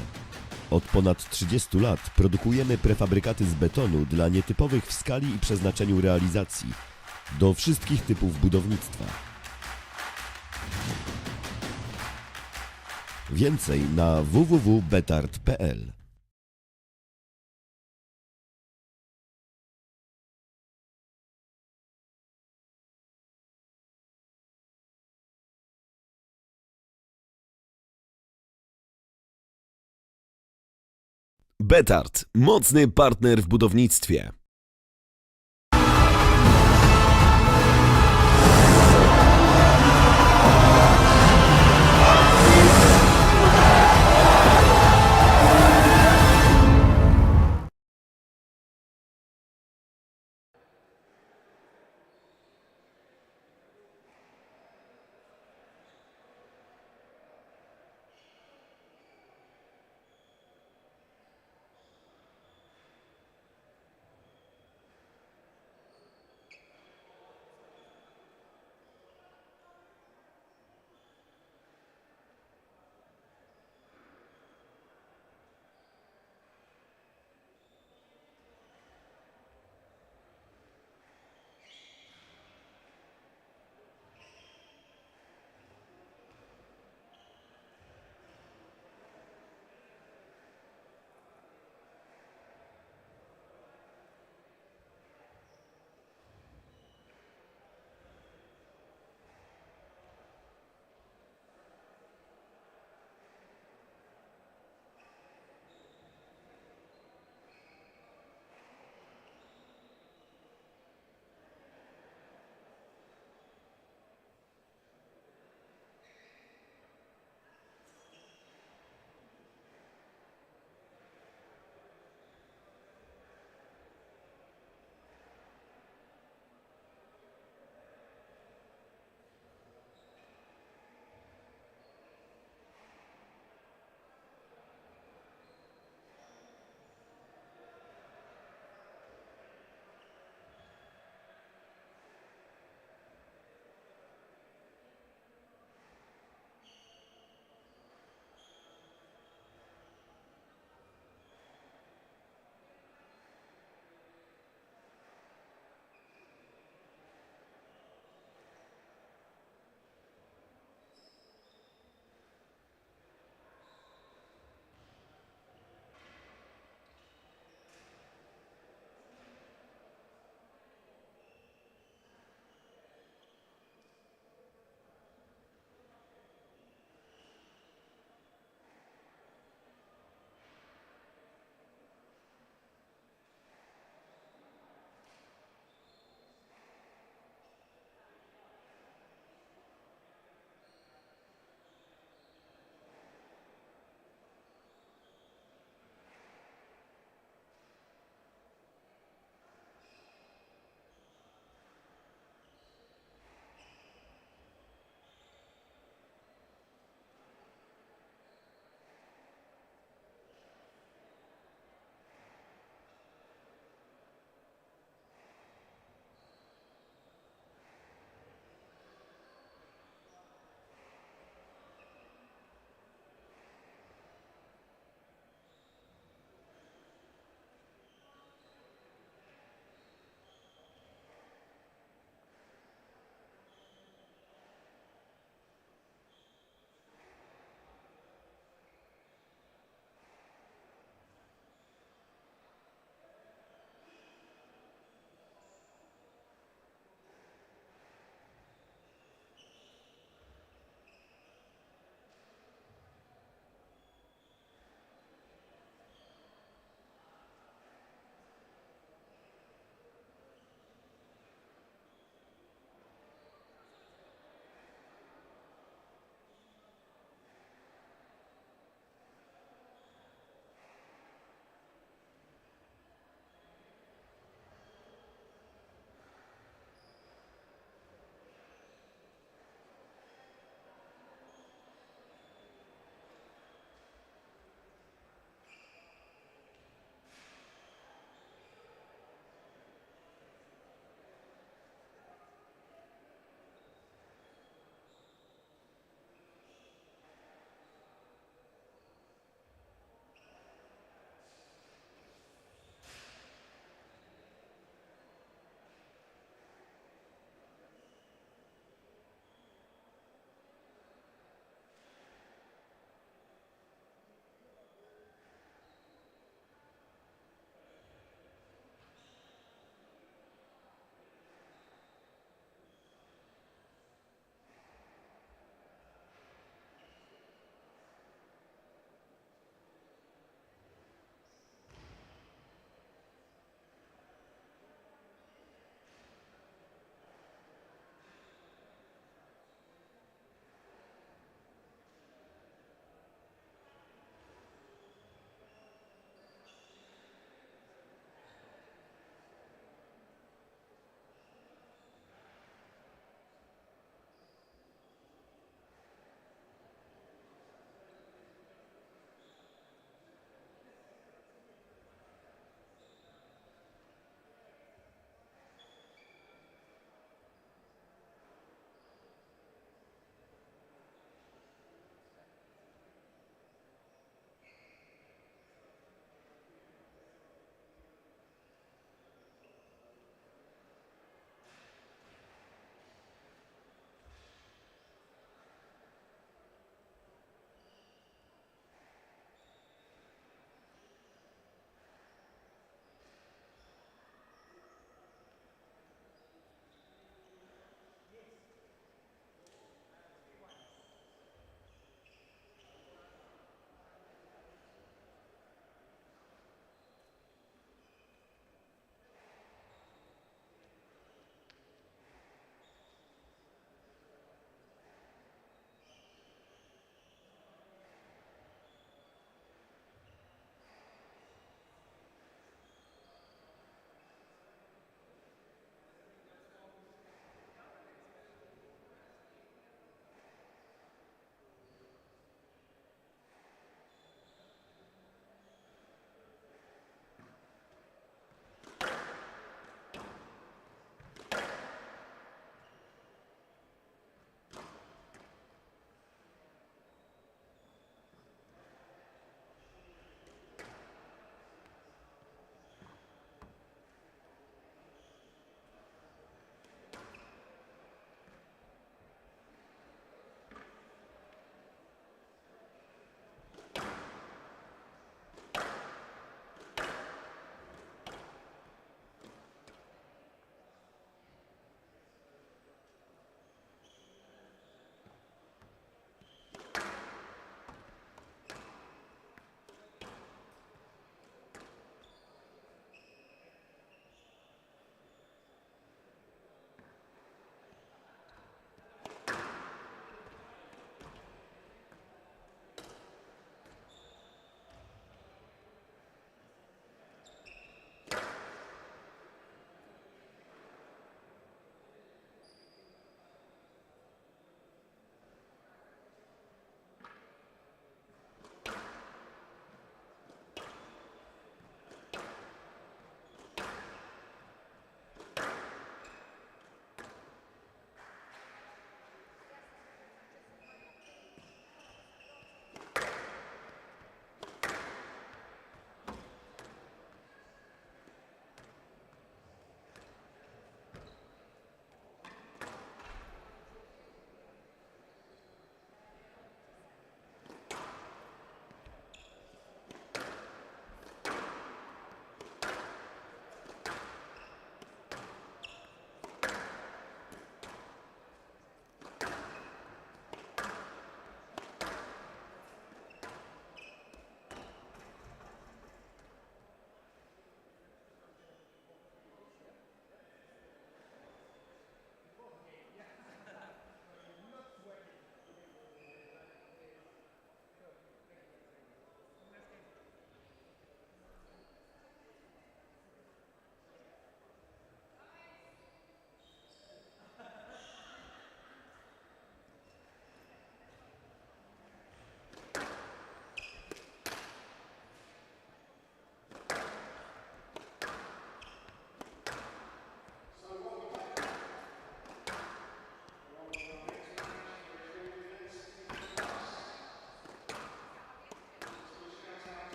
Od ponad 30 lat produkujemy prefabrykaty z betonu dla nietypowych w skali i przeznaczeniu realizacji, do wszystkich typów budownictwa. Więcej na www.betard.pl. BETARD, mocny partner w budownictwie.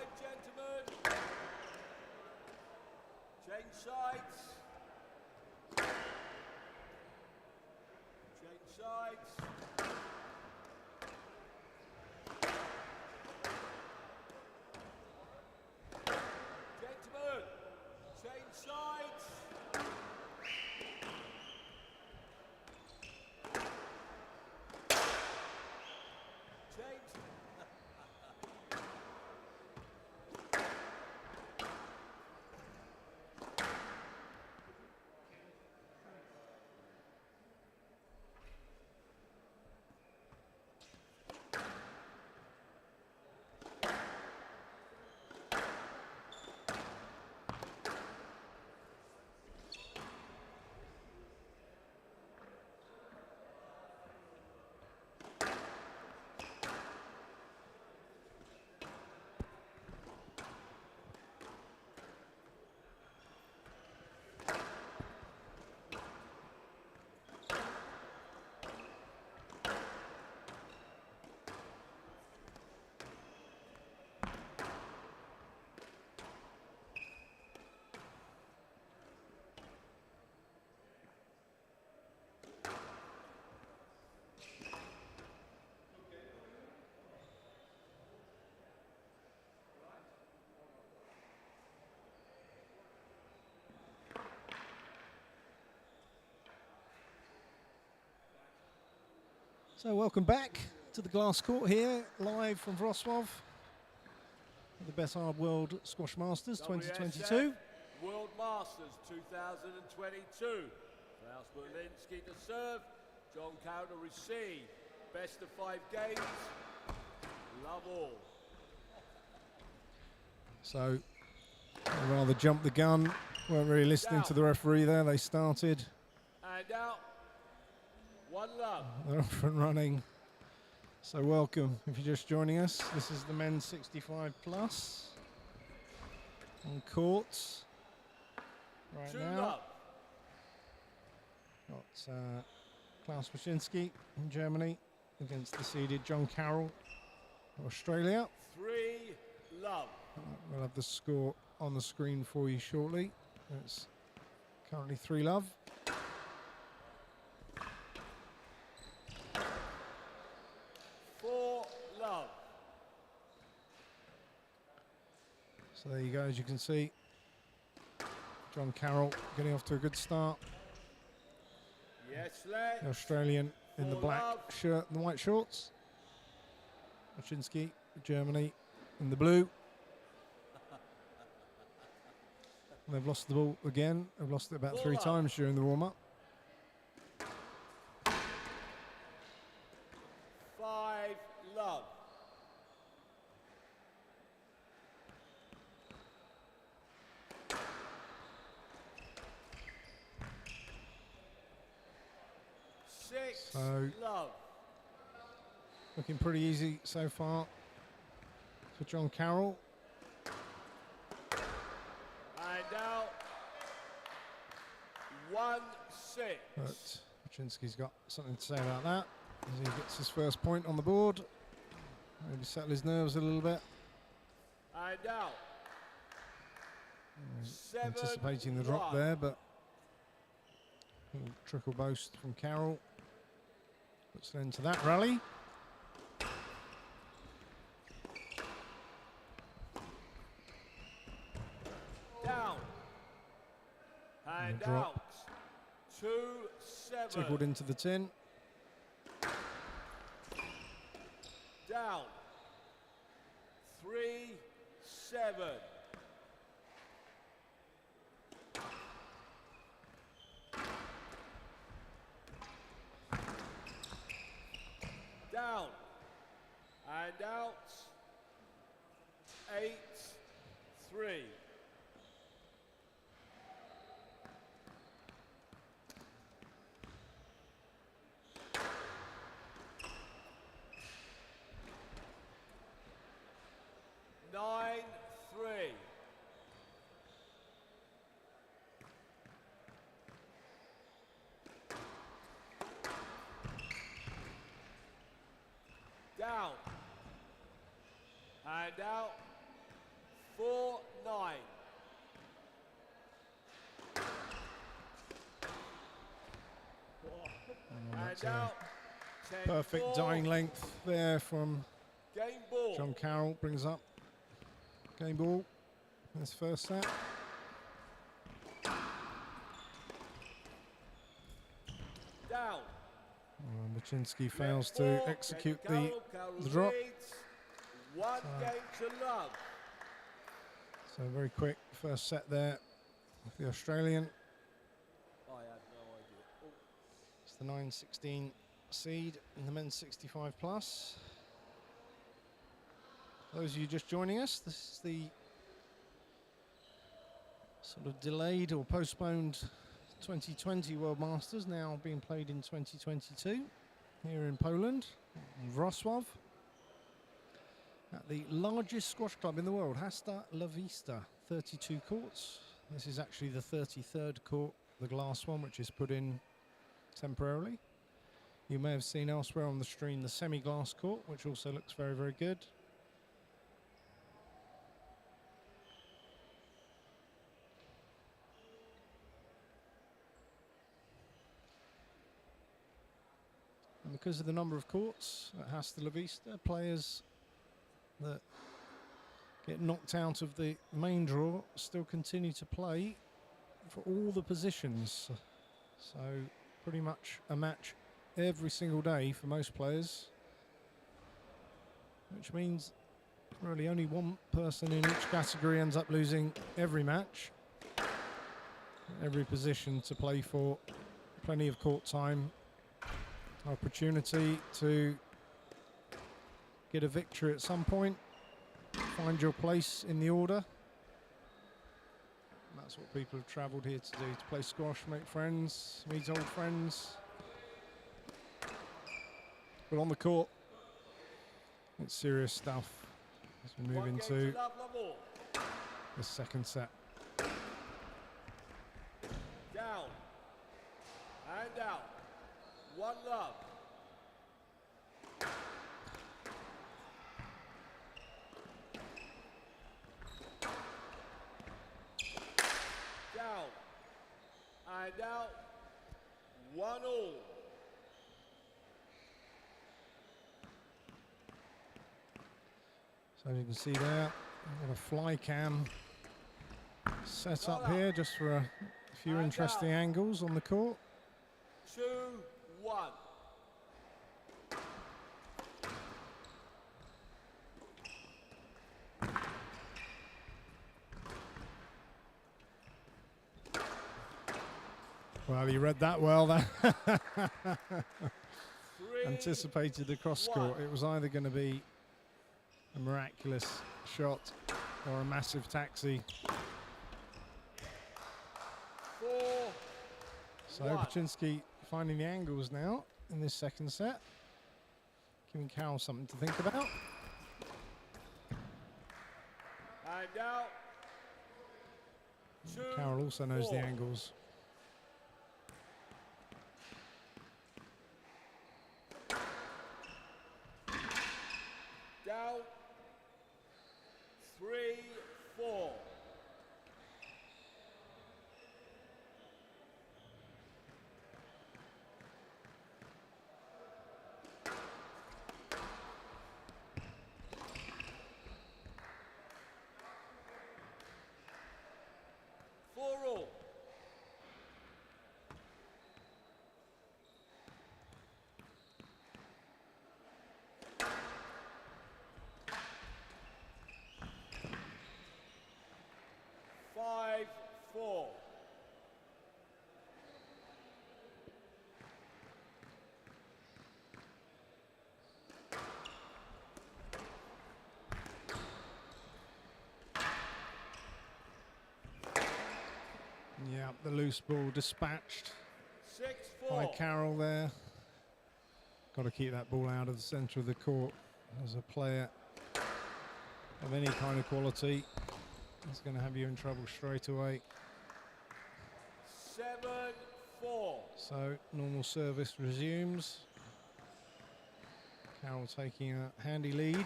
5, gentlemen. Change sides. Change sides. Gentlemen, change sides. Change. So welcome back to the glass court here, live from Wroclaw, the BETARD World Squash Masters 2022. WSF World Masters 2022. Klaus Berlinski to serve, John Pineau to receive. Best of 5 games. Love all. So, they rather jumped the gun, weren't really listening to the referee there. They started. And out. 1 love. They're off and running. So welcome if you're just joining us. This is the men's 65 plus on courts right 2 now. love. Got Klaus Wyszynski in Germany against the seeded John Carroll of Australia. 3 love. We'll have the score on the screen for you shortly. It's currently 3 love. Love. So there you go, as you can see, John Carroll getting off to a good start. Yes, let's. The Australian in the 4 black love. shirt and the white shorts. Wyszynski, Germany, in the blue. And they've lost the ball again. They've lost it about 3 times during the warm-up. 5 love. So, love. looking pretty easy so far for John Carroll. And out. 1-6. But Wyszynski's got something to say about that as he gets his first point on the board. Maybe settle his nerves a little bit. And out. 7 Anticipating the drop there, but trickle boast from Carroll. Puts an end to that rally. Down. And drop. out. 2-7. Tickled into the tin. Down. 3-7. Down. And out. 8-3. Nine, 3. Down. And out. 4-9. And out. Perfect 10-4. dying length there from Game ball. John Carroll. Brings up game ball in this first set. Down. Baczynski fails to execute the drop. One game to love. So very quick first set there with the Australian. I have no idea. It's the 9-16 seed in the men's 65 plus. Those of you just joining us, this is the sort of delayed or postponed 2020 World Masters, now being played in 2022 here in Poland, in Wrocław, at the largest squash club in the world, Hasta La Vista, 32 courts. This is actually the 33rd court, the glass one, which is put in temporarily. You may have seen elsewhere on the stream the semi-glass court, which also looks very, very good. And because of the number of courts at Hasta La Vista, players that get knocked out of the main draw still continue to play for all the positions. So pretty much a match every single day for most players, which means really only one person in each category ends up losing every match, every position to play for, plenty of court time, opportunity to get a victory at some point, find your place in the order. That's what people have travelled here to do, to play squash, make friends, meet old friends. But on the court, it's serious stuff as we move into the second set. Down and out. One love. Down and out. 1-all. So as you can see there, we've got a fly cam set up here just for a few interesting angles on the court. 2-1. Well, you read that well. That anticipated the cross court. It was either going to be a miraculous shot or a massive taxi. 4-1. So Baczynski finding the angles now in this second set, giving Carroll something to think about. And out. Carroll also knows the angles. Down. 3-4. All. 5-4. Yeah, the loose ball dispatched 6-4. by Carroll there. Got to keep that ball out of the centre of the court. As a player of any kind of quality, it's going to have you in trouble straight away. 7-4. So normal service resumes. Carroll taking a handy lead in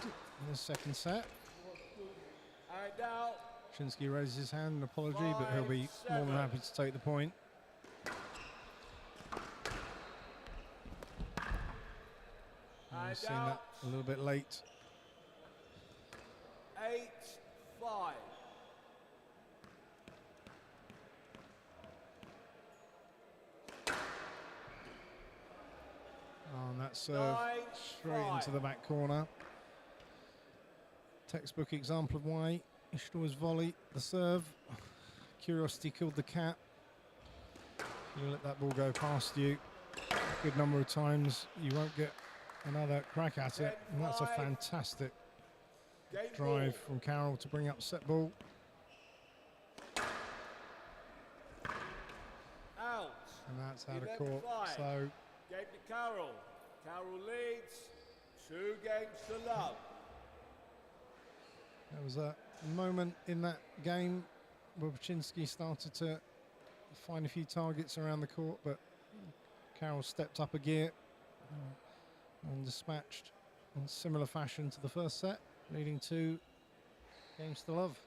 the second set. And out. Shinsky raises his hand in apology, but he'll be more than happy to take the point. I've seen that a little bit late. 8-5. Oh, and that serve straight into the back corner. Textbook example of why you should always volley the serve. Curiosity killed the cat. You let that ball go past you a good number of times, you won't get another crack at it. And that's a fantastic drive from Carroll to bring up set ball. Out. And that's out of court. So game to Carroll. Carroll leads 2 games to love. there was a moment in that game where Baczynski started to find a few targets around the court, but Carroll stepped up a gear and dispatched in similar fashion to the first set, leading 2 games to love.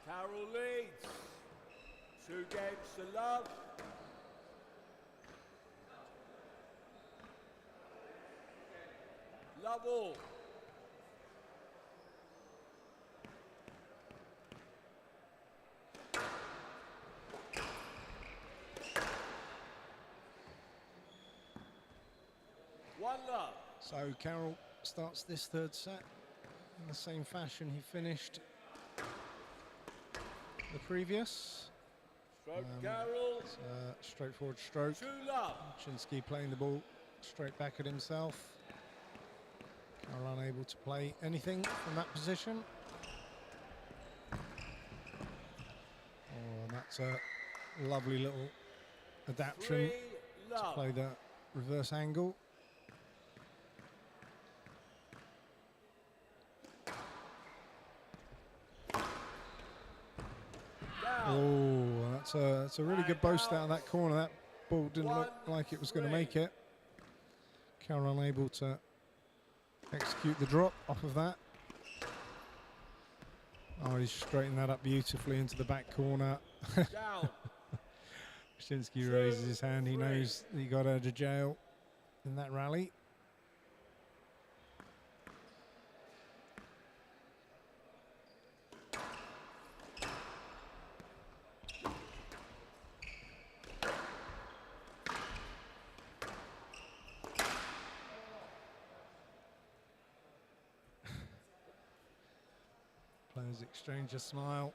Carroll leads 2 games to love. Love all. One love. So Carroll starts this 3rd set in the same fashion he finished the previous. Stroke Carroll. It's a straightforward stroke. 2 love. Baczynski playing the ball straight back at himself. Carroll unable to play anything from that position. Oh, and that's a lovely little adaptation to play the reverse angle. Oh, that's a really good boast out of that corner. That ball didn't look like it was going to make it. Carroll unable to execute the drop off of that. Oh, he's straightened that up beautifully into the back corner. Baczynski raises his hand. He knows he got out of jail in that rally. Players exchange a smile.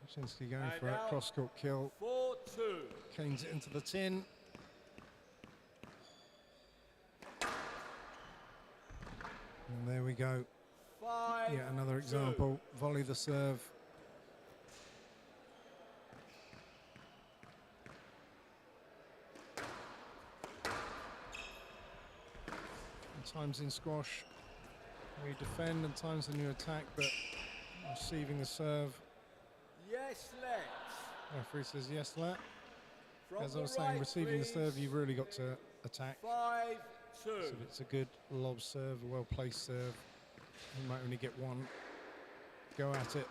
Baczynski going for a cross-court kill. 4-2. Canes it into the tin. And there we go. 5-2. Yet another example. Volley the serve. And times in squash we defend and times when you attack, but receiving the serve. Yes, let's. Referee says yes, let. From As I was the saying, right, receiving the please. serve, you've really got to attack. 5-2. 2. So if it's a good lob serve, a well-placed serve, you might only get one go at it.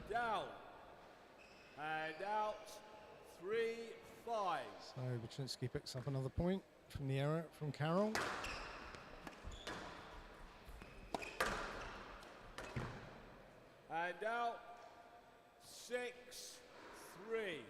Down. And out. 3-5. So Buczynski picks up another point from the error from Carroll. And out. 6-3.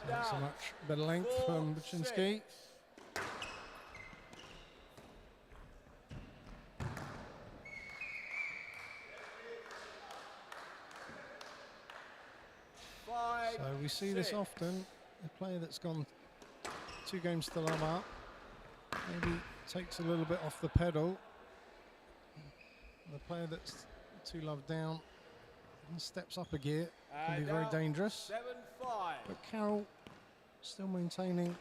Not so much better length from Buczynski. So we see this often. A player that's gone 2 games to lob up maybe takes a little bit off the pedal. The player that's 2 love down and steps up a gear can be very dangerous. 7-5. But Carroll still maintaining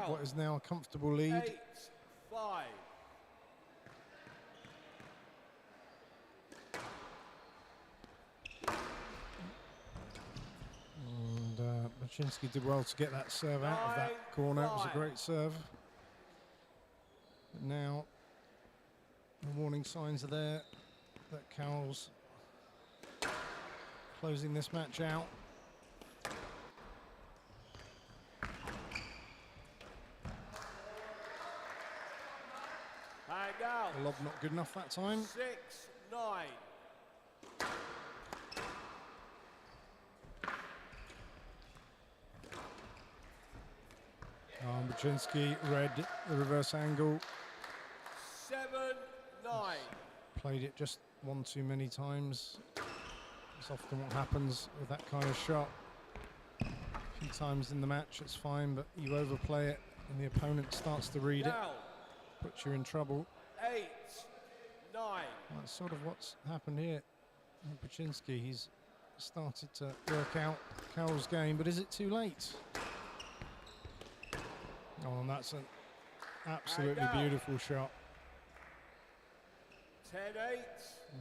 what is now a comfortable lead. 8-5. And Buczynski did well to get that serve out of that corner. It was a great serve. But now the warning signs are there that Carroll's closing this match out. Hang out. The lob not good enough that time. 6-9. Buczynski read the reverse angle. 7-9. Played it just one too many times. It's often what happens with that kind of shot. A few times in the match it's fine, but you overplay it and the opponent starts to read it. Puts you in trouble. 8-9. That's sort of what's happened here. Buczynski, he's started to work out Carroll's game, but is it too late? Oh, and that's an absolutely beautiful shot. 10-8.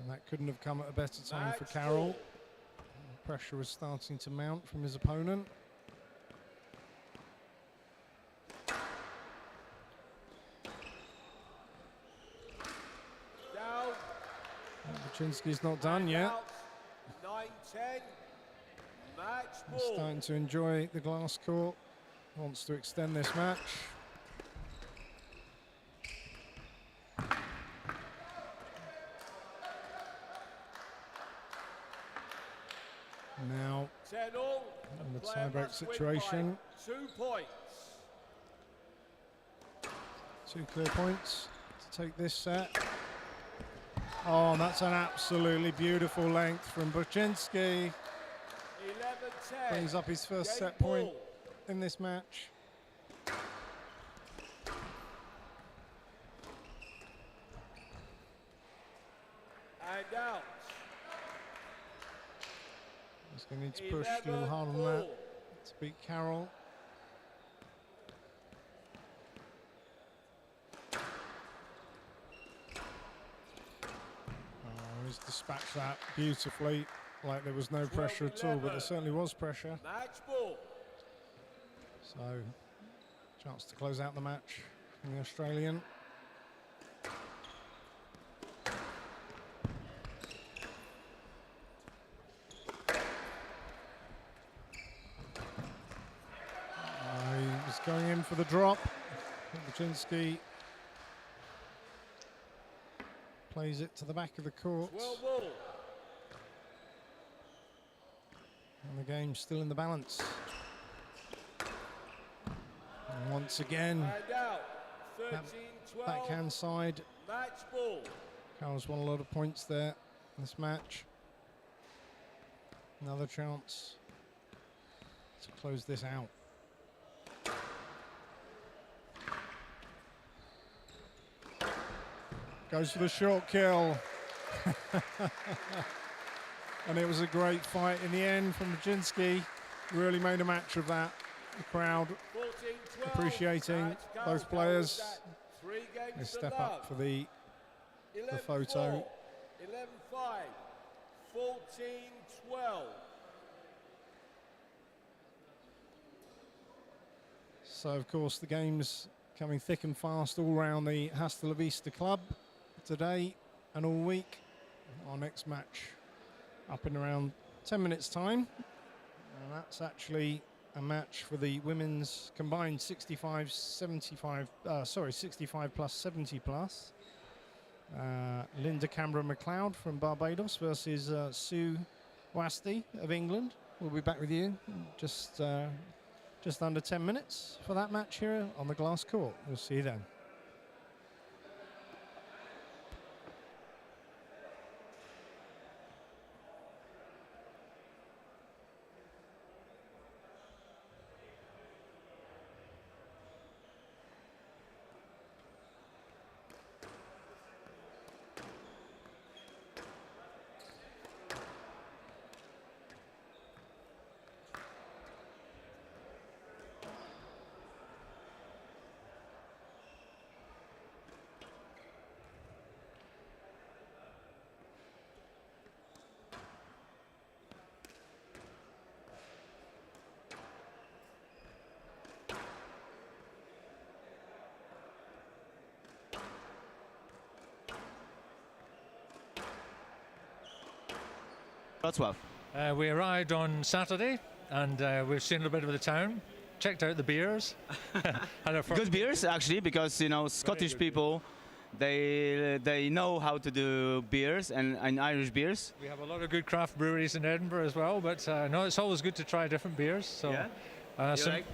And that couldn't have come at a better time for Carroll. Pressure was starting to mount from his opponent. Down. Buczynski's not done yet. 9-10. Match He's ball. starting to enjoy the glass court. Wants to extend this match. Now, 10-all. in the Player tiebreak must win situation, by 2 points. 2 clear points to take this set. Oh, that's an absolutely beautiful length from Buczynski. 11-10. Brings up his first Game set point ball. in this match. And out. He's going to need to push a little hard on that to beat Carroll. Oh, he's dispatched that beautifully, like there was no pressure at all, but there certainly was pressure. Match ball. So, chance to close out the match from the Australian. He was going in for the drop. Buczynski plays it to the back of the court. 12-all. And the game's still in the balance. And once again, And out. that 13-12. backhand side. Match ball. Carroll's won a lot of points there in this match. Another chance to close this out. Goes for the short kill. And it was a great fight in the end from Buczynski. really made a match of that. The crowd appreciating both players. They step up for the photo. 11-5, 14-12. So, of course, the game's coming thick and fast all around the Hasta La Vista club today and all week. Our next match up in around 10 minutes' time. And that's actually a match for the women's combined 65 plus 70 plus. Linda Canberra-McLeod from Barbados versus Sue Wasty of England. We'll be back with you just under 10 minutes for that match here on the glass court. We'll see you then. Wrocław. We arrived on Saturday and we've seen a little bit of the town, checked out the beers. Good beers, actually, because, you know, Scottish people, they know how to do beers and Irish beers. We have a lot of good craft breweries in Edinburgh as well, but no, it's always good to try different beers. So, yeah?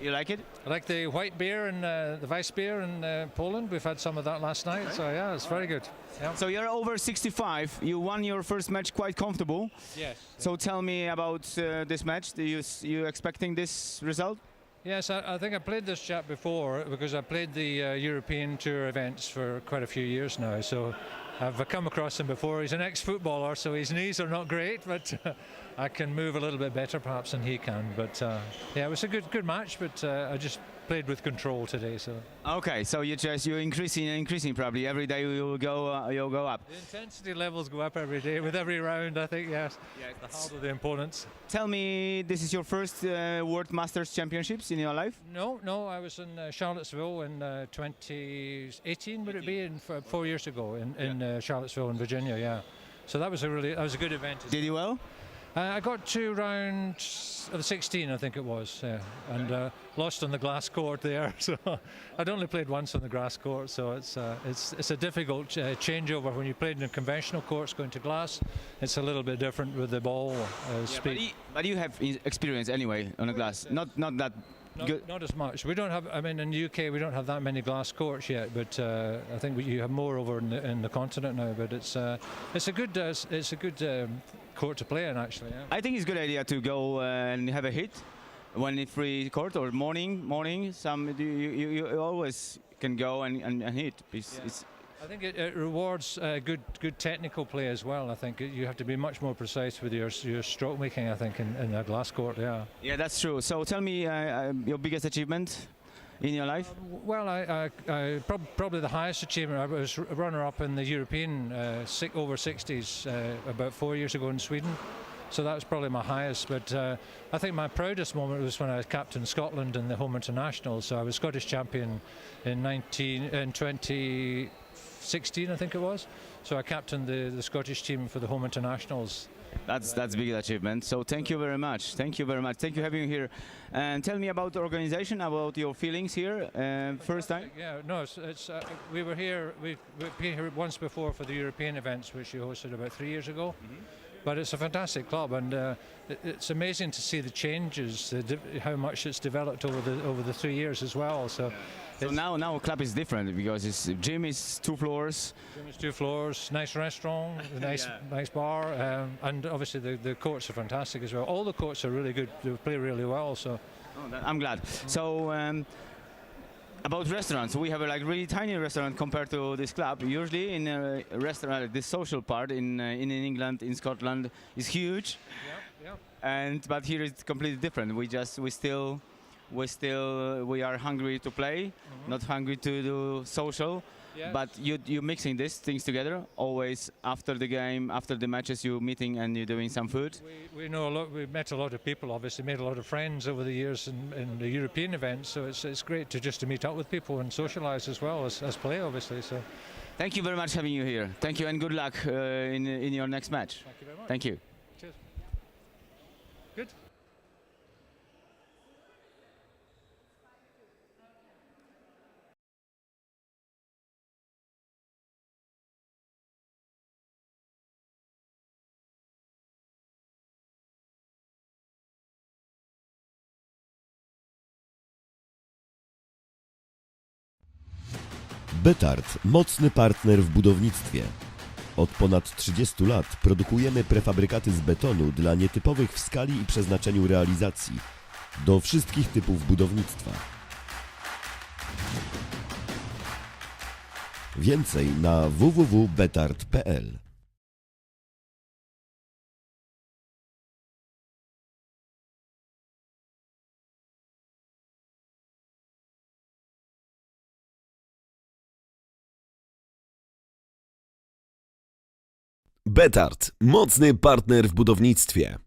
You like it? I like the white beer and the Weiss beer in Poland. We've had some of that last night, so yeah, it's very good. Yeah. So you're over 65. You won your first match quite comfortable. Yes. So tell me about this match. You expecting this result? Yes, I think I played this chap before because I played the European Tour events for quite a few years now. So I've come across him before. He's an ex-footballer, so his knees are not great, but I can move a little bit better perhaps than he can. But yeah, it was a good match, but I just played with control today. So okay, so you're increasing probably every day. You'll go up. The intensity levels go up every day with every round, I think. Yes. Yeah, the harder the opponents. Tell me, this is your first World Masters Championships in your life? No, I was in Charlottesville in 2018. Would it be? 4 years ago in Charlottesville in Virginia. Yeah. So that was a good event. Did you well? I got 2 rounds of 16, I think it was, yeah, and lost on the glass court there. So I'd only played once on the grass court, so it's a difficult changeover when you played in conventional courts going to glass. It's a little bit different with the ball speed. But you have experience anyway on the glass, not that. Not as much. We don't have. I mean, in the UK, we don't have that many glass courts yet. But I think you have more over in the continent now. But it's a good court to play in, actually. Yeah. I think it's a good idea to go and have a hit when it's free court or morning. You always can go and hit. I think it rewards good technical play as well. I think you have to be much more precise with your stroke making, I think, in a glass court. Yeah. Yeah, that's true. So tell me your biggest achievement in your life. Well, I probably the highest achievement. I was runner-up in the European over 60s about 4 years ago in Sweden. So that was probably my highest. But I think my proudest moment was when I was captain Scotland in the home international. So I was Scottish champion in 2016, I think it was. So I captained the Scottish team for the home internationals. That's big achievement. So thank you very much. Thank you very much. Thank you for having me here. And tell me about the organization, about your feelings here. First time. Yeah, no, we were here. We've been here once before for the European events, which you hosted about 3 years ago. Mm-hmm. But it's a fantastic club, and it's amazing to see the changes, how much it's developed over the 3 years as well. So now the club is different because gym is 2 floors. Gym is 2 floors, nice restaurant, nice bar, and obviously the courts are fantastic as well. All the courts are really good. They play really well. So I'm glad. So. About restaurants, we have a really tiny restaurant compared to this club. Usually in a restaurant, this social part in England, in Scotland, is huge. Yeah. But here it's completely different. We are hungry to play, not hungry to do social. Yes. But you mixing these things together always after the game, after the matches, you meeting and you're doing some food. We know a lot. We've met a lot of people. Obviously, made a lot of friends over the years in the European events. So it's great to meet up with people and socialise as well as play, obviously. So. Thank you very much having you here. Thank you and good luck in your next match. Thank you very much. Thank you. Cheers. Good. BETARD, mocny partner w budownictwie. Od ponad 30 lat produkujemy prefabrykaty z betonu dla nietypowych w skali i przeznaczeniu realizacji, do wszystkich typów budownictwa. Więcej na www.betard.pl. BETARD, mocny partner w budownictwie.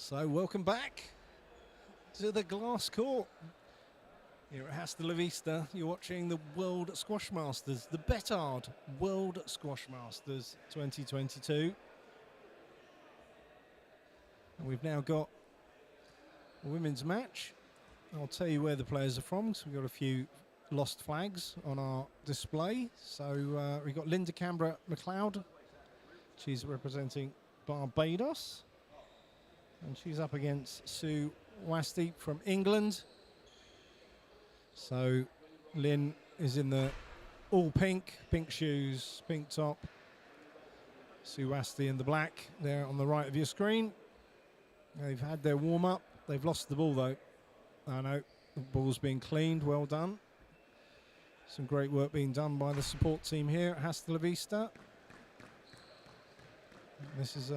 So welcome back to the glass court. Here at Hasta La Vista, you're watching the World Squash Masters, the BETARD World Squash Masters 2022. And we've now got a women's match. I'll tell you where the players are from, because we've got a few lost flags on our display. So we've got Linda Canberra McLeod. She's representing Barbados. And she's up against Sue Wasti from England. So Lynn is in the all pink shoes, pink top. Sue Wasti in the black there on the right of your screen. They've had their warm-up. They've lost the ball though. I know, the ball's being cleaned, well done. Some great work being done by the support team here at Hasta La Vista. This is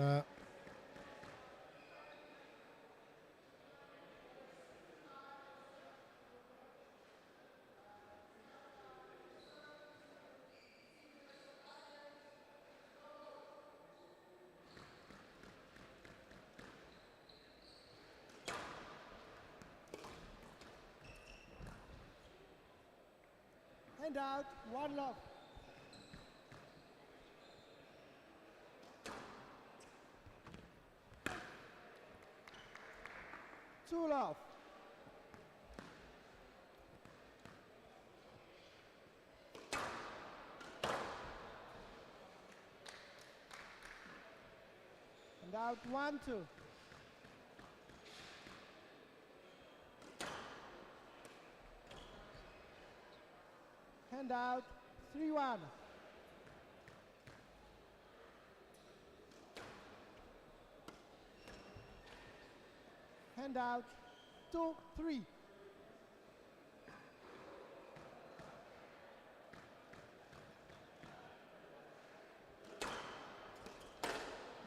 Hand out, one love. Two love. Hand out, 1-2. Hand out, 3-1. Hand out, 2-3.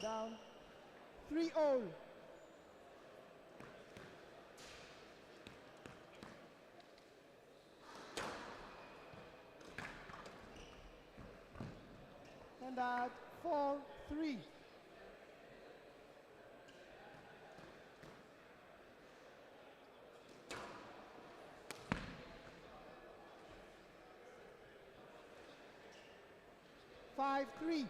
Down, 3-all. And at 4-3. Five, 3.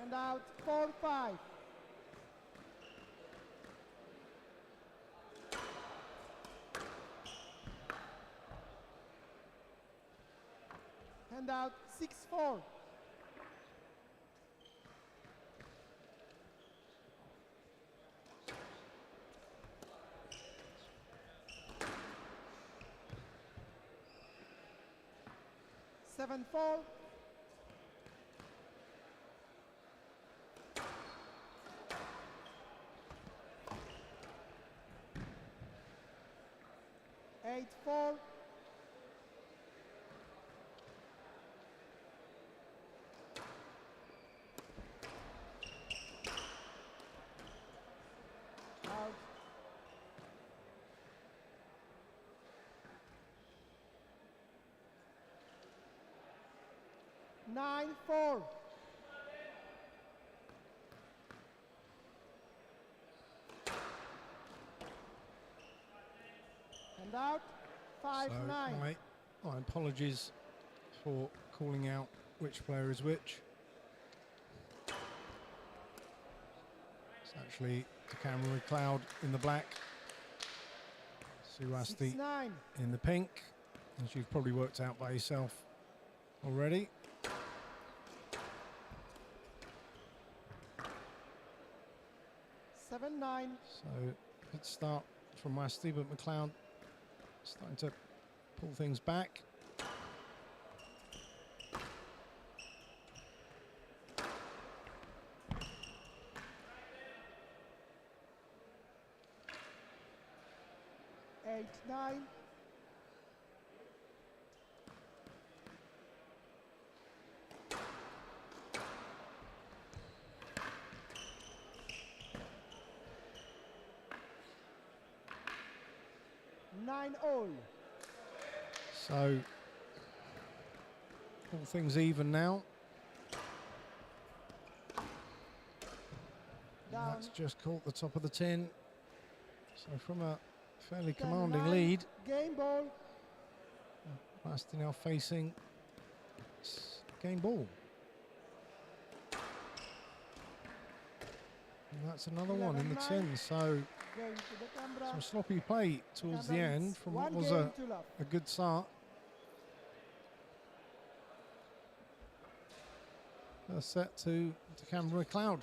And out 4-5. Hand out 6-4. Seven, 4. Eight, 4. Out. 9-4. And out, 5-9. My apologies for calling out which player is which. It's actually the camera cloud in the black, Sue Wasti 6-9. in the pink, as you've probably worked out by yourself already. 7-9. So good start from Wasti, but McLeod starting to pull things back. Eight, 9. 9-all. So all things even now. Down. That's just caught the top of the tin. So from a fairly 10-9, commanding lead, game ball. Basti now facing game ball. And that's another one in the 11-9. tin. So Going to the camera. some sloppy play towards the Camera end leads from what one was game to love. a good start. Set to Canberra Cloud.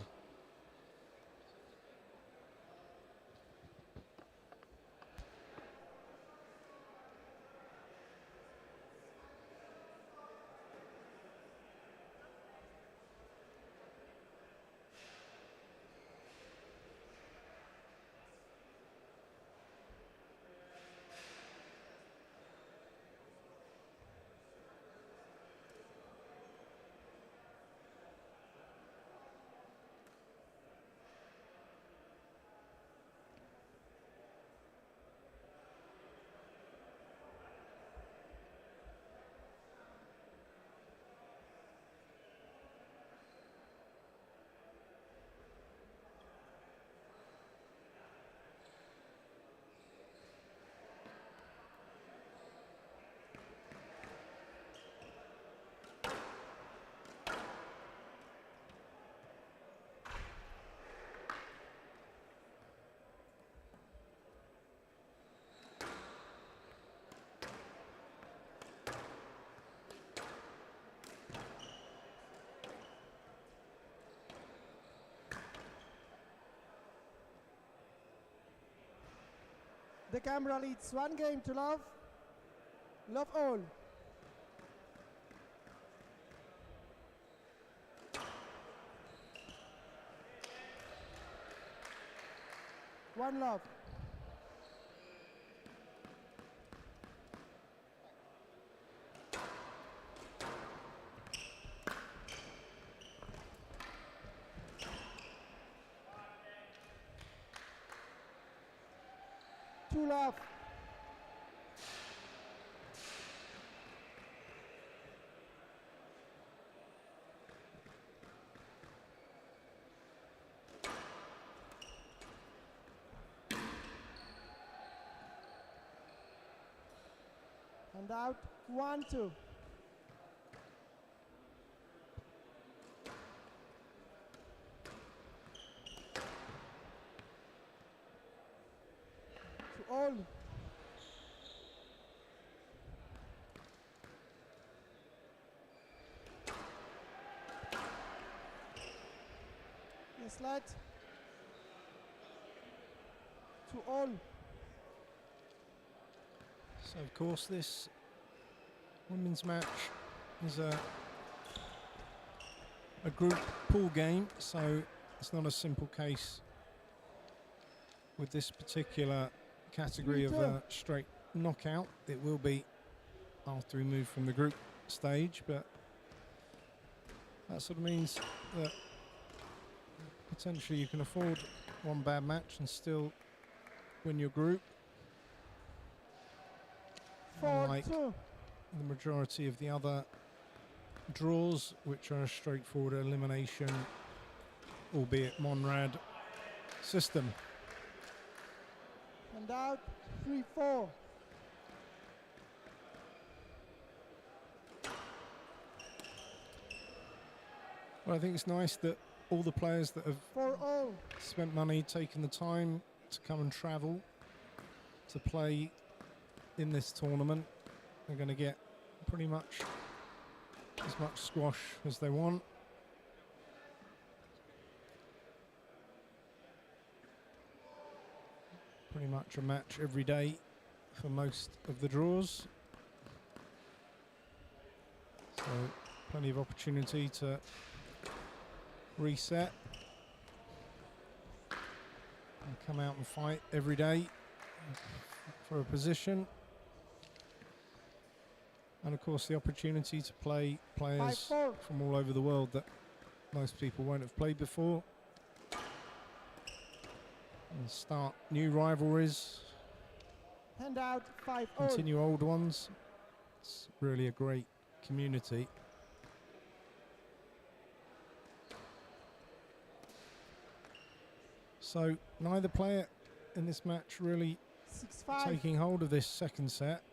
The camera leads one game to love. Love all. One love. Two love. And out 1-2. All. Yes, lad. To all. So of course this women's match is a group pool game, so it's not a simple case with this particular category of a straight knockout. It will be after we move from the group stage, but that sort of means that potentially you can afford one bad match and still win your group. Unlike the majority of the other draws, which are a straightforward elimination, albeit Monrad system. And out 3-4. Well, I think it's nice that all the players that have 4-all. spent money, taken the time to come and travel to play in this tournament are going to get pretty much as much squash as they want. Pretty much a match every day for most of the draws. So plenty of opportunity to reset and come out and fight every day for a position. And of course the opportunity to play players 5-4. from all over the world that most people won't have played before. And start new rivalries. Handout 5 continue old ones. It's really a great community. So neither player in this match really 6-5. taking hold of this second set.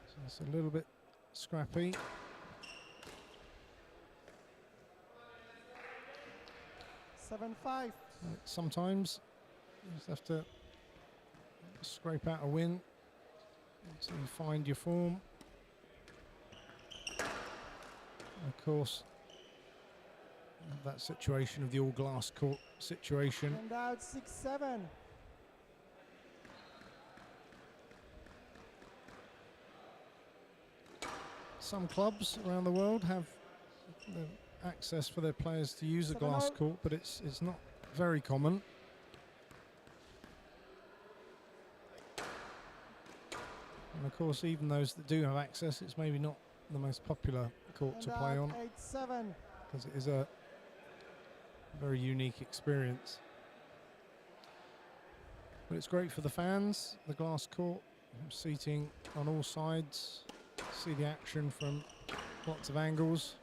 So it's a little bit scrappy. 7-5. Sometimes you just have to scrape out a win until you find your form. And of course, that situation of the all glass court situation. Handout 6-7. Some clubs around the world have the access for their players to use a glass court, but it's not very common. And of course, even those that do have access, it's maybe not the most popular court to play on, 8-7. because it is a very unique experience. But it's great for the fans, the glass court, seating on all sides, see the action from lots of angles.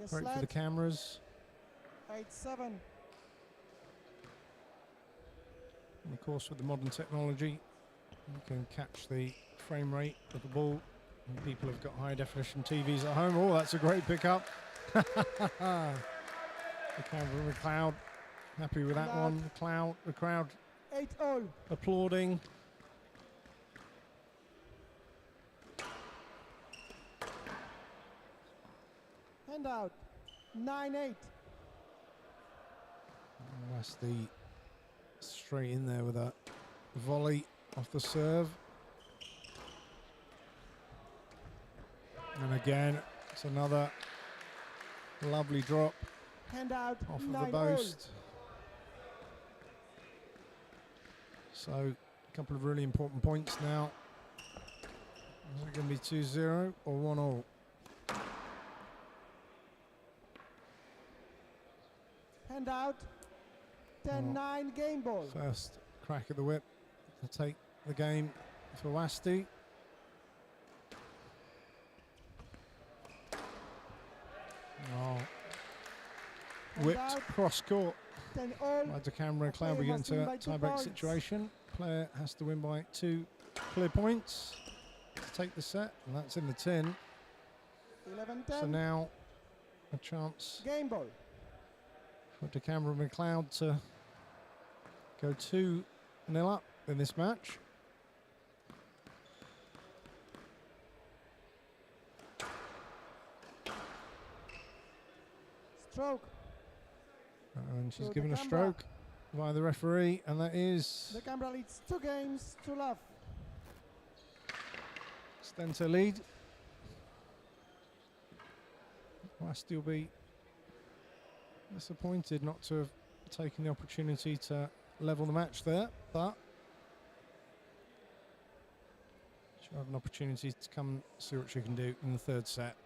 Yes, Great for the cameras. 8-7. And of course, with the modern technology, you can catch the frame rate of the ball. And people have got high definition TVs at home. Oh, that's a great pickup. The camera with Cloud, happy with that one. The crowd 8-all. applauding. Handout 9-8. Westy straight in there with a volley off the serve. And again, it's another lovely drop Handout off of 9-all. the post. So a couple of really important points now. Is it going to be 2-0 or 1-all? Handout 10-9 game ball. First crack at the whip to take the game for Wasti. Oh. Whipped cross court. 10-all. By the camera and Cloud, we get into a tiebreak situation. Player has to win by 2 clear points to take the set, and that's in the tin. 11-10. So now a chance game ball for DeCamera McLeod to go 2-0 up in this match. Stroke. And she's So given a DeCamera. stroke by the referee, and that is The camera leads 2 games to love. extends her lead. Wasti will be disappointed not to have taken the opportunity to level the match there, but she'll have an opportunity to come see what she can do in the third set.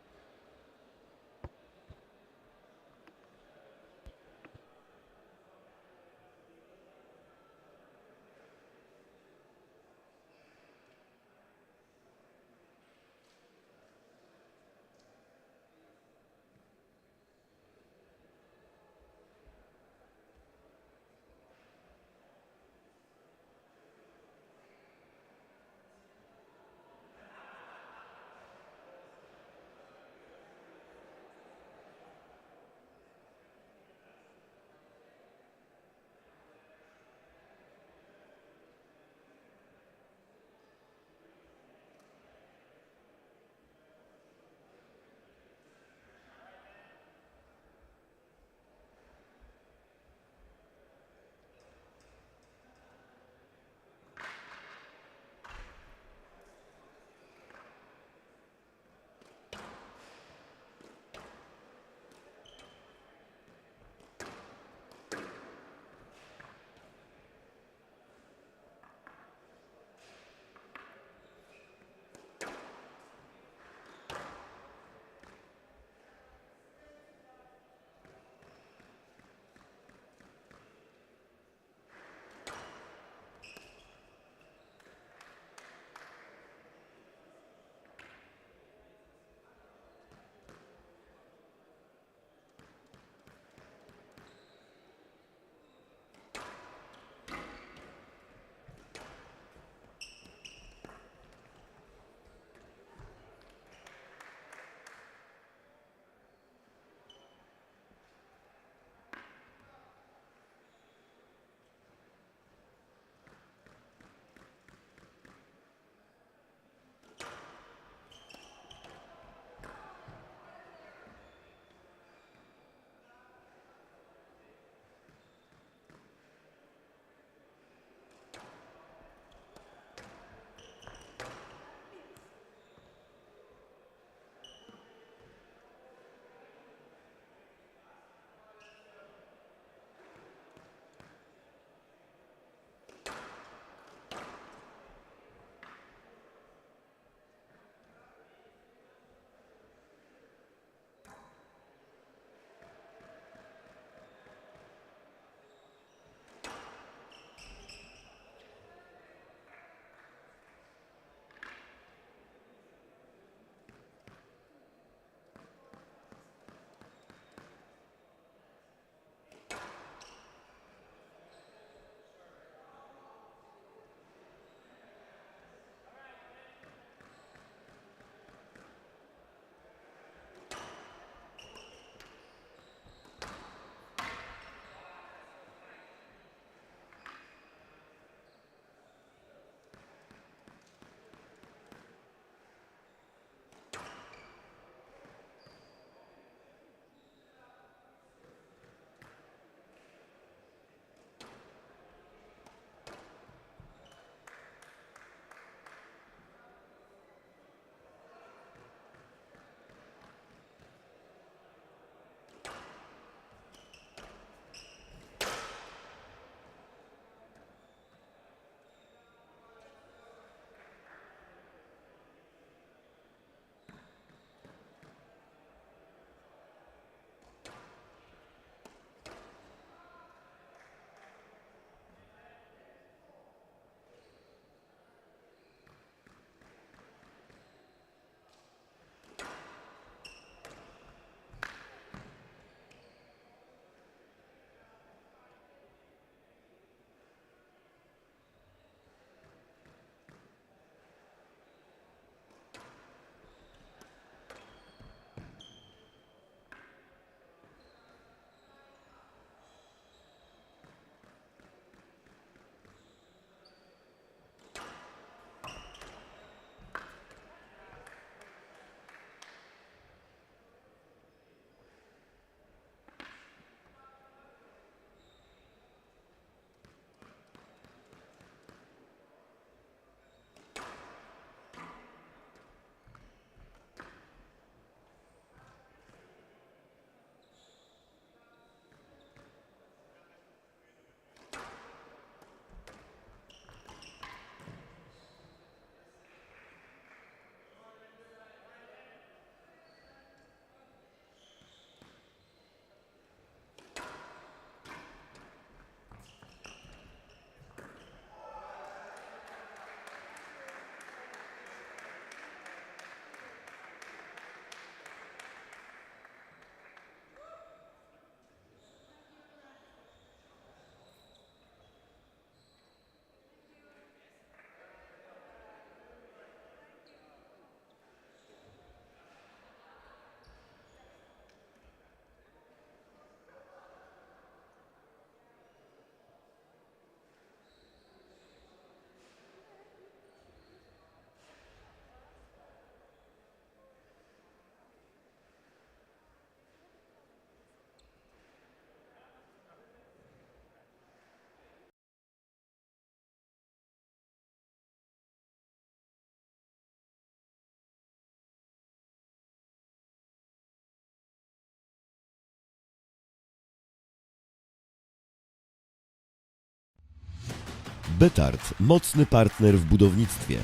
BETARD, mocny partner w budownictwie.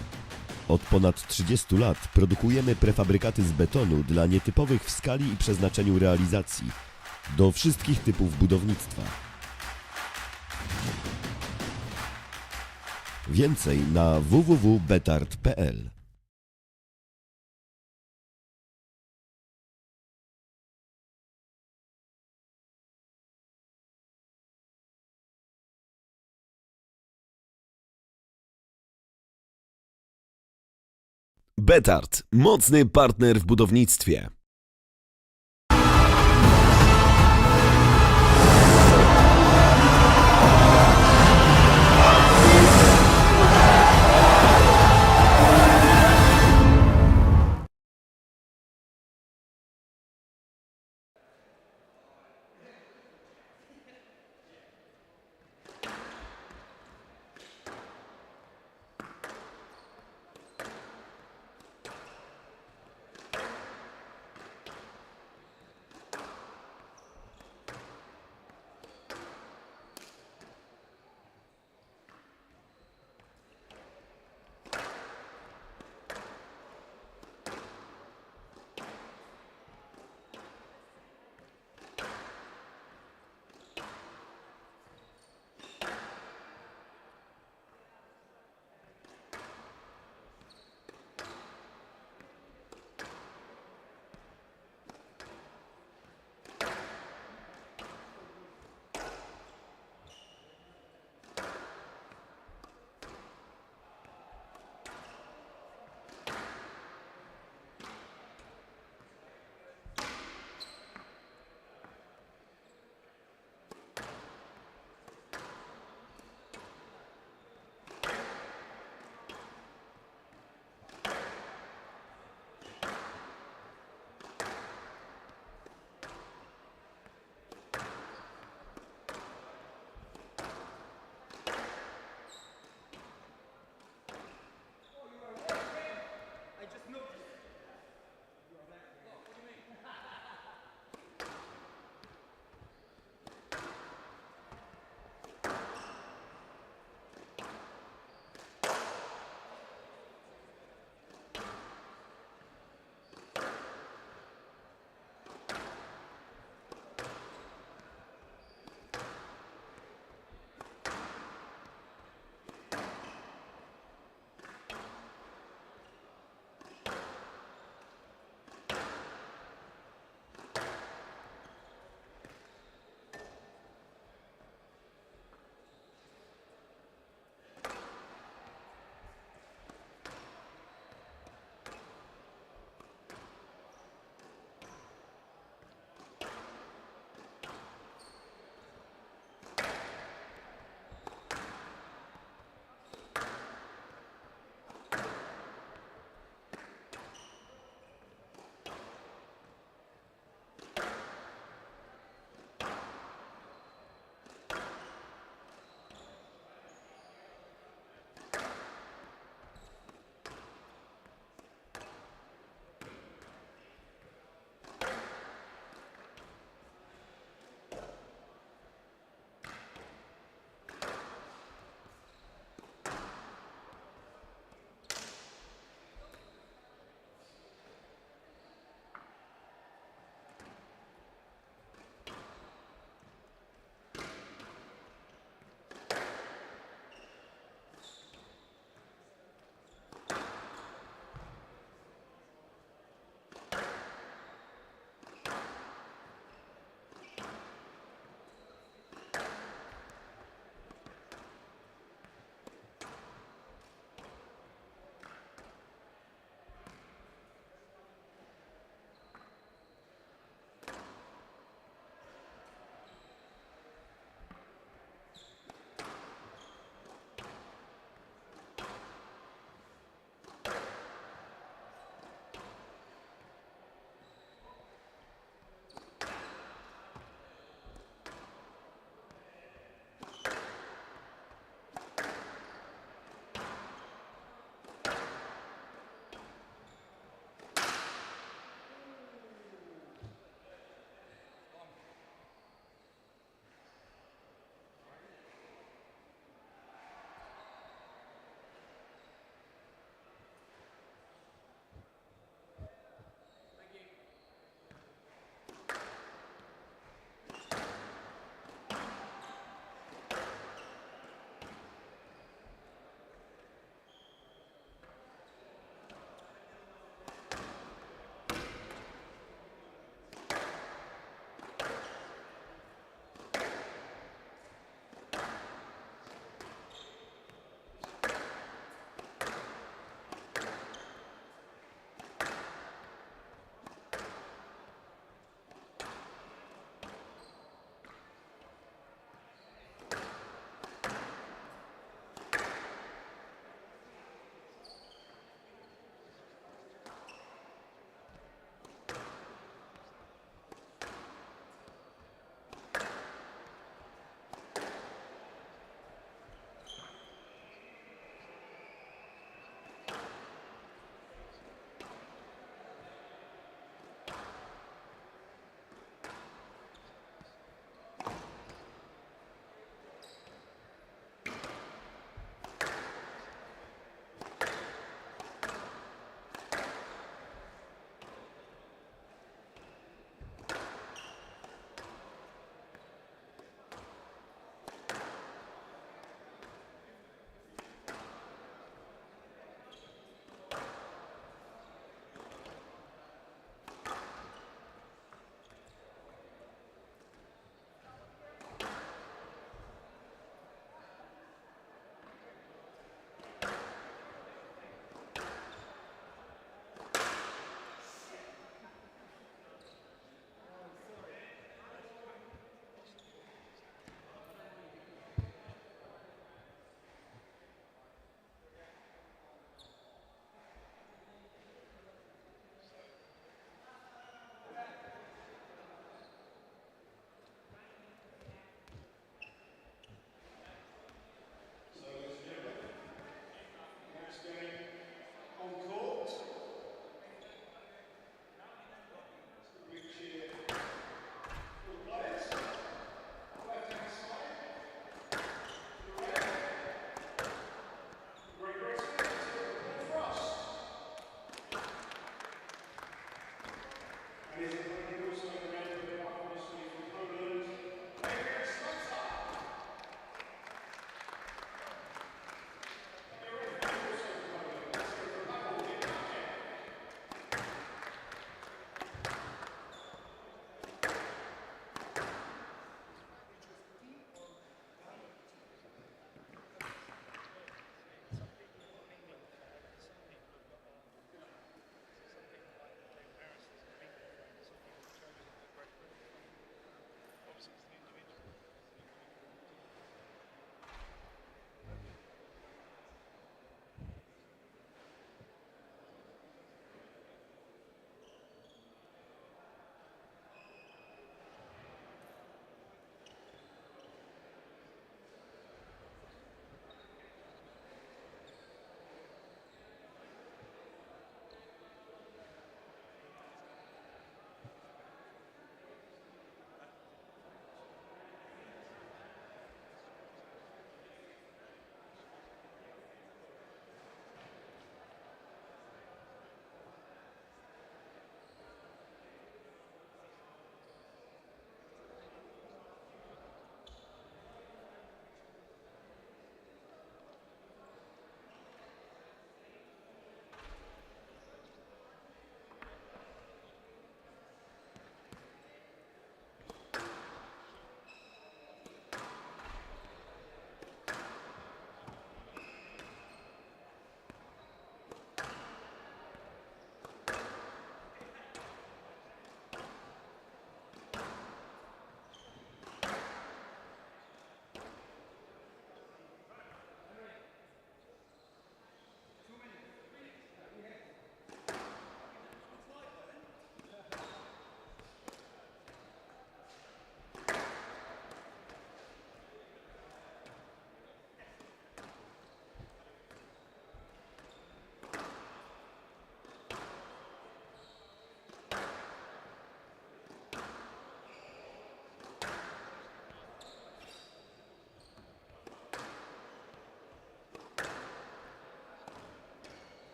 Od ponad 30 lat produkujemy prefabrykaty z betonu dla nietypowych w skali i przeznaczeniu realizacji, do wszystkich typów budownictwa. Więcej na www.betard.pl. BETARD, mocny partner w budownictwie.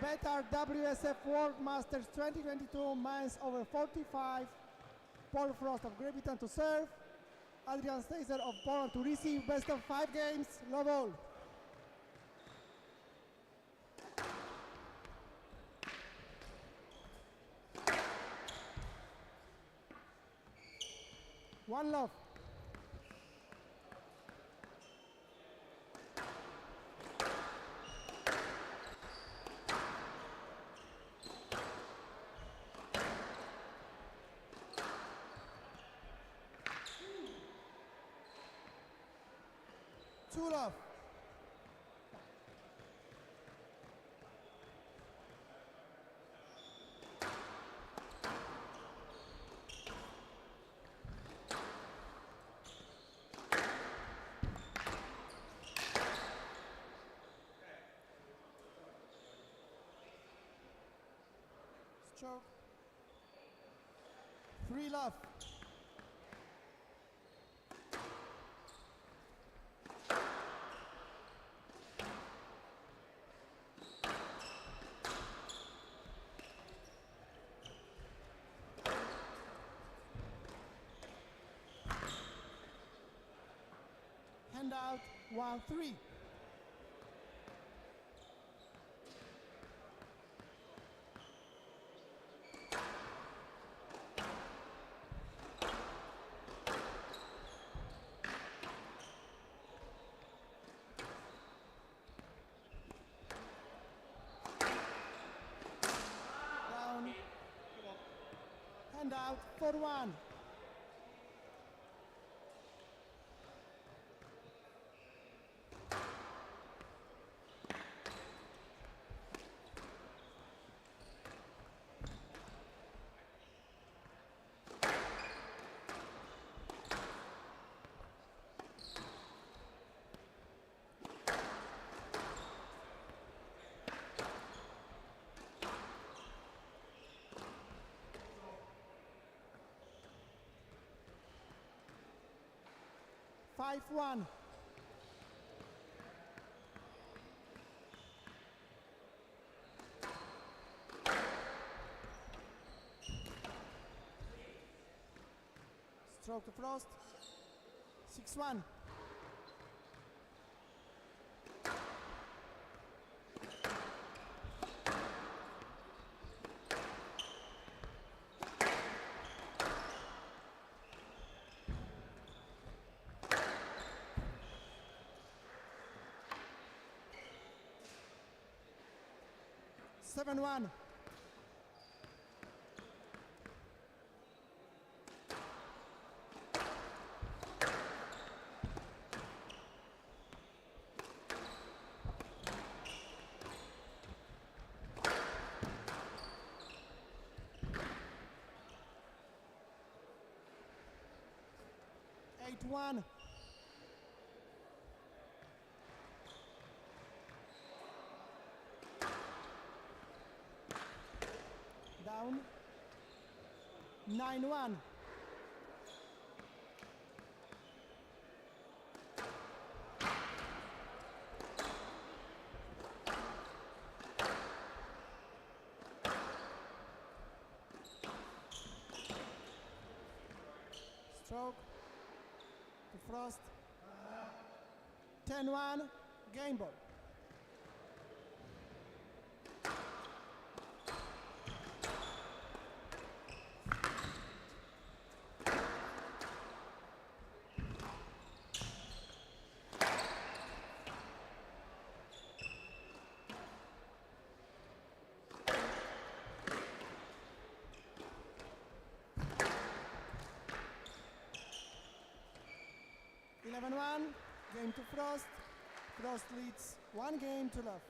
BETARD WSF Masters 2022 men's over 45. Paul Frost of Great Britain to serve. Adrian Steiser of Poland to receive. Best of 5 games. Love all. One love. Two love. Stroke. 3 love. Hand out 1-3. Down. Hand out 4-1. Five one. Stroke to Frost. 6-1. Seven one. Eight one. Down. 9-1. Stroke to Frost. 10-1. Game ball. Game to Frost. Frost leads 1 game to love.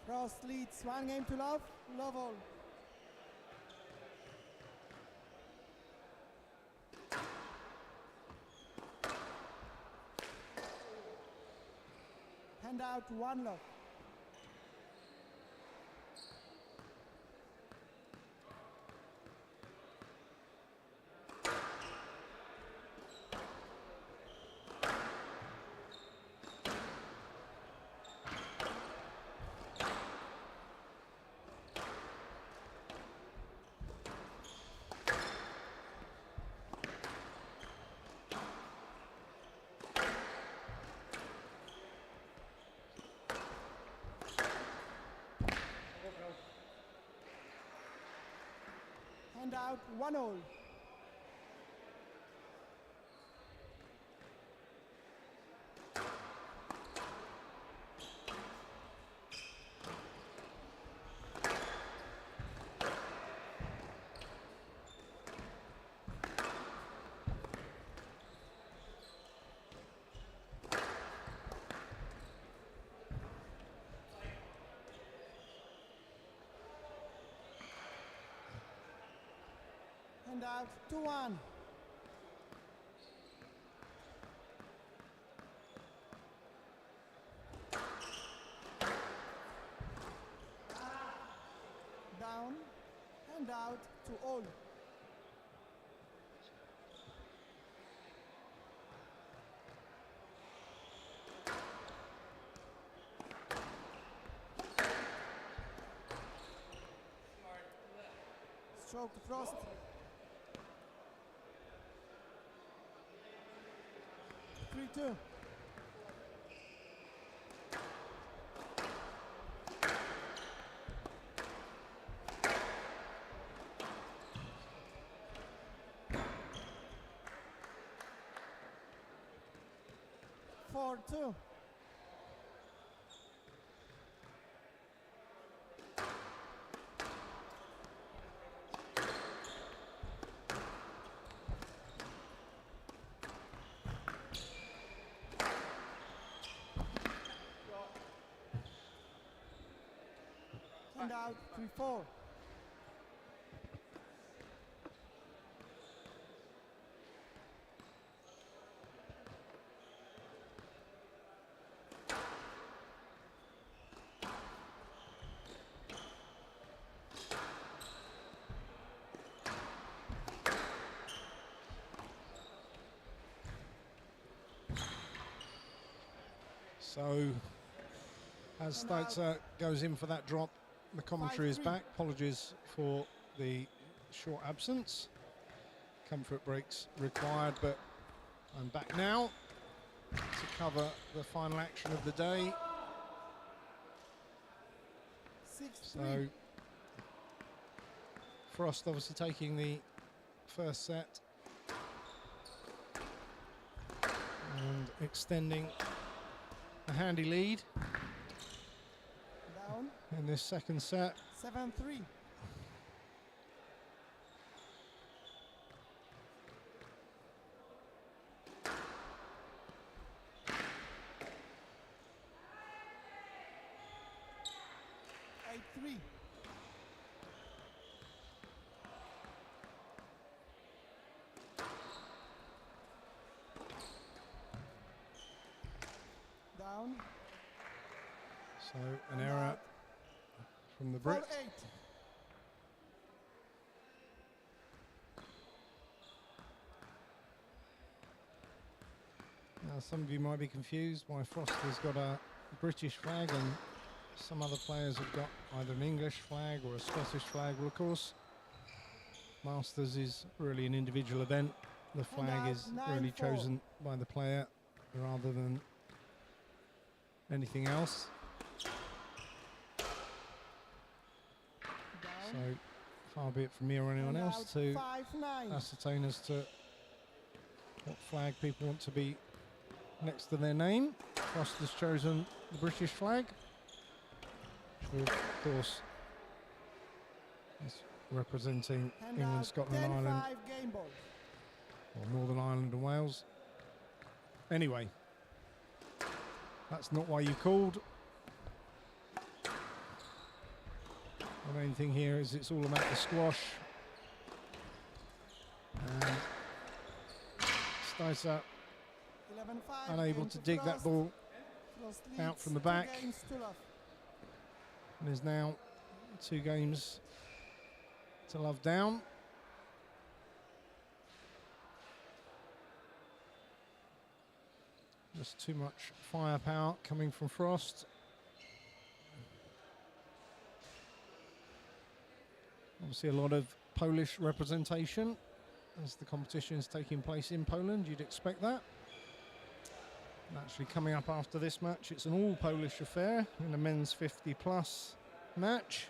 Frost leads 1 game to love. Love all. Hand out 1 love. Hand out 1 all. Hand out 2-1. Down, hand out to all. Stroke to Frost. 3-2. Four, 2. Hand out 3-4. So, as Steitzer goes in for that drop, the commentary is back. Apologies for the short absence. Comfort breaks required, but I'm back now to cover the final action of the day. 6-3. So, Frost obviously taking the first set and extending a handy lead Down. in this second set. 7-3. Down. So an error from the Brit. 4-8. Now some of you might be confused why Frost has got a British flag and some other players have got either an English flag or a Scottish flag. Well, of course, Masters is really an individual event. The flag is really chosen by the player rather than anything else. So far be it from me or anyone else to 5-9. ascertain as to what flag people want to be next to their name. Frost has chosen the British flag, which of course is representing England, Scotland, Ireland, game ball. or Northern Ireland and Wales. Anyway, that's not why you called. The main thing here is it's all about the squash. And Steiser 11-5 unable to dig that ball out from the back. And is now 2 games to love down. Just too much firepower coming from Frost. Obviously a lot of Polish representation as the competition is taking place in Poland. You'd expect that. And actually coming up after this match, it's an all Polish affair in a men's 50+ match.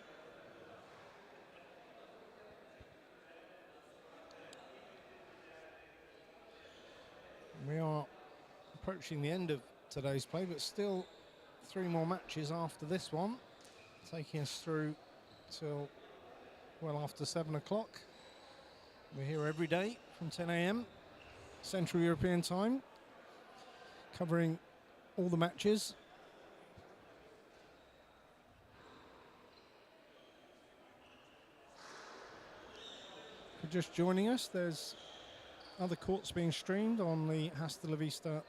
We are approaching the end of today's play, but still 3 more matches after this one, taking us through till well after 7 o'clock. We're here every day from 10 a.m. Central European time, covering all the matches. For just joining us, there's other courts being streamed on the Hasta La Vista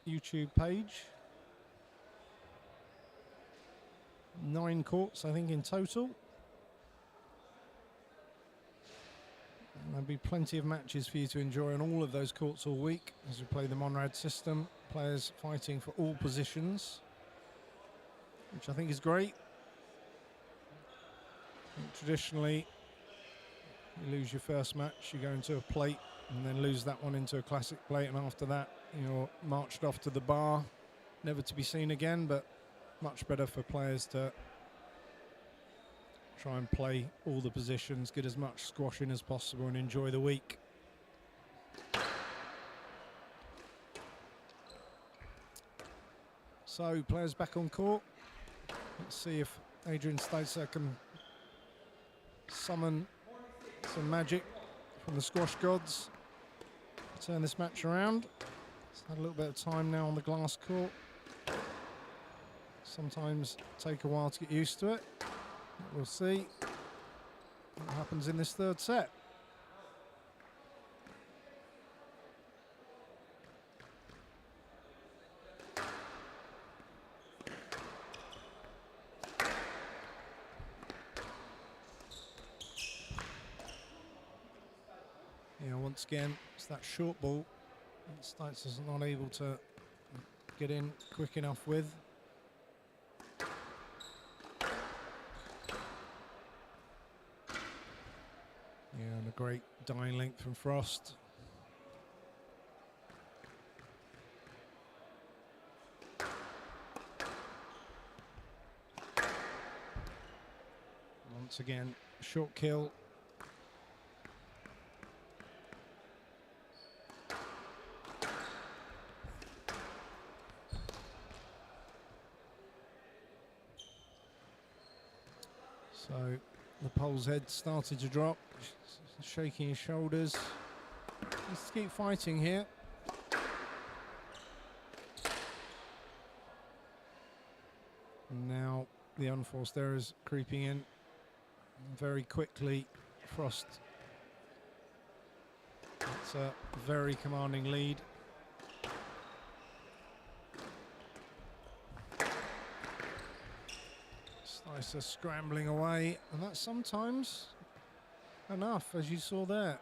YouTube page. 9 courts, I think, in total. And there'll be plenty of matches for you to enjoy on all of those courts all week as we play the Monrad system. Players fighting for all positions, which I think is great. And traditionally, you lose your first match, you go into a plate, and then lose that one into a classic plate, and after that you're marched off to the bar, never to be seen again. But much better for players to try and play all the positions, get as much squash in as possible, and enjoy the week. So players back on court. Let's see if Adrian Steiser can summon some magic from the squash gods to turn this match around. It's had a little bit of time now on the glass court. Sometimes take a while to get used to it. We'll see what happens in this 3rd set. Yeah, once again, it's that short ball that Steiser's not able to get in quick enough with. Yeah, and a great dying length from Frost. Once again, short kill. So the pole's head started to drop, shaking his shoulders. Let's keep fighting here. And now the unforced errors creeping in very quickly. Frost. It's a very commanding lead. Steiser scrambling away, and that's sometimes enough, as you saw there.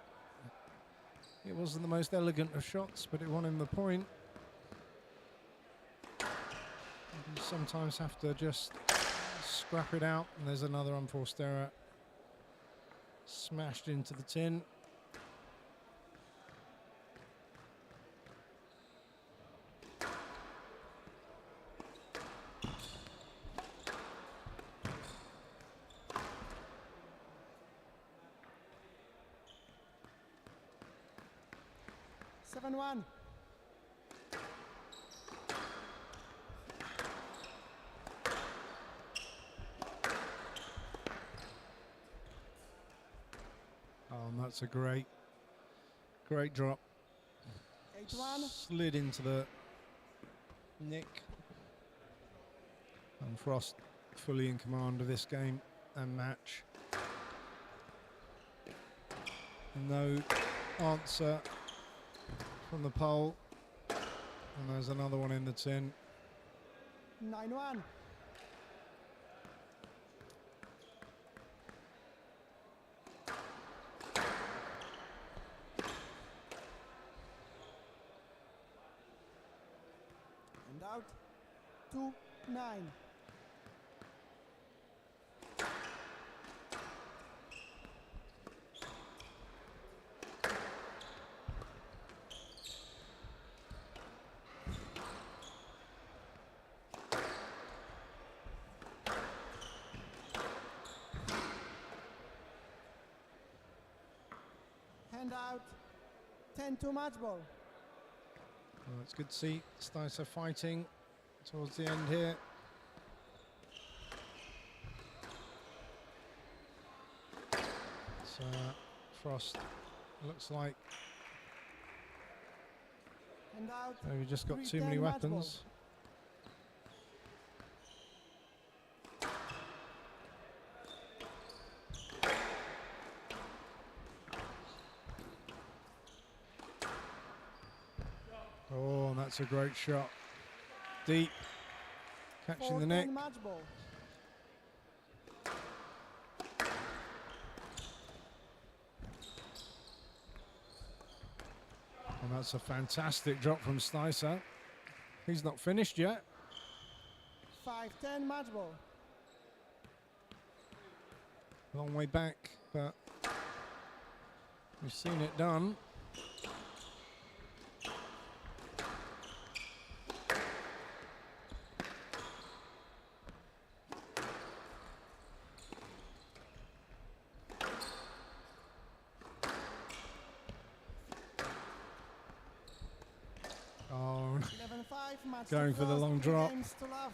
It wasn't the most elegant of shots, but it won him the point. You sometimes have to just scrap it out, and there's another unforced error. Smashed into the tin. One. Oh, and that's a great drop. 8-1. Slid into the nick. And Frost fully in command of this game. and match. No answer from the pole. And there's another one in the tin. 9-1. And out. 2-9. Hand out. 10-2 match ball. Well, it's good to see Steiser fighting towards the end here. So Frost looks like Hand out. maybe just got too 3-10 many match ball. weapons. Oh, and that's a great shot. Deep. Catching the 4-10 neck. match ball. And that's a fantastic drop from Steiser. He's not finished yet. 5-10 match ball. Long way back, but we've seen it done. Oh, 11-5 match. going to for the Frost, long 3 drop. games to love.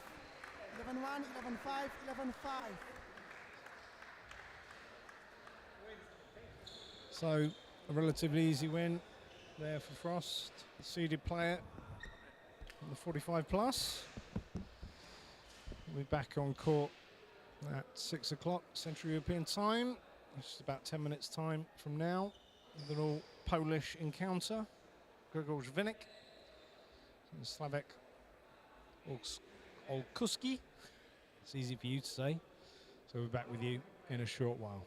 11-1, 11-5, 11-5. So a relatively easy win there for Frost, the seeded player on the 45 plus. We'll be back on court at 6 o'clock Central European time. It's about 10 minutes time from now. A little Polish encounter. Grzegorz Winik and Slavek Olkuski. It's easy for you to say. So we'll be back with you in a short while.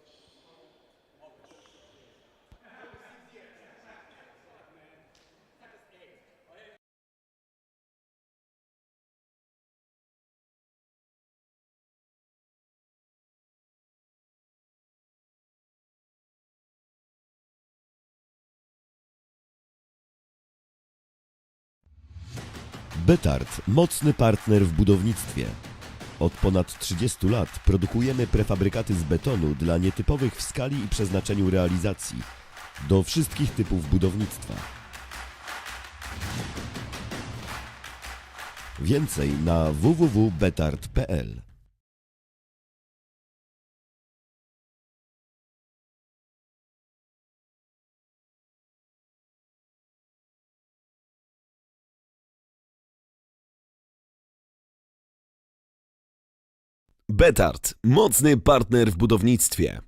BETARD, mocny partner w budownictwie. Od ponad 30 lat produkujemy prefabrykaty z betonu dla nietypowych w skali i przeznaczeniu realizacji, do wszystkich typów budownictwa. Więcej na www.betard.pl. BETARD, mocny partner w budownictwie.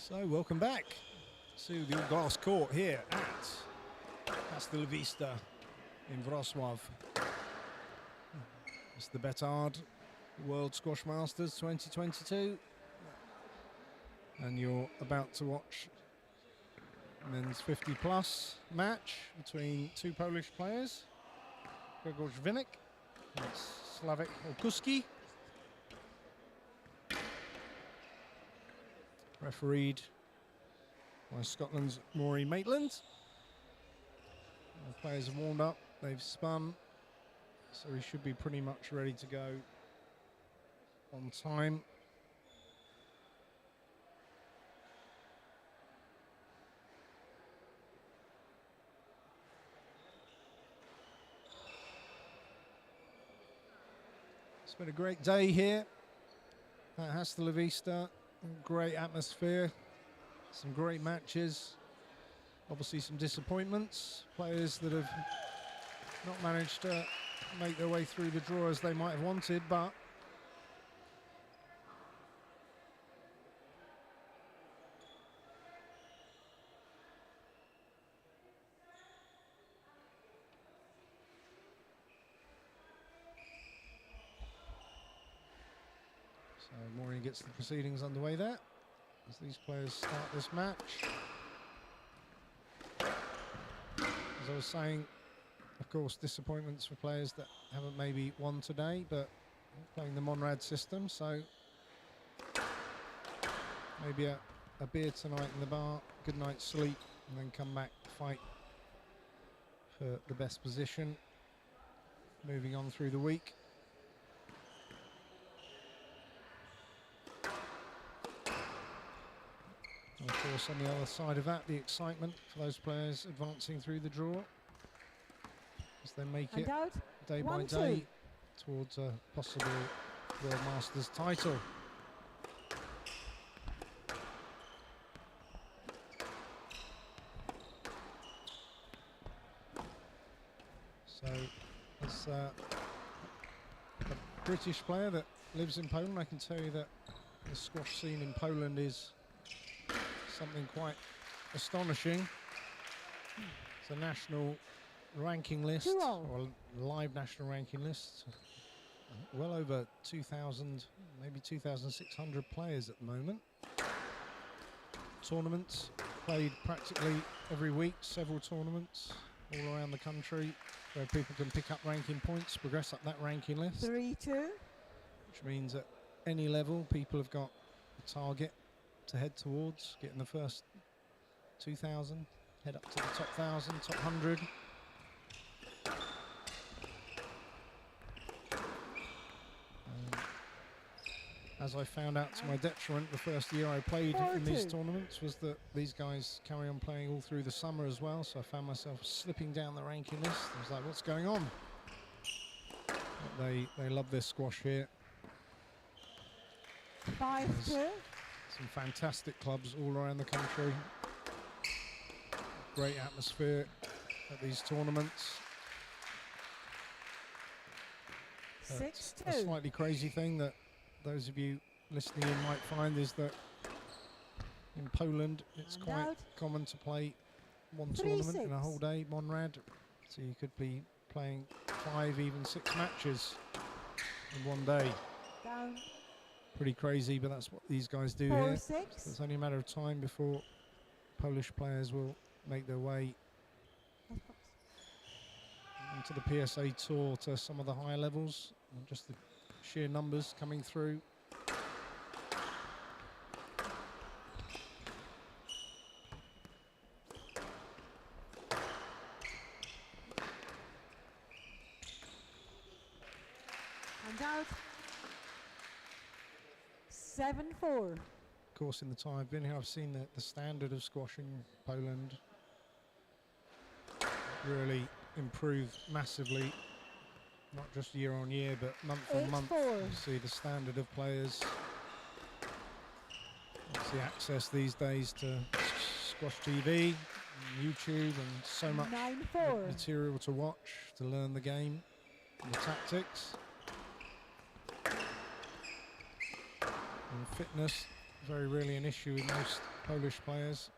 So welcome back to the all-glass court here at Castel Vista in Wroclaw. It's the BETARD World Squash Masters 2022, and you're about to watch men's 50+ match between two Polish players, Grzegorz Winik and Sławek Olkuski. Refereed by Scotland's Maureen Maitland. The players have warmed up, they've spun, so we should be pretty much ready to go on time. It's been a great day here at Castel Vista. Great atmosphere, some great matches, obviously some disappointments, players that have not managed to make their way through the draw as they might have wanted, but so Maureen gets the proceedings underway there as these players start this match. As I was saying, of course, disappointments for players that haven't maybe won today, but playing the Monrad system, so maybe a beer tonight in the bar, good night's sleep, and then come back, fight for the best position, moving on through the week. And of course, on the other side of that, the excitement for those players advancing through the draw as they make it day by day towards a possible World Masters title. So, as a British player that lives in Poland, I can tell you that the squash scene in Poland is something quite astonishing. It's a national ranking list, or live national ranking list. Well over 2,000, maybe 2,600 players at the moment. Tournaments played practically every week, several tournaments all around the country where people can pick up ranking points, progress up that ranking list. 3-2. Which means at any level people have got a target to head towards, getting the first 2,000, head up to the top 1,000, top 100. As I found out to my detriment the first year I played in these tournaments was that these guys carry on playing all through the summer as well, so I found myself slipping down the ranking list. I was like, what's going on? But they love this squash here. 5-2. Some fantastic clubs all around the country. Great atmosphere at these tournaments. 6-2. A slightly crazy thing that those of you listening in might find is that in Poland it's quite common to play one tournament in a whole day, Monrad. So you could be playing 5, even 6 matches in one day. Down. Pretty crazy, but that's what these guys do 4-6. here. So it's only a matter of time before Polish players will make their way into the PSA Tour to some of the higher levels, and just the sheer numbers coming through. And out. 7-4. Of course, in the time I've been here, I've seen that the standard of squash in Poland really improved massively, not just year on year, but month on month. You see the standard of players. Obviously access these days to Squash TV, and YouTube, and so much material to watch, to learn the game and the tactics. And fitness, very rarely an issue in most Polish players.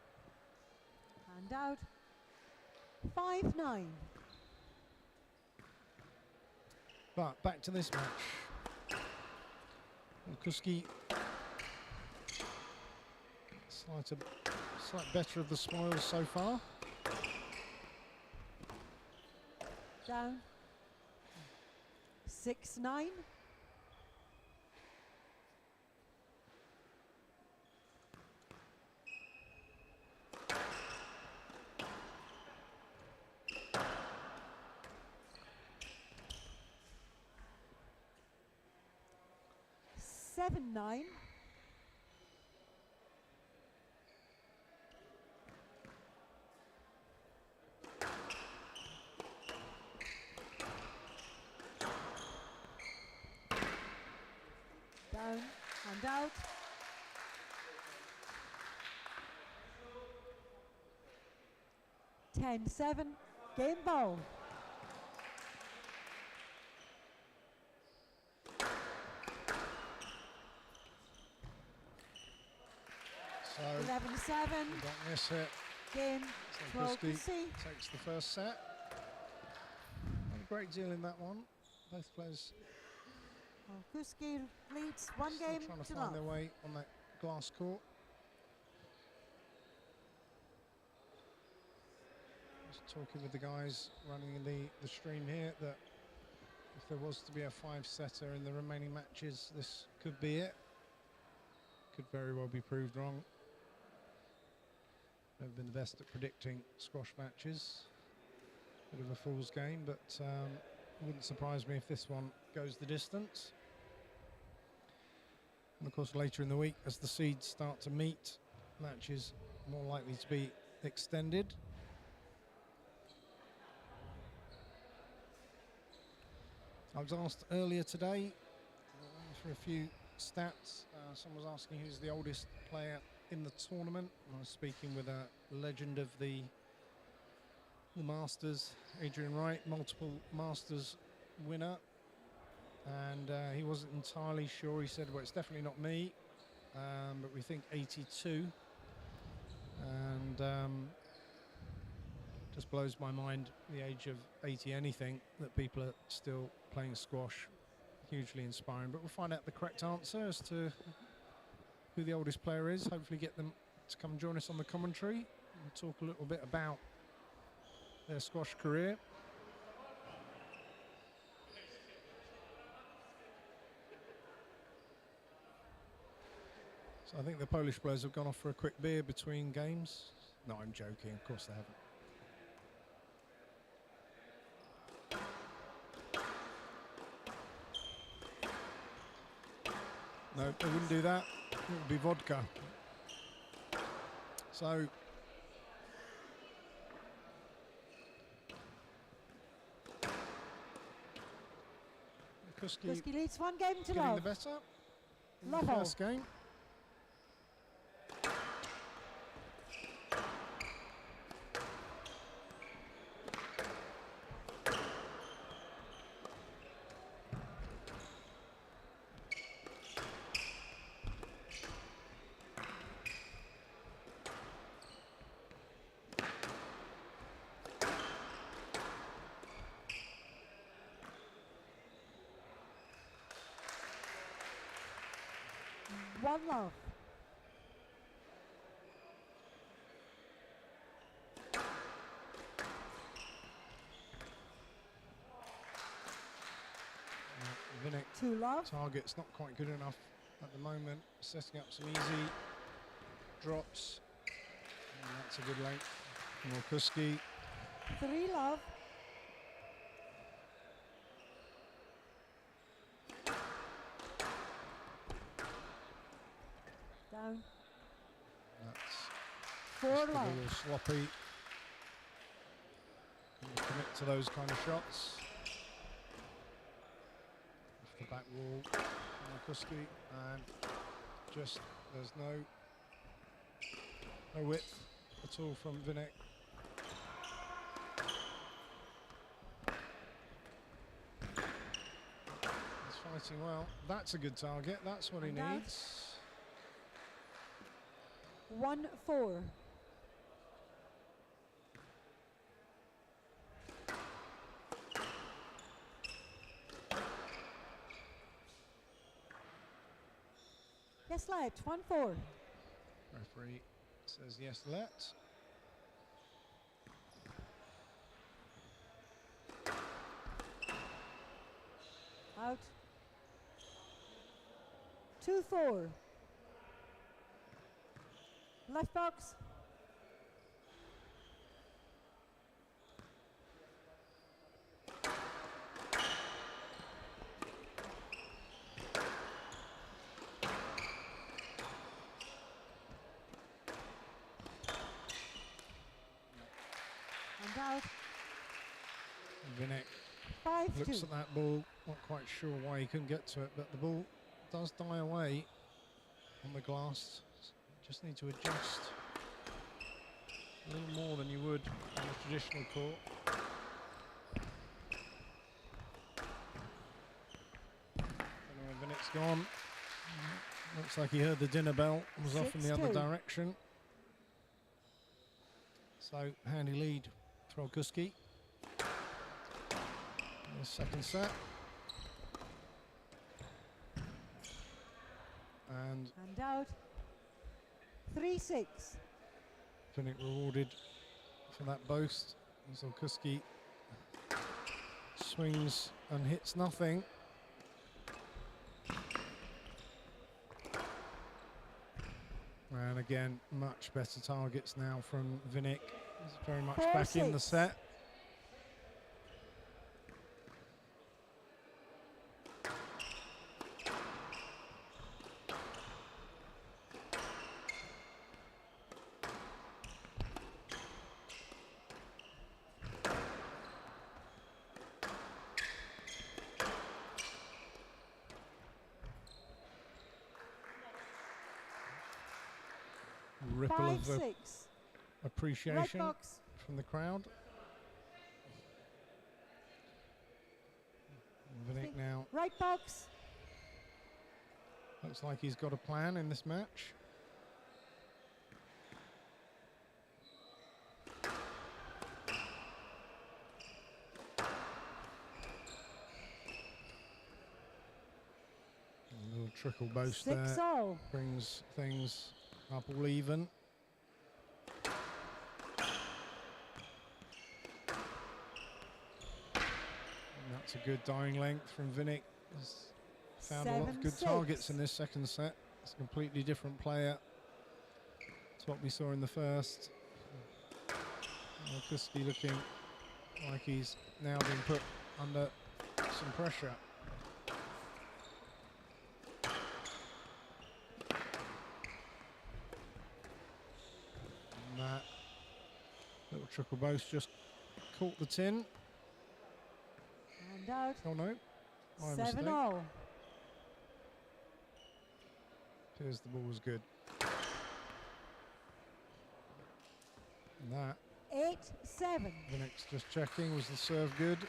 Hand out. 5-9. But back to this match. Kuski, slight better of the spoils so far. Down. 6-9. Seven, 9. Down and out. 10-7. Game ball. So 11-7. don't miss it. Game. So 12 Kuski to see. takes the first set. Not a great deal in that one. Both players Well, Kuski leads one still game trying to to find love. their way on that glass court. Just talking with the guys running the stream here that if there was to be a 5-setter in the remaining matches, this could be it. Could very well be proved wrong. Never been the best at predicting squash matches. Bit of a fool's game, but it wouldn't surprise me if this one goes the distance. And of course later in the week, as the seeds start to meet, matches more likely to be extended. I was asked earlier today for a few stats. Someone was asking who's the oldest player in the tournament. I was speaking with a legend of the Masters, Adrian Wright, multiple Masters winner, and he wasn't entirely sure. He said, well, it's definitely not me, but we think 82, and just blows my mind the age of 80 anything that people are still playing squash. Hugely inspiring, but we'll find out the correct answer as to who the oldest player is. Hopefully get them to come join us on the commentary and talk a little bit about their squash career. So I think the Polish players have gone off for a quick beer between games. No, I'm joking, of course they haven't. No, they wouldn't do that. It would be vodka. So Kuski leads one game to getting love. the better in the Level. first game. One love. Vinek, 2 love. target's not quite good enough at the moment. Setting up some easy drops. And that's a good length. More Kuski. 3 love. Down. That's 4 just a love. little sloppy. Can you commit to those kind of shots? Off the back wall, Kuski, and just there's no width at all from Vinek. He's fighting well. That's a good target. That's what he And out. needs. 1-4. Yes, let. 1-4. Referee says yes, let. Out. 2-4. Left box. And out. Vinik 5-2. looks at that ball, not quite sure why he couldn't get to it, but the ball does die away on the glass. Just need to adjust a little more than you would on a traditional court. Don't know where Vinik's gone. Looks like he heard the dinner bell, was off in the other 6-2. direction. So handy lead for Olkuski. The second set. And out. 3-6. Vinik rewarded for that boast as Olkuski swings and hits nothing. And again, much better targets now from Vinik. He's very much back in the set. Ripple of 5-6. appreciation Right box. from the crowd. Vinik now Right box. looks like he's got a plan in this match. A little trickle boast there 6-0. brings things up all even. And that's a good dying length from Vinik. He's found a lot of good 7-6. targets in this second set. It's a completely different player to what we saw in the first. Olkuski looking like he's now been put under some pressure. And that little triple boast just caught the tin. And out. Oh no, my mistake. 7-0. Appears the ball was good. And that, 8-7. Vinik's just checking, was the serve good?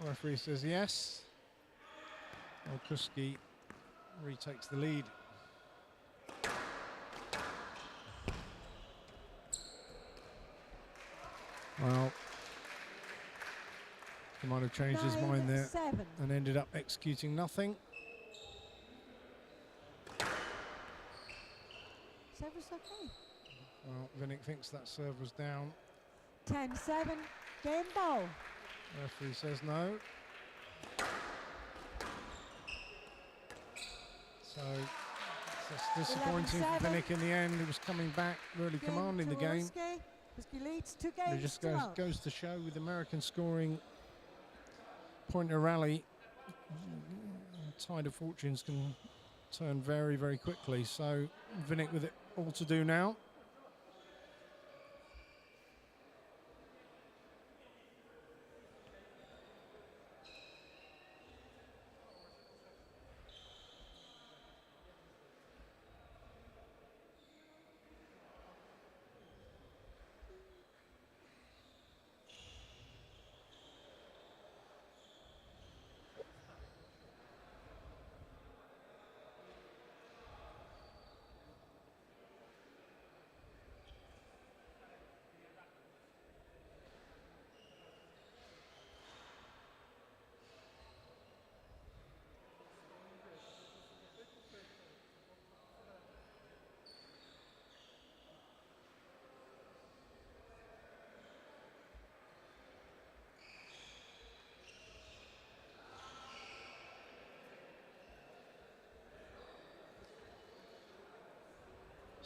Referee says yes. Olkuski retakes the lead. Well, he might have changed his mind there 9-7. and ended up executing nothing. Server's okay. Well, Vinik thinks that serve was down. 10-7. Game ball. Referee says no. So it's disappointing for 11-7. Vinik in the end. He was coming back, really commanding the game. Husky leads 2 It games just to none. goes to show with American scoring point of rally, tide of fortunes can turn very, very quickly. So Vinik with it all to do now.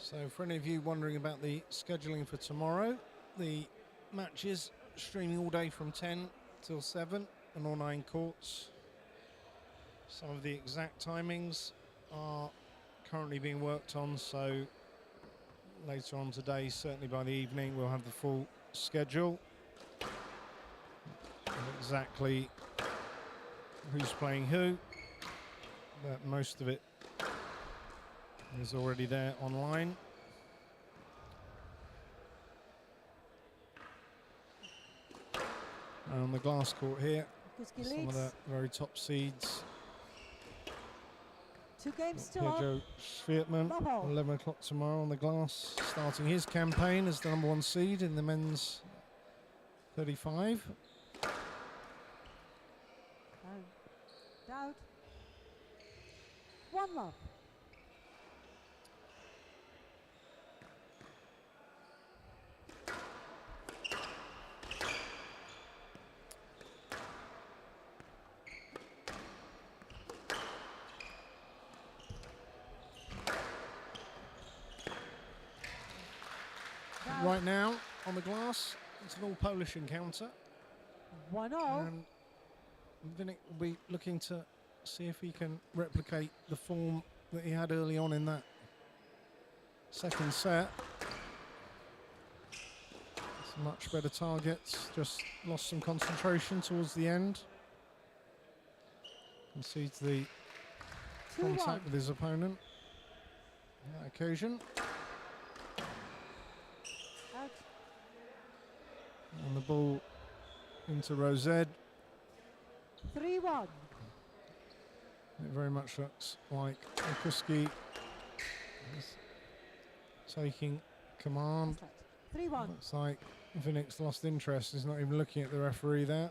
So for any of you wondering about the scheduling for tomorrow, the matches streaming all day from 10 till 7 on all 9 courts. Some of the exact timings are currently being worked on, so later on today, certainly by the evening, we'll have the full schedule. And exactly who's playing who, but most of it is already there online. And on the glass court here, some of the very top seeds. 2 games still up. Pedro Sviatman, 11 o'clock tomorrow on the glass, starting his campaign as the number 1 seed in the men's 35. Doubt. 1 love. Right now on the glass, it's an all Polish encounter. 1-0. And Vinik will be looking to see if he can replicate the form that he had early on in that second set. Some much better targets, just lost some concentration towards the end. Concedes the contact with his opponent on that occasion. And the ball into Rosed. 3-1. It very much looks like Kuski is taking command. 3-1. Looks like Vinik's lost interest. He's not even looking at the referee there.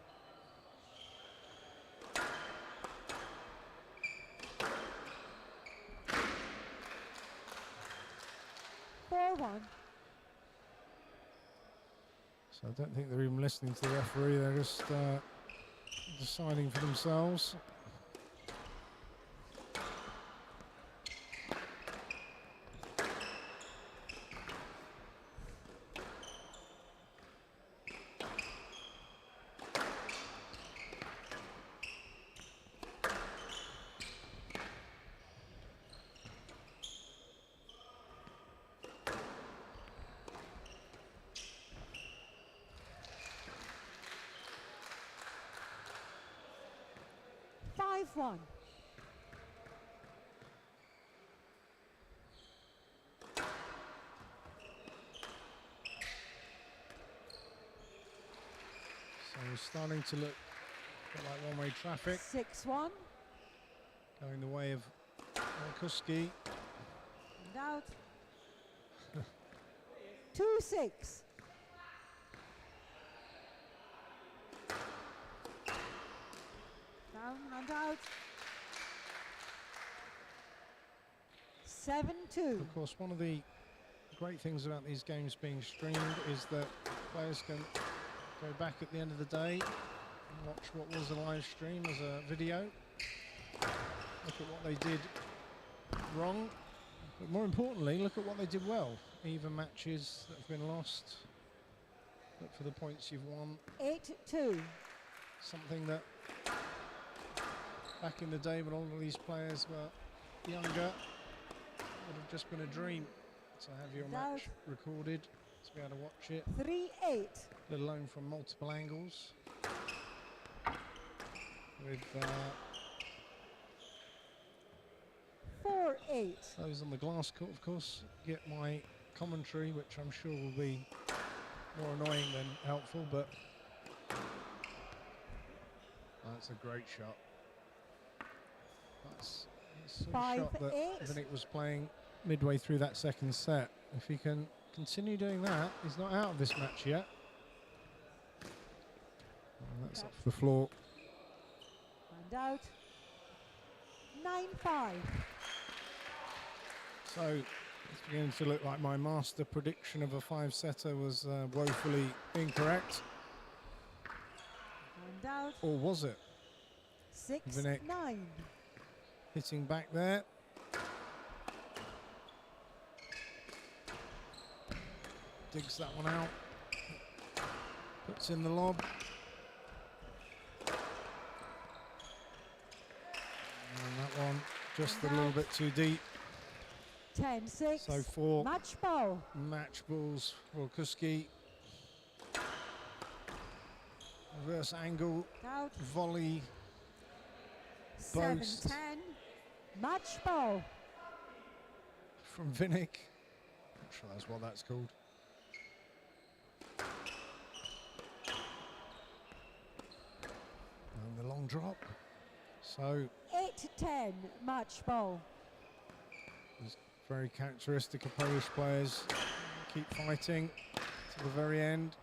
So I don't think they're even listening to the referee. They're just deciding for themselves. One. So we're starting to look a bit like one-way traffic. 6-1. Going the way of Kuski. And out. 2-6. Down and out. 7-2. Of course, one of the great things about these games being streamed is that players can go back at the end of the day and watch what was a live stream as a video. Look at what they did wrong, but more importantly, look at what they did well. Even matches that have been lost. Look for the points you've won. 8-2. Something that back in the day when all of these players were younger would have just been a dream to have your match recorded, to be able to watch it. 3-8. Let alone from multiple angles. With 4-8. those on the glass court, of course, get my commentary, which I'm sure will be more annoying than helpful, but that's a great shot. That's the sort of shot that Vinik was playing midway through that second set. If he can continue doing that, he's not out of this match yet. And that's off the floor. And out. 9-5. So it's beginning to look like my master prediction of a 5-setter was woefully incorrect. And out. Or was it? 6-9. Hitting back there. digs that one out. Puts in the lob. And that one just a little bit too deep. 10-6. So 4 match ball. Match balls for Kuski. Reverse angle. Out. Volley. Boast. 7-10. Match ball. From Vinnick. Not sure that's what that's called. And the long drop. So 8-10. Match ball. it's very characteristic of Polish players. Keep fighting to the very end.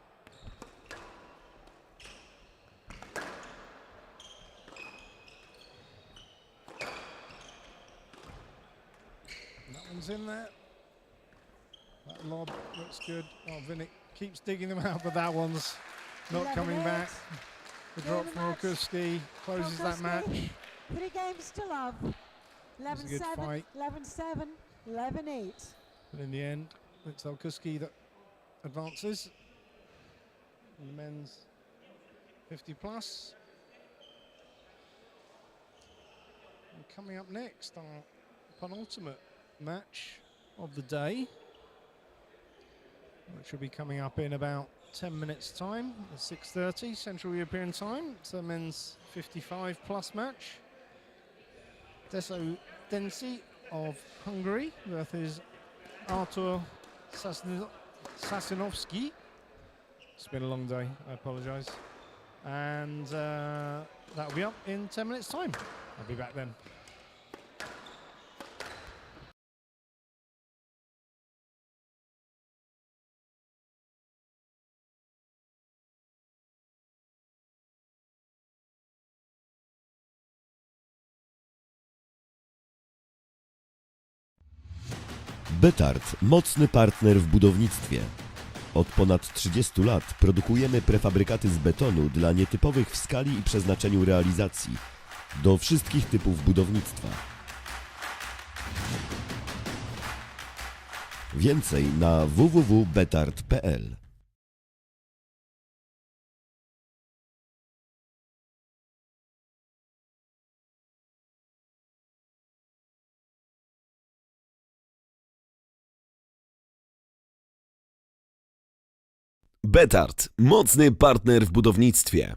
And that one's in there. That lob looks good. Oh, Vinnick keeps digging them out, but that one's not coming back. The drop from Okuski closes that match. 3 games to love. was a good 11-7, fight. 11-7, 11-8. But in the end, it's Kuski that advances. In the men's 50 plus. And coming up next, our penultimate match of the day, which will be coming up in about 10 minutes time at 6:30 Central European time. It's a men's 55 plus match. Deso Densi of Hungary versus Artur Sasinovsky. It's been a long day, I apologise. And that'll be up in 10 minutes time. I'll be back then. BETARD, mocny partner w budownictwie. Od ponad 30 lat produkujemy prefabrykaty z betonu dla nietypowych w skali i przeznaczeniu realizacji, do wszystkich typów budownictwa. Więcej na www.betard.pl. BETARD, mocny partner w budownictwie.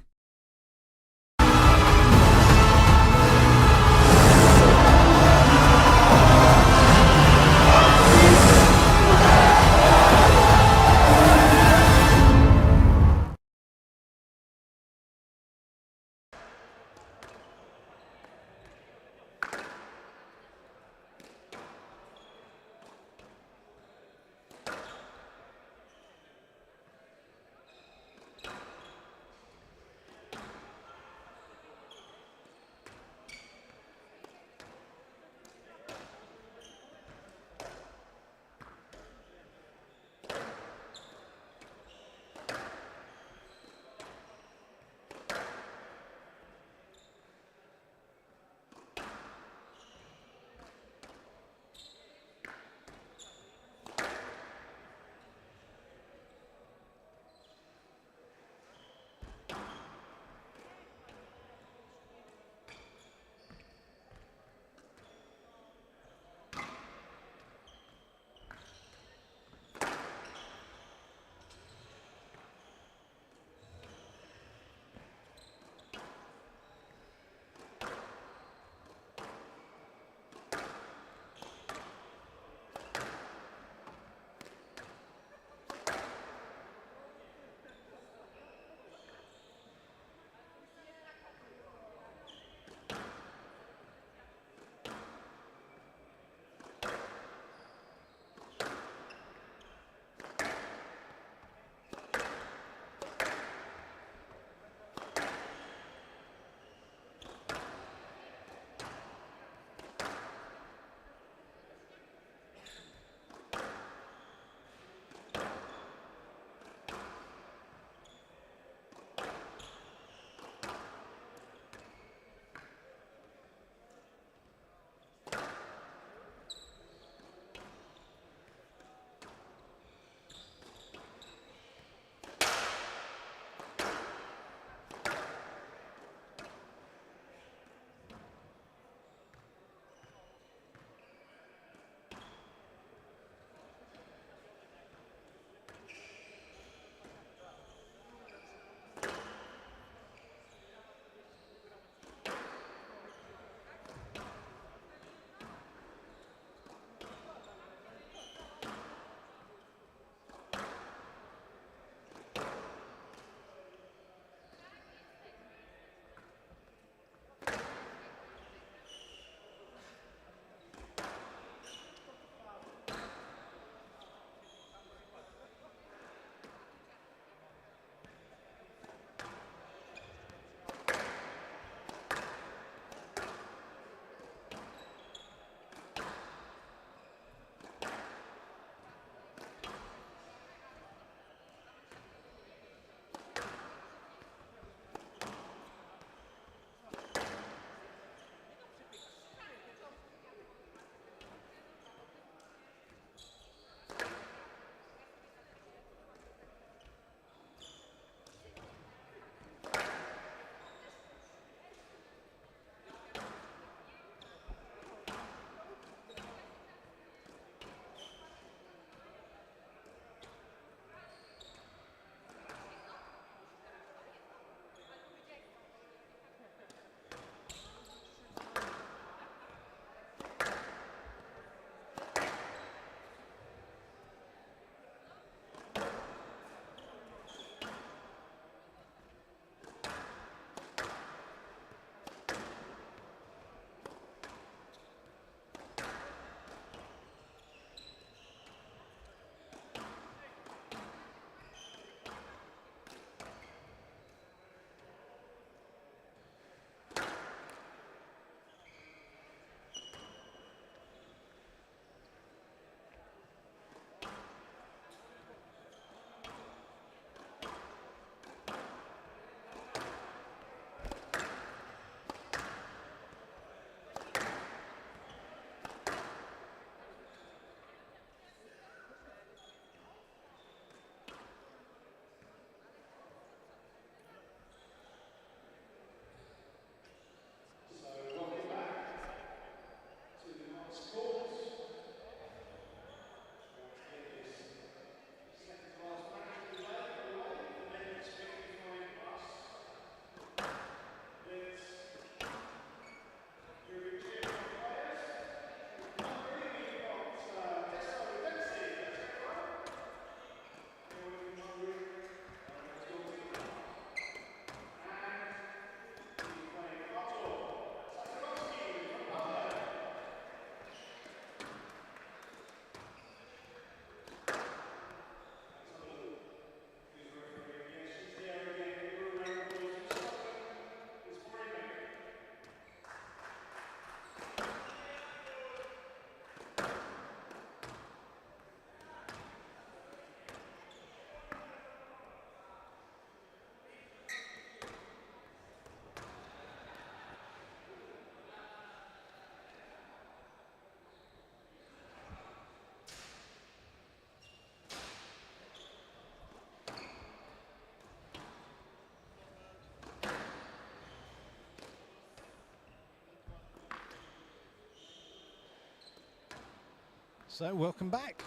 So welcome back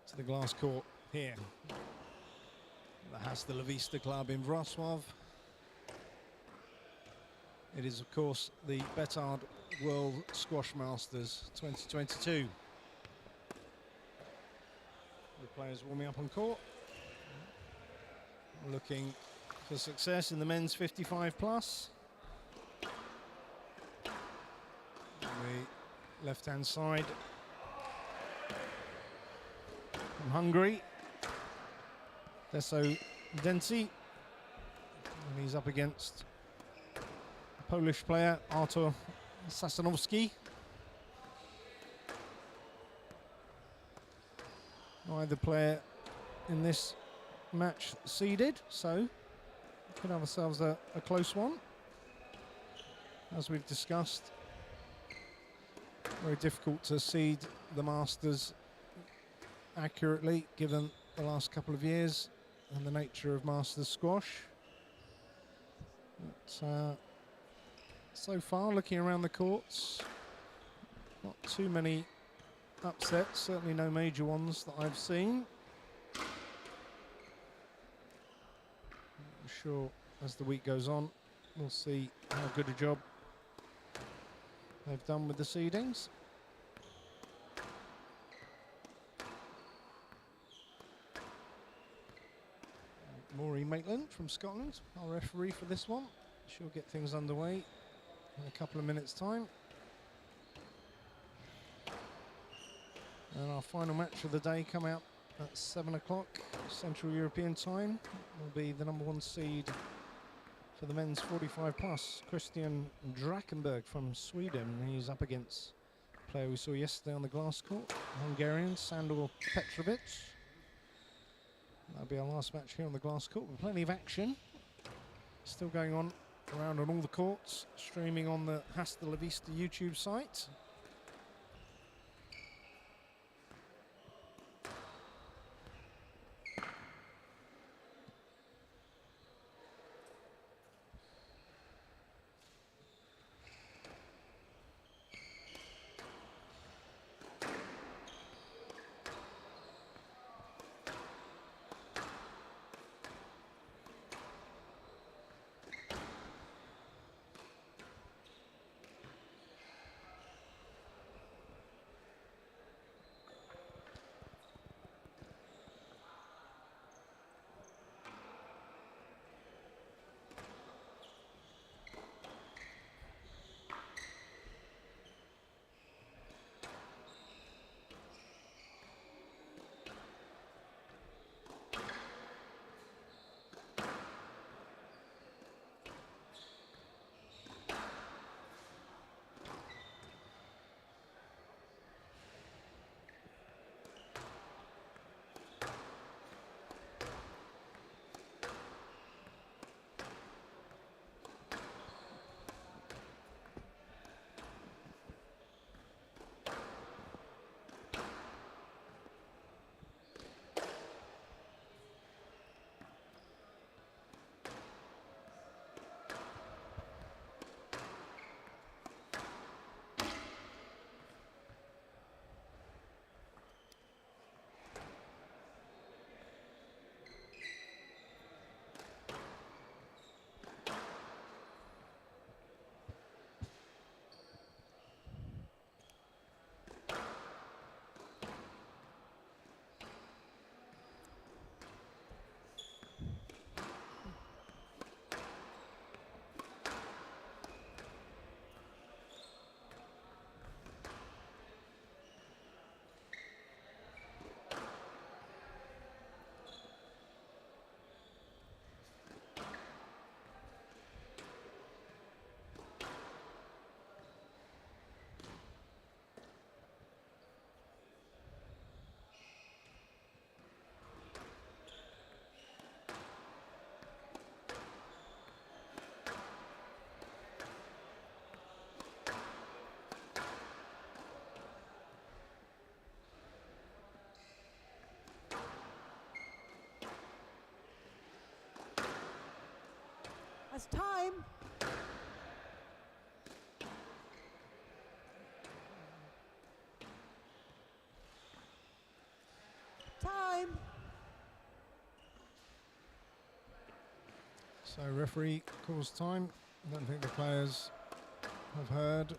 to the glass court here. The Hasta La Vista Club in Wroclaw. It is, of course, the BETARD World Squash Masters 2022. The players warming up on court, looking for success in the men's 55 plus. On the left-hand side from Hungary, Deso Denci, and he's up against a Polish player, Artur Sasanowski. Neither player in this match seeded, so we could have ourselves a close one. As we've discussed, very difficult to seed the Masters accurately given the last couple of years and the nature of Masters squash. But, so far, looking around the courts, not too many upsets, certainly no major ones that I've seen. I'm sure as the week goes on, we'll see how good a job they've done with the seedings. Maureen Maitland from Scotland, our referee for this one. She'll get things underway in a couple of minutes' time. And our final match of the day come out at 7 o'clock Central European time. Will be the #1 seed for the men's 45 plus, Christian Drakenberg from Sweden. He's up against a player we saw yesterday on the glass court, Hungarian Sandor Petrovic. That'll be our last match here on the glass court with plenty of action still going on around on all the courts, streaming on the Hasta La Vista YouTube site. As time So referee calls time. I don't think the players have heard. Time.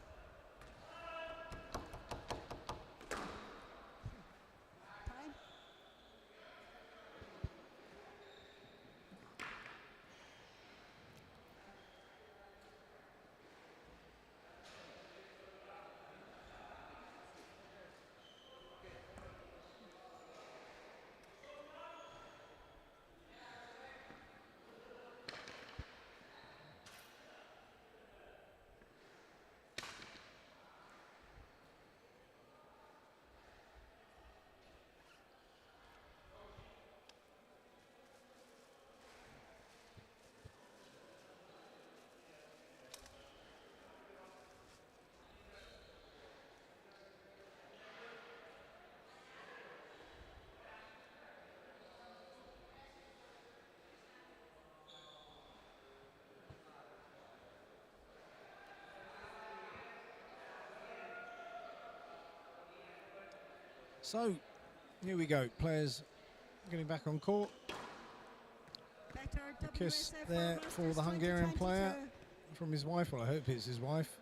So here we go. Players getting back on court. BETARD Kiss WSF there Masters for the Hungarian player 2022. from his wife. Well, I hope it's his wife.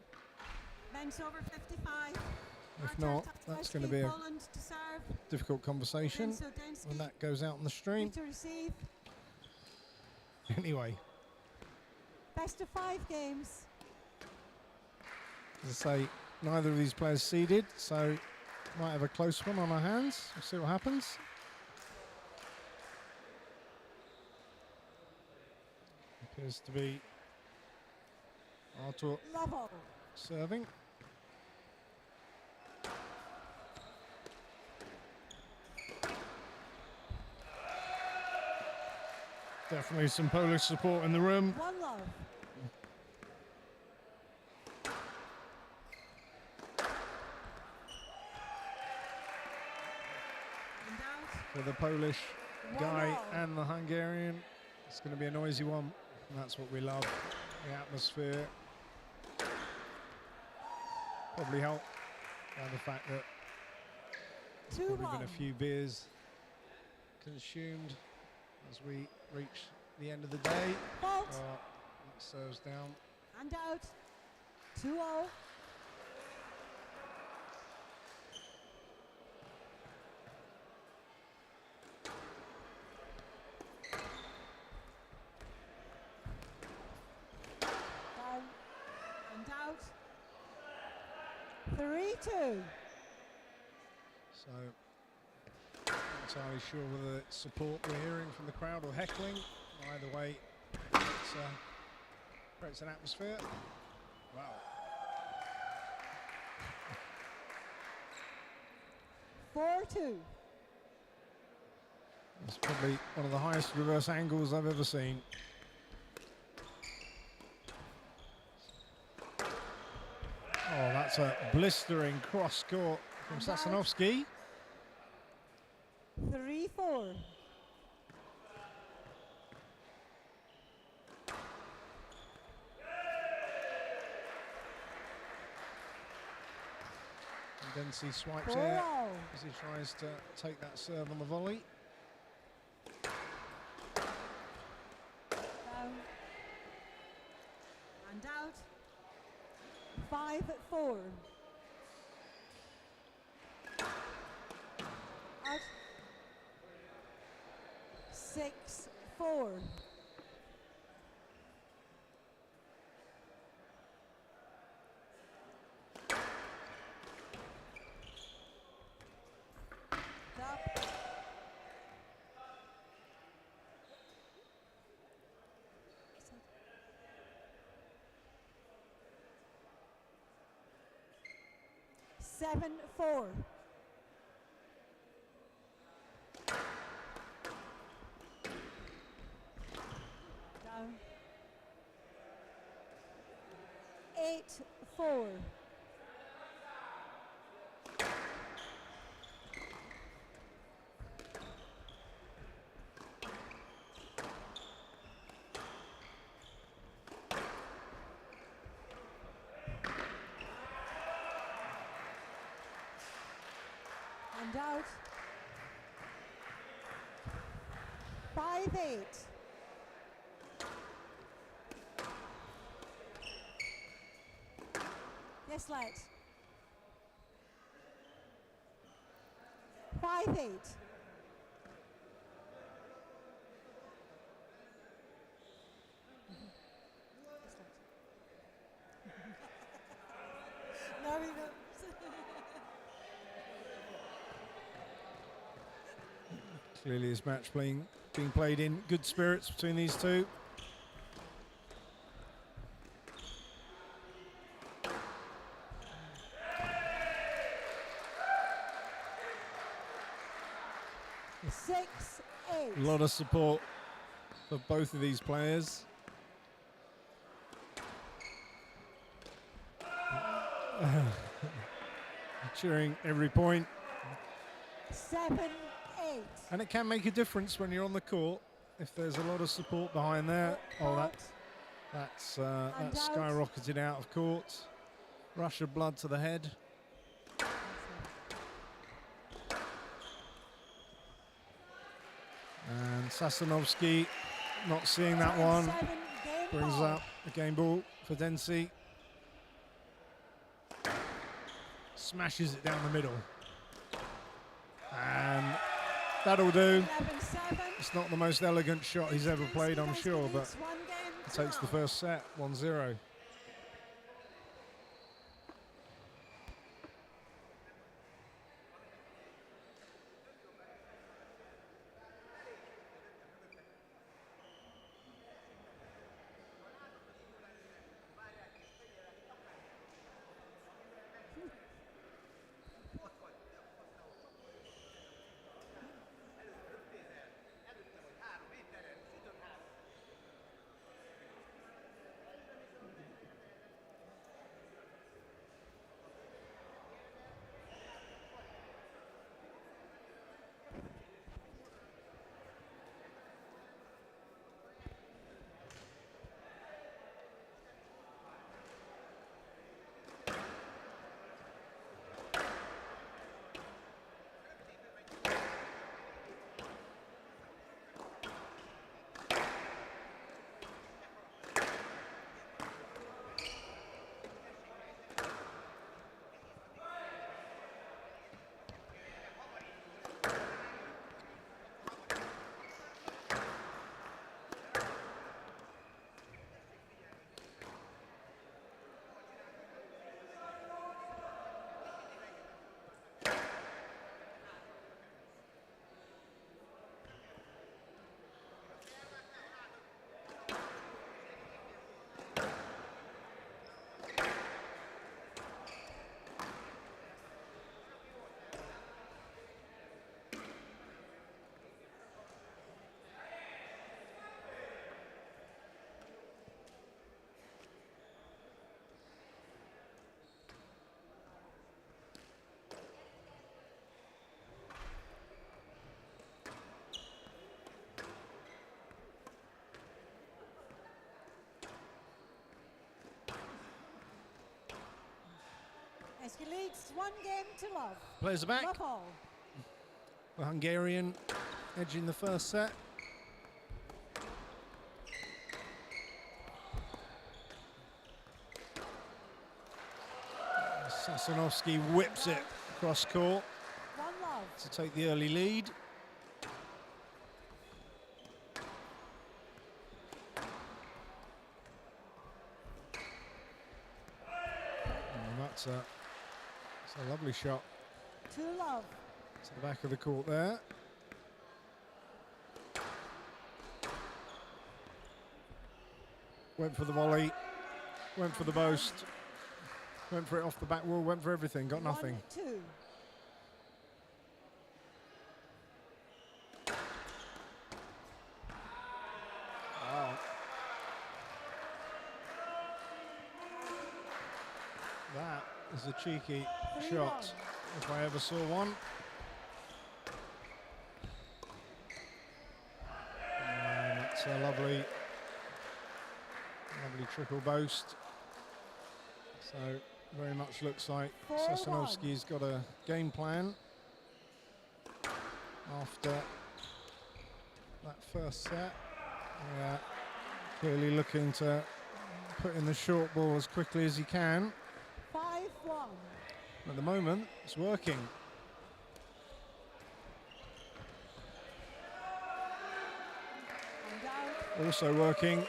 Men's over 55. If not, that's going to be a Poland to serve. difficult conversation Densky when that goes out on the stream. to receive. Anyway, Best of 5 games. as I say, neither of these players seeded, so might have a close one on our hands. We'll see what happens. Appears to be Artur Level. serving. Definitely some Polish support in the room. One love. And out. For the Polish guy 1-0. and the Hungarian. It's going to be a noisy one, and that's what we love, the atmosphere. Probably helped by the fact that there's probably been a 2-1. few beers consumed as we reach the end of the day. Fault. That serves down. And out. 2-0. Down. And out. 3-2. So, not entirely sure whether it's support we're hearing from the crowd or heckling. Either way, it's creates an atmosphere. Wow. 4-2. It's probably one of the highest reverse angles I've ever seen. Oh, that's a blistering cross court from And out. Sasanovsky. 3-4. And Dempsey swipes 4-0. out as he tries to take that serve on the volley. Down. And out. 5-4. Out. 6-4. Up. Seven, 4. Down. 8-4. And out. 5-8. Islet. 5-8. No, he knows. Clearly this match being played in good spirits between these two. A lot of support for both of these players. Cheering every point. 7-8. And it can make a difference when you're on the court if there's a lot of support behind there. Oh, that's skyrocketed out of court. Rush of blood to the head. And Sasanovsky not seeing that one. Brings up the game ball for Dempsey. Smashes it down the middle. And that'll do. It's not the most elegant shot he's ever played, I'm sure, but it takes the first set, 1-0. He leads 1 game to love. Players are back. Love all. The Hungarian edging the first set. Sasanovsky whips it across court 1-love. to take the early lead. And that's a lovely shot. 2-love. To the back of the court there. Went for the volley, went for the post, went for it off the back wall, went for everything, got nothing. 1-2. Wow. That is a cheeky shot, if I ever saw one. And it's a lovely triple boast. So very much looks like Sasanovsky's got a game plan after that first set. Yeah, clearly looking to put in the short ball as quickly as he can. 5-4. 5-1. At the moment, it's working. And out. Also working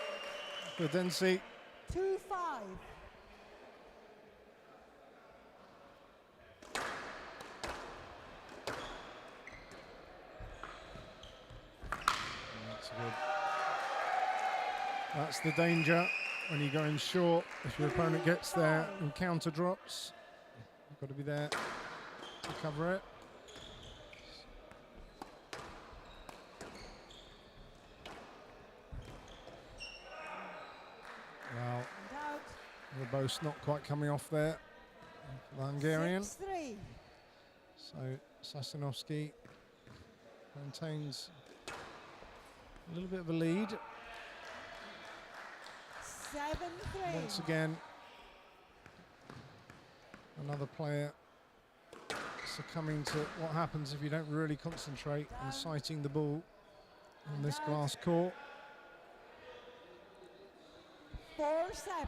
for Dempsey. 2-5. That's good. That's the danger when you're going short. If your opponent gets there and counter drops, you've got to be there to cover it. Well, the boast not quite coming off there for the Hungarian. 6-3. So Sasinovsky maintains a little bit of a lead. 7-3. Once again, another player succumbing to what happens if you don't really concentrate on sighting the ball on this glass court. 4-7.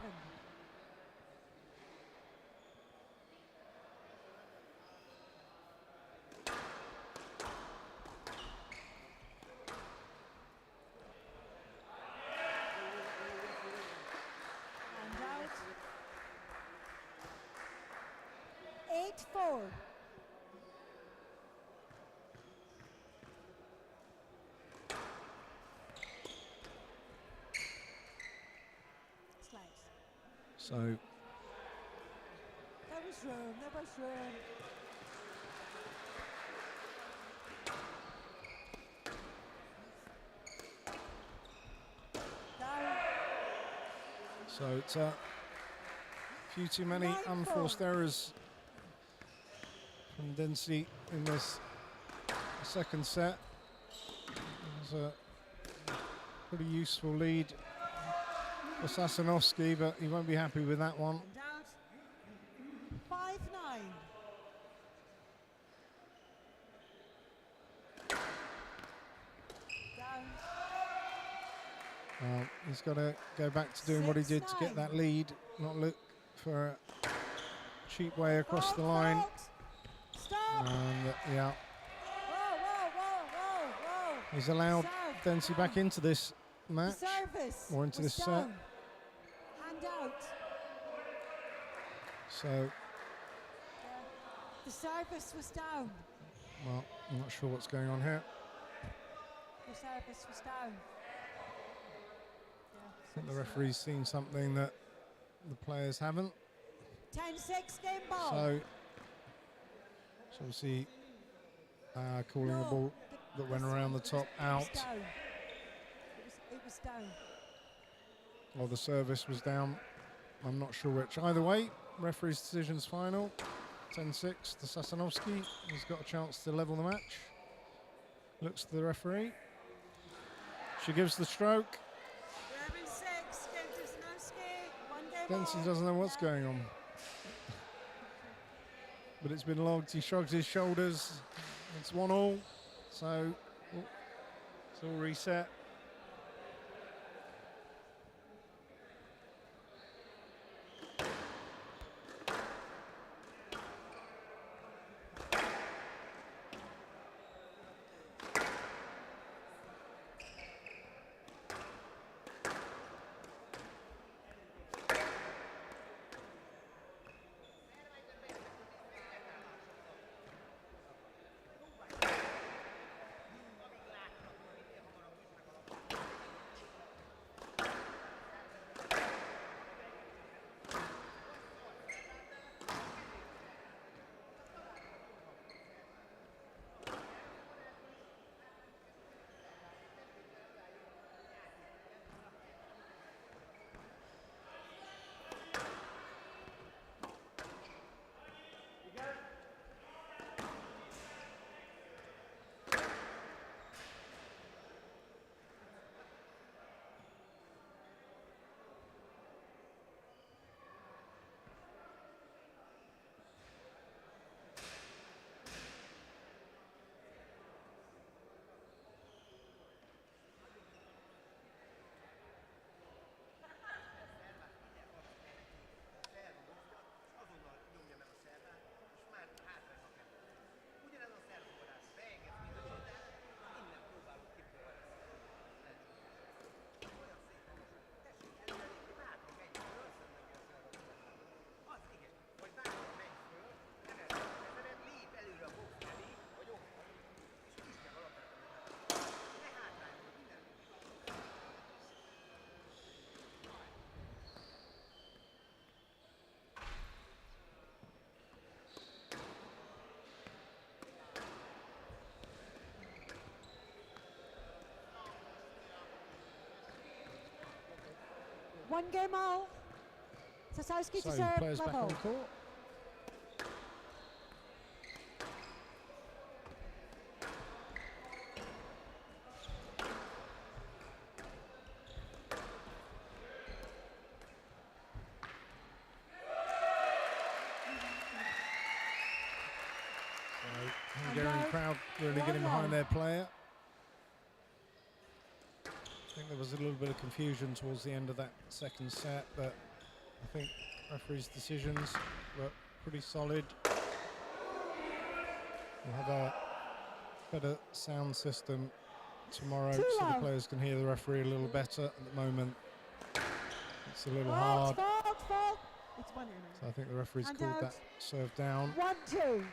And out. 8-4. So There was room, there was room. Down. So it's a few too many unforced errors from Dempsey in this second set. It was a pretty useful lead for Sasinovsky, but he won't be happy with that one. And out. 5-9. Down. Well, he's got to go back to doing what he did to get that lead, not look for a cheap way across the line. Stop. And yeah, Whoa, whoa, whoa, whoa, whoa. he's allowed Serve. Dempsey back into this match, Service or into was this set. down. Hand out. So, The service was down. well, I'm not sure what's going on here. The service was down. I think the referee's seen something that the players haven't. 10-6 game ball. So obviously calling a ball that went around the top out. It was down. It was down. Or the service was down. I'm not sure which. Either way, referee's decision's final. 10-6 to Sasinovsky. He's got a chance to level the match. Looks to the referee. She gives the stroke. 11-6. One game Dempsey ball. doesn't know what's going on. But it's been logged. He shrugs his shoulders. It's 1-1. So it's all reset. 1 game all. Sosowski So to serve, players back on level. court. Hungarian crowd really getting behind their player. I think there was a little bit of confusion towards the end of that second set, but I think referee's decisions were pretty solid. We'll have a better sound system tomorrow so the players can hear the referee a little better. At the moment, it's a little hard. Fault. It's 1 So I think the referee's called that serve down. 1-2.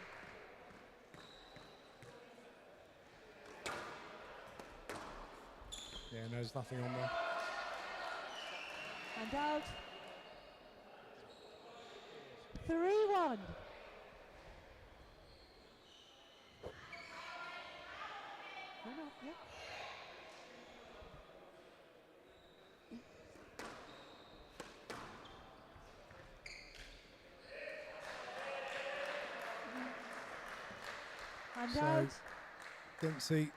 Yeah, no, there's nothing on there. And out. 3-1. Yeah. And So out. Dempsey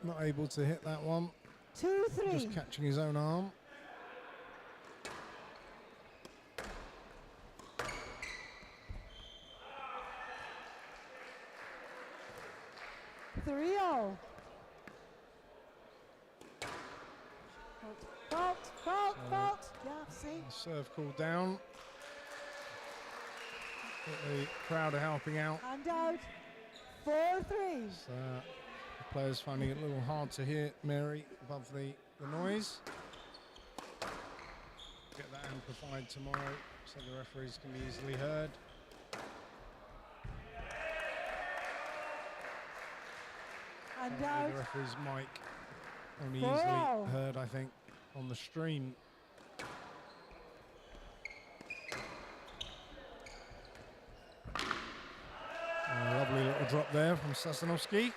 not able to hit that one. 2-3. Just catching his own arm. Fault. Yeah, see. Serve called down. But the crowd are helping out. And out. 4-3. So the players finding it a little hard to hear Mary above the noise. Get that amplified tomorrow so the referees can be easily heard. And out. The referee's mic only 4-0. easily heard, I think, on the stream. A lovely little drop there from Sosowski.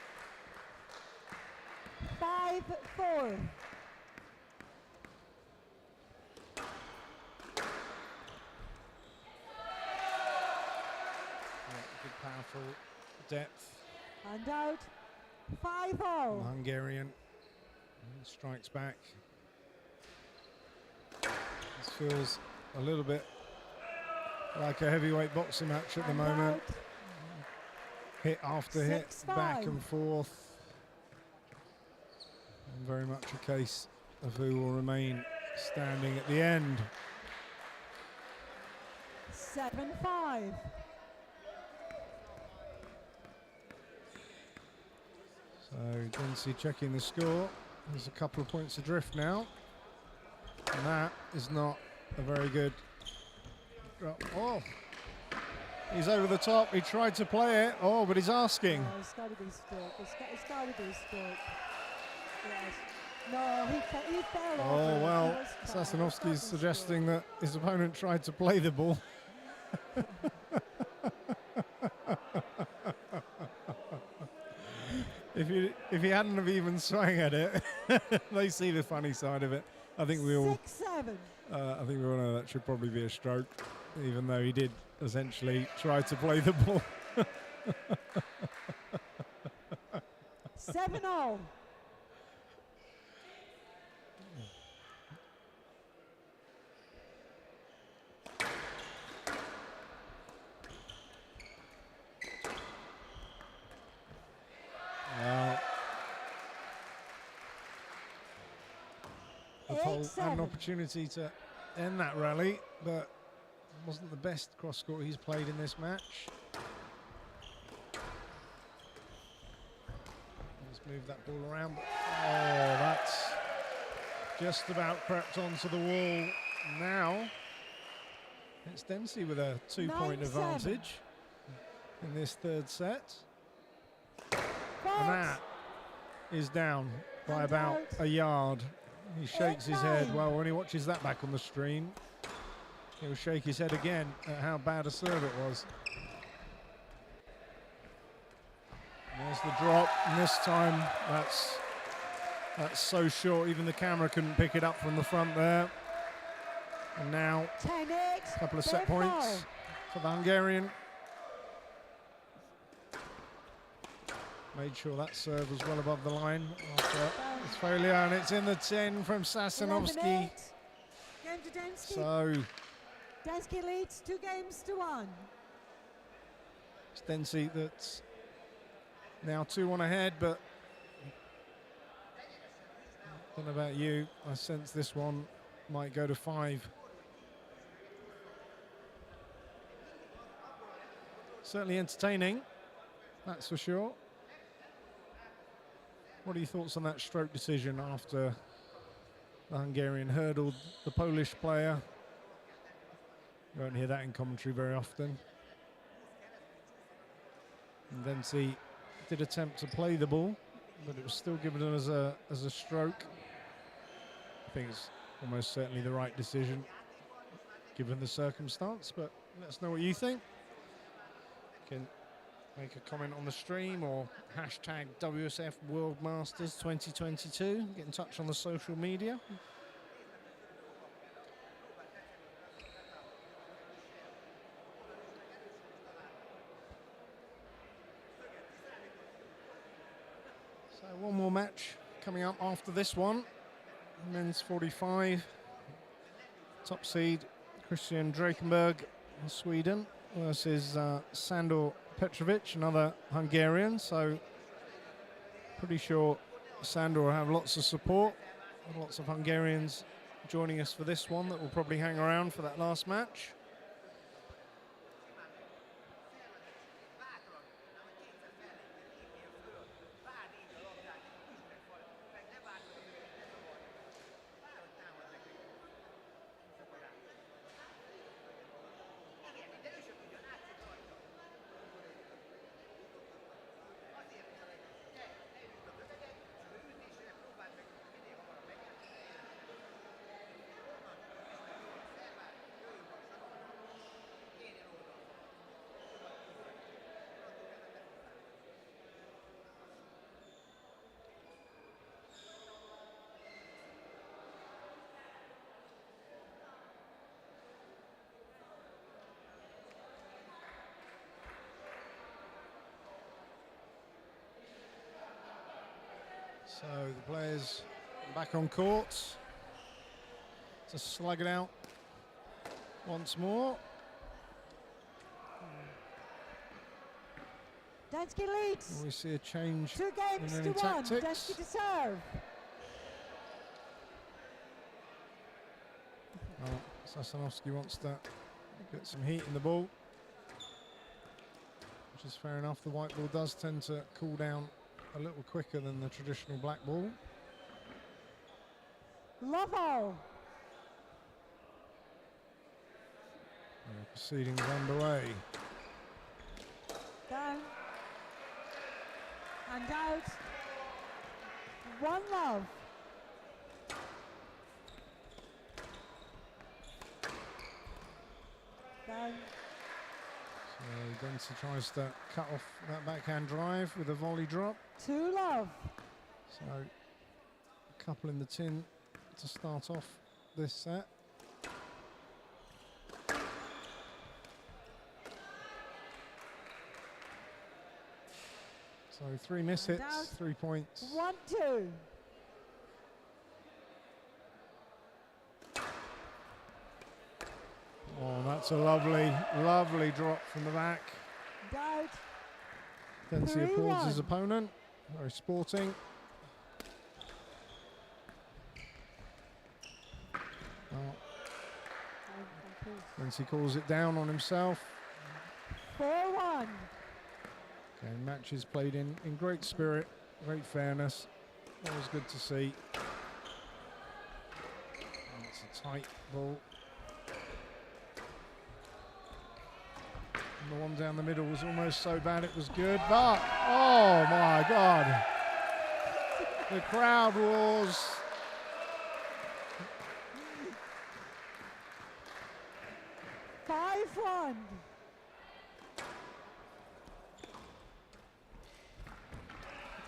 5-4. Good, powerful depth. And out. 5-0. Hungarian strikes back. This feels a little bit like a heavyweight boxing match at the moment. Hit after hit, back and forth. And very much a case of who will remain standing at the end. 7-5. So Dempsey checking the score. There's a couple of points adrift now. And that is not a very good drop. Oh, he's over the top. He tried to play it. Oh, but he's asking. Oh, it's got to be stroke. It's got to be stroke. Yes. No, he fell off. Oh, well, Sosowski's suggesting that his opponent tried to play the ball. If he hadn't have even swung at it, they see the funny side of it. I think we all 6-7. I think we all know that should probably be a stroke, even though he did essentially try to play the ball. 7-0. Had an opportunity to end that rally, but wasn't the best cross court he's played in this match. Let's move that ball around. Oh, that's just about crept onto the wall now. It's Dempsey with a 2-point advantage in this third set. And that is down by about a yard. He shakes his head. Well, when he watches that back on the stream, he'll shake his head again at how bad a serve it was. And there's the drop, and this time that's so short, even the camera couldn't pick it up from the front there. And now 10-8. a couple of set points for the Hungarian. Made sure that serve was well above the line after his failure, and it's in the 10 from Sassanovsky. 11-8. Game to Densky. So Densky leads 2-1. it's Densky that's now 2-1 ahead, but I don't know about you, I sense this one might go to 5. Certainly entertaining, that's for sure. What are your thoughts on that stroke decision after the Hungarian hurdled the Polish player? You won't hear that in commentary very often. And Densky did attempt to play the ball, but it was still given as a stroke. I think it's almost certainly the right decision given the circumstance, but let us know what you think. You can make a comment on the stream or hashtag WSF World Masters 2022. Get in touch on the social media. So one more match coming up after this one. Men's 45. Top seed Christian Drakenberg, Sweden, versus Sandor Petrovic, another Hungarian. So pretty sure Sandor will have lots of support. Lots of Hungarians joining us for this one that will probably hang around for that last match. So the players back on court to slug it out once more. Densky leads. We see a change 2-1. in tactics. Densky to serve. Sassanovsky wants to get some heat in the ball, which is fair enough. The white ball does tend to cool down a little quicker than the traditional black ball. Lovo. Proceedings underway. Down. And out. 1-love. Down. So Densky tries to cut off that backhand drive with a volley drop. 2-love. So a couple in the tin to start off this set. So 3 miss hits, 3 points. 1-2. Oh, that's a lovely, lovely drop from the back. Doubt. Densky applauds his opponent. Very sporting. Densky calls it down on himself. 4-1. Okay, matches played in great spirit, great fairness. Always good to see. It's a tight ball. And the one down the middle was almost so bad it was good, but oh my God. The crowd roars.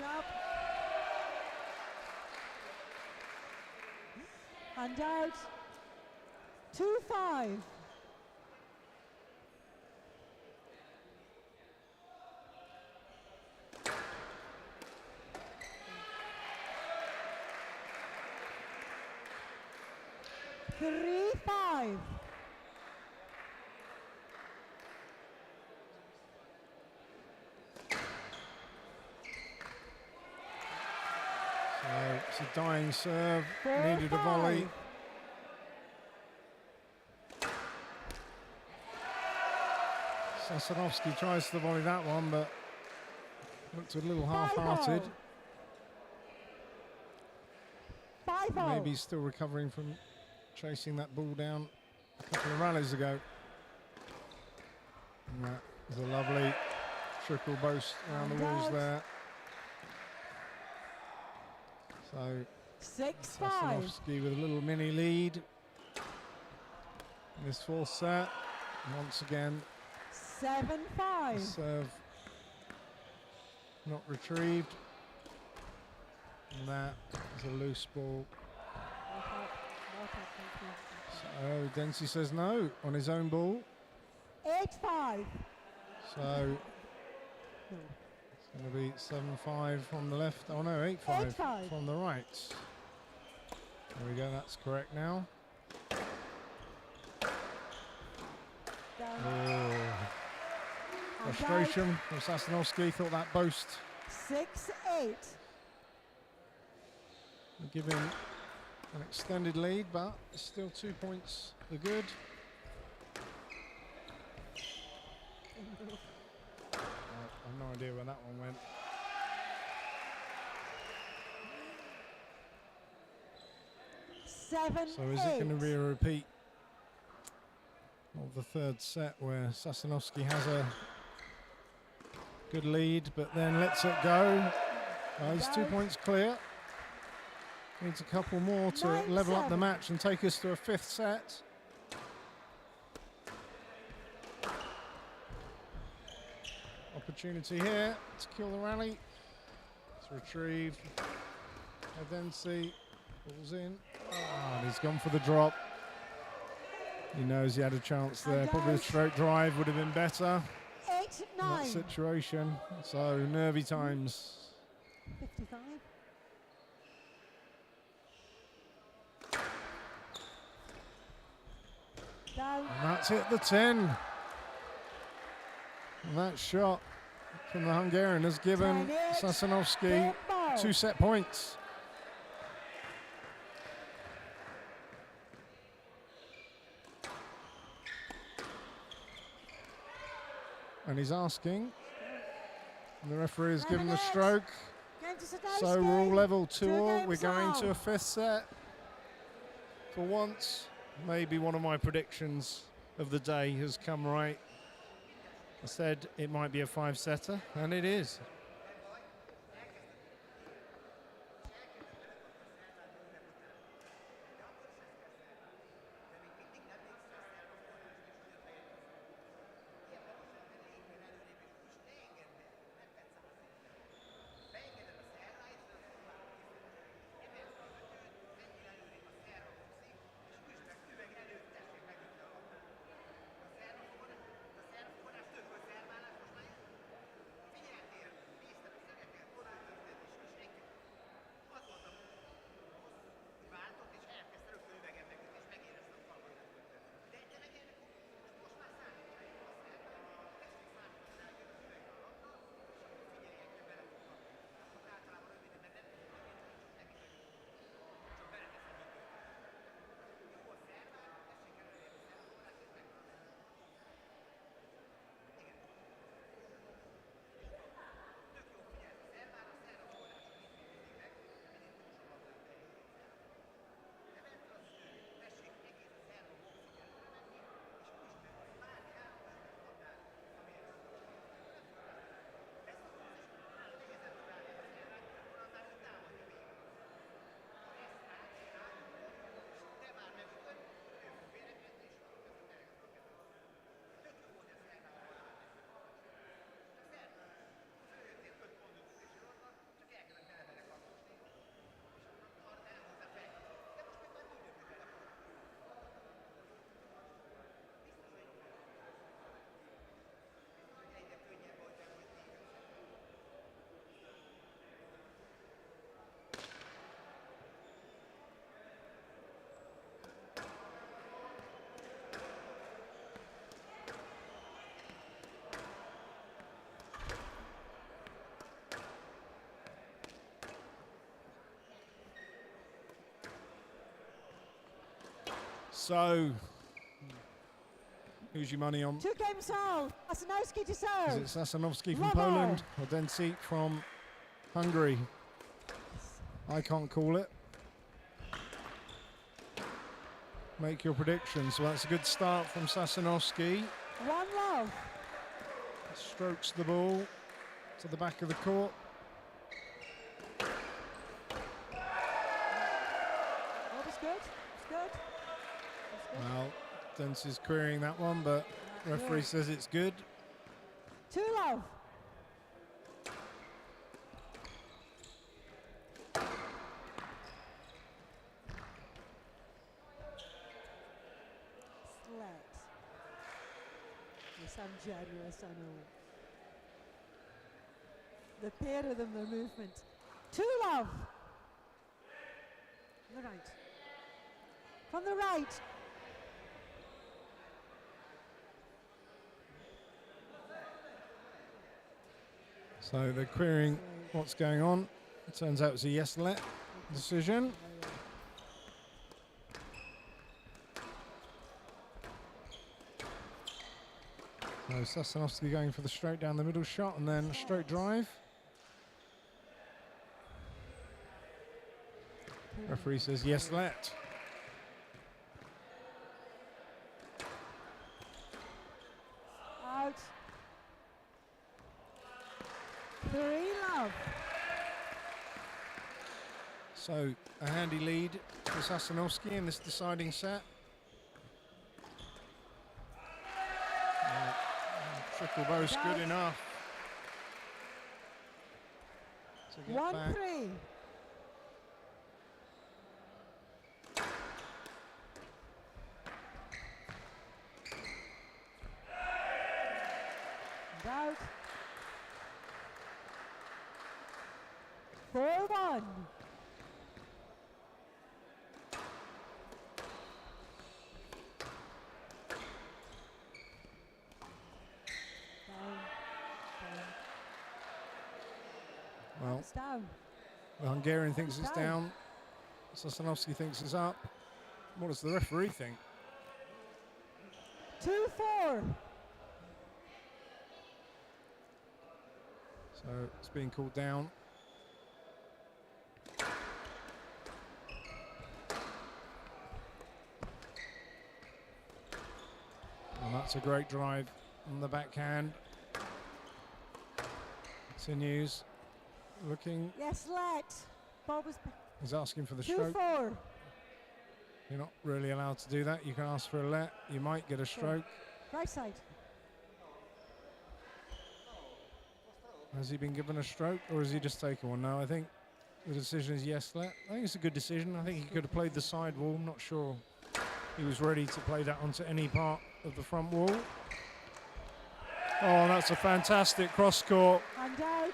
Up. And out. 2-5. Three, 5. So it's a dying serve, 4-5. needed a volley. Sassanowski tries to volley that one, but looked a little half-hearted. 5-0. Maybe still recovering from chasing that ball down a couple of rallies ago. And that was a lovely triple boast around the walls there. So 6-5. Sassanowski with a little mini lead in this fourth set. And once again, 7-5. serve not retrieved. And that is a loose ball. So Dempsey says no on his own ball. 8-5. So it's going to be 7-5 from the left. Oh no, 8-5 8-5. from the right. There we go, that's correct now. Oh. Frustration from Sassanowski, thought that boast 6-8. would give him an extended lead, but still 2 points are good. I've no idea where that one went. So is it going to be a repeat of the third set where Sassanowski has a good lead but then lets it go? He's 2 points clear. Needs a couple more to level up the match and take us to a fifth set. Opportunity here to kill the rally. It's retrieved. Dempsey pulls in. And he's gone for the drop. He knows he had a chance there. Probably a straight drive would have been better 8-9. in that situation. So nervy times. 55. Down. And that's hit the 10. And that shot from the Hungarian has given Sassanowski 2 set points. And he's asking. And the referee has given the stroke. So we're all level 2-all. We're going to a fifth set. For once, maybe one of my predictions of the day has come right. I said it might be a 5-setter, and it is. So, who's your money on? 2 games all. Sasanowski to Is serve. it Sasanowski from Rubber. Poland or Densi from Hungary? I can't call it. Make your predictions. So that's a good start from Sasanowski. 1-love. Strokes the ball to the back of the court. That was good. It's good. It's good. Well, Densi's querying that one, but referee says it's good. 2-love. Select. You sound generous, I know. The pair of them, their movement. 2-love. The right. From the right. So they're querying what's going on. It turns out it's a yes-let decision. So Sasanowski going for the straight down the middle shot and then a straight drive. Referee says yes, let. Out. 3-love. So a handy lead for Sasanowski in this deciding set. Triple bow's good enough to get back. 1-3. And out. 4-1. Well, It's down. the Hungarian thinks it's Down. down. Sasanowski thinks it's up. What does the referee think? 2-4. So it's being called down. And that's a great drive on the backhand. Continues. Looking. Yes, let. Bob was He's asking for the stroke. 2-4. You're not really allowed to do that. You can ask for a let. You might get a stroke. Right side. Has he been given a stroke or has he just taken one? No, I think the decision is yes, let. I think it's a good decision. I think he could have played the side wall. I'm not sure he was ready to play that onto any part of the front wall. Oh, that's a fantastic cross court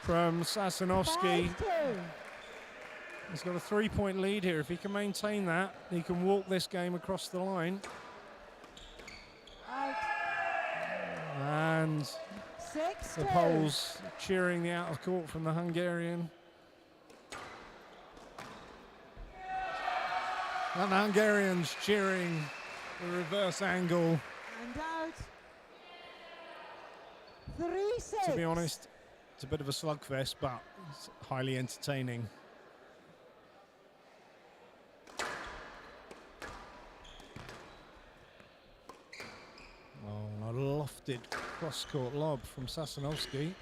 from Sasanowski. 5-2. He's got a 3-point lead here. If he can maintain that, he can walk this game across the line. Out. And 6-2. the Poles cheering the out of court from the Hungarian. And the Hungarians cheering the reverse angle. And out. 3-6. To be honest, it's a bit of a slugfest, but it's highly entertaining. Oh, a lofted cross-court lob from Sasanowski.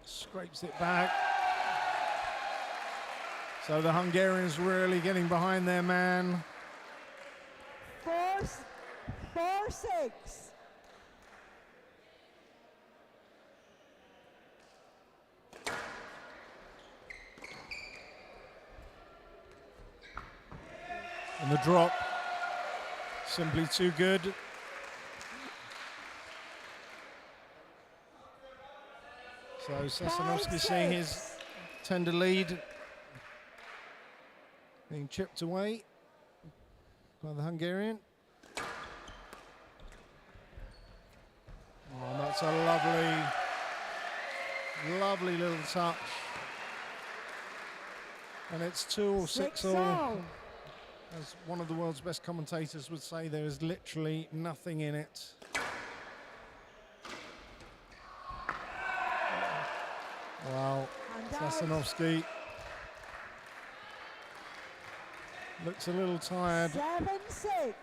Scrapes it back. So the Hungarians really getting behind their man. 4-6. And the drop, simply too good. So Sasanowski seeing his tender lead being chipped away by the Hungarian. Oh, that's a lovely little touch. And it's 2-6 all. As one of the world's best commentators would say, there is literally nothing in it. Wow, Sassanowski looks a little tired. 7-6.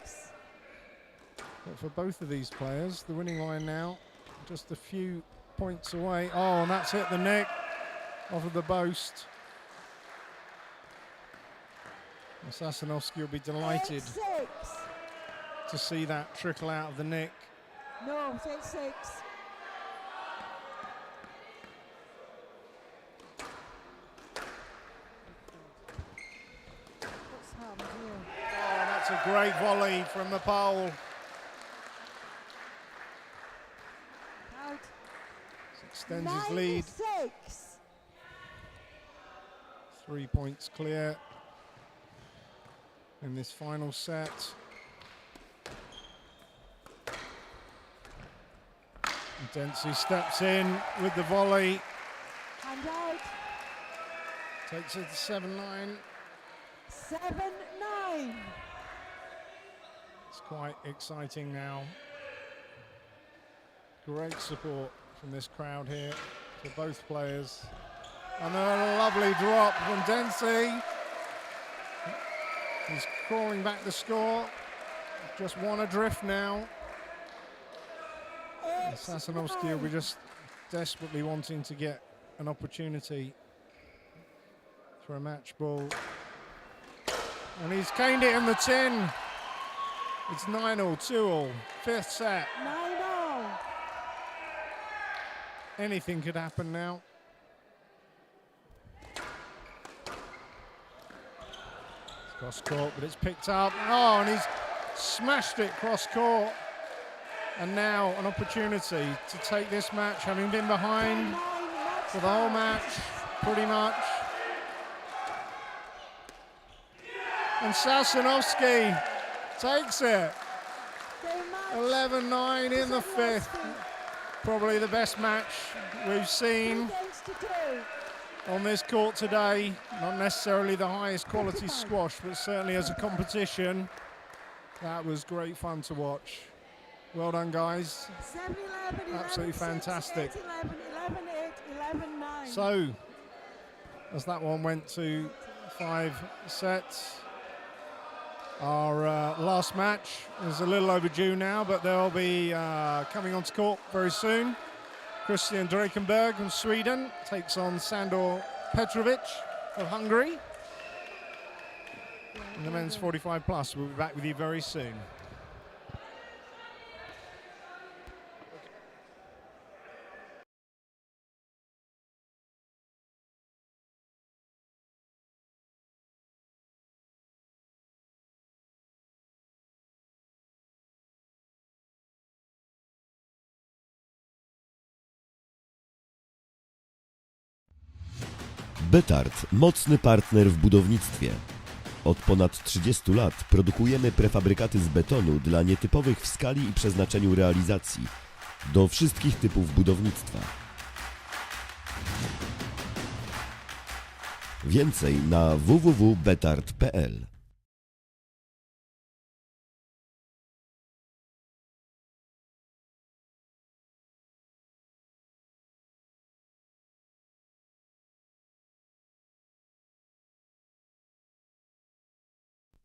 But for both of these players, the winning line now just a few points away. Oh, and that's hit the neck off of the boast. And Sassanowski will be delighted 8-6. to see that trickle out of the neck. No, it's 8-6. What's happened here? Oh, that's a great volley from the pole. Out. Extends his lead. 9-6. 3 points clear in this final set. And Dempsey steps in with the volley. And out. Takes it to 7-9. 7-9. It's quite exciting now. Great support from this crowd here for both players. And a lovely drop from Dempsey. He's crawling back the score. Just one adrift now. Sassanowski will be just desperately wanting to get an opportunity for a match ball. And he's caned it in the tin. It's 9-all, 2-all, fifth set. 9-all. Anything could happen now. It's cross court, but it's picked up. Oh, and he's smashed it cross court. And now an opportunity to take this match, having been behind for the whole match, pretty much. And Sassanowski takes it. 11-9 in the fifth. Probably the best match we've seen on this court today. Not necessarily the highest quality squash, but certainly as a competition, that was great fun to watch. Well done, guys. 7-11, Absolutely fantastic. 8-11, 11-8, 11-9. So, as that one went to 5 sets, our last match is a little overdue now, but they'll be coming onto court very soon. Christian Drakenberg from Sweden takes on Sandor Petrovic of Hungary. In the men's 45 plus, we'll be back with you very soon. BETARD, mocny partner w budownictwie. Od ponad 30 lat produkujemy prefabrykaty z betonu dla nietypowych w skali i przeznaczeniu realizacji, do wszystkich typów budownictwa. Więcej na www.betard.pl.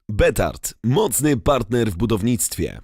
BETARD, mocny partner w budownictwie.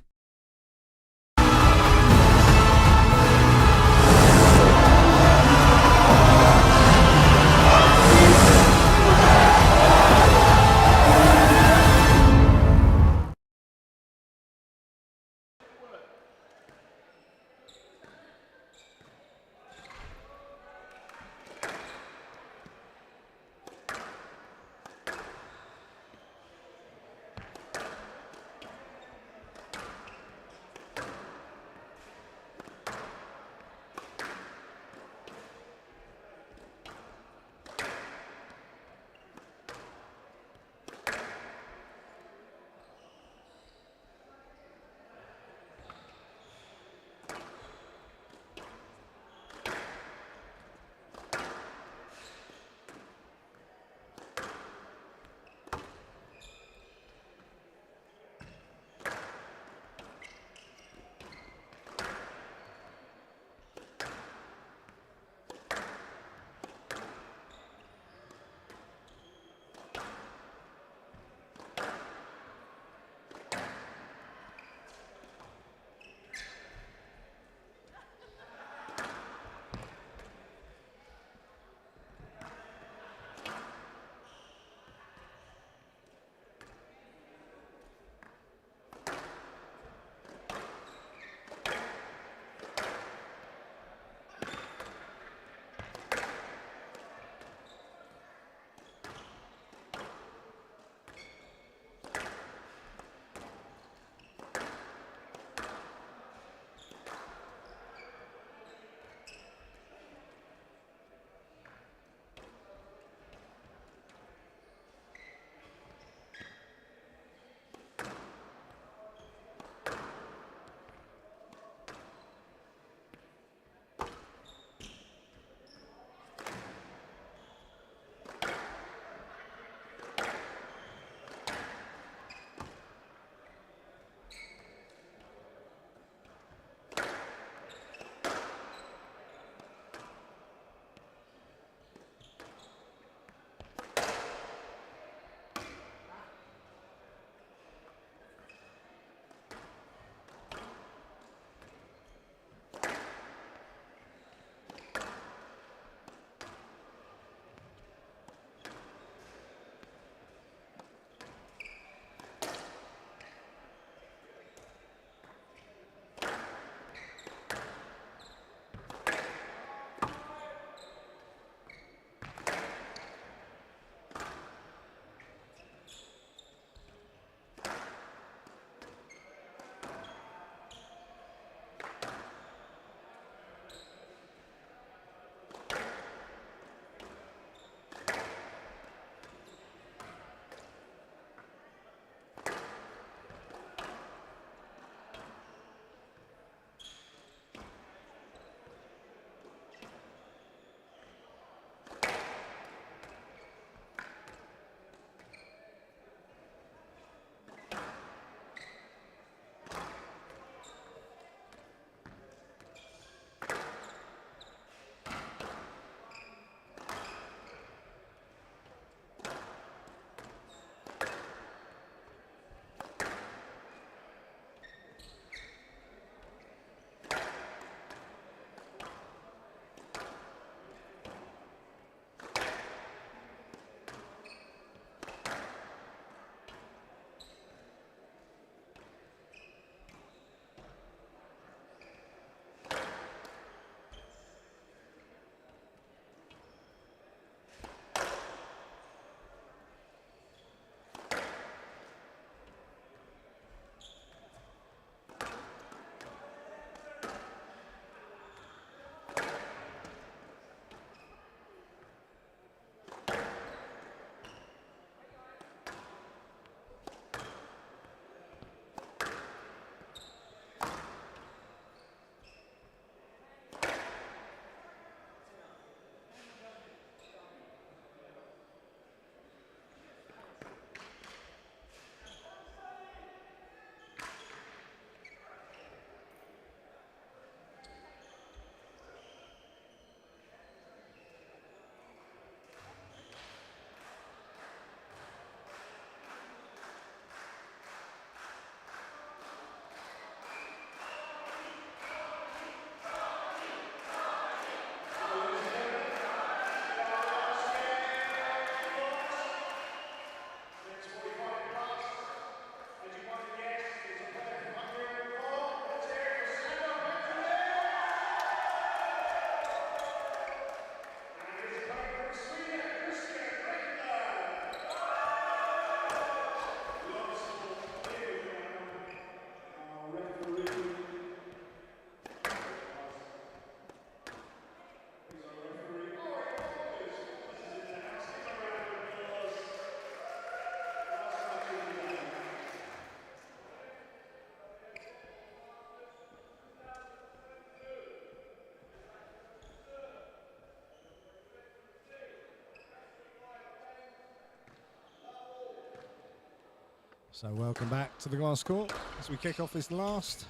So welcome back to the glass court as we kick off this last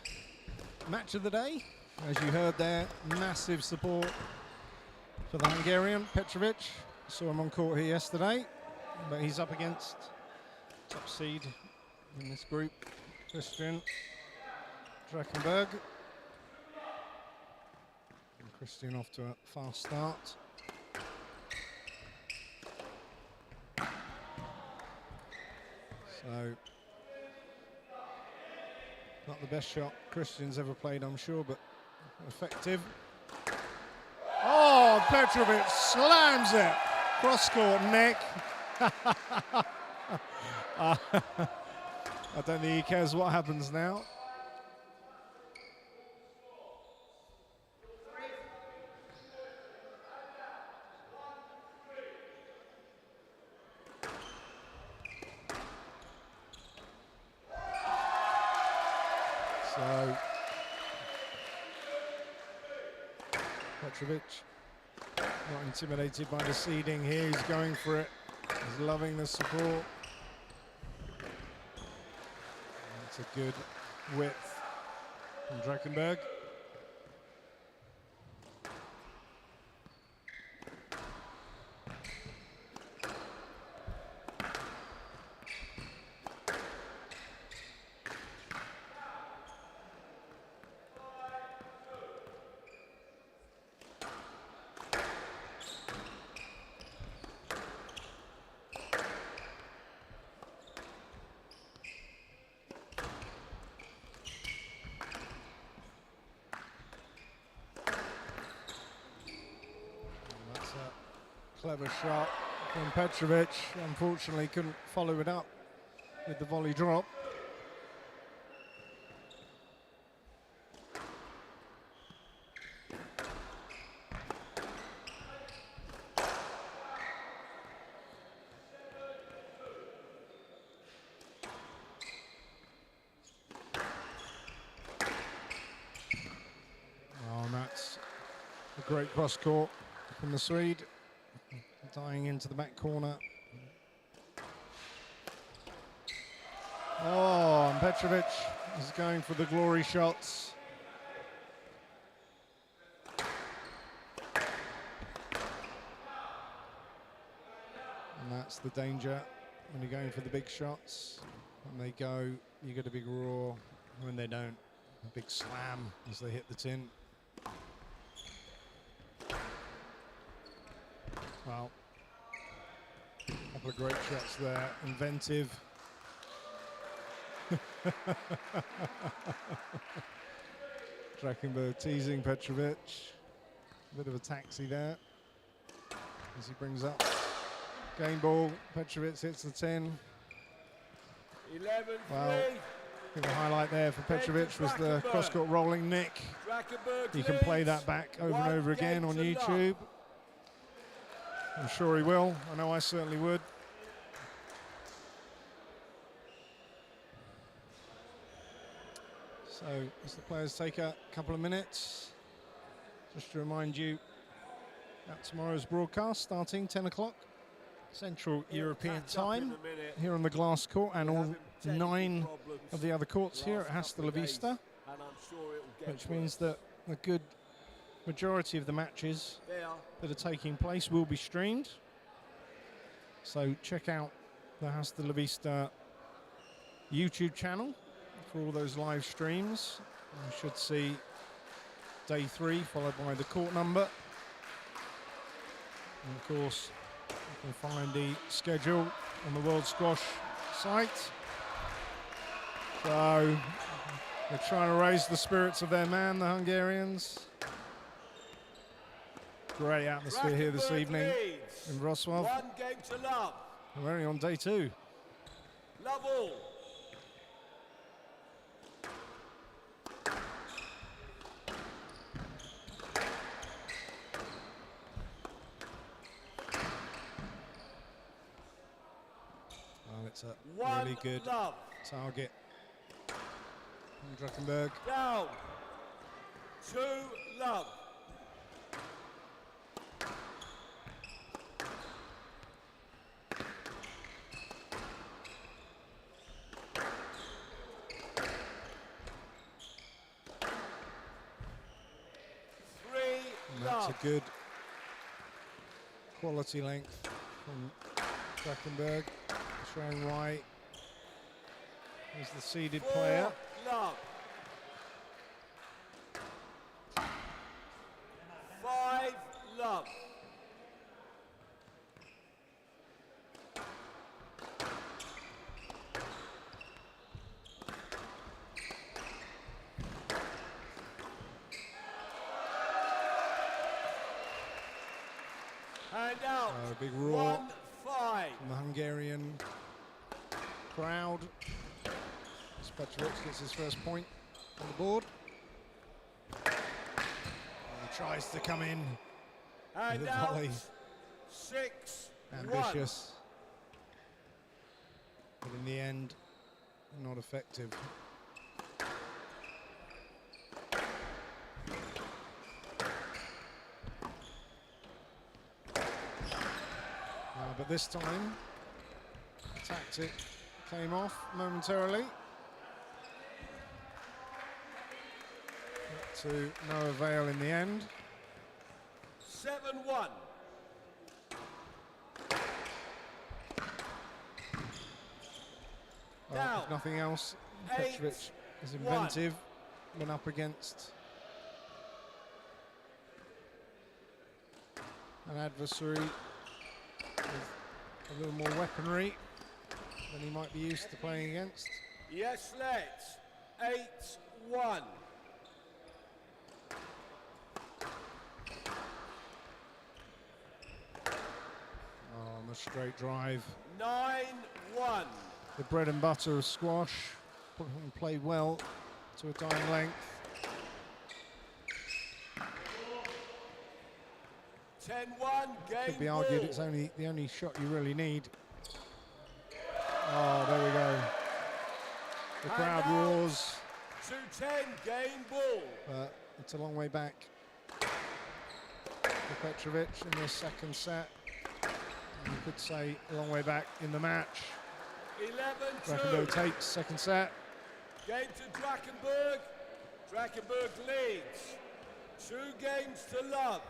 match of the day. As you heard there, massive support for the Hungarian, Petrovic. Saw him on court here yesterday, but he's up against top seed in this group, Christian Drakenberg. And Christian off to a fast start. So, not the best shot Christian's ever played, I'm sure, but effective. Oh, Petrovic slams it. Cross-court Nick. I don't think he cares what happens now. So, Petrovic not intimidated by the seeding here, he's going for it, he's loving the support. It's a good width from Drakenberg. Clever shot from Petrovic. Unfortunately, couldn't follow it up with the volley drop. Oh, and that's a great cross court from the Swede. Dying into the back corner. Oh, and Petrovic is going for the glory shots. And that's the danger when you're going for the big shots. When they go, you get a big roar. When they don't, a big slam as they hit the tin. Well, a couple of great shots there, inventive. Drakenberg teasing Petrovic. A bit of a taxi there as he brings up game ball. Petrovic hits the 10. 11-3. Well, I think the highlight there for Petrovic was the cross-court rolling Nick. You can play that back over and over again on YouTube. I'm sure he will. I know I certainly would. So, as the players take a couple of minutes, just to remind you about tomorrow's broadcast starting 10 o'clock Central European time here on the glass court and all 9 of the other courts here at Hasta La Vista, which means that a good majority of the matches that are taking place will be streamed. So check out the Hasta La Vista YouTube channel for all those live streams. You should see day 3 followed by the court number. And of course, you can find the schedule on the World Squash site. So they're trying to raise the spirits of their man, the Hungarians. Great atmosphere here this evening in Wroclaw. 1 game to love. We're only on day 2. Love all. Well, it's a really good target from Drakenberg. Down. 2 love. good quality length from Drachenberg, showing why he's the seeded player. Love. 5 love. And out. A big roar 1-5. from the Hungarian crowd. Petrovic gets his first point on the board. He tries to come in And with a out. volley. 6-1. Ambitious. But in the end, not effective. But this time, the tactic came off momentarily. But to no avail in the end. 7-1. Well, if nothing else, Petrovic is inventive when up against an adversary with a little more weaponry than he might be used to playing against. Yes, let's. 8-1. On the straight drive. 9-1. The bread and butter of squash, played well to a dying length. 10-1. Game Could be argued ball. it's only the only shot you really need. Oh, there we go. The crowd roars. 2-10. Game ball. But it's a long way back for Petrovic in this second set. And you could say a long way back in the match. 11-2. Drachenberg takes second set. Game to Drachenberg. Drachenberg leads. 2 games to love.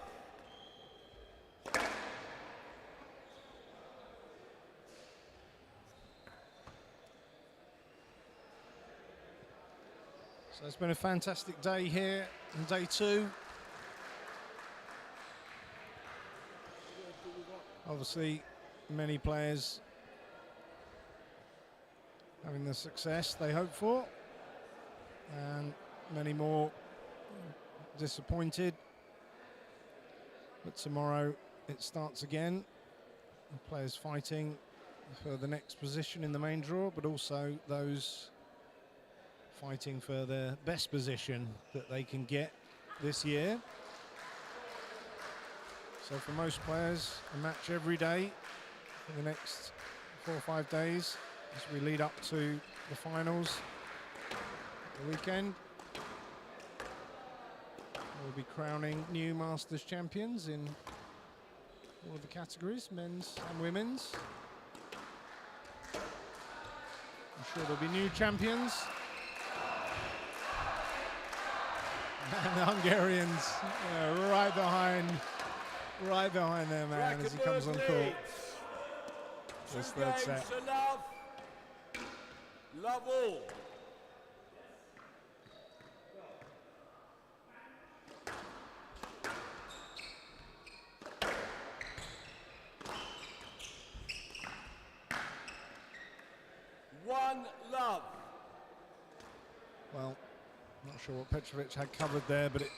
So it's been a fantastic day here on day 2. Obviously, many players having the success they hope for, and many more disappointed. But tomorrow it starts again. The players fighting for the next position in the main draw, but also those fighting for the best position that they can get this year. So for most players, a match every day for the next 4 or 5 days as we lead up to the finals the weekend. We'll be crowning new Masters champions in all of the categories, men's and women's. I'm sure there'll be new champions. And the Hungarians right behind their man as he comes on court. This third set. Love all. One love. Well, not sure what Petrovic had covered there, but it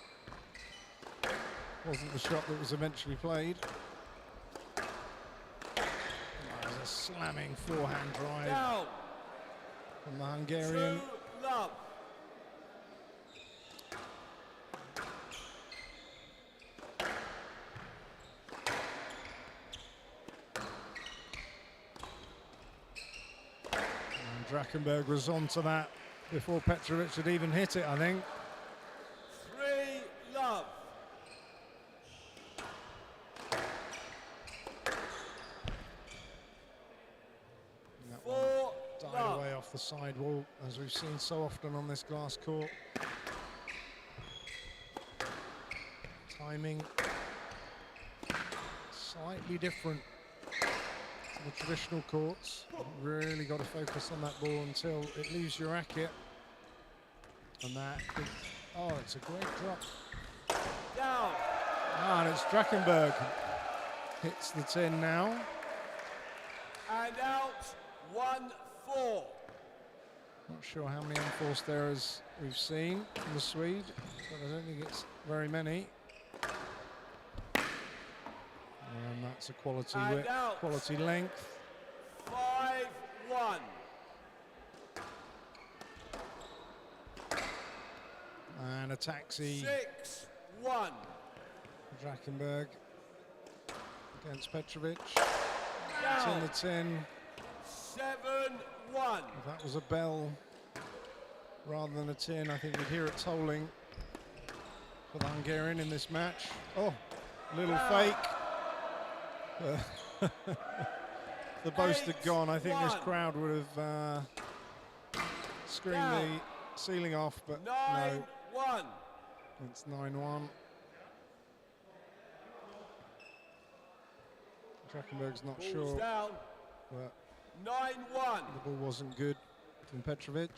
wasn't the shot that was eventually played. There's a slamming forehand drive Down. from the Hungarian. 2 love. And Drachenberg was on to that before Petrovic had even hit it, I think. 3 love. And that 4 one died love. away off the sidewall, as we've seen so often on this glass court. Timing slightly different to the traditional courts. Really got to focus on that ball until it leaves your racket. And that is, oh, it's a great drop. Down. And it's Drakenberg. Hits the tin now. And out, 1-4. Not sure how many unforced errors we've seen from the Swede, but I don't think it's very many. And that's a quality width, quality length. 5-1. And a taxi. 6-1. Drakenberg against Petrovic. It's in the tin. 7-1. If that was a bell rather than a tin, I think we'd hear it tolling for the Hungarian in this match. Oh, little fake. The boast had gone. I think this crowd would have screamed the ceiling off, but no. 9-1. It's 9-1. Drakenberg's not sure, Down. but 9-1. the ball wasn't good from Petrovic.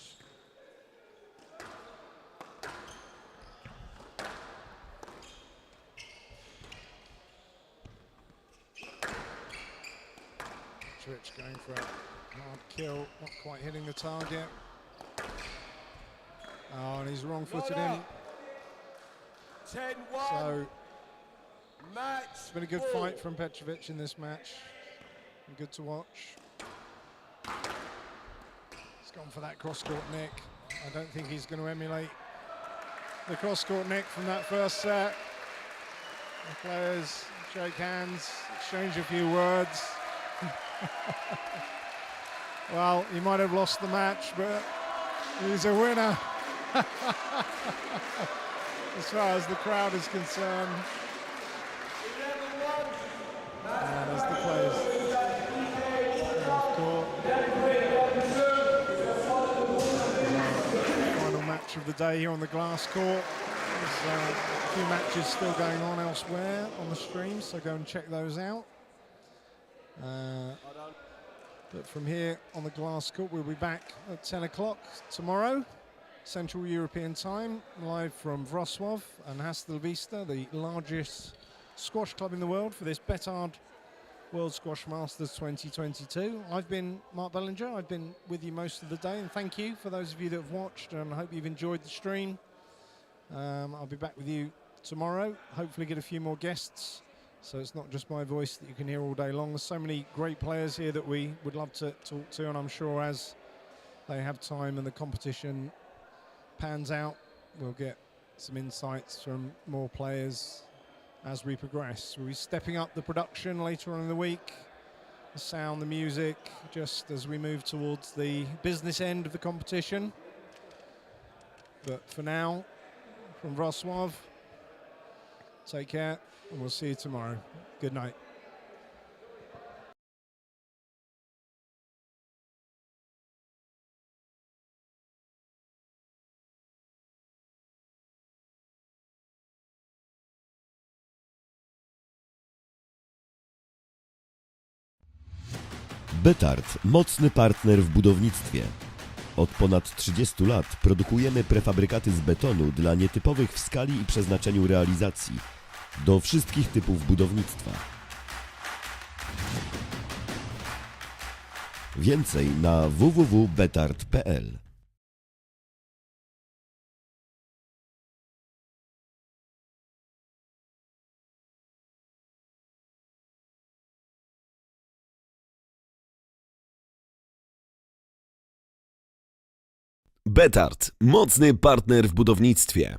Petrovic going for a hard kill, not quite hitting the target. Oh, and he's wrong-footed in. 10-1. So match. It's been a good fight from Petrovic in this match. And good to watch. He's gone for that cross-court nick. I don't think he's going to emulate the cross-court nick from that first set. The players shake hands, exchange a few words. Well, he might have lost the match, but he's a winner. As far as the crowd is concerned. And as the players final match of the day here on the glass court. There's a few matches still going on elsewhere on the stream, so go and check those out. But from here on the glass court, we'll be back at 10 o'clock tomorrow, Central European time, live from Wroclaw and Hastelvista, the largest squash club in the world, for this BETARD World Squash Masters 2022. I've been Mark Bellinger. I've been with you most of the day, and thank you for those of you that have watched, and I hope you've enjoyed the stream. I'll be back with you tomorrow, hopefully get a few more guests, so it's not just my voice that you can hear all day long. There's so many great players here that we would love to talk to, and I'm sure as they have time and the competition pans out, we'll get some insights from more players as we progress. We'll be stepping up the production later on in the week, the sound, the music, just as we move towards the business end of the competition. But for now, from Wrocław, take care, and we'll see you tomorrow. Good night. BETARD, mocny partner w budownictwie. Od ponad 30 lat produkujemy prefabrykaty z betonu dla nietypowych w skali i przeznaczeniu realizacji, do wszystkich typów budownictwa. Więcej na www.betard.pl. BETARD, mocny partner w budownictwie.